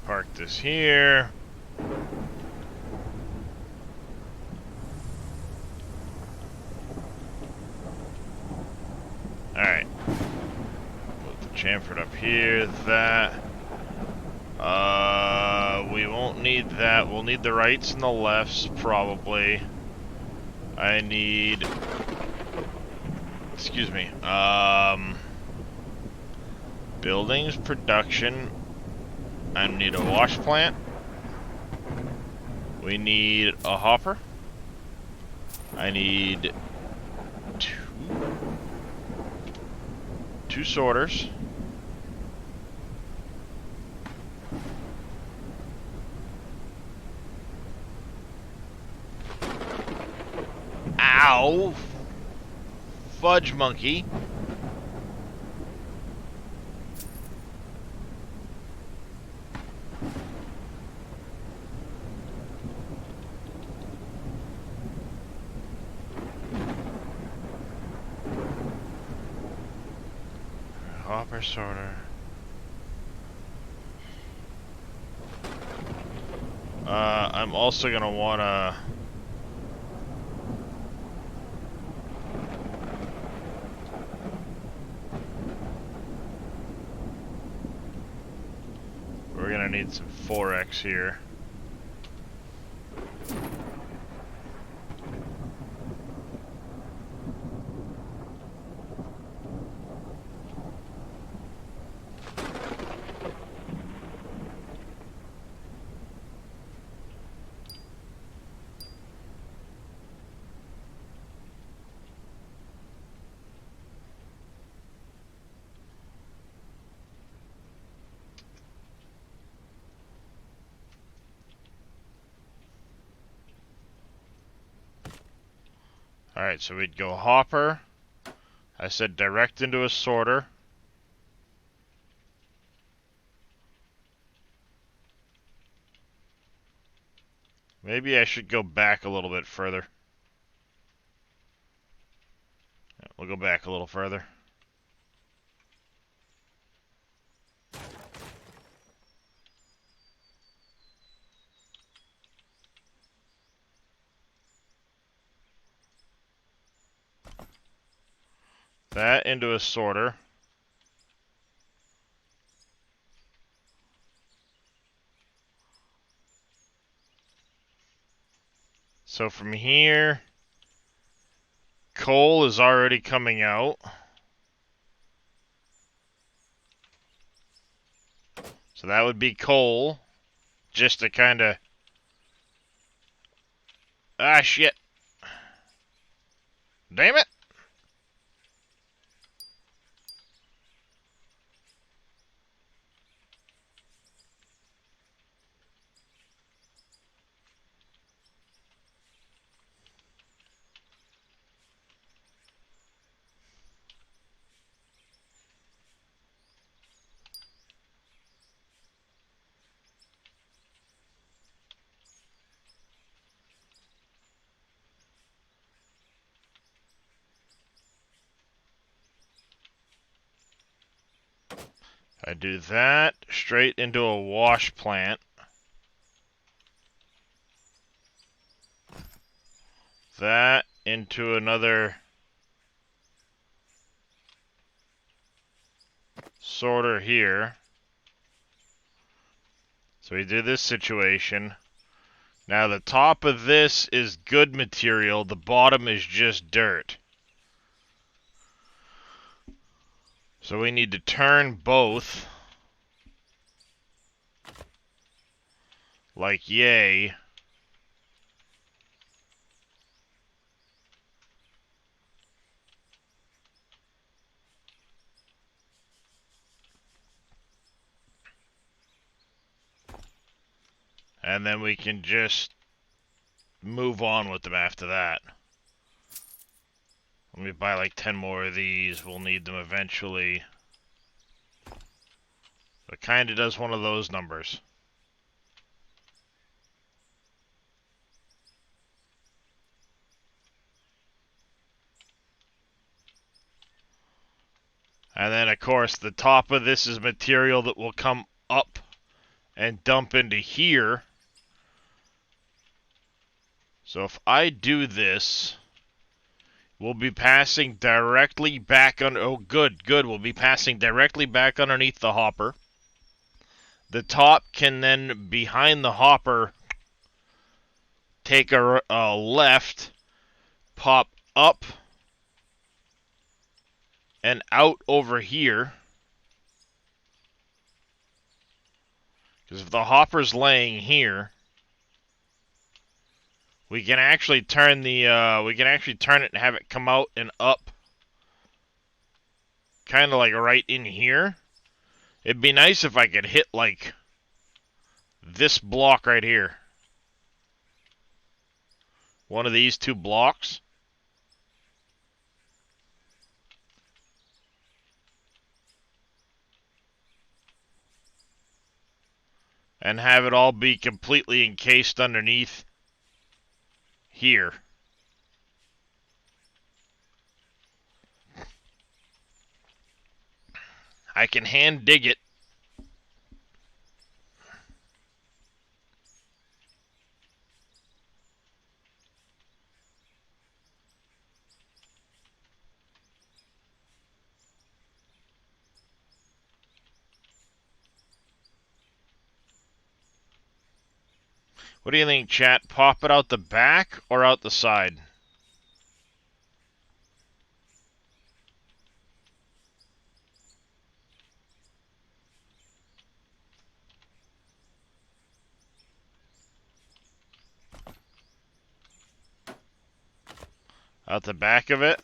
Park this here. Alright. Put the chamfered up here, that. We won't need that. We'll need the rights and the lefts, probably. I need... Excuse me. Buildings, production. I need a wash plant. We need a hopper. I need two sorters. Ow! Fudge monkey. Hopper sorter. I'm also gonna wanna... We're gonna need some 4X here. Alright, so we'd go hopper. I said direct into a sorter. Maybe I should go back a little bit further. We'll go back a little further. That into a sorter. So from here, coal is already coming out. So that would be coal. Just to kind of... Ah, shit. Damn it. I do that straight into a wash plant. That into another sorter here. So we do this situation. Now the top of this is good material, the bottom is just dirt. So we need to turn both. Like yay. And then we can just move on with them after that. Let me buy like 10 more of these. We'll need them eventually. It kind of does one of those numbers. And then, of course, the top of this is material that will come up and dump into here. So if I do this, we'll be passing directly back on... Oh, good. We'll be passing directly back underneath the hopper. The top can then, behind the hopper, take a left, pop up, and out over here. Because if the hopper's laying here, we can actually turn the we can actually turn it and have it come out and up, kind of like right in here. It'd be nice if I could hit like this block right here, one of these two blocks, and have it all be completely encased underneath here. I can hand dig it. What do you think, chat? Pop it out the back or out the side? Out the back of it?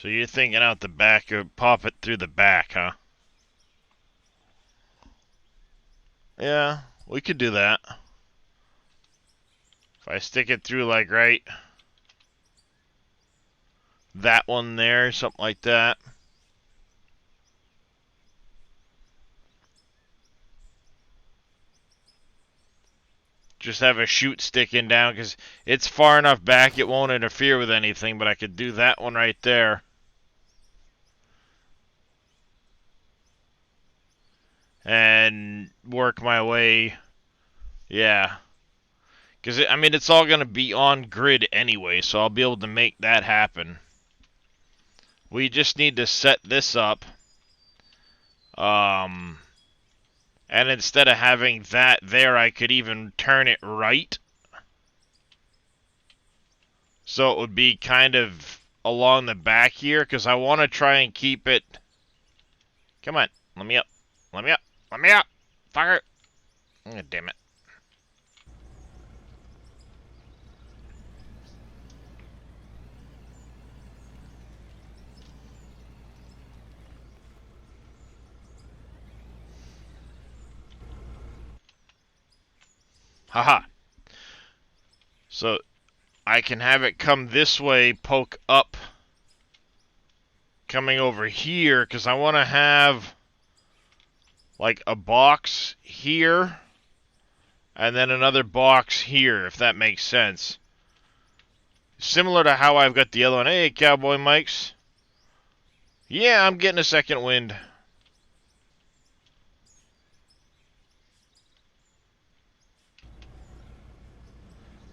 So you're thinking out the back or pop it through the back, huh? Yeah, we could do that. If I stick it through like right that one there, something like that. Just have a chute sticking down because it's far enough back it won't interfere with anything, but I could do that one right there. And work my way, yeah. Because, I mean, it's all going to be on grid anyway, so I'll be able to make that happen. We just need to set this up. And instead of having that there, I could even turn it right. So it would be kind of along the back here, because I want to try and keep it... Come on, let me up. Let me up. Let me up. Fucker. Oh, damn it. Haha. So I can have it come this way, poke up, coming over here, because I want to have like a box here and then another box here, if that makes sense. Similar to how I've got the other one. Hey, Cowboy Mikes. Yeah, I'm getting a second wind.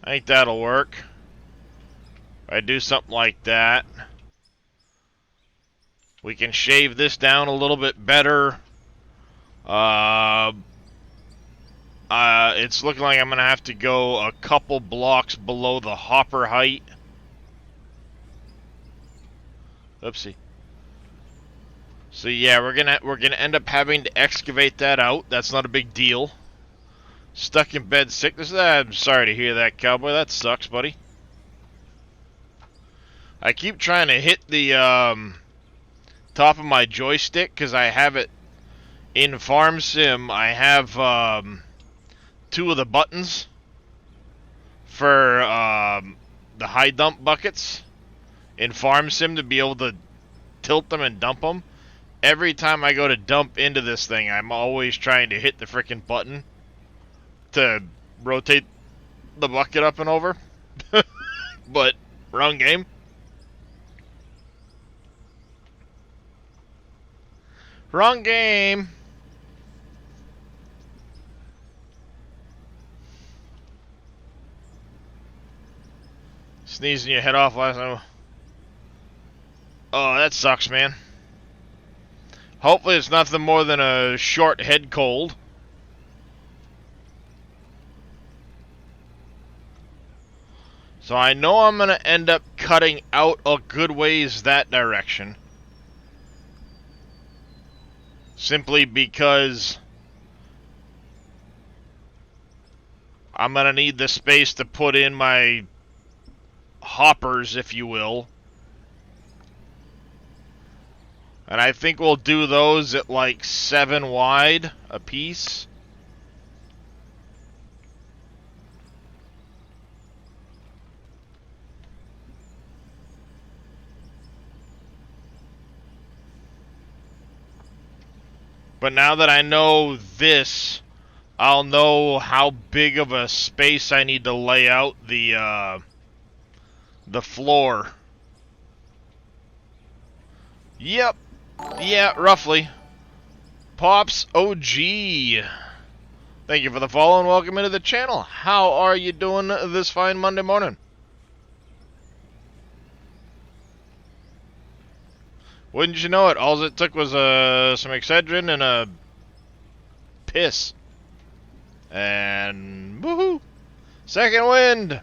I think that'll work. If I do something like that, we can shave this down a little bit better. It's looking like I'm going to have to go a couple blocks below the hopper height. Oopsie. So yeah, we're gonna end up having to excavate that out. That's not a big deal. Stuck in bed sickness. I'm sorry to hear that, Cowboy. That sucks, buddy. I keep trying to hit the top of my joystick because I have it in Farm Sim. I have 2 of the buttons for the high dump buckets in Farm Sim to be able to tilt them and dump them. Every time I go to dump into this thing, I'm always trying to hit the frickin' button to rotate the bucket up and over. But, wrong game. Wrong game. Sneezing your head off last time. Oh, that sucks, man. Hopefully it's nothing more than a short head cold. So I know I'm going to end up cutting out a good ways that direction. Simply because I'm going to need the space to put in my hoppers, if you will. And I think we'll do those at like 7 wide a piece. But now that I know this, I'll know how big of a space I need to lay out the floor. Yep. Yeah, roughly. Pops OG. Thank you for the follow and welcome into the channel. How are you doing this fine Monday morning? Wouldn't you know it, all it took was some Excedrin and a piss. And woohoo! Second wind!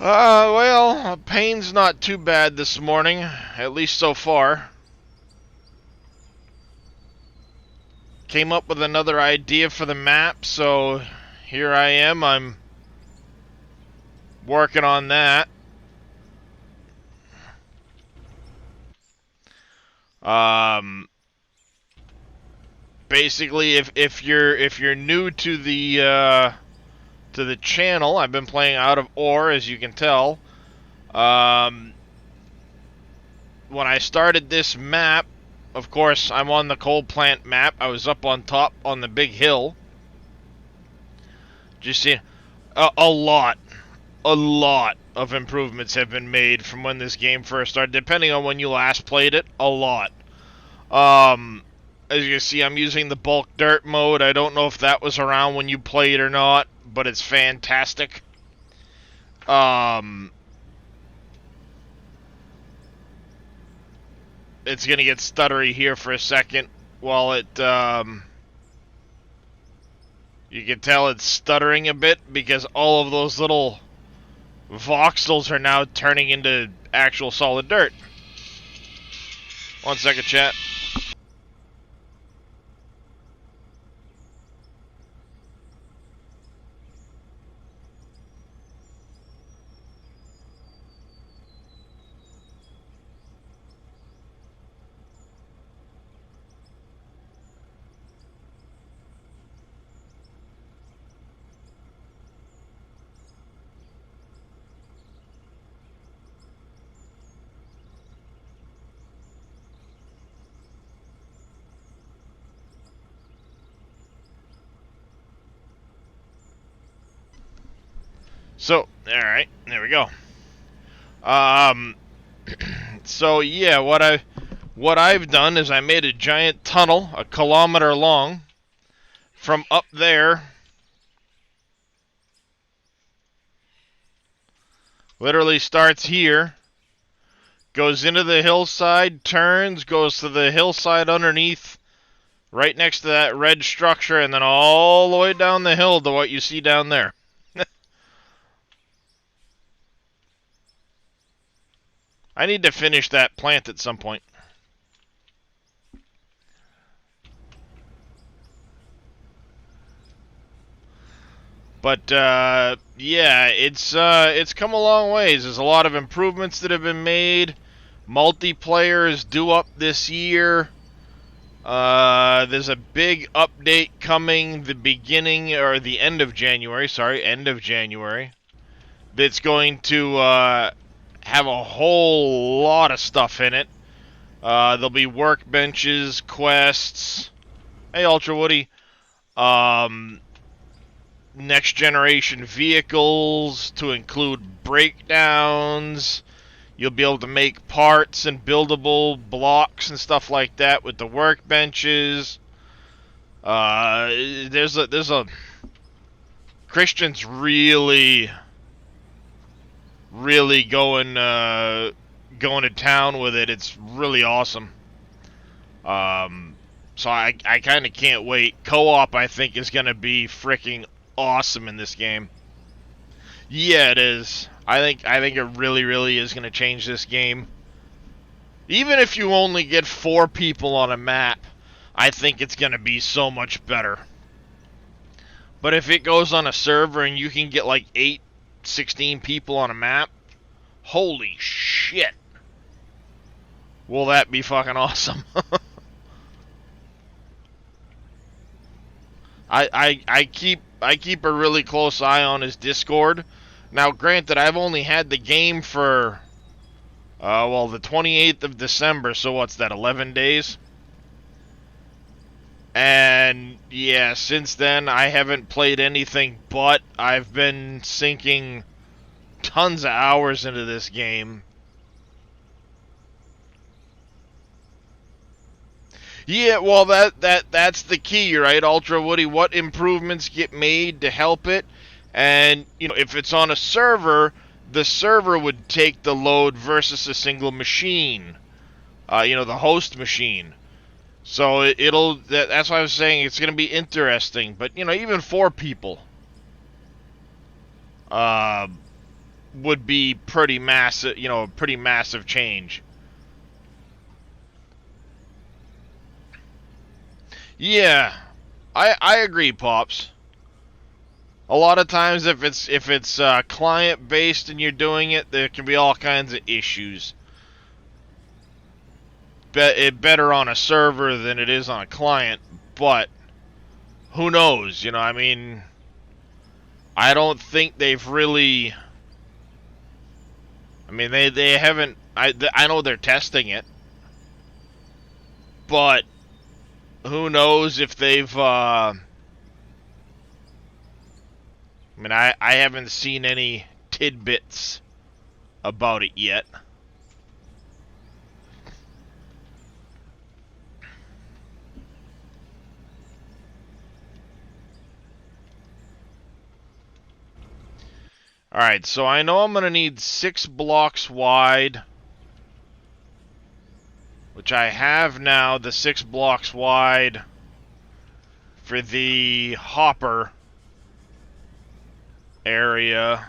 Well, pain's not too bad this morning, at least so far. Came up with another idea for the map, so here I am. I'm working on that. Basically, if you're new to the channel, I've been playing Out of Ore, as you can tell. When I started this map, of course, I'm on the coal plant map. I was up on top on the big hill. Just see, a lot of improvements have been made from when this game first started, depending on when you last played it. A lot. As you can see, I'm using the bulk dirt mode. I don't know if that was around when you played or not, but it's fantastic. It's gonna get stuttery here for a second while it, you can tell it's stuttering a bit because all of those little voxels are now turning into actual solid dirt. 1 second, chat. So, alright, there we go. So yeah, what I've done is I made a giant tunnel, 1 kilometer long, from up there. Literally starts here, goes into the hillside, turns, goes to the hillside underneath, right next to that red structure, and then all the way down the hill to what you see down there. I need to finish that plant at some point. But yeah, it's come a long ways. There's a lot of improvements that have been made. Multiplayer is due up this year. There's a big update coming the beginning or the end of January. Sorry, end of January. That's going to have a whole lot of stuff in it. There'll be workbenches, quests. Hey, Ultra Woody. Next generation vehicles to include breakdowns. You'll be able to make parts and buildable blocks and stuff like that with the workbenches. There's a Christian's really going to town with it. It's really awesome. So I kind of can't wait. Co-op, I think, is going to be freaking awesome in this game. Yeah, it is. I think it really is going to change this game. Even if you only get 4 people on a map, I think it's going to be so much better. But if it goes on a server and you can get like 8, 16 people on a map, holy shit. Will that be fucking awesome? I keep a really close eye on his Discord. Now, granted, I've only had the game for, well, the 28th of December, so what's that, 11 days? And, yeah, since then, I haven't played anything, but I've been sinking tons of hours into this game. Yeah, well, that's the key, right, Ultra Woody? What improvements get made to help it? And, you know, if it's on a server, the server would take the load versus a single machine. You know, the host machine. So that's why I was saying it's going to be interesting. But, you know, even 4 people would be pretty massive, you know, pretty massive change. Yeah, I agree, Pops. a lot of times if it's client based and you're doing it, there can be all kinds of issues. Better on a server than it is on a client, but who knows? You know, I mean, I don't think they've really. I mean, they haven't. I know they're testing it, but who knows if they've. I mean, I haven't seen any tidbits about it yet. Alright, so I know I'm going to need 6 blocks wide, which I have now, the 6 blocks wide for the hopper area.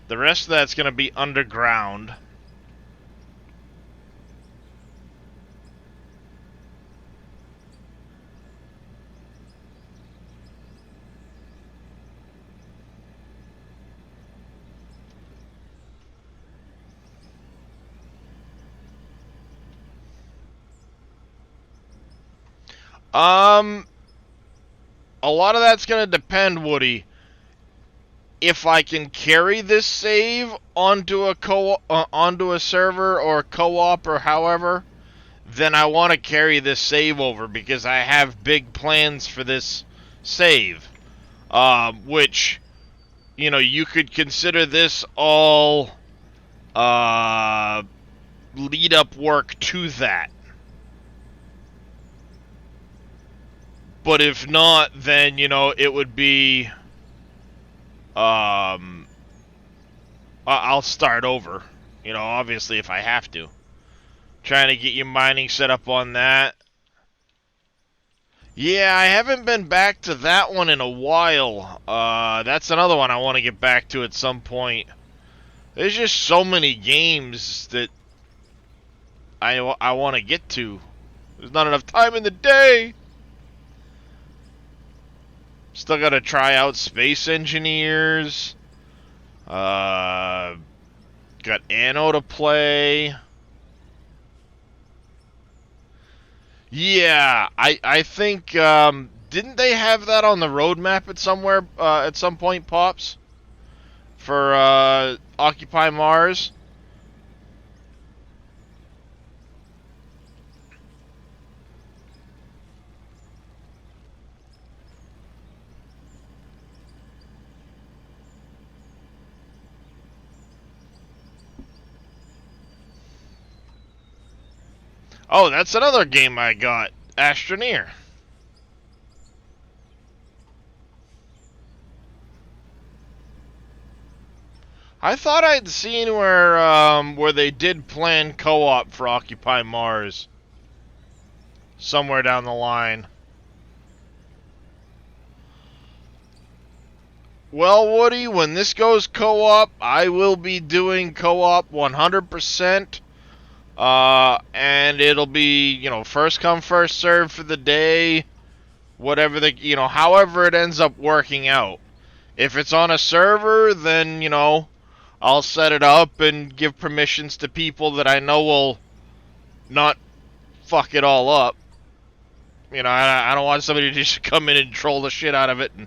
The rest of that's going to be underground. A lot of that's going to depend, Woody. If I can carry this save onto a onto a server or a co-op or however, then I want to carry this save over because I have big plans for this save. Which, you know, you could consider this all lead up work to that. But if not, then, you know, it would be I'll start over, you know, obviously if I have to. Trying to get your mining set up on that. Yeah, I haven't been back to that one in a while. That's another one I want to get back to at some point. There's just so many games that I want to get to. There's not enough time in the day. Still got to try out Space Engineers. Got Anno to play. Yeah, I think, didn't they have that on the roadmap at somewhere, at some point, Pops? For, Occupy Mars? Oh, that's another game I got. Astroneer. I thought I'd seen where they did plan co-op for Occupy Mars. Somewhere down the line. Well, Woody, when this goes co-op, I will be doing co-op 100%. And it'll be, you know, first come, first serve for the day. Whatever you know, however it ends up working out. If it's on a server, then, you know, I'll set it up and give permissions to people that I know will not fuck it all up. You know, I don't want somebody to just come in and troll the shit out of it and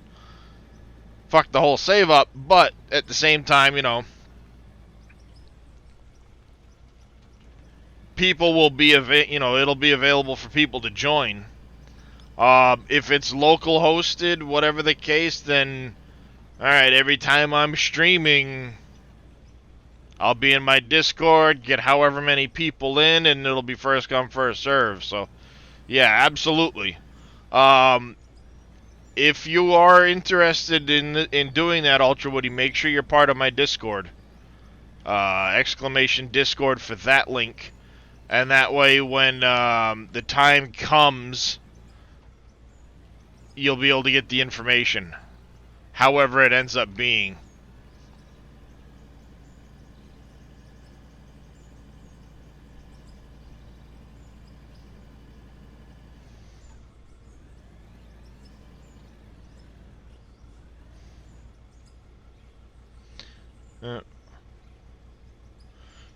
fuck the whole save up. But at the same time, you know, people will be, you know, it'll be available for people to join. If it's local hosted, whatever the case, then, alright, every time I'm streaming, I'll be in my Discord, get however many people in, and it'll be first come, first serve. So, yeah, absolutely. If you are interested in doing that, Ultra Woody, make sure you're part of my Discord. Exclamation Discord for that link. And that way, when the time comes, you'll be able to get the information. However it ends up being.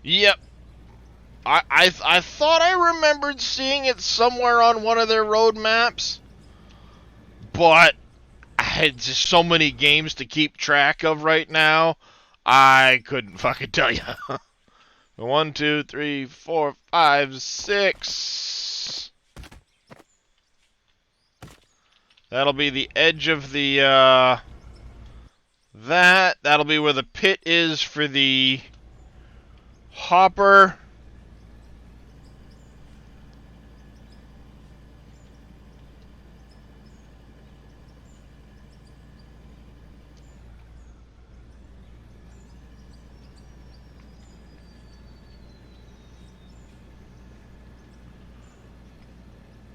Yep. I thought I remembered seeing it somewhere on one of their road maps, but I had just so many games to keep track of right now, I couldn't fucking tell you. 1, 2, 3, 4, 5, 6. That'll be the edge of the, that'll be where the pit is for the hopper.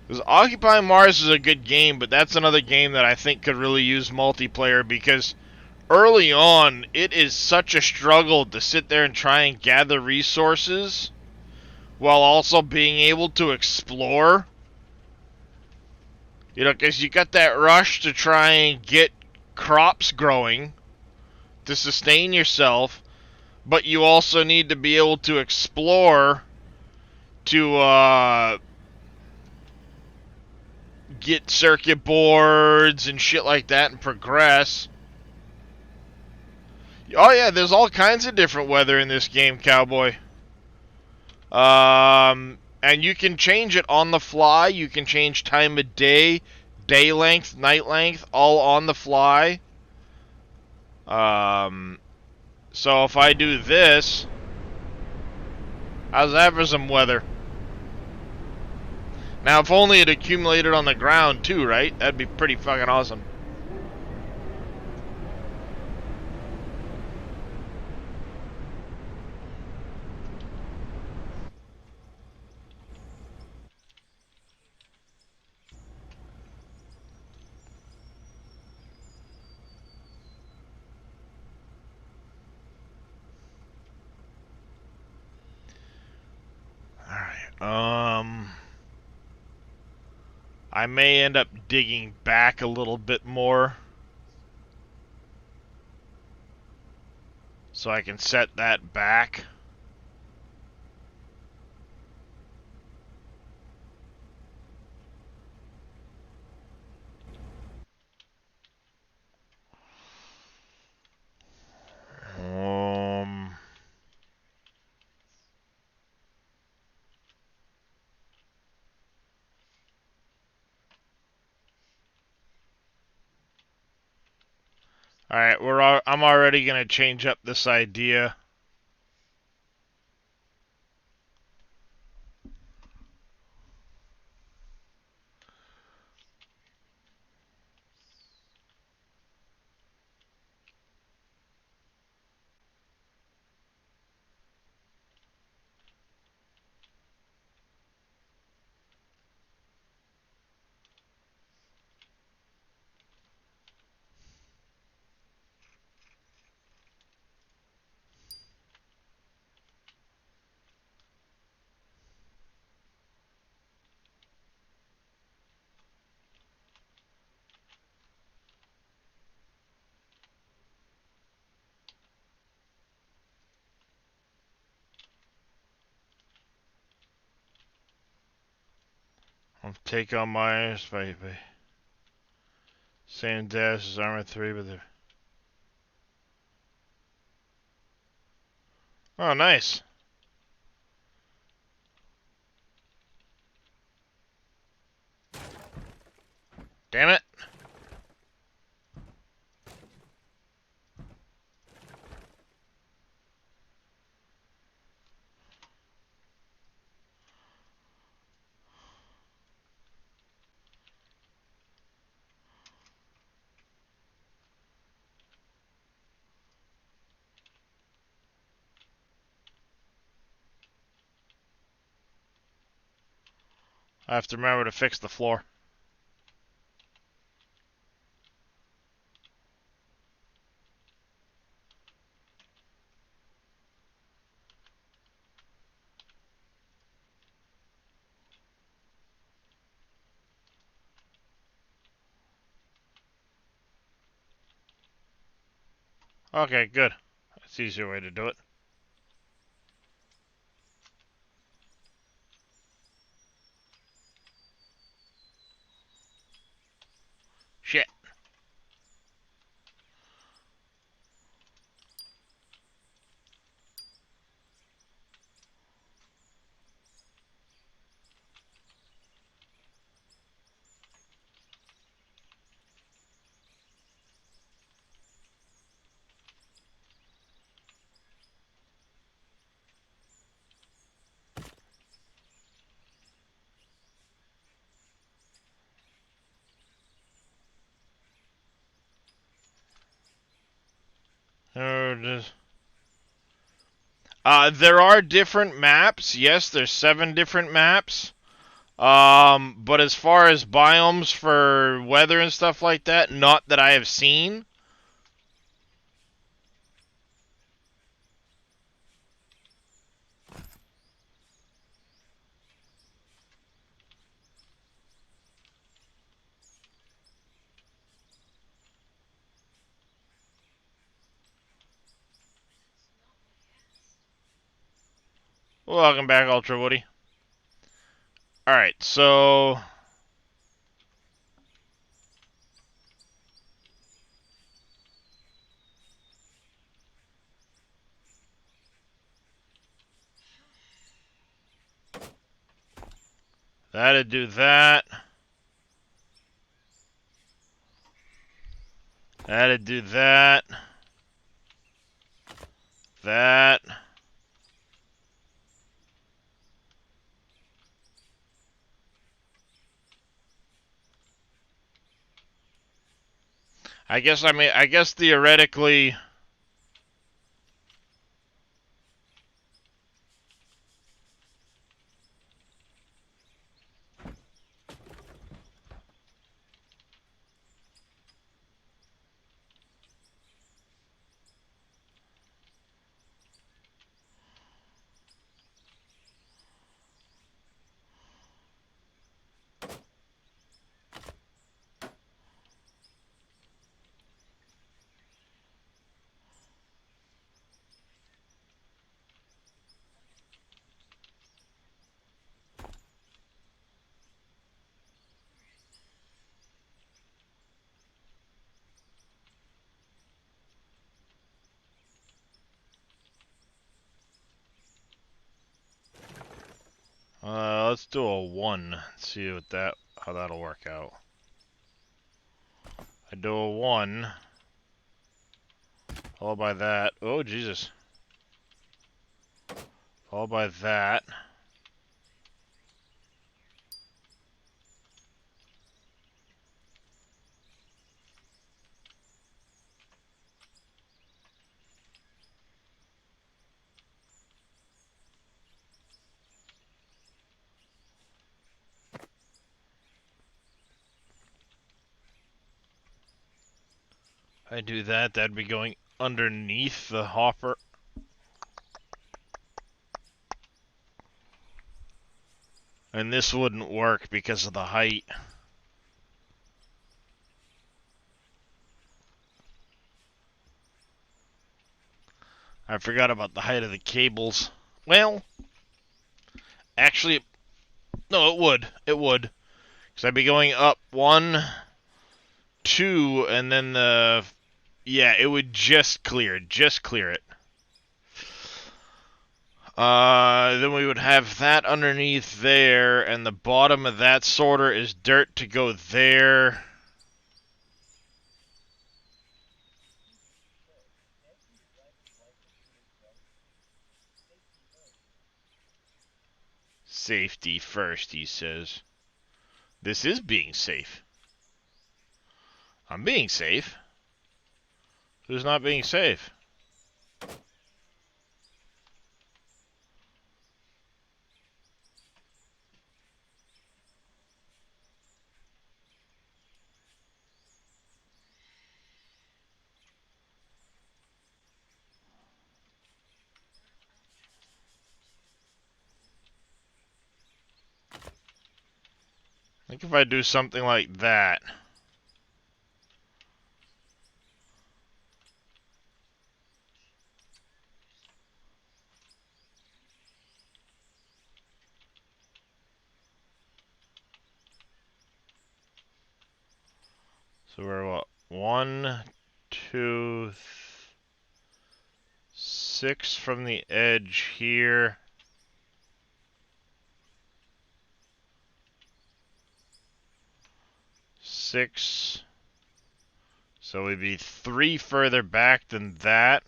Because Occupy Mars is a good game, but that's another game that I think could really use multiplayer, because early on, it is such a struggle to sit there and try and gather resources while also being able to explore. You know, because you got that rush to try and get crops growing to sustain yourself, but you also need to be able to explore to get circuit boards and shit like that and progress. Oh yeah, there's all kinds of different weather in this game, Cowboy. And you can change it on the fly. You can change time of day, day length, night length, all on the fly. So if I do this, how's that for some weather? Now, if only it accumulated on the ground too, right? That'd be pretty fucking awesome. Alright, I may end up digging back a little bit more, so I can set that back. Um, Alright, I'm already gonna change up this idea. I'll take on Myers by same dash as Armor 3, but they're... Oh, nice. Damn it. I have to remember to fix the floor. Okay, good. the easier way to do it. Shit. There are different maps. Yes, there's 7 different maps. But as far as biomes for weather and stuff like that, not that I have seen. Welcome back, Ultra Woody. Alright, so... that'd do that. That'd do that. That. I guess theoretically... let's do a 1. See how that'll work out. I do a 1. Followed by that. Oh, Jesus. Followed by that. I do that, that'd be going underneath the hopper. And this wouldn't work because of the height. I forgot about the height of the cables. Well, actually, no, it would. It would. Because I'd be going up 1, 2, and then the... yeah, it would just clear it. Just clear it. Then we would have that underneath there, and the bottom of that sorter is dirt to go there. Safety first, he says. This is being safe. I'm being safe. Who's not being safe? I think if I do something like that. So we're what? 1, 2, 6 from the edge here. Six. So we'd be 3 further back than that.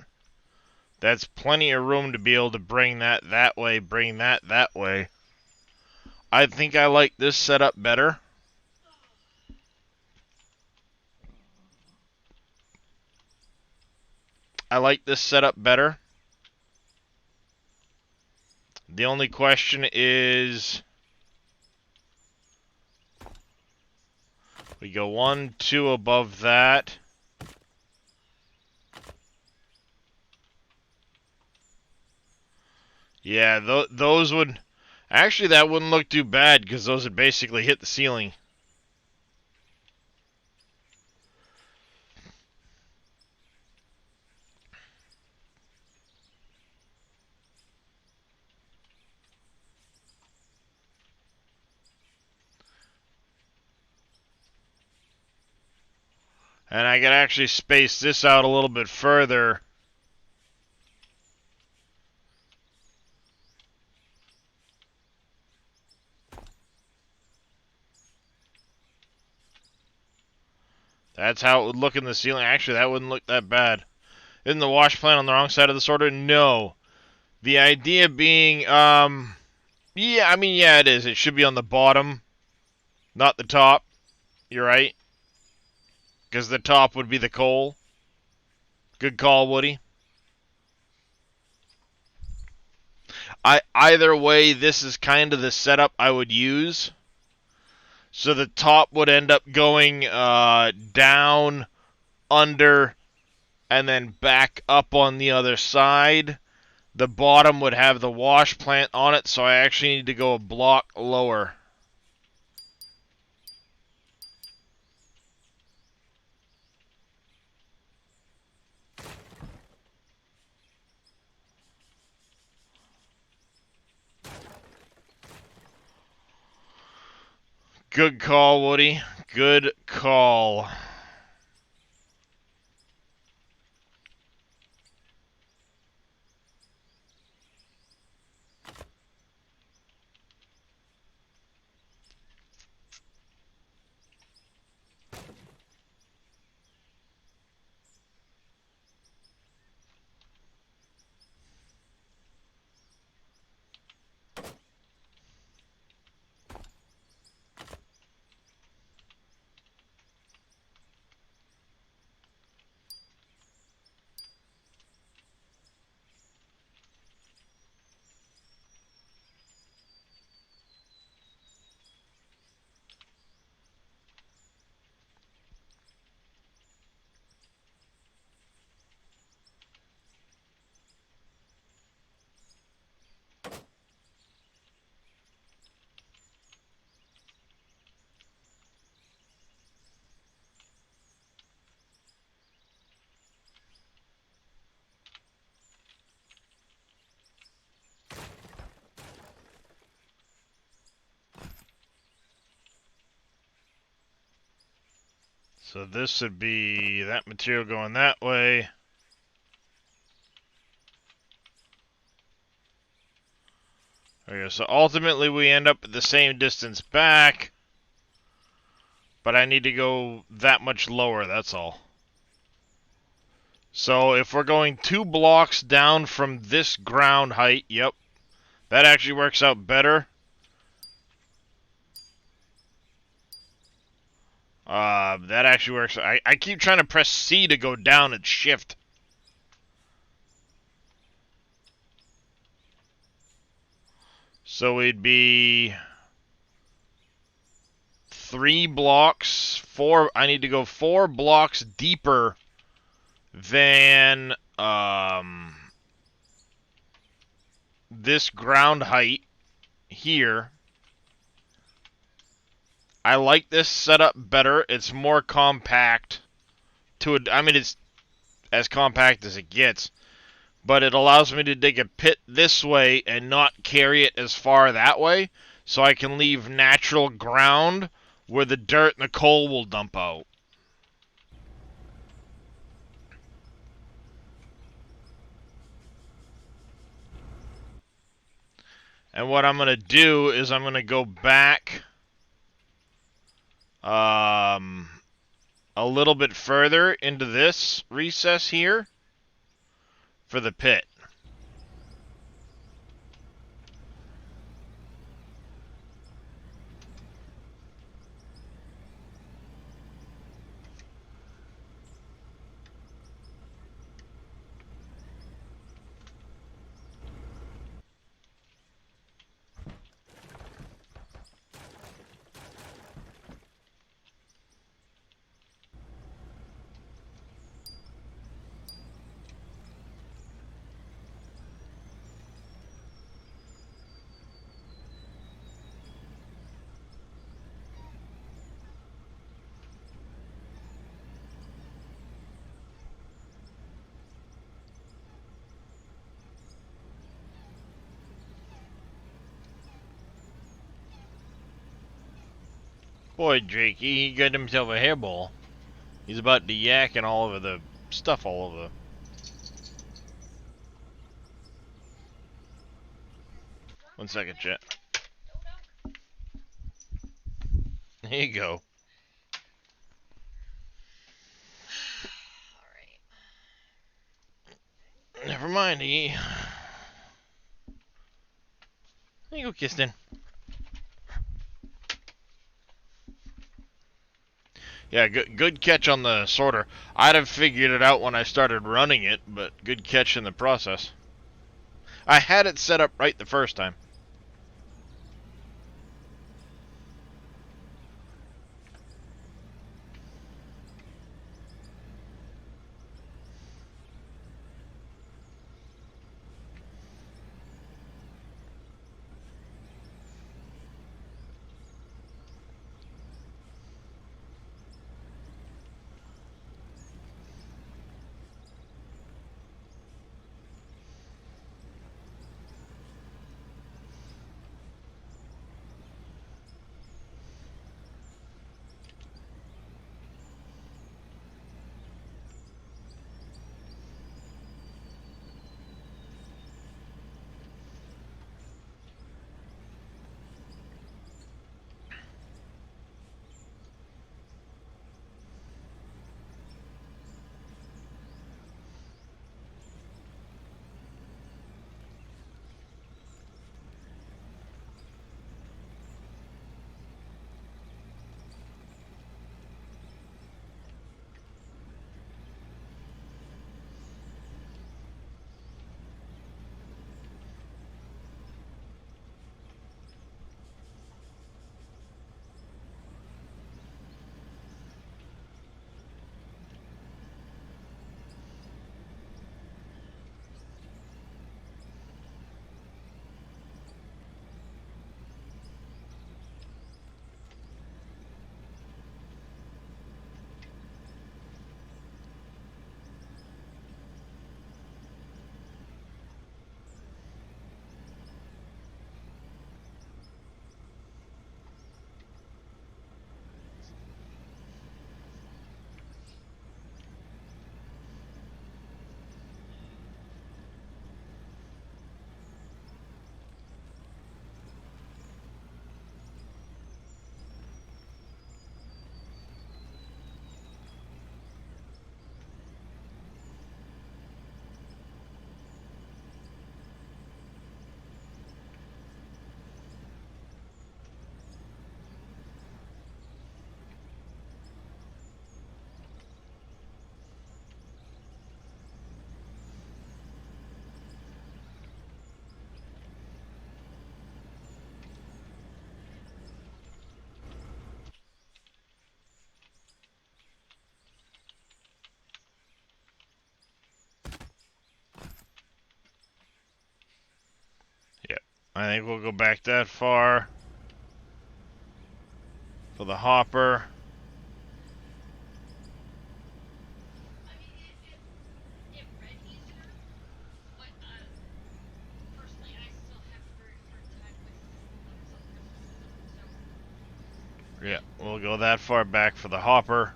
That's plenty of room to be able to bring that way, bring that way. I think I like this setup better. I like this setup better. The only question is, we go 1, 2 above that. Yeah, those would... Actually, that wouldn't look too bad, because those would basically hit the ceiling. And I could actually space this out a little bit further. That's how it would look in the ceiling. Actually, that wouldn't look that bad. Isn't the wash plant on the wrong side of the sorter? No. The idea being, yeah, I mean, yeah, it is. It should be on the bottom, not the top. You're right. Because the top would be the coal. Good call, Woody. Either way, this is kind of the setup I would use. So the top would end up going down, under, and then back up on the other side. The bottom would have the wash plant on it, so I actually need to go a block lower. Good call, Woody. Good call. So this would be that material going that way. Okay, so ultimately we end up at the same distance back, but I need to go that much lower, that's all. So if we're going 2 blocks down from this ground height, yep, that actually works out better. That actually works. I keep trying to press C to go down and shift. So we'd be 3 blocks, 4. I need to go 4 blocks deeper than this ground height here. I like this setup better. It's more compact. I mean, it's as compact as it gets. But it allows me to dig a pit this way and not carry it as far that way. So I can leave natural ground where the dirt and the coal will dump out. And what I'm going to do is I'm going to go back a little bit further into this recess here for the pit. Boy, Jakey, he got himself a hairball. He's about to yak and all over the stuff all over. One second, chat. There you go. Alright. Never mind, he. There you go, Kistin. Yeah, good catch on the sorter. I'd have figured it out when I started running it, but good catch in the process. I had it set up right the first time. I think we'll go back that far for the hopper. I mean, it read easier, but personally, I still have a very hard time with some criticism, so. Yeah, we'll go that far back for the hopper.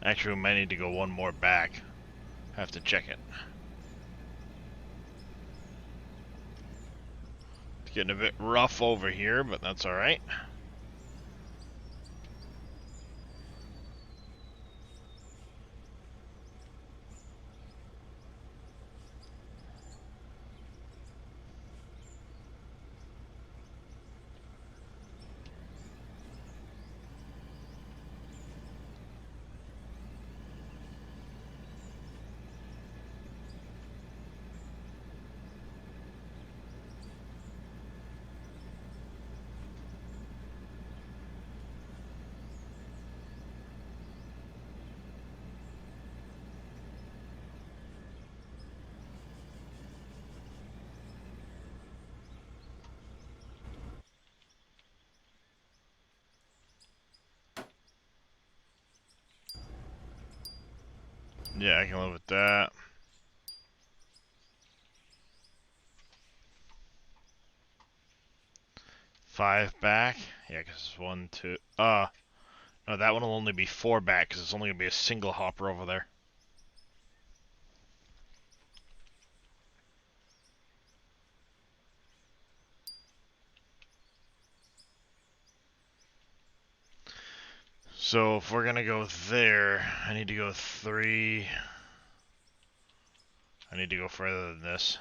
Actually, we might need to go one more back. Have to check it. getting a bit rough over here, but that's alright. Yeah, I can live with that. Five back. Yeah, because it's 1, 2. No, that one will only be 4 back because it's only gonna be a single hopper over there. So if we're gonna go there, I need to go 3. I need to go further than this.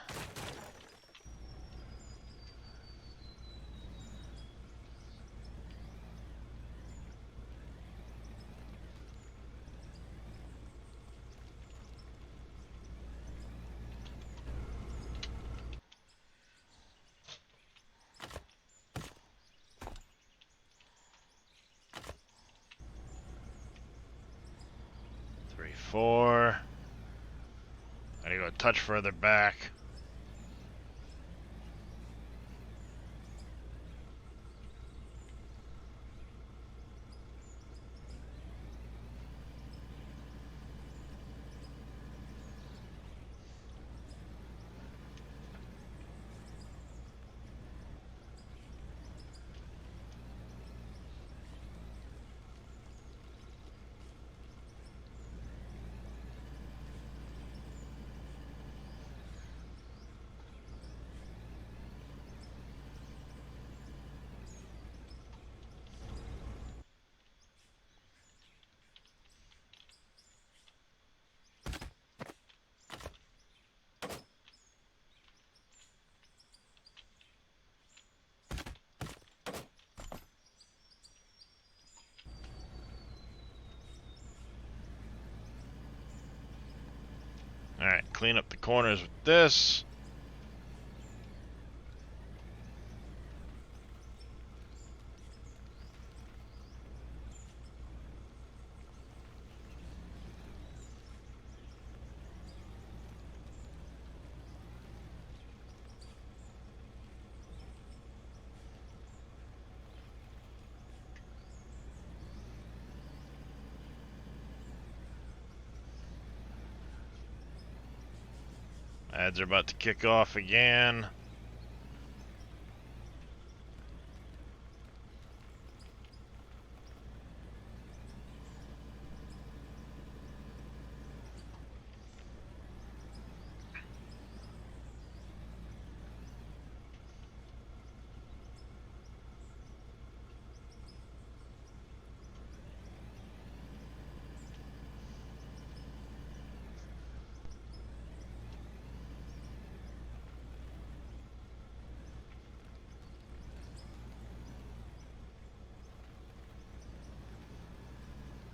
Three, 4. I need to go a touch further back. Alright, clean up the corners with this. Ads are about to kick off again.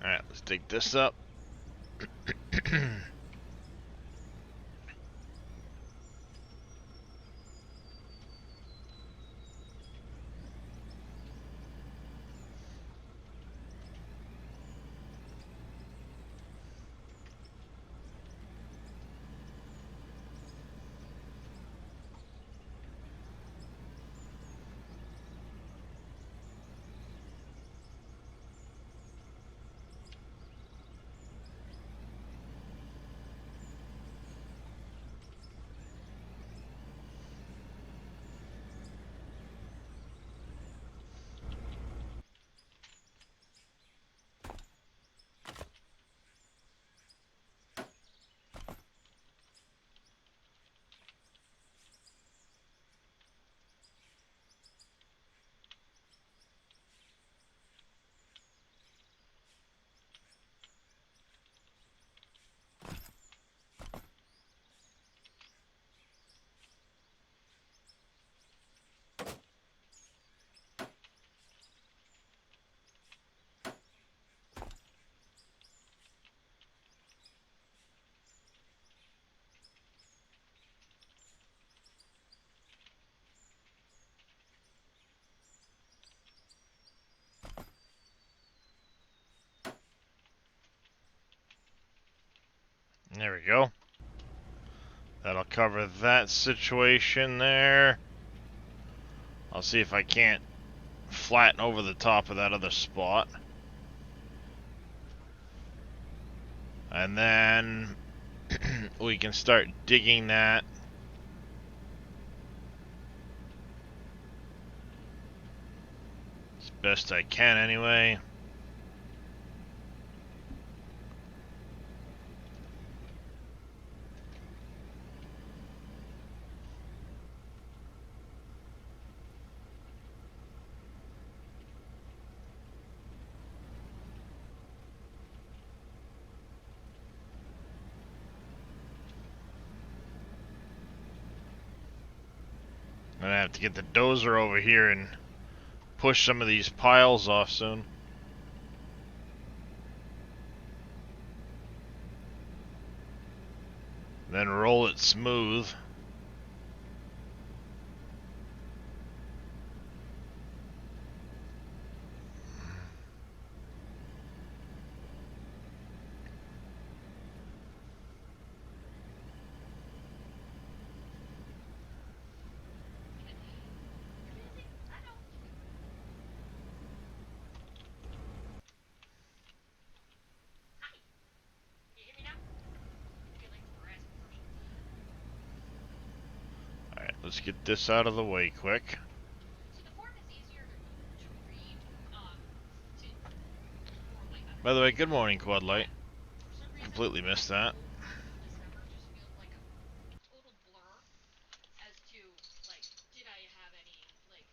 Alright, let's dig this up. There we go. That'll cover that situation there. I'll see if I can't flatten over the top of that other spot. And then we can start digging that. As best I can anyway. I'm gonna have to get the dozer over here and push some of these piles off soon. Then roll it smooth. You hear me now? I feel like we're asking questions. Alright, let's get this out of the way quick. So the form is easier to read, for like By the way, good morning, Quad Light. for some reason Completely missed that. December just feels like a total blur as to like did I have any like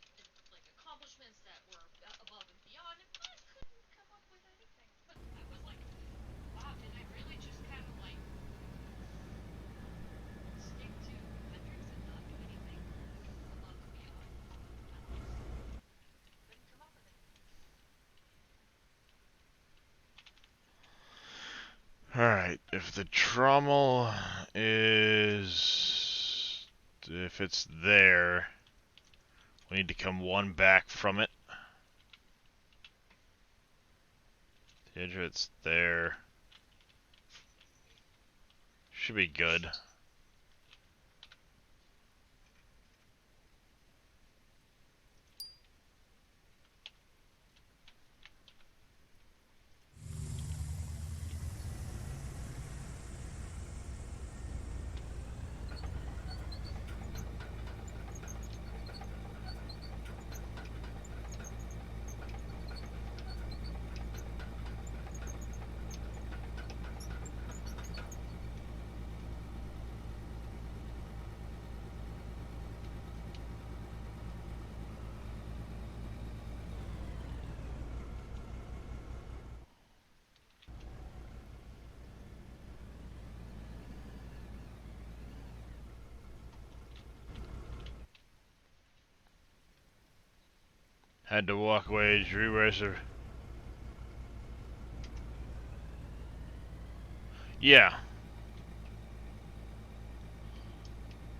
accomplishments that were above and beyond, and I couldn't come up with anything. I was like, wow, did I really just kind of like stick to metrics and not do anything above and beyond? Couldn't come up with it. Alright, if the trommel is... if it's there, we need to come one back from it. The edge of it's there. Should be good. Had to walk away, re-reserve. Yeah.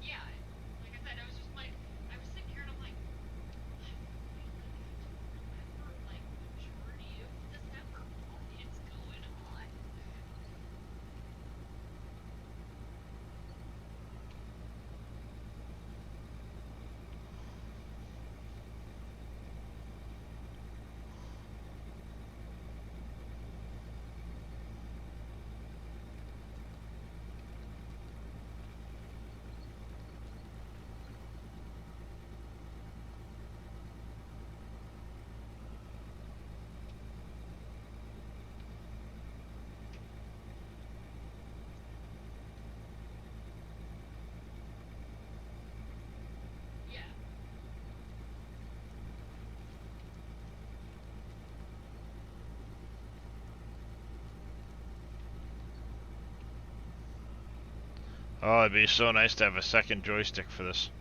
Yeah, like I said, I was just like, I was sitting here and I'm like, I remember like majority of December. What is going on? Yeah. Oh, it'd be so nice to have a second joystick for this.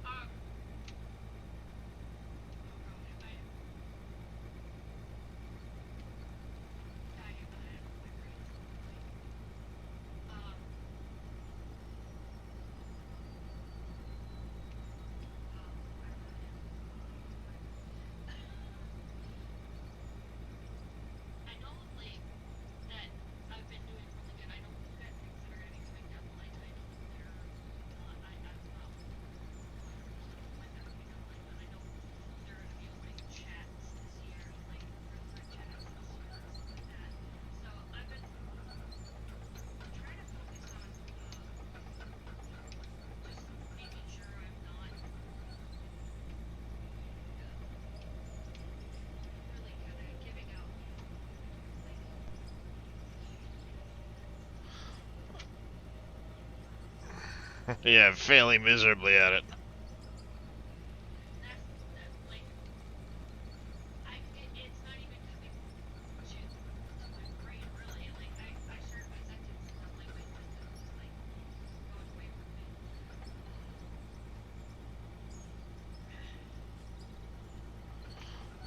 Oh god, am I dying of my brains? I know like that I've been doing really good. I know you guys Yeah, failing miserably at it. That's like it's not even coming to my brain really. Like I start my sentence in one language and then it's like goes away from me.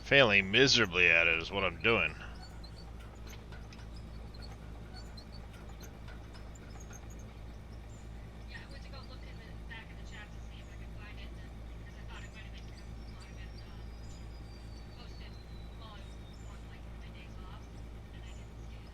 Failing miserably at it is what I'm doing. Yeah, I went to go look in the back of the chat to see if I could find it, because I thought it might have been posted while I was on like one of my days off, and I didn't see it.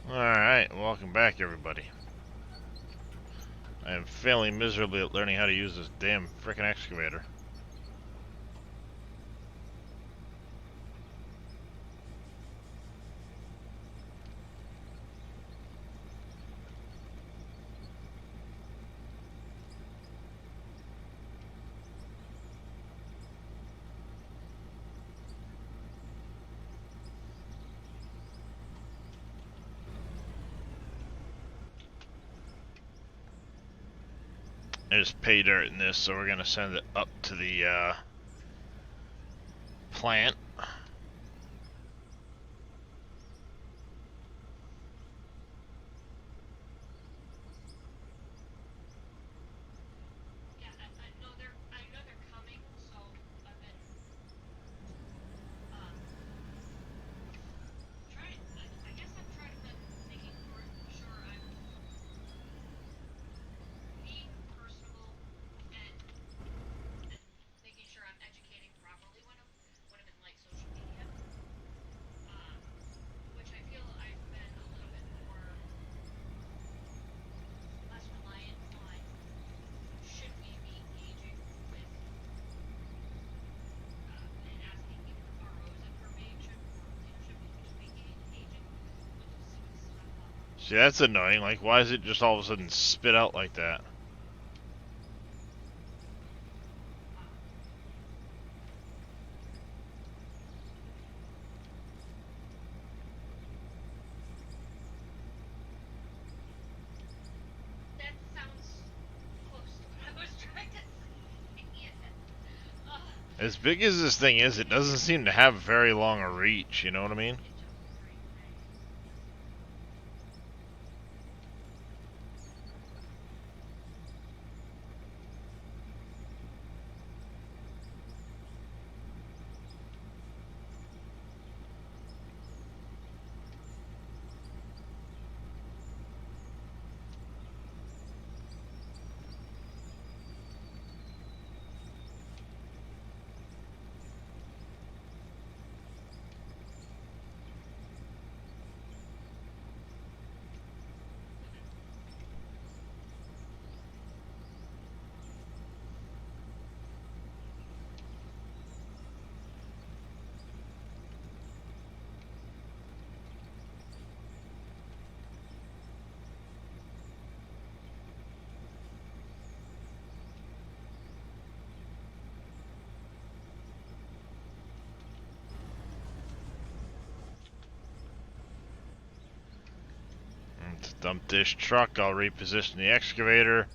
Alright, welcome back everybody. I am failing miserably at learning how to use this damn frickin' excavator. There's pay dirt in this, so we're gonna send it up to the plant. Yeah, I know they're coming, so I've been trying. I guess I've tried been making sure I'm being personable and making sure I'm educating properly when I'm in like social media. Which I feel I've been a little bit less reliant on should we be engaging with and asking RO's information, or should we be engaging with the students a lot more. See, that's annoying. Like, why is it just all of a sudden spit out like that? That sounds close to what I was trying to say. As big as this thing is, it doesn't seem to have very long a reach, you know what I mean? It just was very gray. Let's dump this truck. I'll reposition the excavator.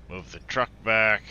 Move the truck back.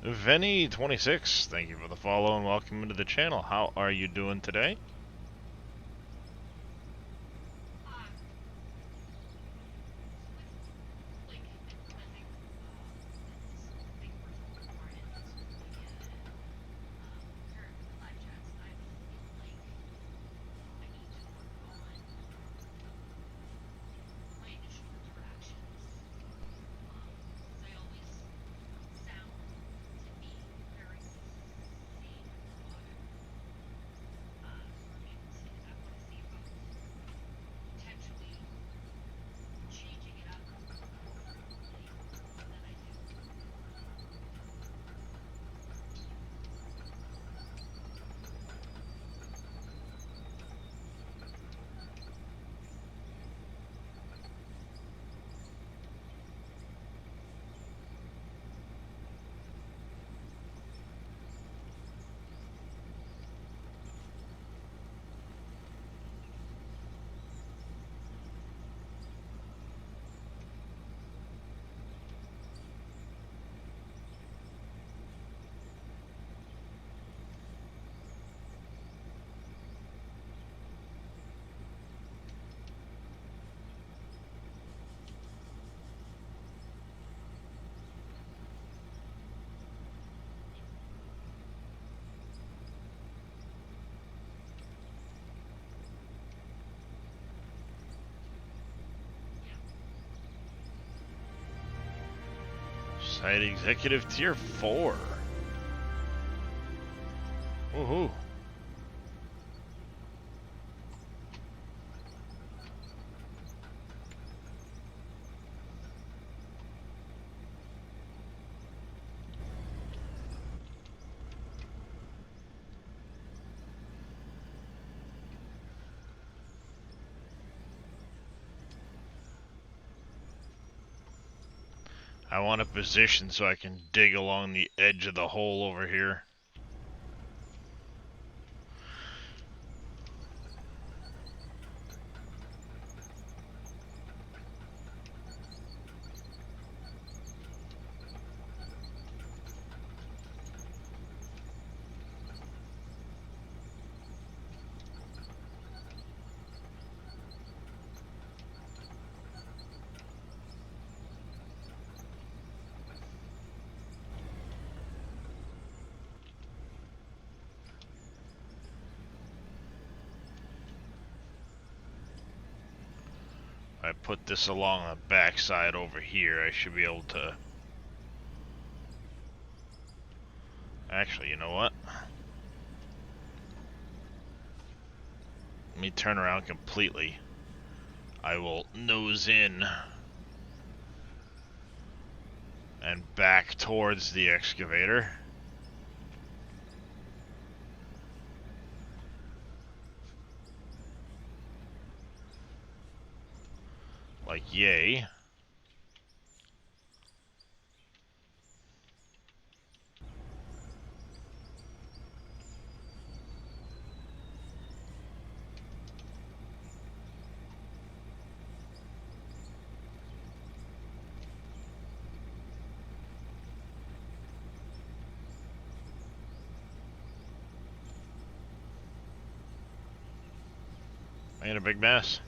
Venny26, thank you for the follow and welcome into the channel. How are you doing today? Like implementing this thing we're talking about in social media and current live chats, I feel like I need to work on my initial interactions. Because I always sound to be very sane and robotic. So I want to see if I'm potentially changing it up differently than I do. Site Executive Tier 4. Woohoo. I want a position so I can dig along the edge of the hole over here. I put this along the backside over here, I should be able to... Actually, you know what? Let me turn around completely. I will nose in and back towards the excavator. Like yay. Made a big mess.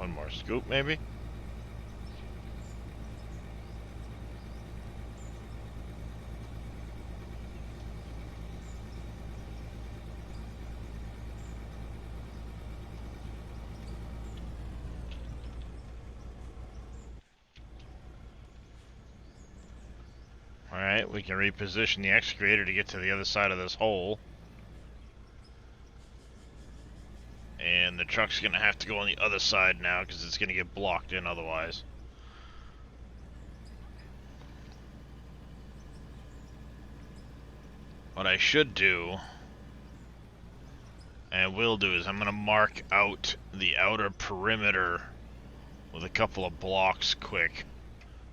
One more scoop, maybe? Alright, we can reposition the excavator to get to the other side of this hole. And the truck's gonna have to go on the other side now because it's gonna get blocked in otherwise. What I should do, and will do, is I'm gonna mark out the outer perimeter with a couple of blocks quick,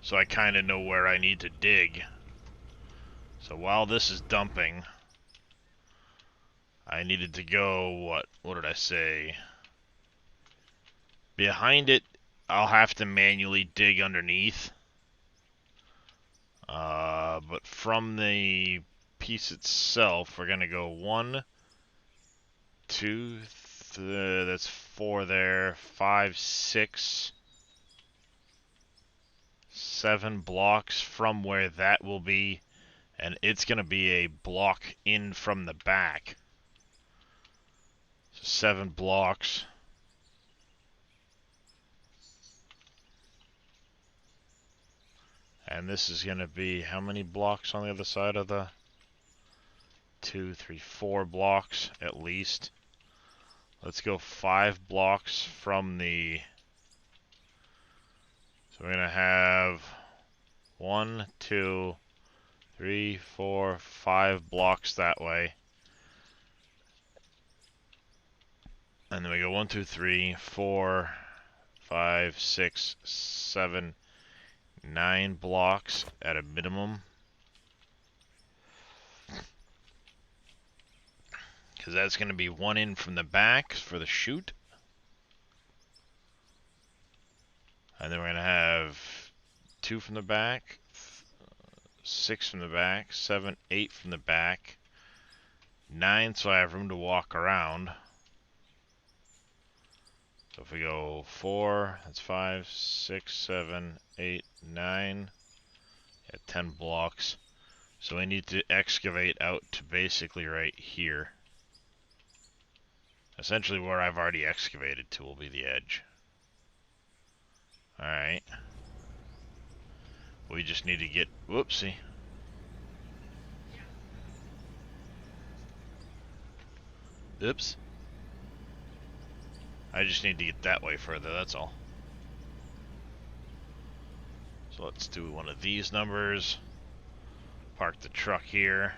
so I kind of know where I need to dig. So while this is dumping, I needed to go, what did I say? Behind it, I'll have to manually dig underneath. But from the piece itself, we're gonna go 1, 2, that's 4 there, 5, 6, 7 blocks from where that will be, and it's gonna be a block in from the back. So 7 blocks. And this is gonna be how many blocks on the other side of the 2, 3, 4 blocks at least. Let's go 5 blocks from the. So we're gonna have 1, 2, 3, 4, 5 blocks that way. And then we go 1, 2, 3, 4, 5, 6, 7, 9 blocks at a minimum. Because that's going to be 1 in from the back for the chute. And then we're going to have 2 from the back, 6 from the back, 7, 8 from the back, 9 so I have room to walk around. So if we go 4, that's 5, 6, 7, 8, 9, 10 blocks. So we need to excavate out to basically right here. Essentially where I've already excavated to will be the edge. Alright. We just need to get, whoopsie. Oops. I just need to get that way further, that's all. So let's do one of these numbers. Park the truck here.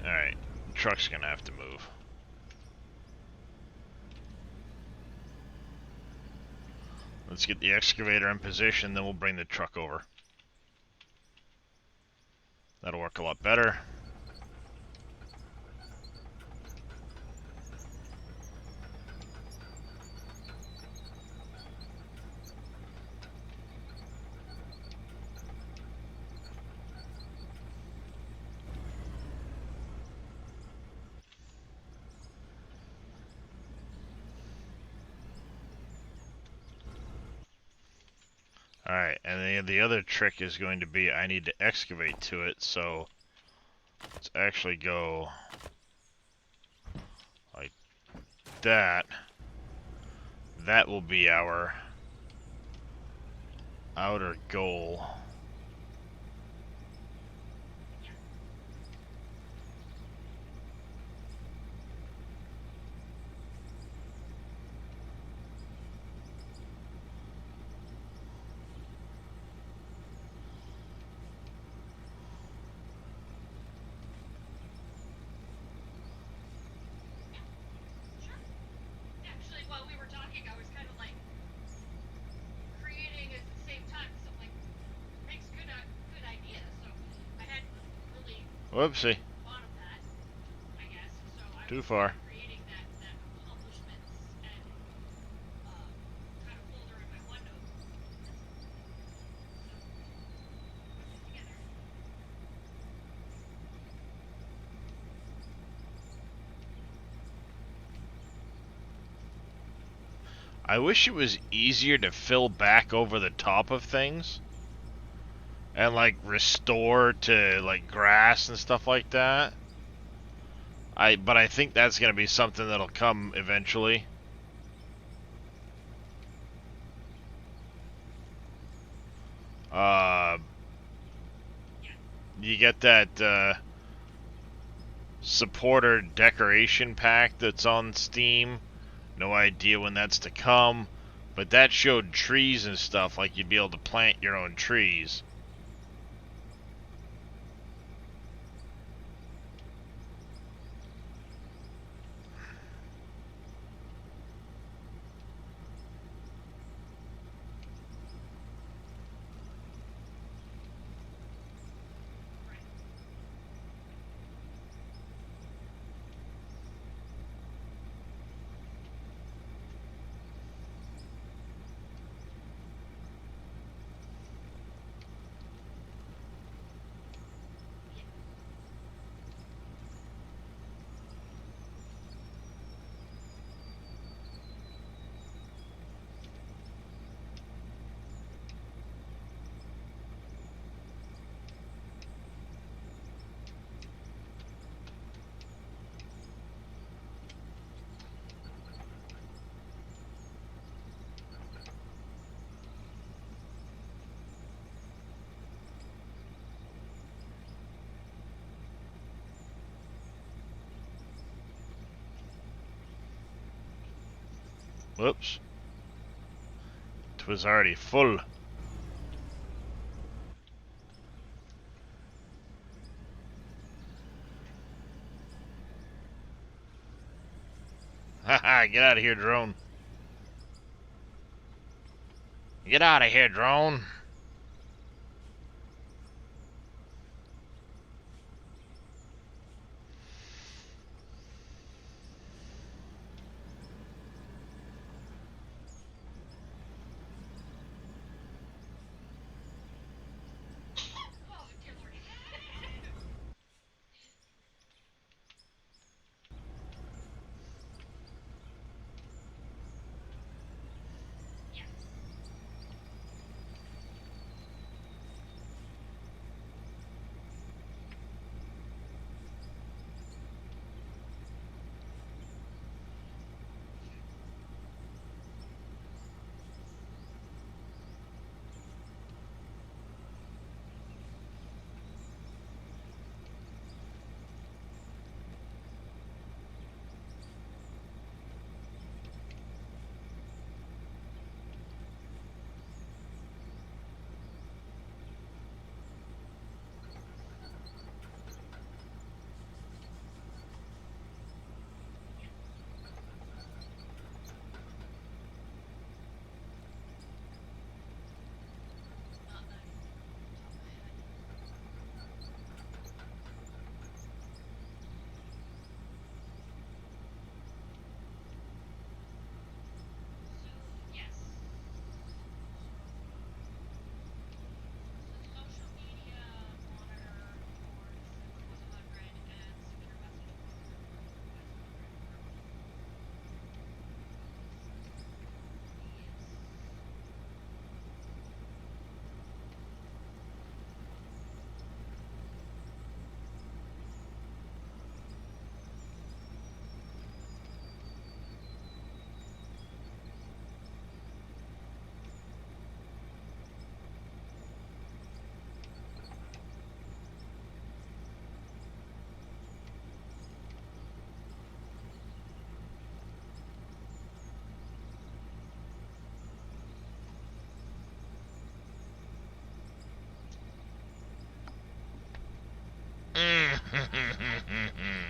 Alright, the truck's gonna have to move. Let's get the excavator in position, then we'll bring the truck over. That'll work a lot better. Alright, and the other trick is going to be I need to excavate to it, so let's actually go like that. That will be our outer goal. Actually, while we were talking, I was kind of like Whoopsie. bottom that, I guess. So I Too was far. creating that accomplishments and kind of folder in my OneNote. So put it together. I wish it was easier to fill back over the top of things and like restore to like grass and stuff like that. But I think that's gonna be something that'll come eventually. Uh, Yeah. you get that supporter decoration pack that's on Steam. No idea when that's to come, but that showed trees and stuff, like you'd be able to plant your own trees. Right. Yeah. Whoops. It was already full. Haha, get out of here, drone. Get out of here, drone. Oh, dear Lord. Yes. Not that I can top of my head. So, yes. The social media monitor for December was 100 and secure message monitor was 100 for yes.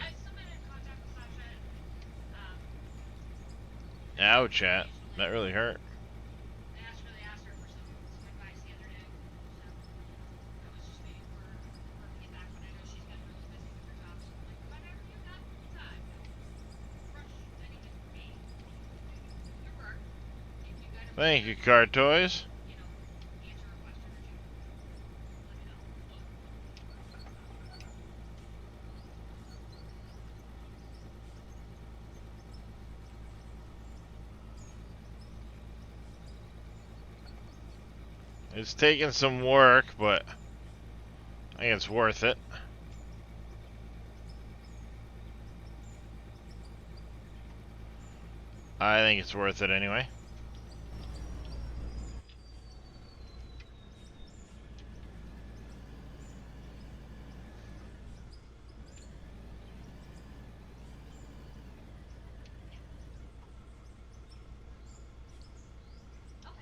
I still been in contact with Sasha and Ouch, chat. occasionally. That really hurt. They asked her for some advice the other day, so I was just waiting for her to get back, but I know she's been really Thank you, Car Toys. you know, answer a question or two, let me know. It's taking some work, but I think it's worth it. I think it's worth it anyway. Okay.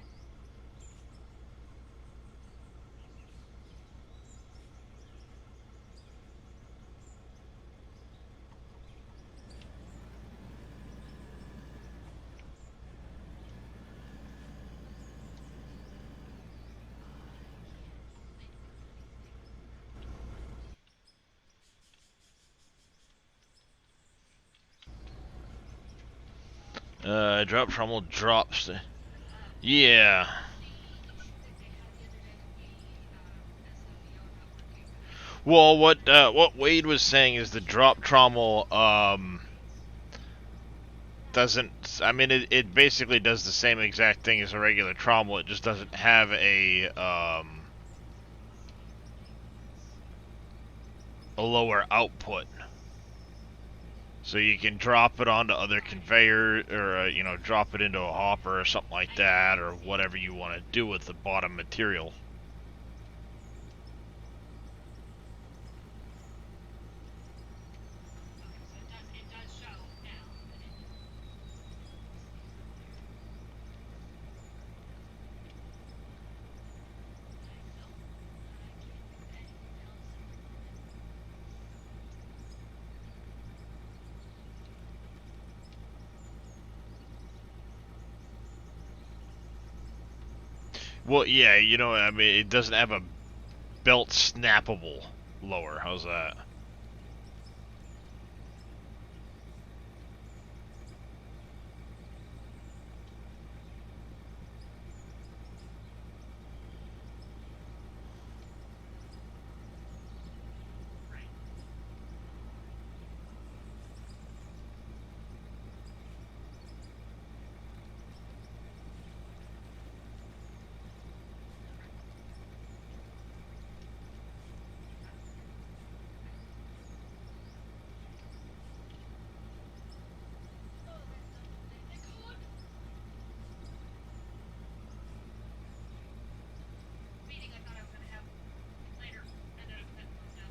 Drop trommel drops. Yeah. The issue that they had the other day with the SFVO not working. Well, what Wade was saying is the drop trommel doesn't. I mean, it basically does the same exact thing as a regular trommel. It just doesn't have a lower output. So you can drop it onto other conveyor, or you know, drop it into a hopper or something like that, or whatever you want to do with the bottom material. Okay, so it does show now that it is. Well, yeah, you know, I mean, it doesn't have a belt snappable lower. How's that? Right. Oh, that's the code. Meeting I thought I was gonna have later ended up at closed down.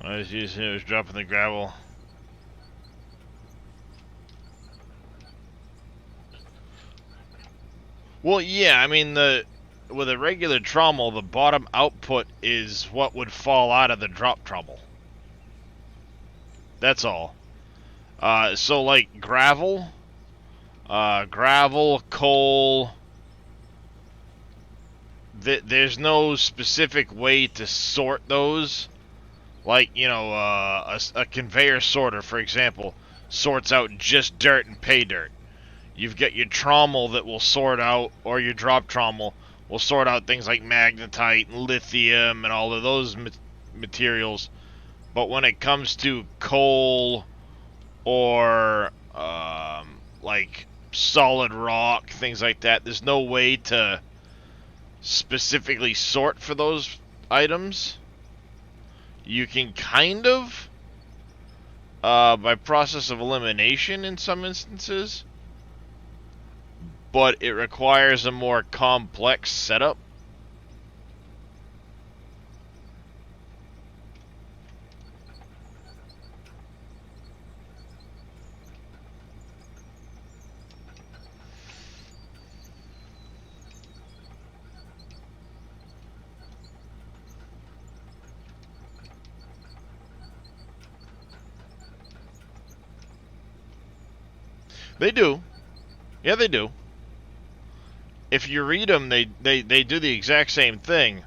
I was using it was dropping the gravel. Well, yeah, I mean with a regular trommel, the bottom output is what would fall out of the drop trommel. That's all. So like gravel, coal. There's no specific way to sort those. Like, you know, a conveyor sorter, for example, sorts out just dirt and pay dirt. You've got your trommel that will sort out, or your drop trommel will sort out things like magnetite and lithium and all of those materials. But when it comes to coal or like solid rock, things like that, there's no way to specifically sort for those items. You can kind of, by process of elimination in some instances, but it requires a more complex setup. They do. Yeah, they do. If you read them, they do the exact same thing.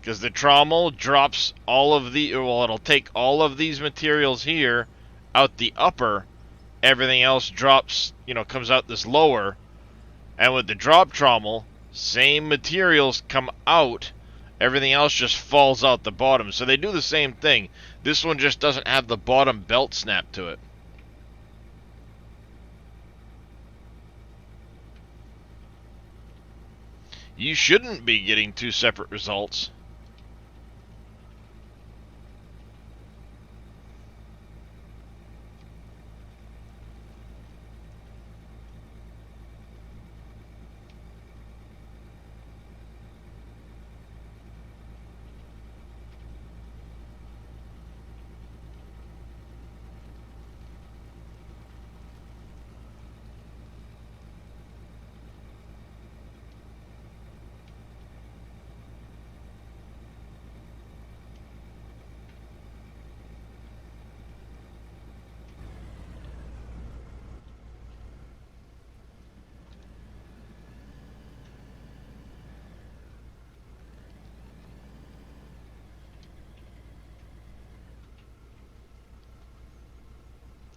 Because the trommel drops all of the, well, it'll take all of these materials here out the upper. Everything else drops, comes out this lower. And with the drop trommel, same materials come out. Everything else just falls out the bottom. So they do the same thing. This one just doesn't have the bottom belt snap to it. You shouldn't be getting two separate results.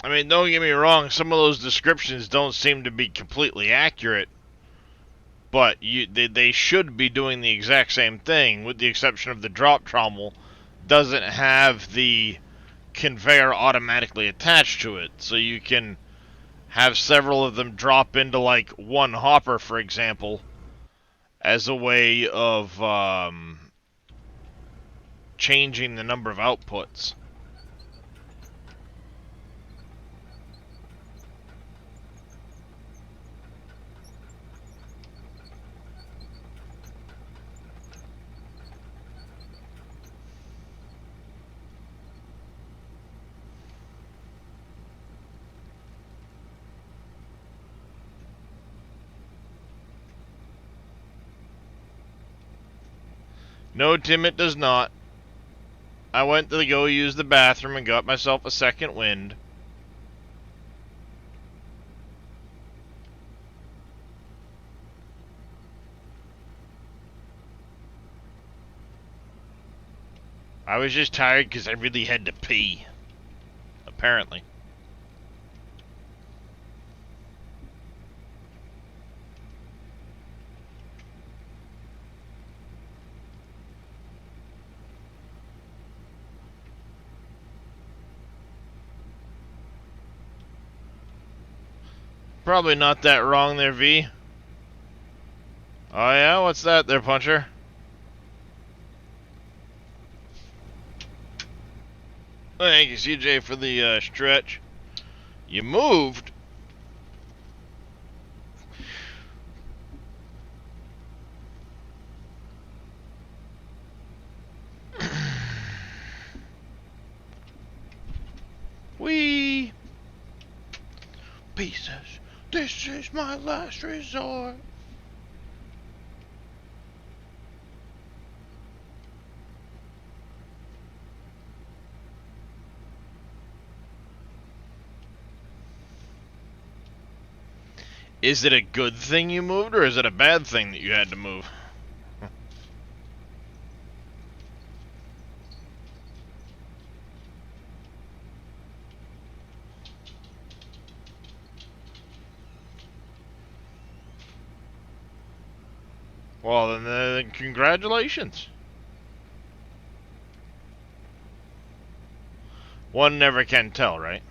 I mean, don't get me wrong, some of those descriptions don't seem to be completely accurate, but they should be doing the exact same thing, with the exception of the drop trommel doesn't have the conveyor automatically attached to it, so you can have several of them drop into like one hopper, for example, as a way of changing the number of outputs. No, Tim, it does not. I went to go use the bathroom and got myself a second wind. I was just tired because I really had to pee. Apparently. Probably not that wrong there, V. Oh yeah? What's that there, Puncher? Thank you, CJ, for the stretch. You moved? Wee! Pieces. This is my last resort. Is it a good thing you moved, or is it a bad thing that you had to move? Well, then congratulations. One never can tell, right?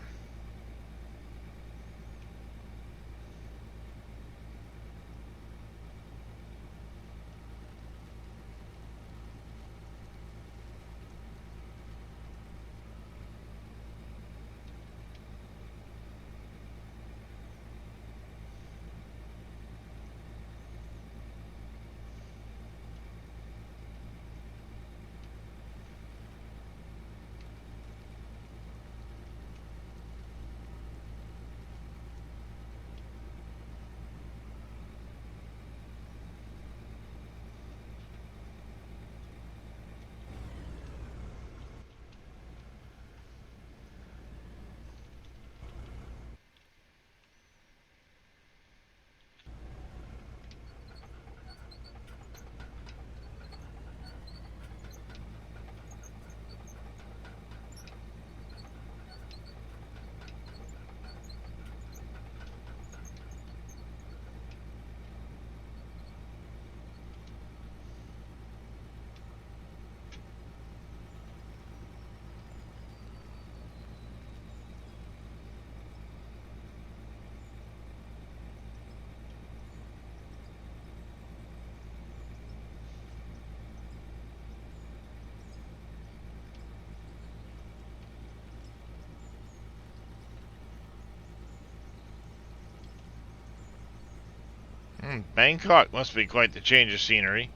Bangkok must be quite the change of scenery.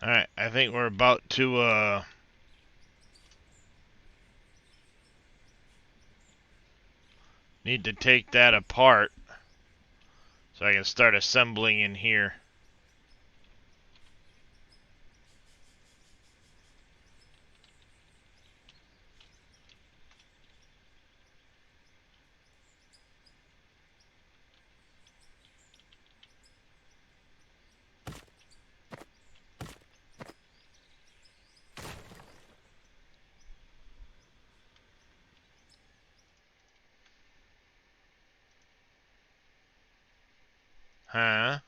Alright, I think we're about to, need to take that apart so I can start assembling in here. Huh?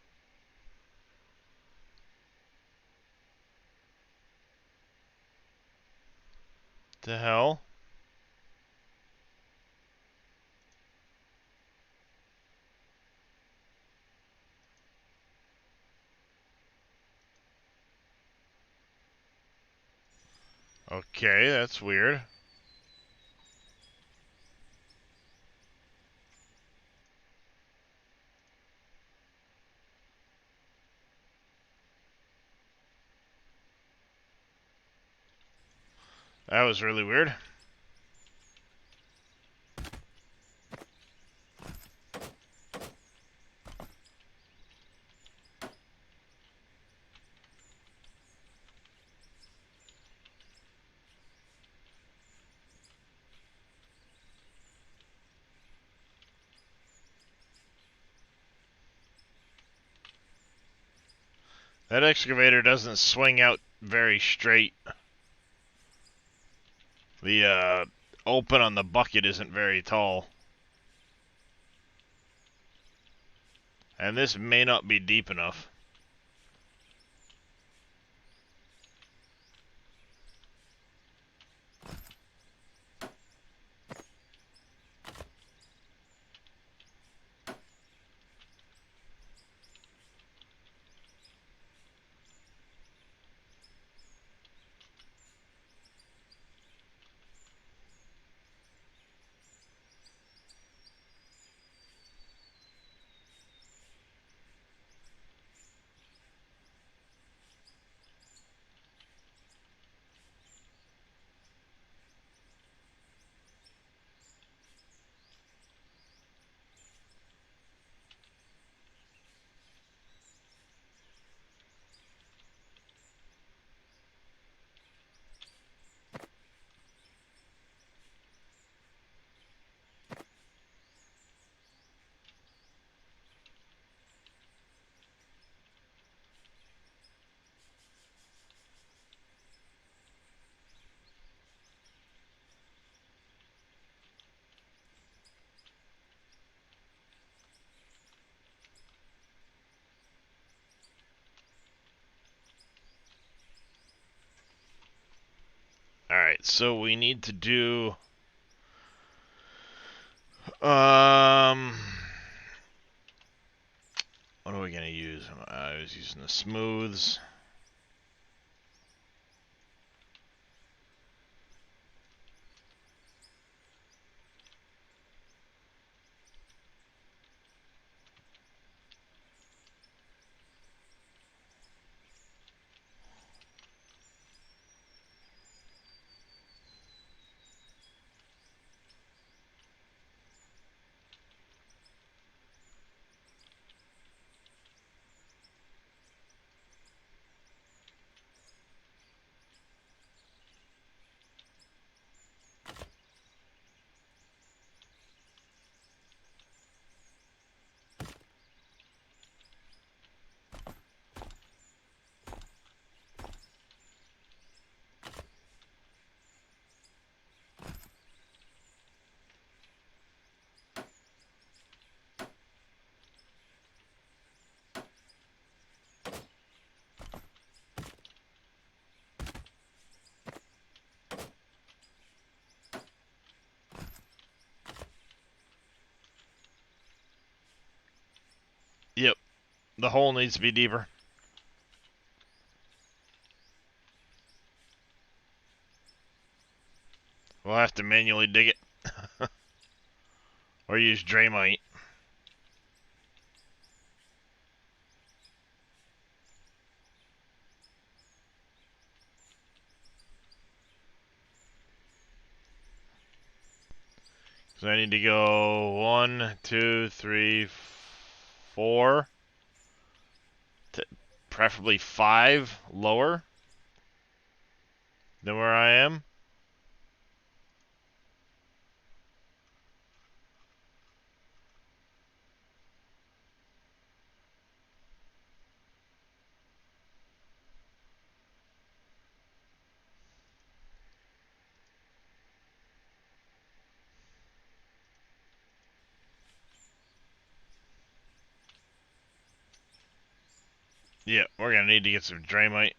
The hell? Okay, that's weird. That was really weird. That excavator doesn't swing out very straight. The open on the bucket isn't very tall. And this may not be deep enough. Alright, so we need to do... What are we going to use? I was using the smooths. The hole needs to be deeper. We'll have to manually dig it. Or use Draymite. So I need to go 1, 2, 3, 4, preferably 5 lower than where I am. Yeah, we're gonna need to get some Draymite.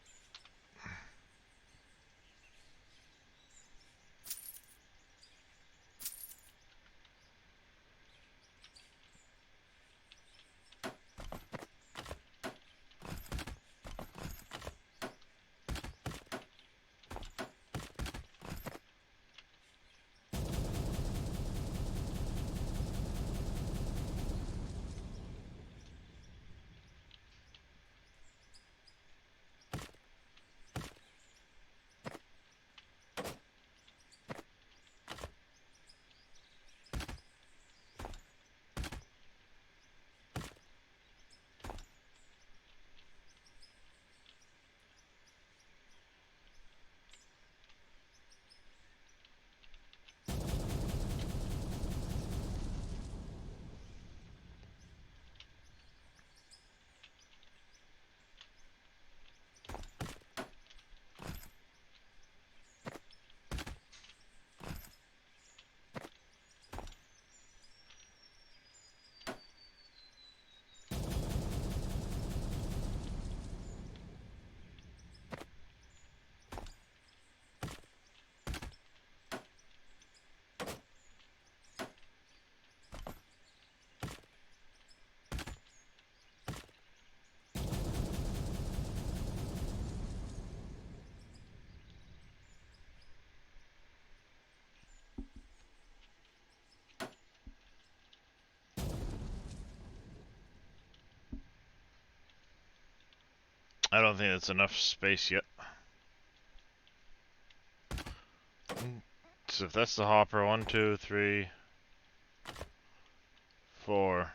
I don't think that's enough space yet. So if that's the hopper, 1, 2, 3, 4.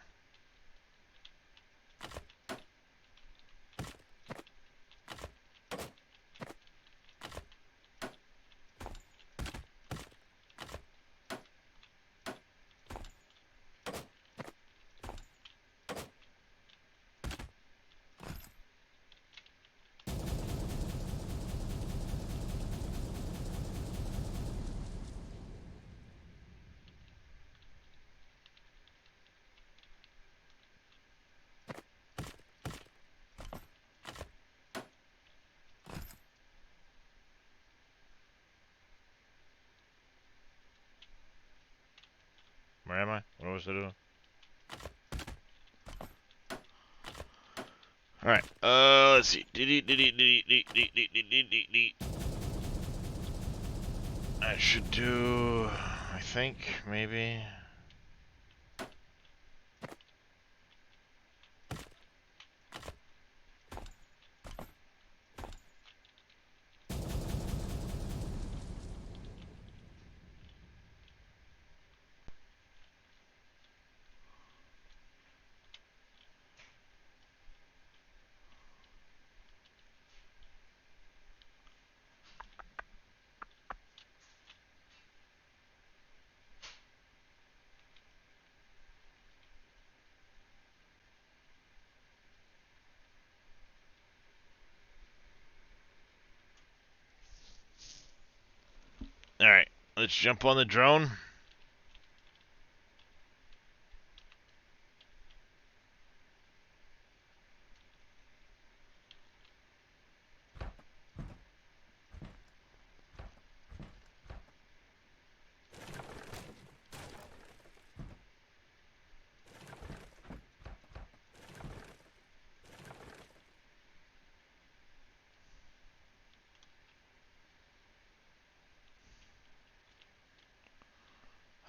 Where am I? What was I doing? Alright, let's see. I should do, I think, maybe. Alright, let's jump on the drone.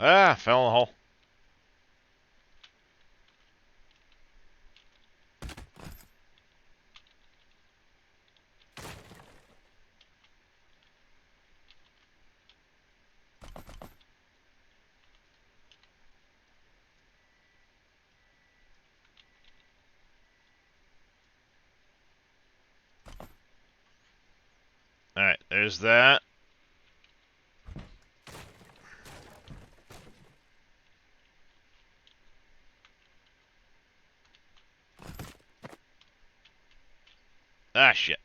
Ah, fell in the hole. Alright, there's that. Ah, shit.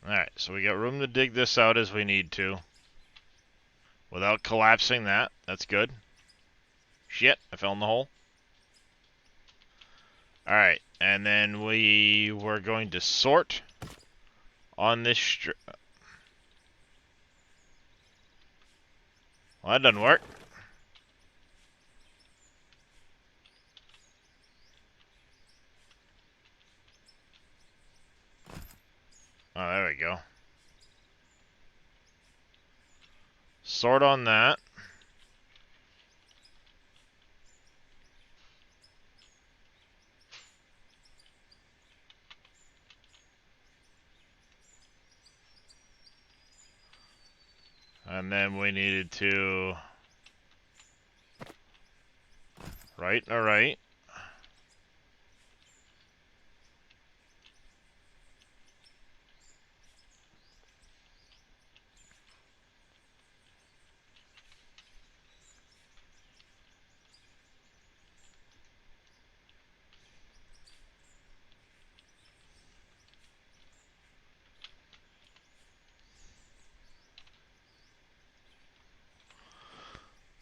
Alright, so we got room to dig this out as we need to. Without collapsing that. That's good. Shit, I fell in the hole. Alright, and then we were going to sort on this well, that doesn't work. Oh, there we go. Sort on that. And then we needed to... Right, alright.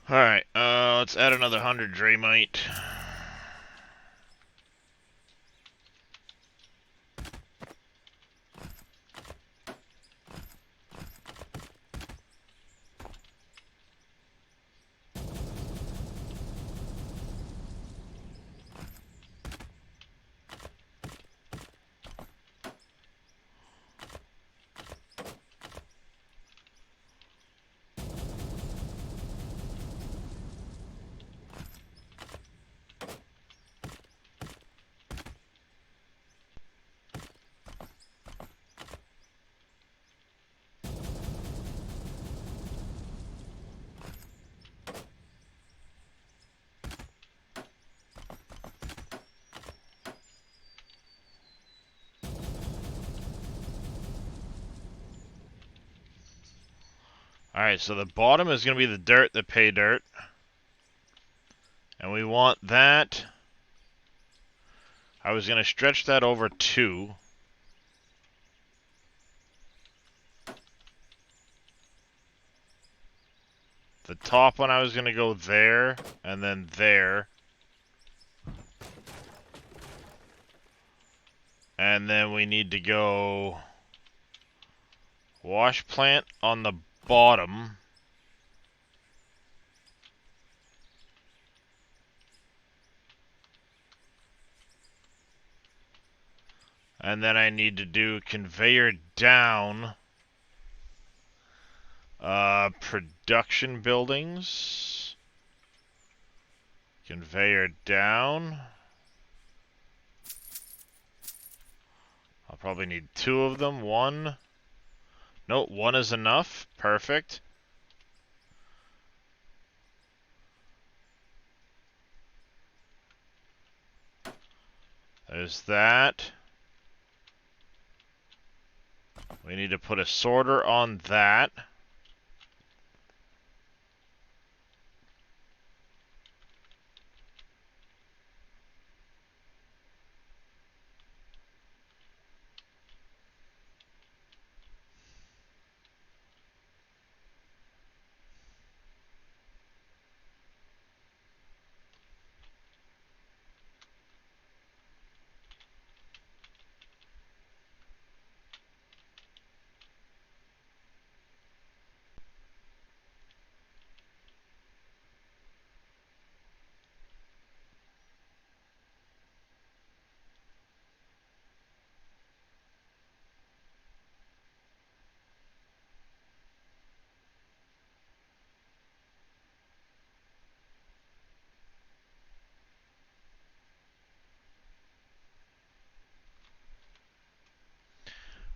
Alright, let's add another 100 Draymite. Alright, so the bottom is going to be the dirt, the pay dirt. And we want that. I was going to stretch that over 2. The top one I was going to go there, and then there. And then we need to go wash plant on the bottom. And then I need to do conveyor down production buildings. Conveyor down. I'll probably need 2 of them. 1. No, 1 is enough. Perfect. There's that. We need to put a sorter on that.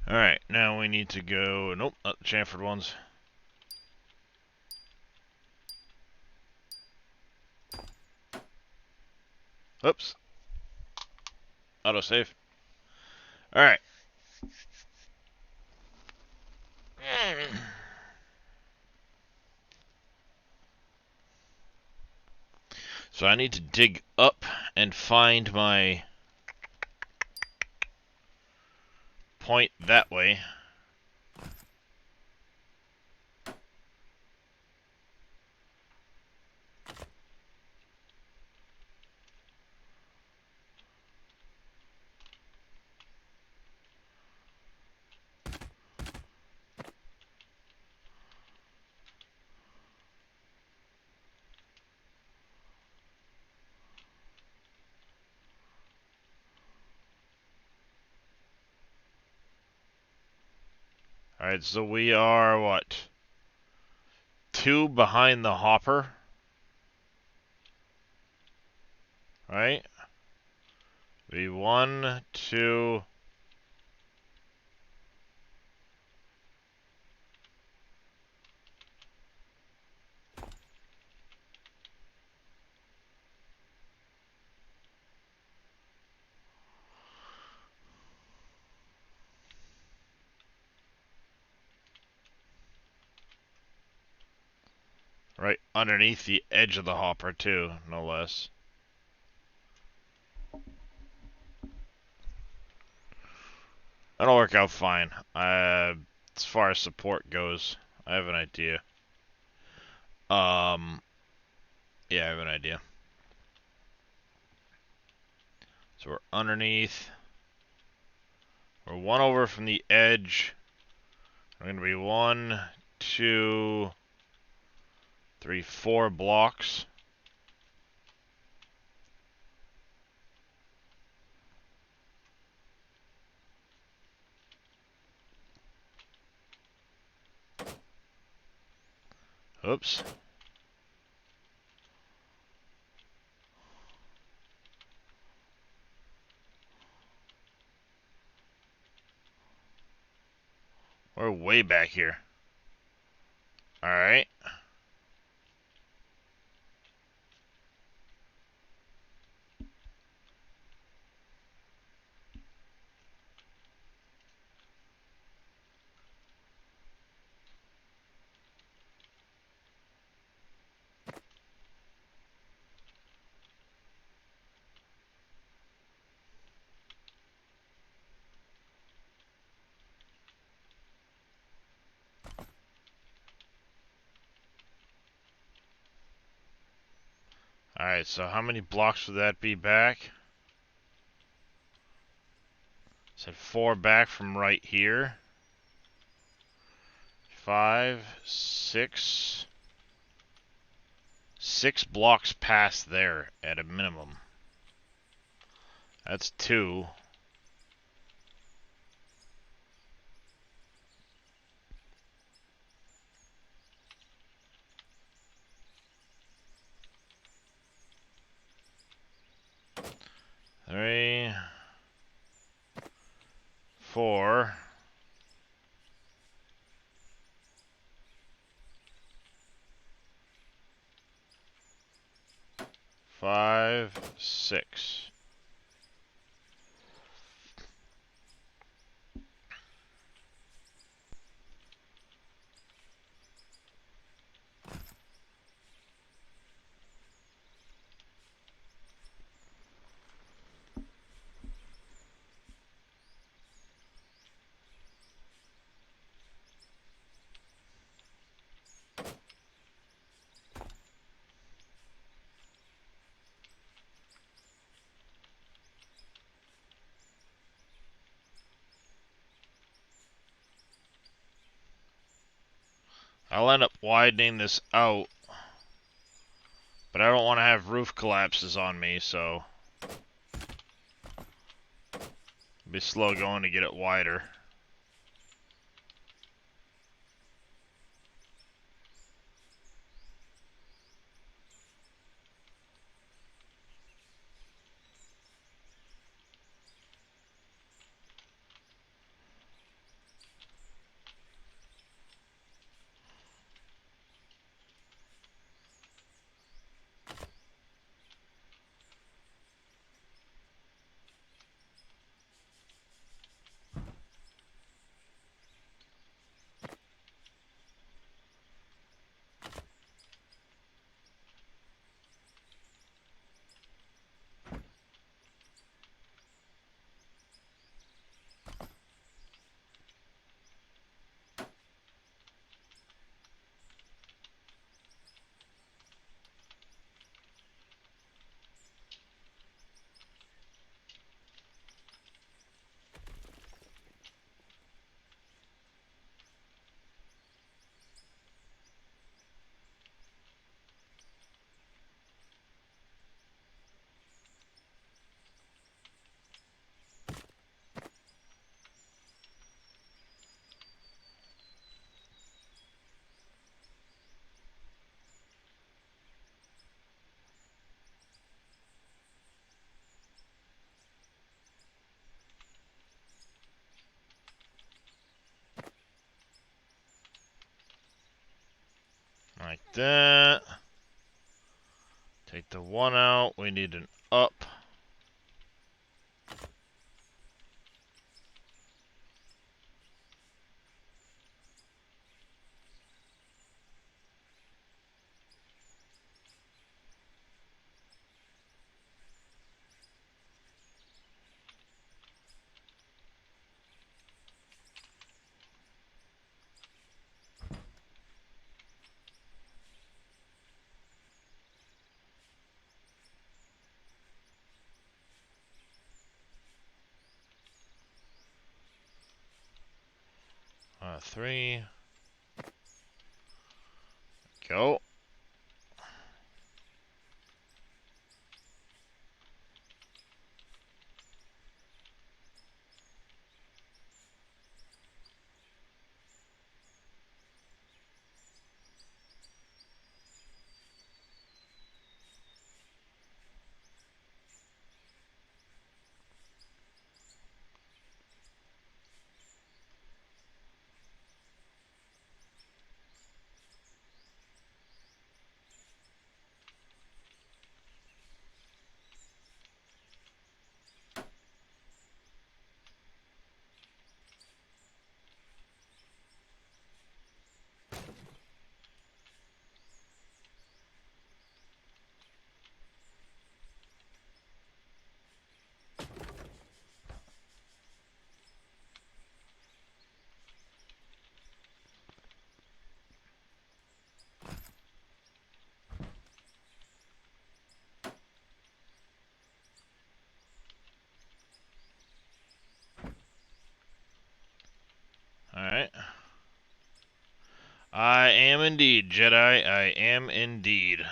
Alright, now we need to go... Nope, not the chamfered ones. Oops. Autosave. Alright. So I need to dig up and find my point that way. Alright, so we are, what? 2 behind the hopper. Right? Be 1, 2... Right underneath the edge of the hopper, too, no less. That'll work out fine. As far as support goes, I have an idea. Yeah, I have an idea. So we're underneath. We're 1 over from the edge. We're going to be 1, 2, 3, 4 blocks. Oops. We're way back here. Alright. Alright, so how many blocks would that be back? Said 4 back from right here. 5, 6. 6 blocks past there at a minimum. That's 2. Three, 4. 5, 6. I'll end up widening this out, but I don't want to have roof collapses on me, so it'll be slow going to get it wider. Like that. Take the 1 out. We need an up. Three. Go. am indeed, Jedi. I am indeed.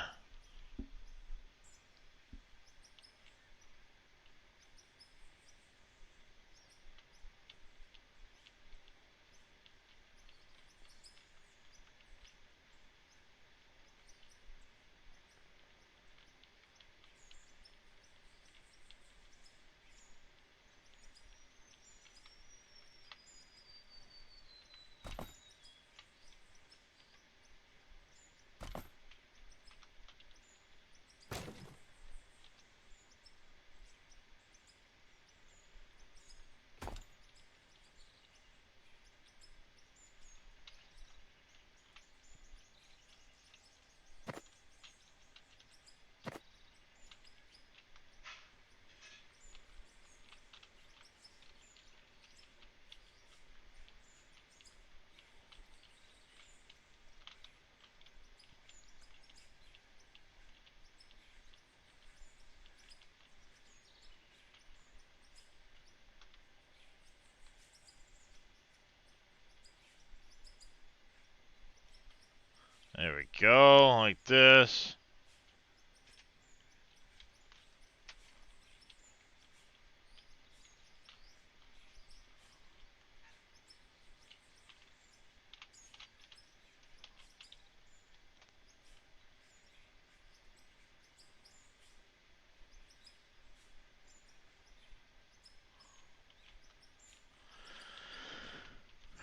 There we go, like this.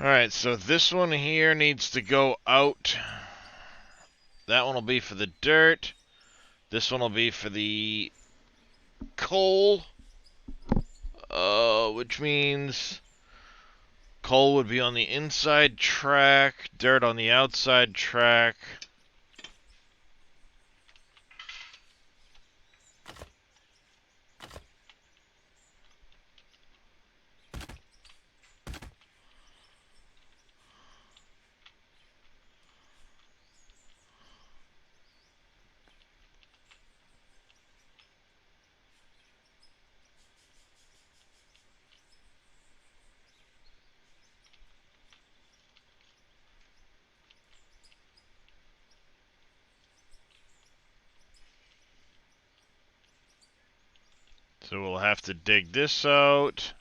Alright, so this one here needs to go out. That one will be for the dirt. This one will be for the coal. Which means coal would be on the inside track, dirt on the outside track. So we'll have to dig this out.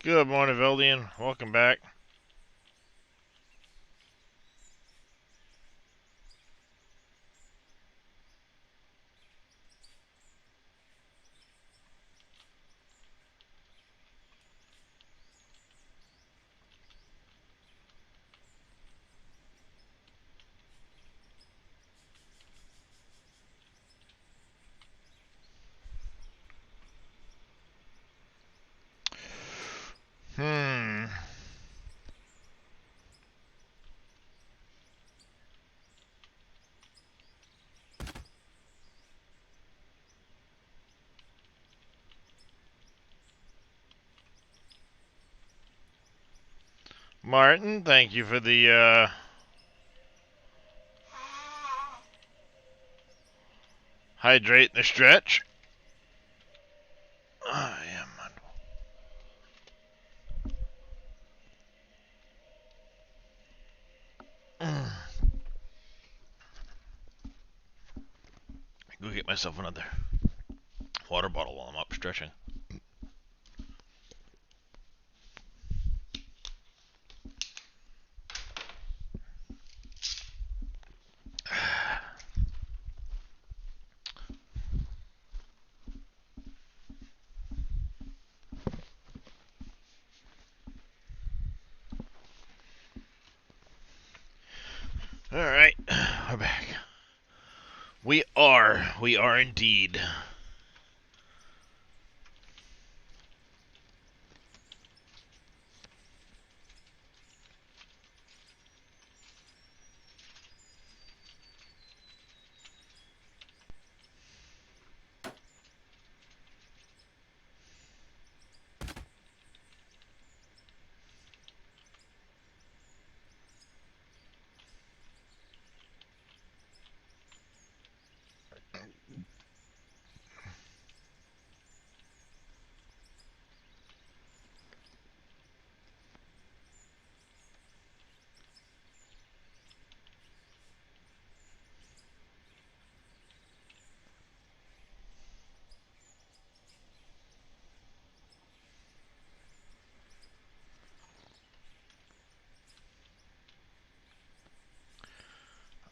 Good morning, Veldian. Welcome back. Martin, thank you for the hydrate and the stretch. I am. Go get myself another water bottle while I'm up stretching. Alright, we're back. We are indeed.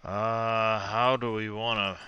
How do we wanna...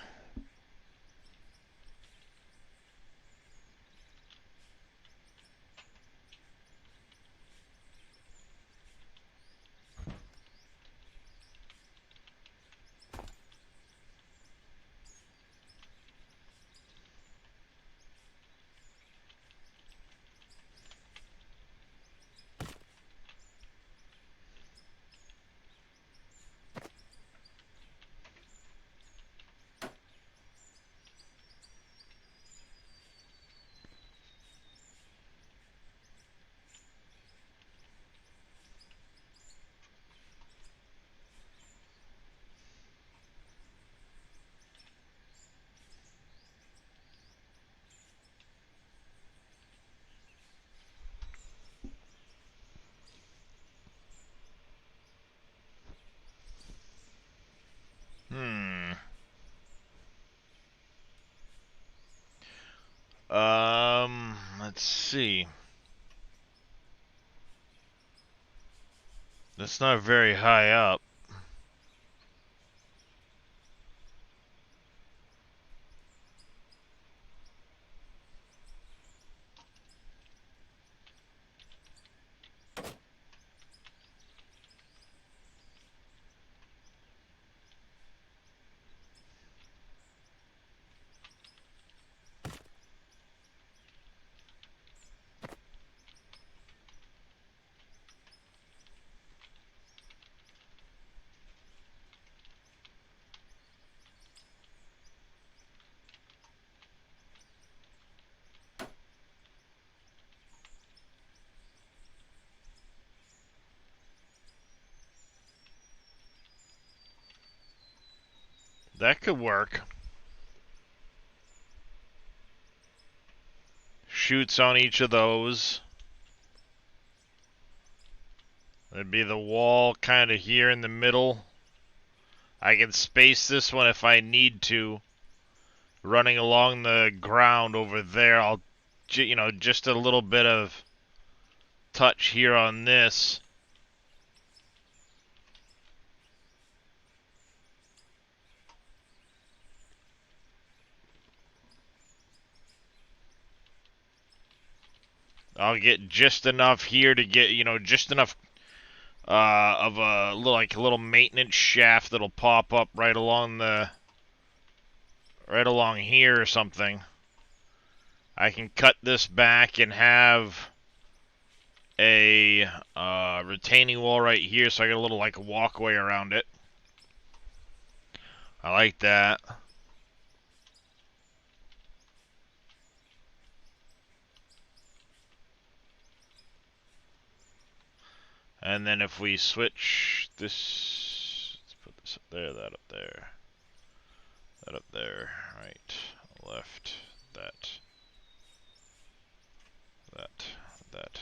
Let's see. That's not very high up. That could work. Shoots on each of those. That'd be the wall kind of here in the middle. I can space this one if I need to. Running along the ground over there, I'll, you know, just a little bit of touch here on this. I'll get just enough here to get, you know, just enough of a little, like a little maintenance shaft that'll pop up right along here or something. I can cut this back and have a retaining wall right here, so I got a little like walkway around it. I like that. And then if we switch this, let's put this up there, that up there, that up there, right, left, that, that, that.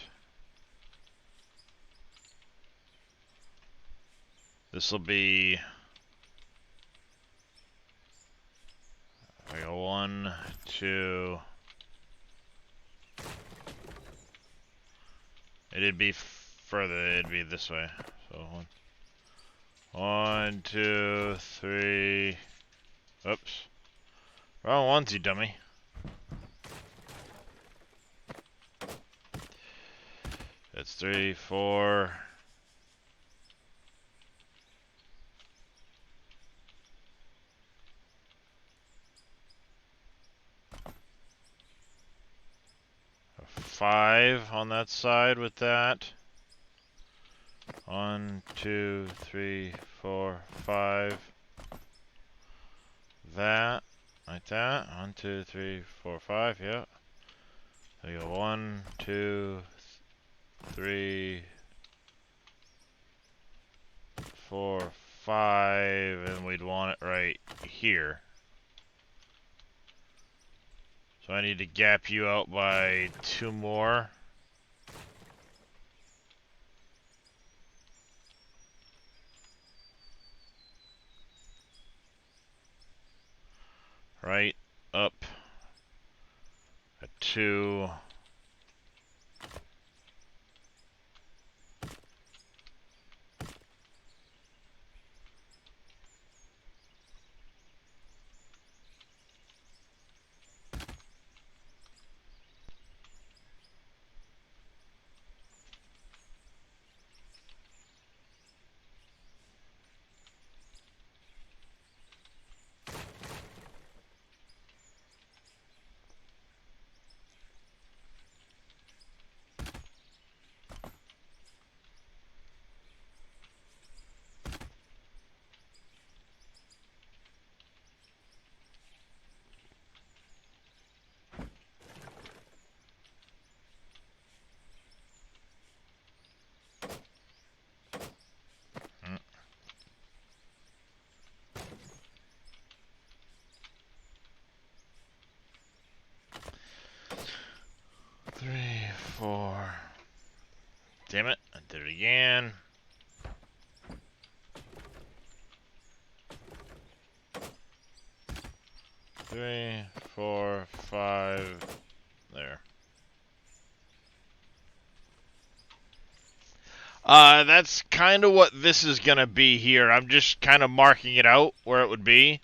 This will be, I go 1, 2. It'd be further, it'd be this way. So 1, 2, 3. Oops. Wrong onesie, dummy. That's 3, 4. A 5 on that side with that. 1, 2, 3, 4, 5. That, like that. 1, 2, 3, 4, 5. Yeah. There you go. 1, 2, 3, 4, 5, and we'd want it right here. So I need to gap you out by 2 more. Right up at 2. Three, 4. Damn it, I did it again. Three, 4, 5. There. That's kind of what this is gonna be here. I'm just kind of marking it out where it would be.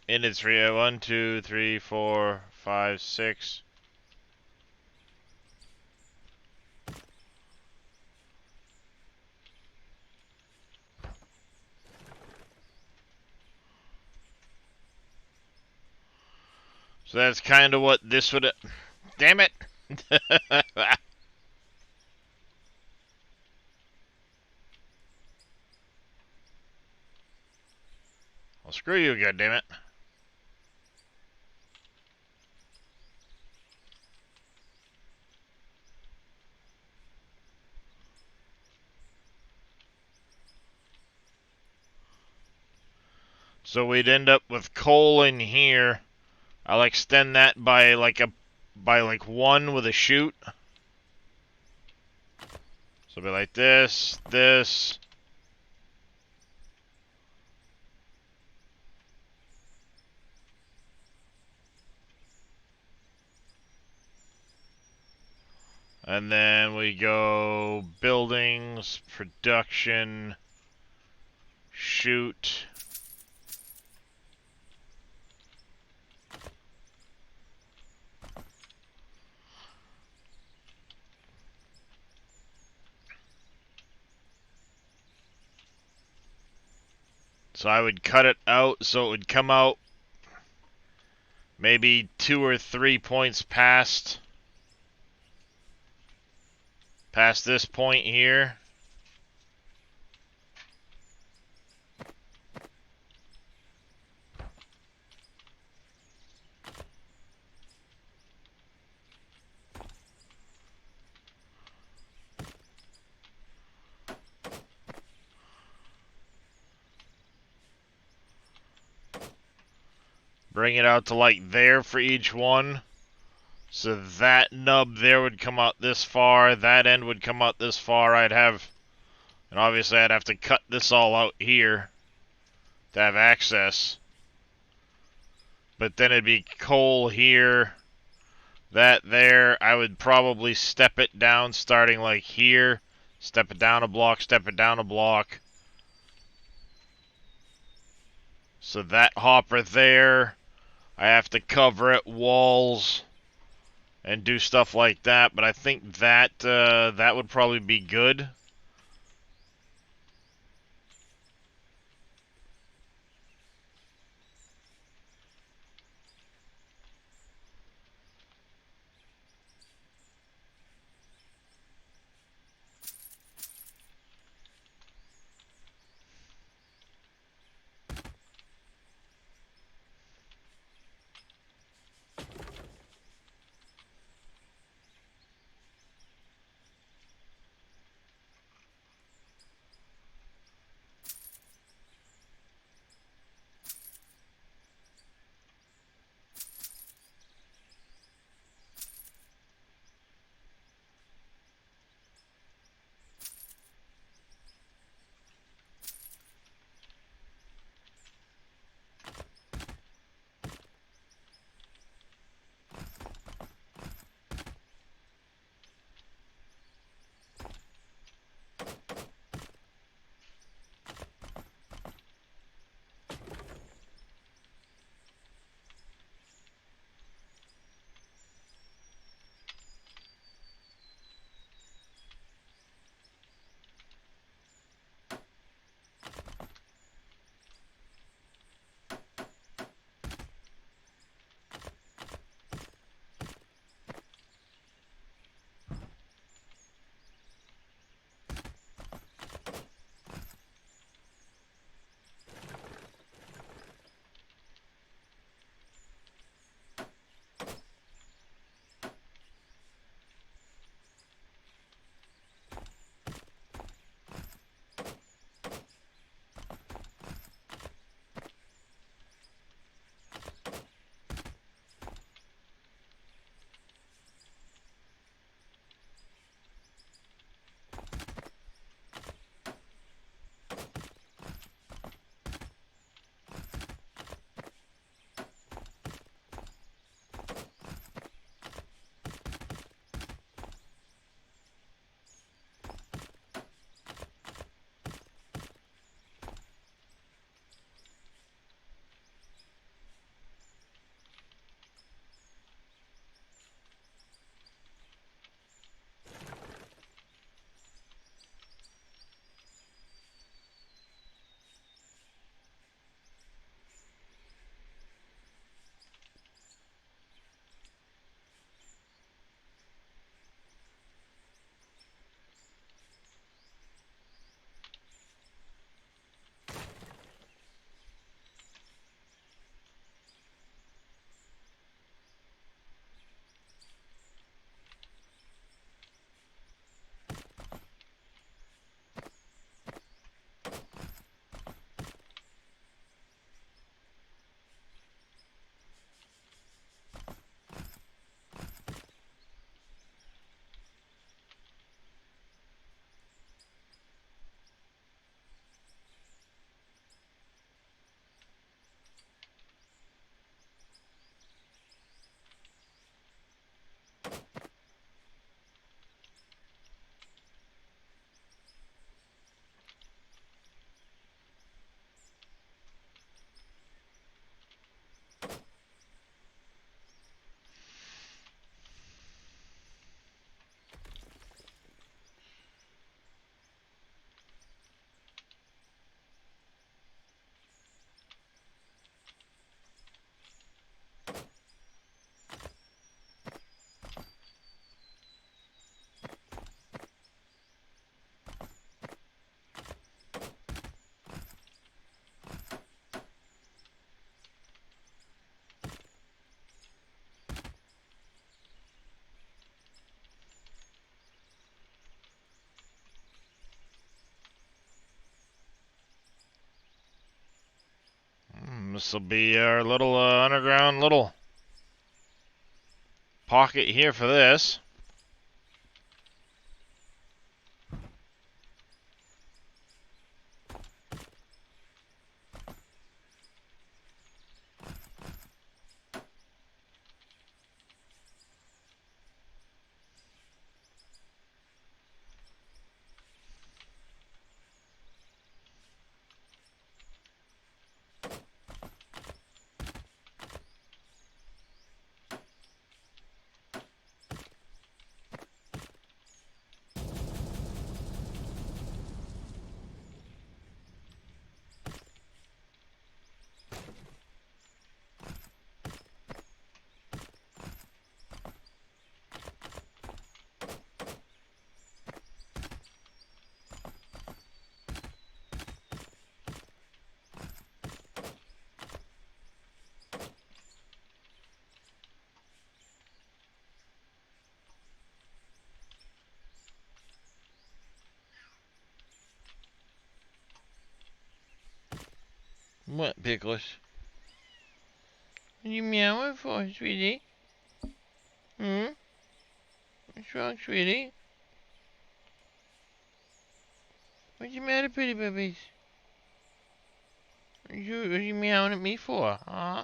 And it's 1, 2, 3, 4, 5, 6. So that's kind of what this would. Damn it! Well, screw you, goddammit. So we'd end up with coal in here. I'll extend that by like 1 with a chute. So it'll be like this, this. And then we go buildings, production, chute. So I would cut it out so it would come out maybe 2 or 3 points past this point here. Bring it out to like there for each one. So that nub there would come out this far, that end would come out this far. And obviously I'd have to cut this all out here to have access. But then it'd be coal here, that there. I would probably step it down starting like here. Step it down a block, step it down a block. So that hopper there, I have to cover it, walls, and do stuff like that. But I think that that would probably be good. This will be our little underground little pocket here for this. What, Pickles? What are you meowing for, sweetie? What's wrong, sweetie? What's the matter, pretty babies? What are you meowing at me for, huh?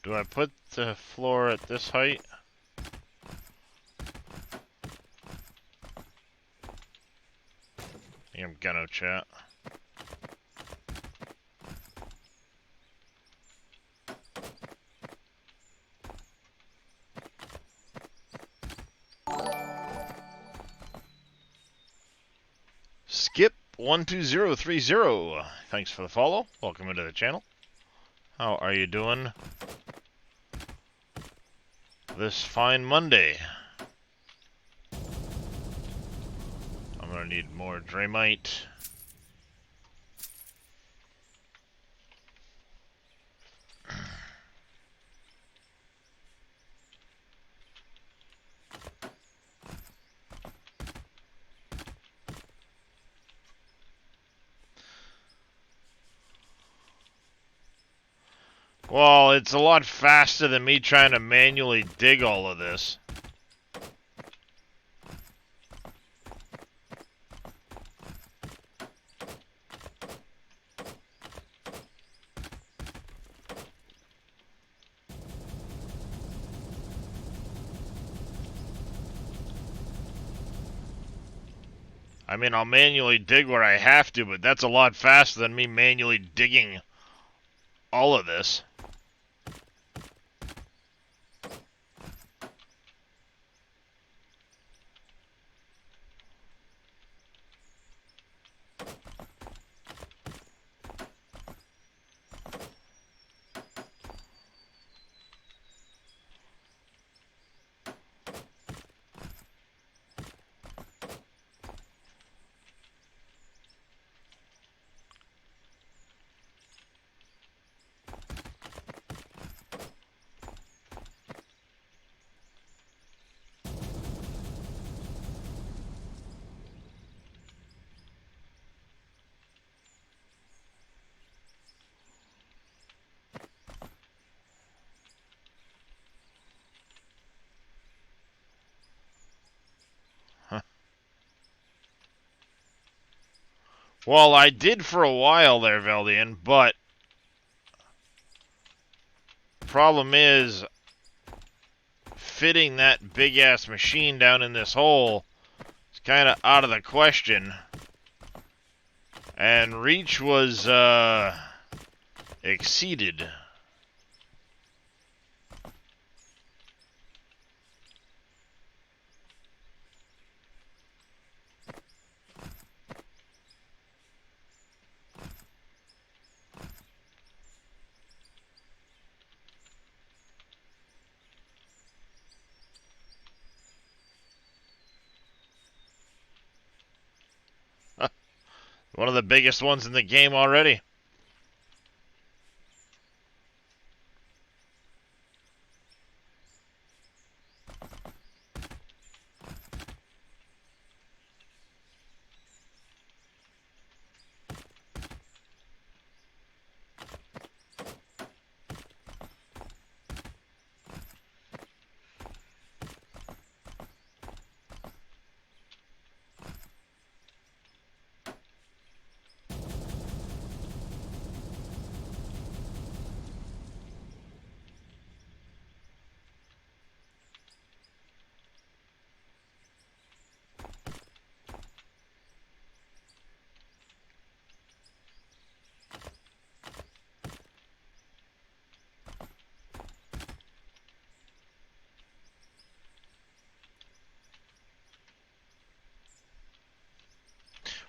Do I put the floor at this height? I think I'm gonna, chat. Skip12030. Thanks for the follow. Welcome into the channel. How are you doing this fine Monday? I'm gonna need more Draymite. Well, it's a lot faster than me trying to manually dig all of this. I mean, I'll manually dig where I have to, but that's a lot faster than me manually digging all of this. Well, I did for a while there, Veldian, but problem is fitting that big-ass machine down in this hole is kind of out of the question. And reach was, exceeded. One of the biggest ones in the game already.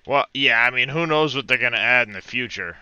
Well, yeah, I mean, who knows what they're going to add in the future.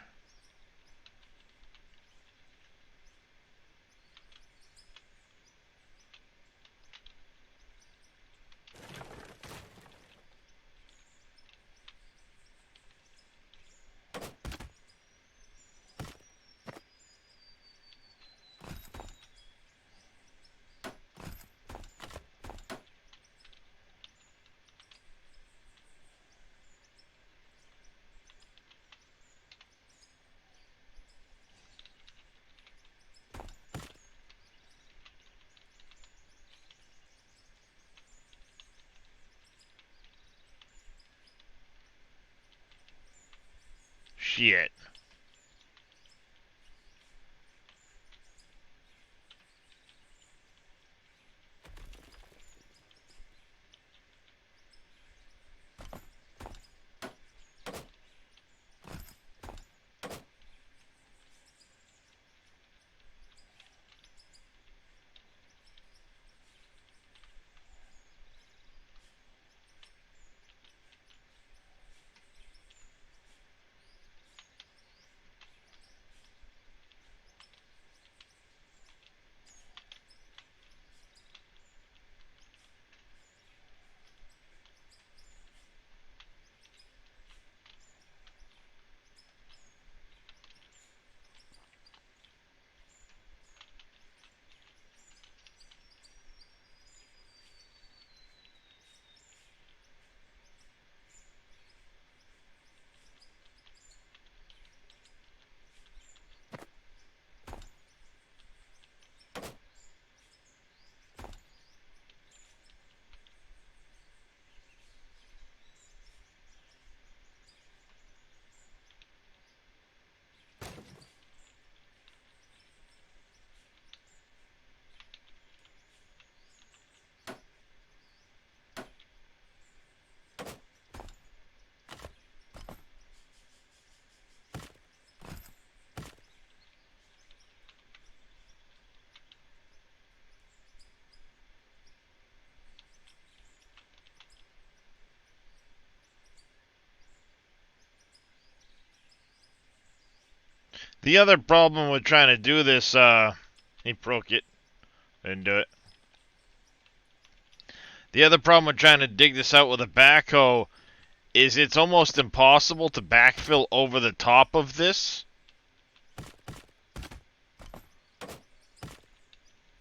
Shit. The other problem with trying to do this, he broke it. Didn't do it. The other problem with trying to dig this out with a backhoe is it's almost impossible to backfill over the top of this.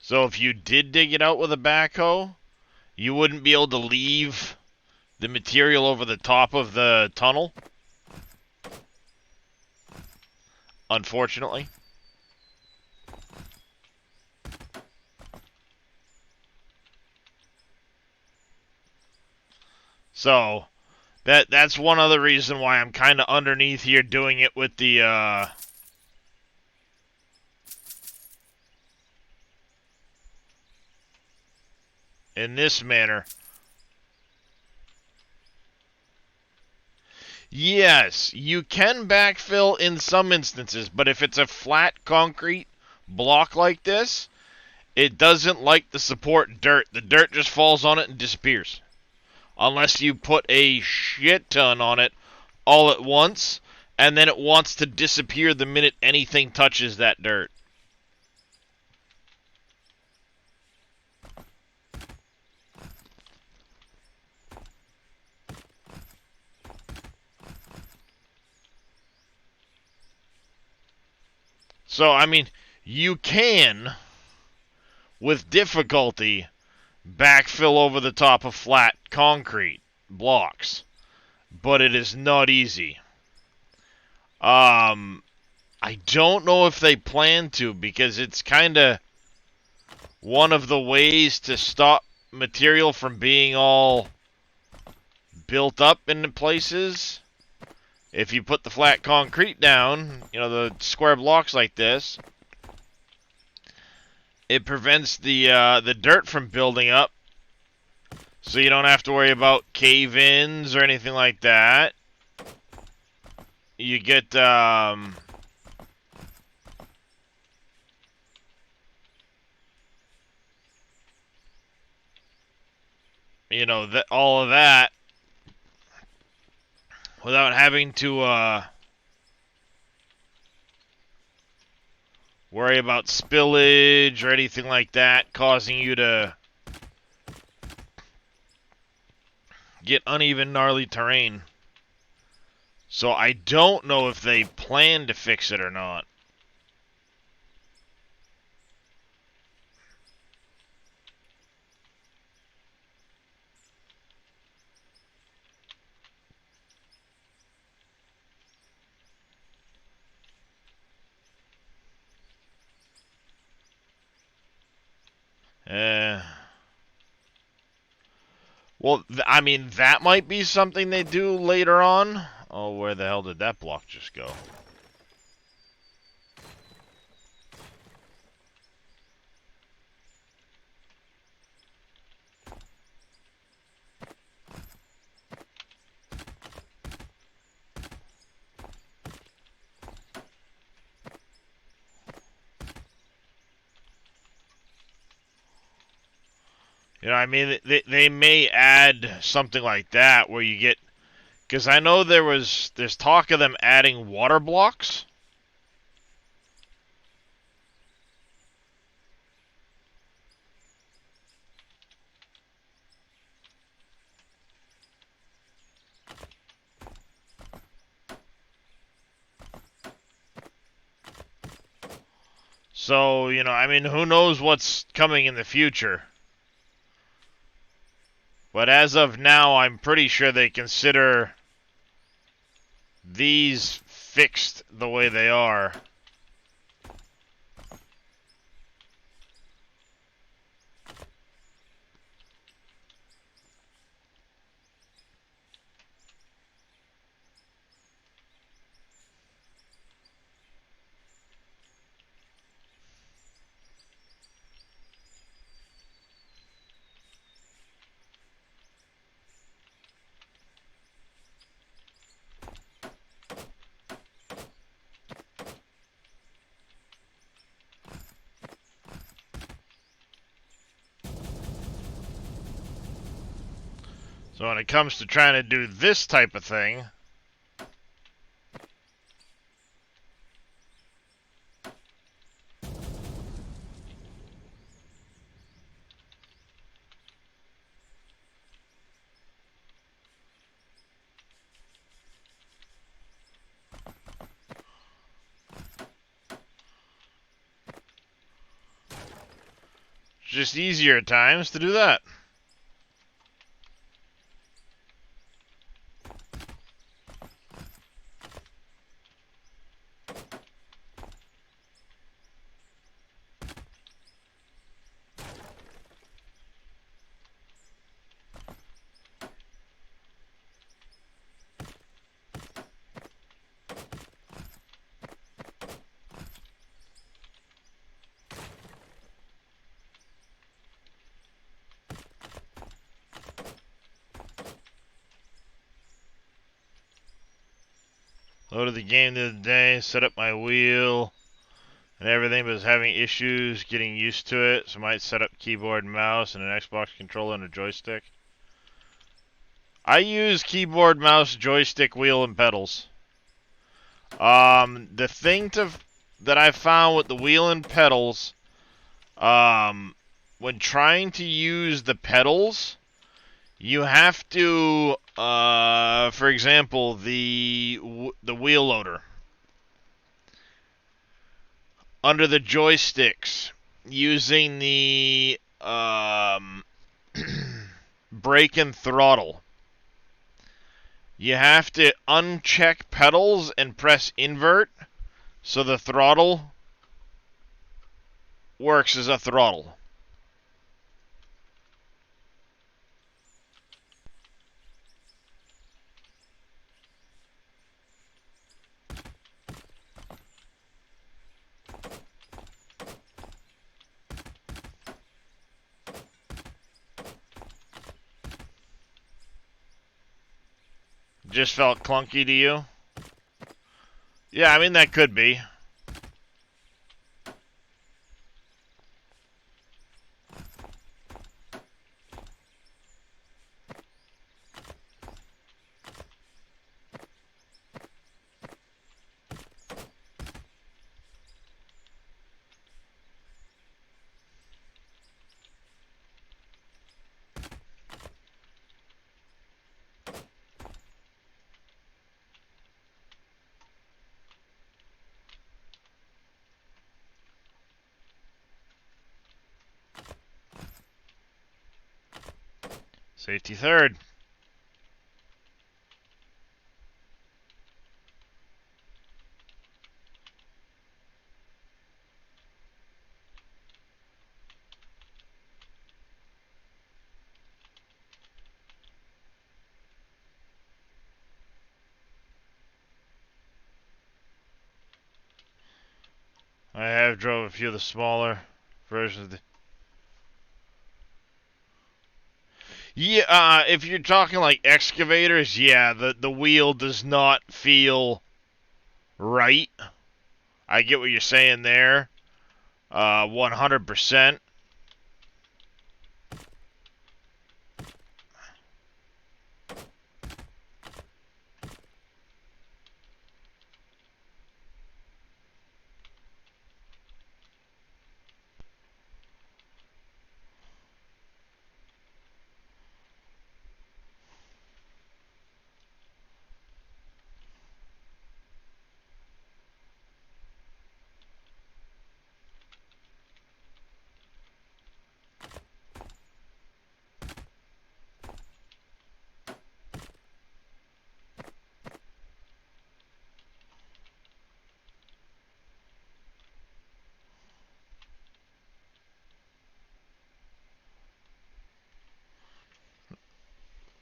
So if you did dig it out with a backhoe, you wouldn't be able to leave the material over the top of the tunnel. Unfortunately. So, That's one other reason why I'm kind of underneath here doing it with the in this manner. Yes, you can backfill in some instances, but if it's a flat concrete block like this, it doesn't like the support dirt. The dirt just falls on it and disappears. Unless you put a shit ton on it all at once, and then it wants to disappear the minute anything touches that dirt. So, I mean, you can, with difficulty, backfill over the top of flat concrete blocks, but it is not easy. I don't know if they plan to, because it's kind of one of the ways to stop material from being all built up in places. If you put the flat concrete down, you know, the square blocks like this, it prevents the dirt from building up, so you don't have to worry about cave-ins or anything like that. You get you know, all of that without having to worry about spillage or anything like that causing you to get uneven, gnarly terrain. So I don't know if they plan to fix it or not. Eh. Well, I mean, that might be something they do later on. Oh, where the hell did that block just go? You know, I mean, they may add something like that where you get, because I know there's talk of them adding water blocks. So, you know, I mean, who knows what's coming in the future. But as of now, I'm pretty sure they consider these fixed the way they are. So when it comes to trying to do this type of thing, it's just easier at times to do that. Loaded the game the other day, set up my wheel and everything, but was having issues getting used to it, so might set up keyboard and mouse and an Xbox controller and a joystick. I use keyboard, mouse, joystick, wheel, and pedals. The thing that I found with the wheel and pedals, when trying to use the pedals, you have to, for example, the wheel loader. Under the joysticks, using the brake and throttle, you have to uncheck pedals and press invert so the throttle works as a throttle. Just felt clunky to you? Yeah, I mean, that could be. Safety third. I have drove a few of the smaller versions of the... Yeah, if you're talking like excavators, yeah, the wheel does not feel right. I get what you're saying there. 100%.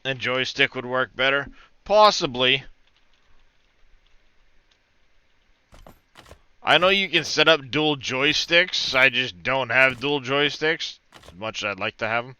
And joystick would work better? Possibly. I know you can set up dual joysticks. I just don't have dual joysticks, as much as I'd like to have them.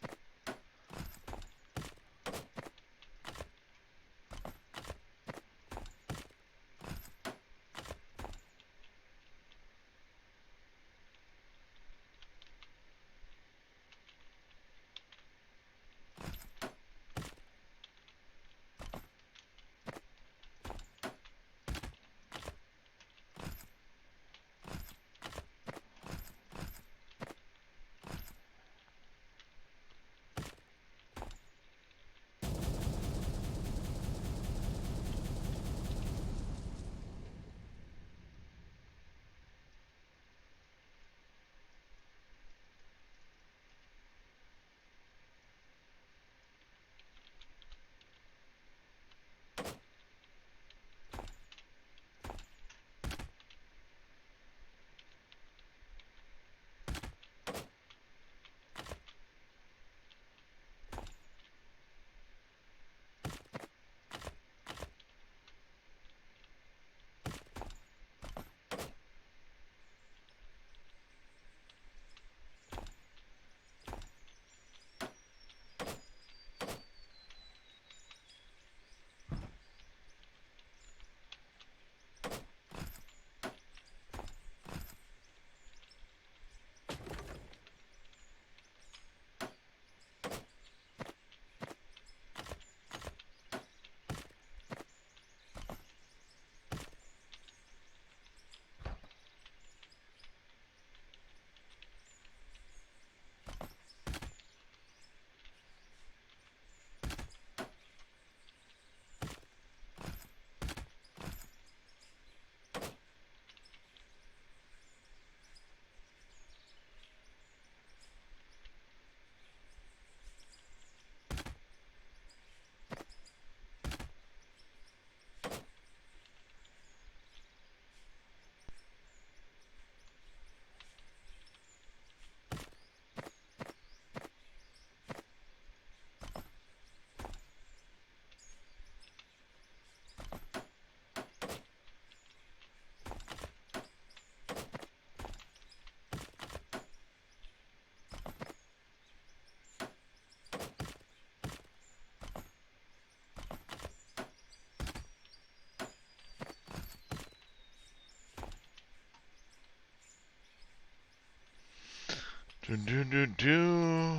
Do do do do.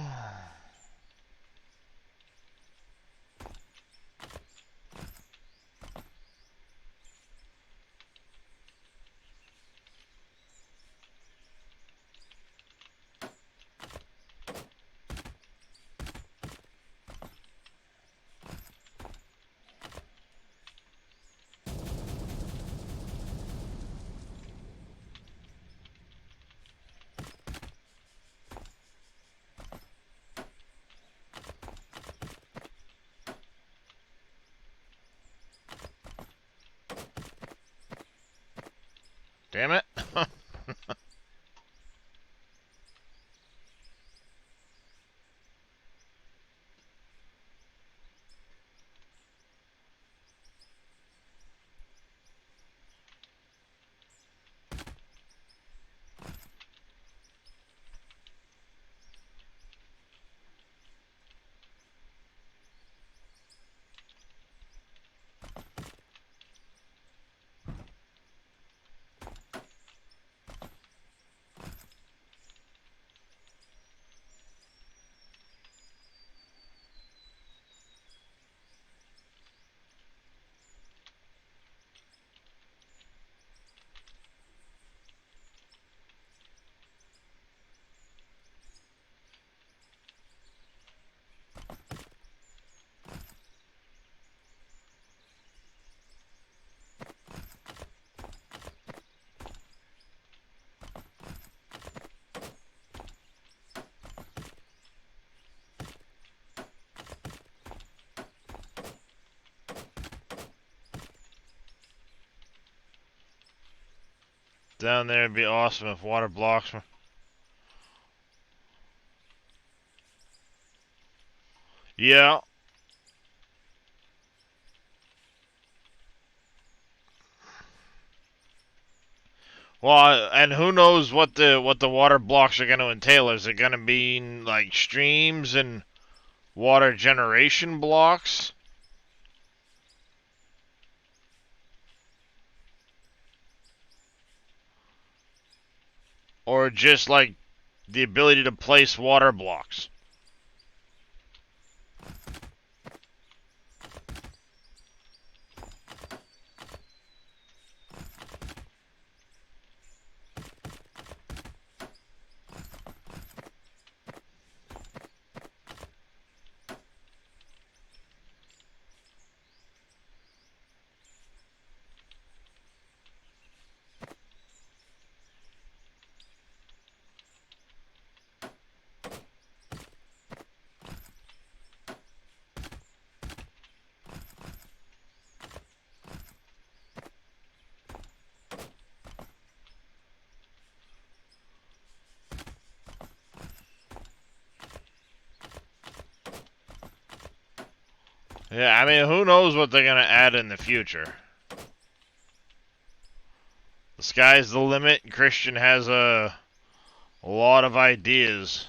Damn it. Down there would be awesome if water blocks were. Yeah. Well, and who knows what the water blocks are going to entail? Is it going to be like streams and water generation blocks? Or just like the ability to place water blocks? Yeah, I mean, who knows what they're going to add in the future? The sky's the limit. Christian has a lot of ideas.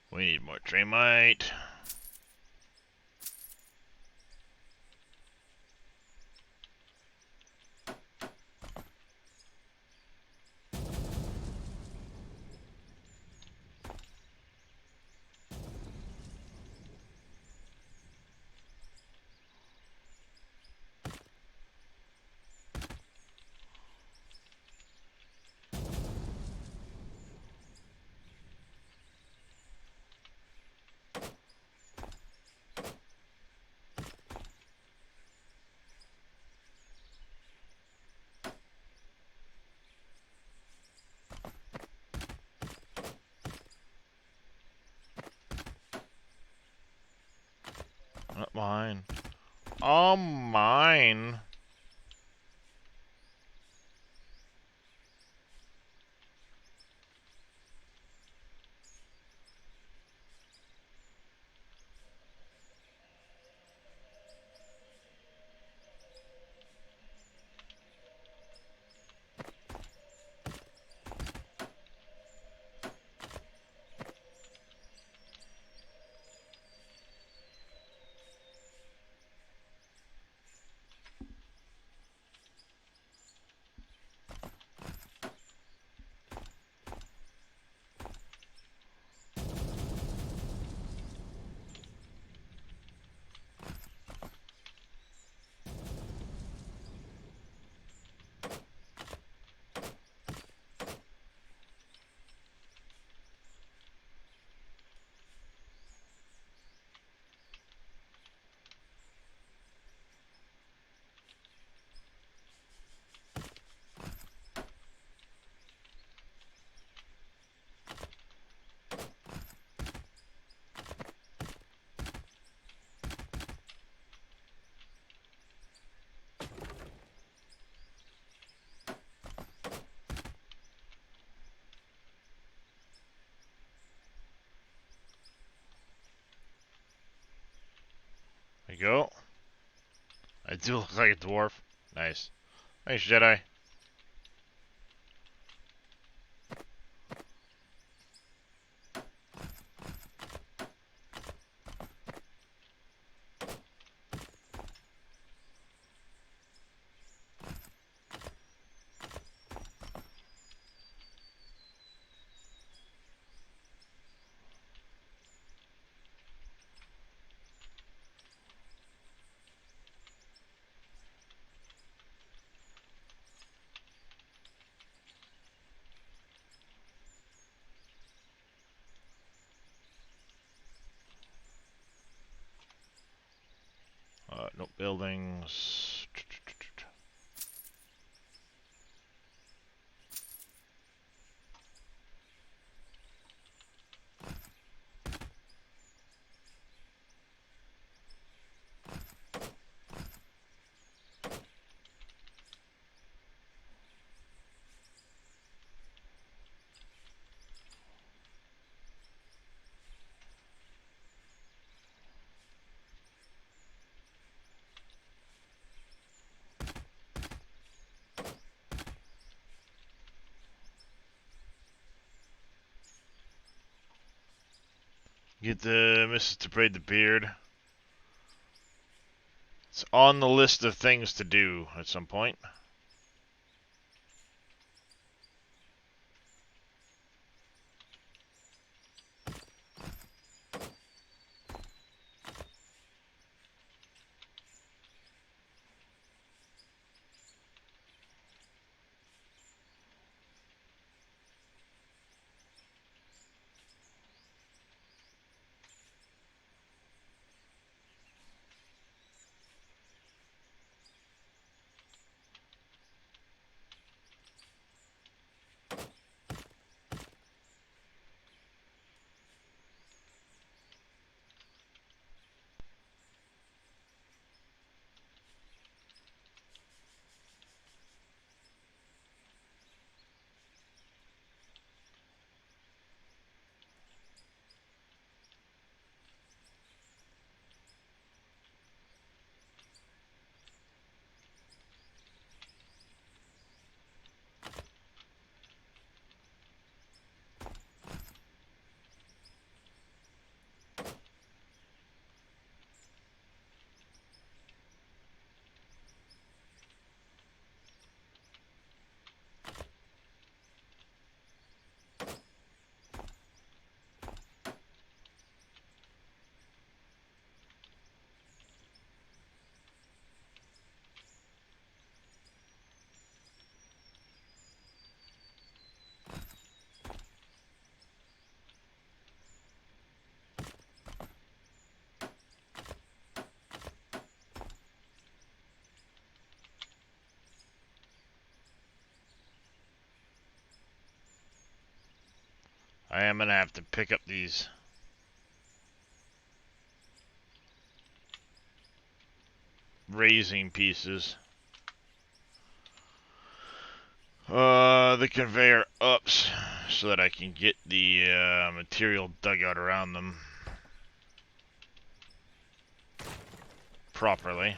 We need more Tremite. Not mine. Oh, mine. we go. I do look like a dwarf. Nice. Thanks, Jedi. No buildings. Get the Mrs. to braid the beard. It's on the list of things to do at some point. I am gonna have to pick up these raising pieces. The conveyor ups so that I can get the material dug out around them properly.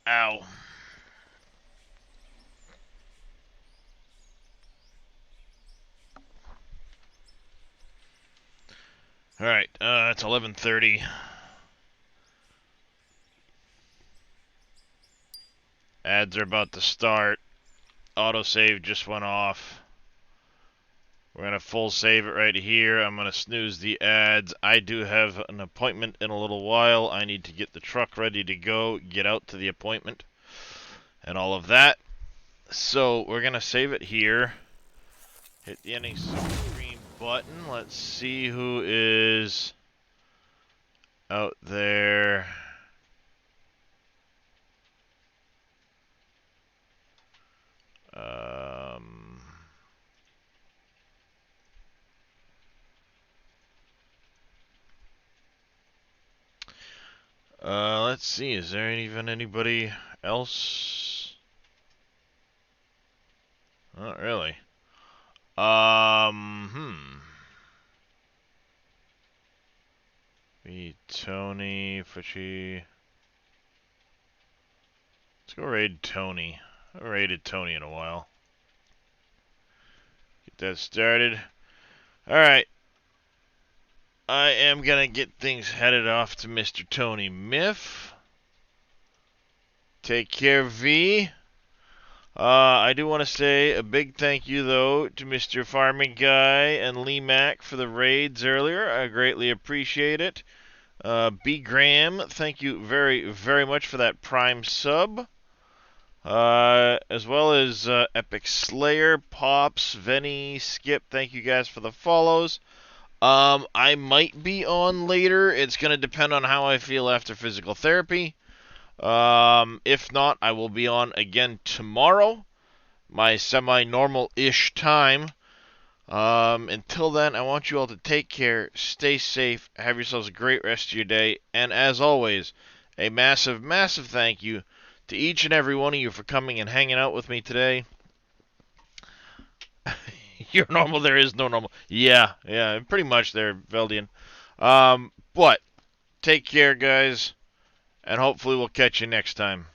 Ow. Alright, it's 11:30. Ads are about to start. Autosave just went off. We're gonna full save it right here. I'm gonna snooze the ads. I do have an appointment in a little while. I need to get the truck ready to go, get out to the appointment, and all of that. So we're gonna save it here. Hit the ending screen button. Let's see who is out there. Let's see. Is there even anybody else? Not really. Be Tony, Fushy. Let's go raid Tony. I haven't raided Tony in a while. Get that started. Alright. I am gonna get things headed off to Mr. Tony Miff. Take care, V. I do want to say a big thank you, though, to Mr. Farming Guy and Lee Mack for the raids earlier. I greatly appreciate it. B. Graham, thank you very, very much for that Prime sub. As well as Epic Slayer, Pops, Venny, Skip, thank you guys for the follows. I might be on later. It's going to depend on how I feel after physical therapy. If not, I will be on again tomorrow, my semi-normal-ish time. Until then, I want you all to take care, stay safe, have yourselves a great rest of your day, and as always, a massive, massive thank you to each and every one of you for coming and hanging out with me today. You're normal, there is no normal. Yeah, pretty much there, Veldian. But, take care, guys. And hopefully we'll catch you next time.